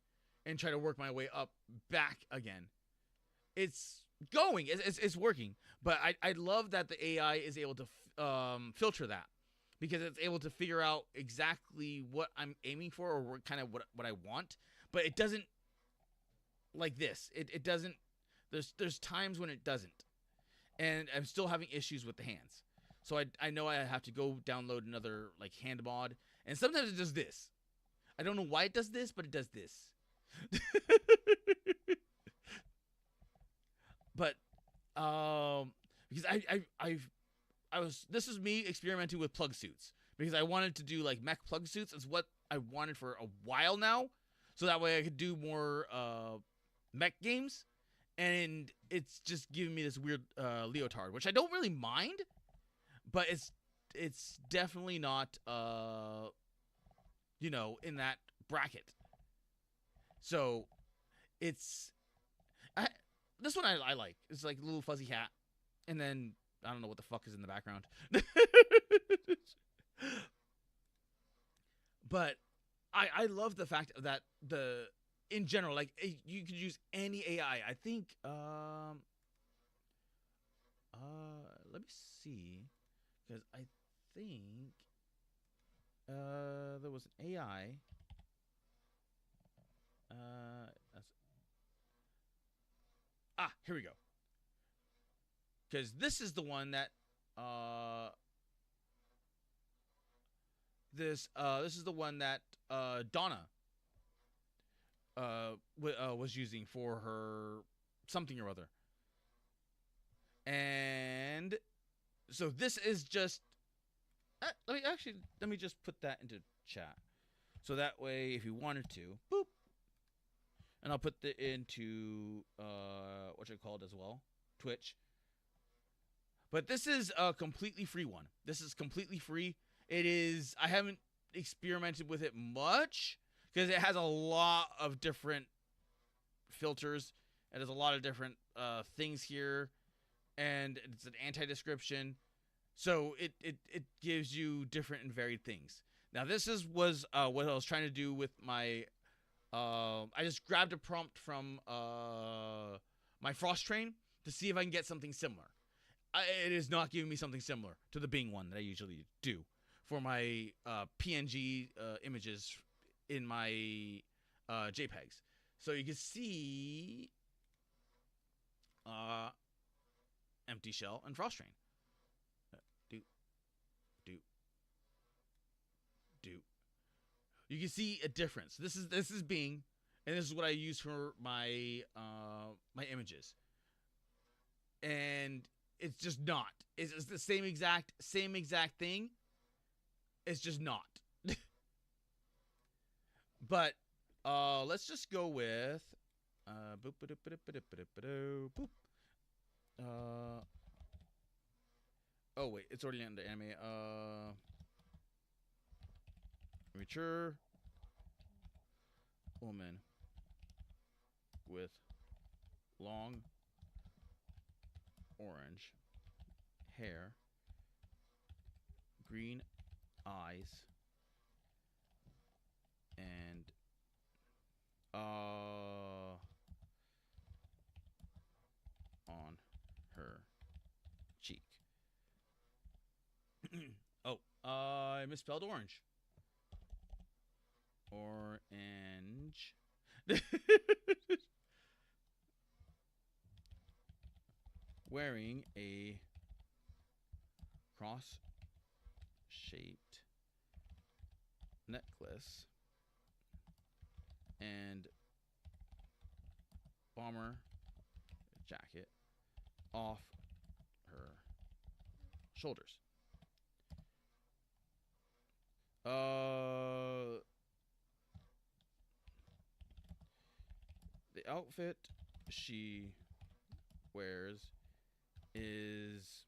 and try to work my way up back again. It's going. It's working. But I love that the AI is able to filter that, because it's able to figure out exactly what I'm aiming for, or what I want. But it doesn't like this. It doesn't. There's times when it doesn't, and I'm still having issues with the hands. So I know I have to go download another like hand mod, and sometimes it does this. I don't know why it does this, but it does this. But because this is me experimenting with plug suits, because I wanted to do like mech plug suits. Is what I wanted for a while now, so that way I could do more mech games. And it's just giving me this weird leotard, which I don't really mind, but it's definitely not in that bracket. So it's this one I like. It's like a little fuzzy hat, and then I don't know what the fuck is in the background. But I love the fact that in general, like, you could use any AI. I think let me see, because I think there was an AI here we go, because this is the one that this is the one that Donna was using for her something or other. And so this is just let me just put that into chat, so that way if you wanted to, boop, and I'll put it into what you called as well, Twitch. But this is a completely free one. This is completely free. It is. I haven't experimented with it much, because it has a lot of different filters. It has a lot of different things here, and it's an anti-description, so it gives you different and varied things. Now this was what I was trying to do with my. I just grabbed a prompt from my Frost Train to see if I can get something similar. It is not giving me something similar to the Bing one that I usually do for my PNG images in my JPEGs. So you can see Empty Shell and Frost Train. You can see a difference. This is Bing, and this is what I use for my my images. And it's just not. It's the same exact thing. It's just not. But let's just go with boop. Oh wait, it's already under anime. Mature. woman with long orange hair, green eyes, and on her cheek. Oh, I misspelled orange. Orange. Wearing a cross-shaped necklace and bomber jacket off her shoulders. The outfit she wears is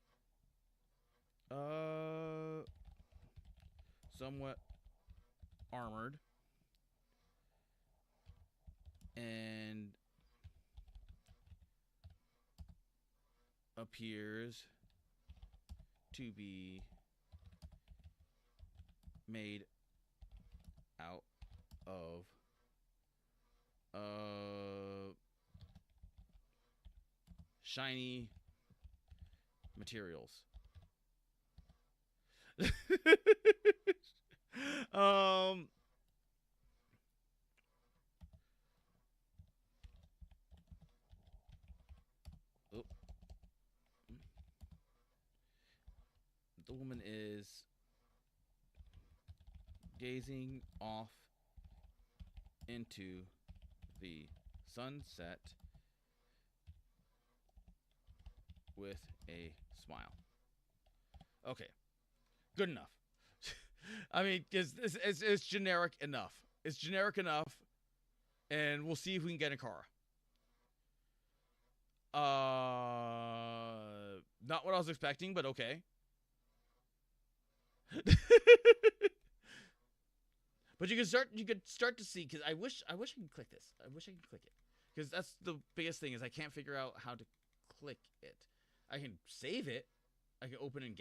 somewhat armored and appears to be made out of shiny materials. um oh. The woman is gazing off into the sunset with a smile. Okay, good enough. I mean, because it's generic enough. It's generic enough, and we'll see if we can get a car. Not what I was expecting, but okay. But you could start to see, because I wish I could click this. I wish I could click it, because that's the biggest thing is I can't figure out how to click it. I can save it. I can open in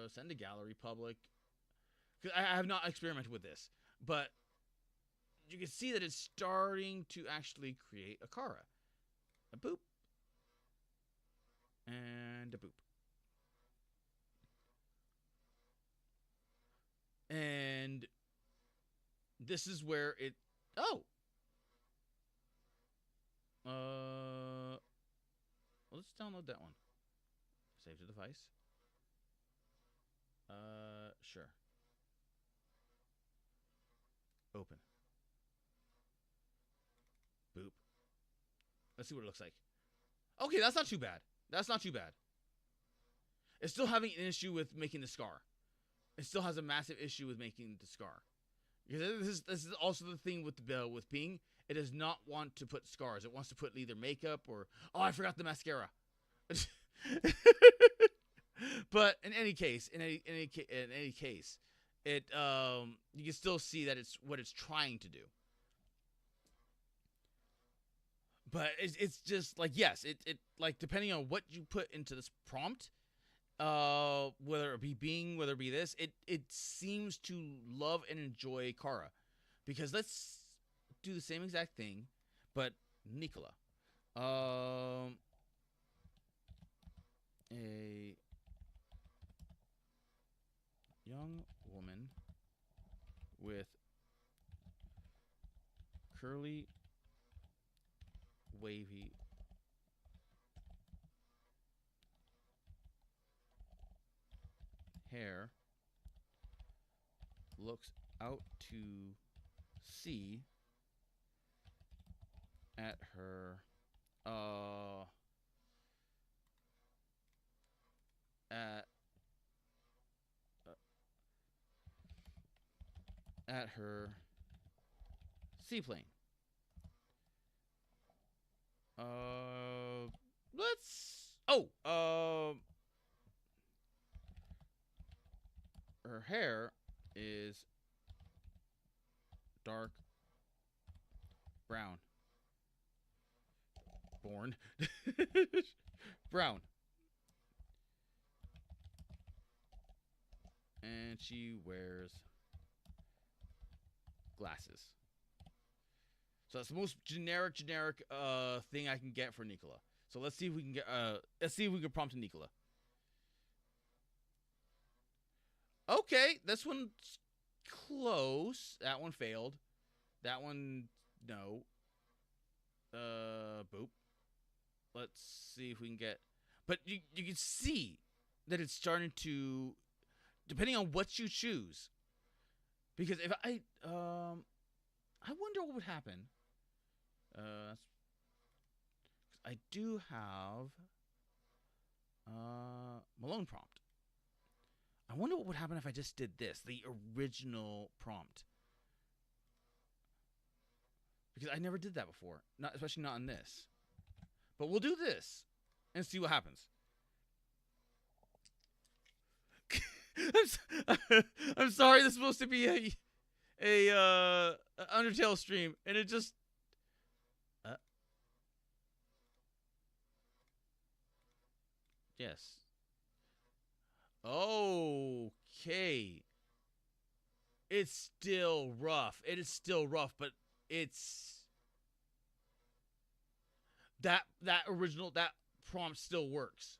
send to gallery public. Because I have not experimented with this, but you can see that it's starting to actually create a Kara. A boop. And a boop. And this is where it... Oh! Let's download that one. Save the device. Sure. Open. Boop. Let's see what it looks like. Okay, that's not too bad. That's not too bad. It's still having an issue with making the scar. It still has a massive issue with making the scar. Because this is also the thing with Bing. It does not want to put scars. It wants to put either makeup or... Oh, I forgot the mascara. But in any case, it you can still see that it's what it's trying to do. But it's just like, yes, it like depending on what you put into this prompt, whether it be Bing, whether it be this, it seems to love and enjoy Kara. Because let's do the same exact thing, but Nicola. A young woman with curly, wavy hair looks out to sea at her at her seaplane. Her hair is dark Brown. Born. Brown. And she wears glasses. So that's the most generic thing I can get for Nicola. So let's see if we can get let's see if we can prompt a Nicola. Okay, this one's close. That one failed. That one, no. Boop. Let's see if we can get. But you can see that it's starting to, depending on what you choose. Because if I wonder what would happen. I do have Malone prompt. I wonder what would happen if I just did this, the original prompt. Because I never did that before, especially not in this. But we'll do this and see what happens. I'm sorry, this is supposed to be a UnderTale stream, and it just yes. Okay. It's still rough. It is still rough, but it's that original, that prompt still works.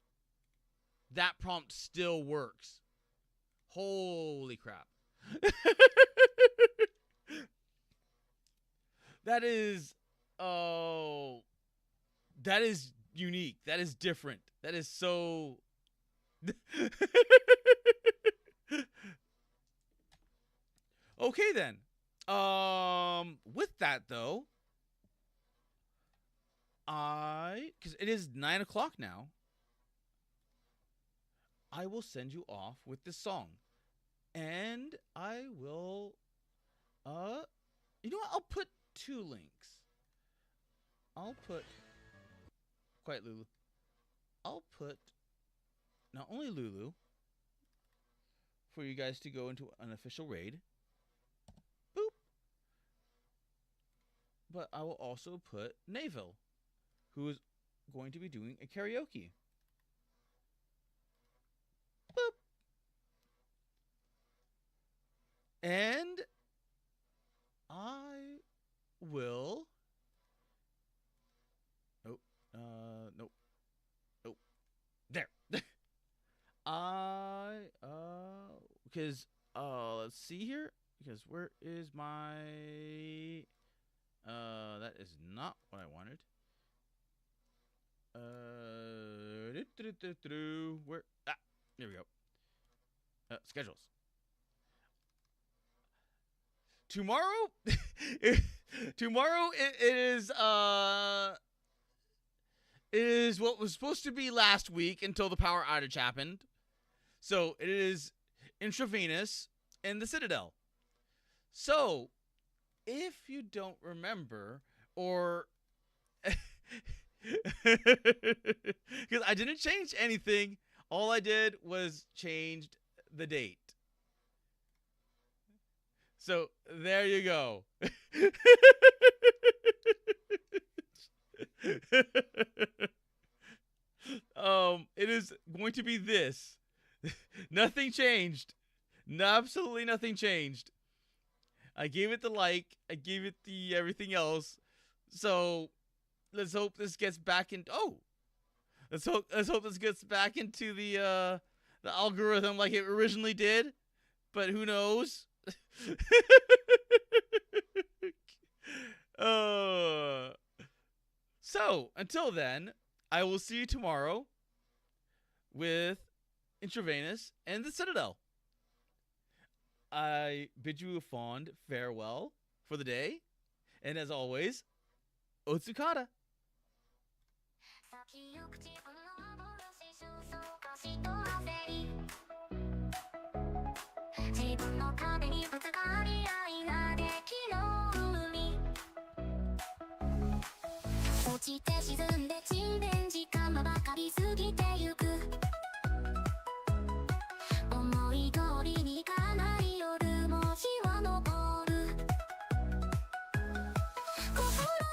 That prompt still works. Holy crap. That is unique. That is different. That is so okay then. With that though, because it is 9 o'clock now, I will send you off with this song, and I will, you know what? I'll put 2 links. I'll put Quiet Lulu. I'll put not only Lulu for you guys to go into an official raid. Boop. But I will also put Naville, who is going to be doing a karaoke. Boop. And I will. Nope. Nope. Nope. There. Because let's see here. Because where is my? That is not what I wanted. Where? Ah, here we go. Schedules. Tomorrow, tomorrow it is what was supposed to be last week until the power outage happened. So it is Intravenous and the Citadel. So if you don't remember, or because I didn't change anything, all I did was changed the date. So there you go. It is going to be this. Nothing changed. Absolutely nothing changed. I gave it the like. I gave it the everything else. So let's hope this gets back in. Oh, let's hope this gets back into the algorithm like it originally did. But who knows? So until then, I will see you tomorrow with Intravenous and the Citadel. I bid you a fond farewell for the day, and as always, Otsukata. 自分の壁にぶつかり合いができる海落ちて沈んで沈殿時間はばかり過ぎてゆく思い通りにいかない夜も日は昇る心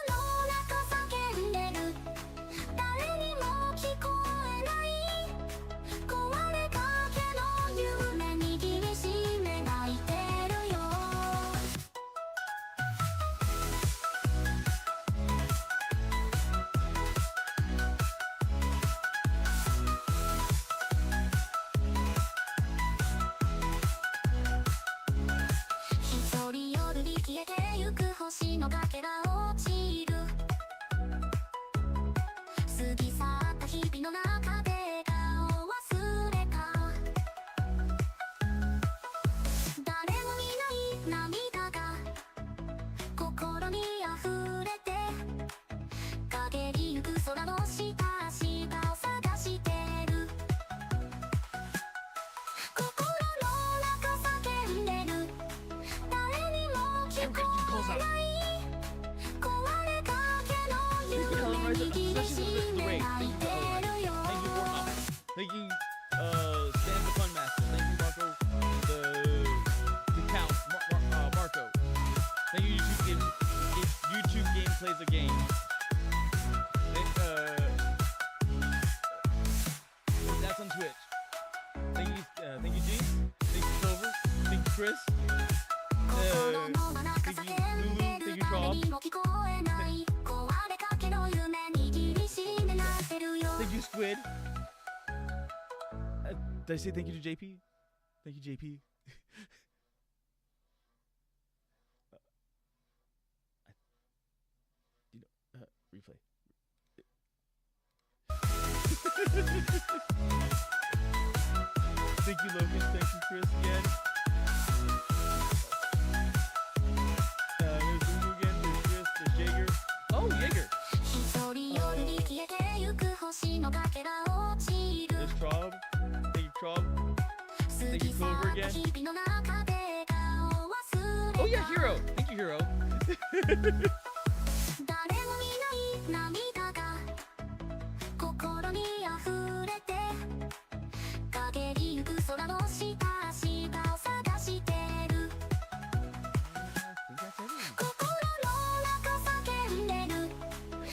almost out. Thank you, Helen Riser, especially for the raid. Thank you, Helen Riser. Thank you, Warnock. Thank you, Stan the Fun Master. Thank you, Marco, the Count, Marco. Thank you, YouTube Game Plays a Game. That's on Twitch. Thank you, James. Thank you, Silver. Thank you, Chris. Thank you, Lulu. Thank you, Trob. Thank you, Squid. Did I say thank you to JP? Thank you, JP. Replay. Thank you, Logan. Thank you, Chris, again. There's Lulu again. There's Chris. There's Jaeger. Oh, Jaeger. There's Trob. Thank you, Trob. Thank you, Clover again. Oh, yeah, Hero. Thank you, Hero.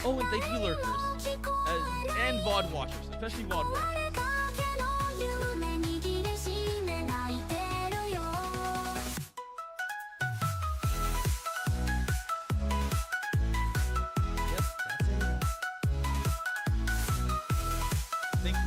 Oh, and thank you, lurkers. And VOD watchers, especially VOD watchers. Yep, that's it. Thank you,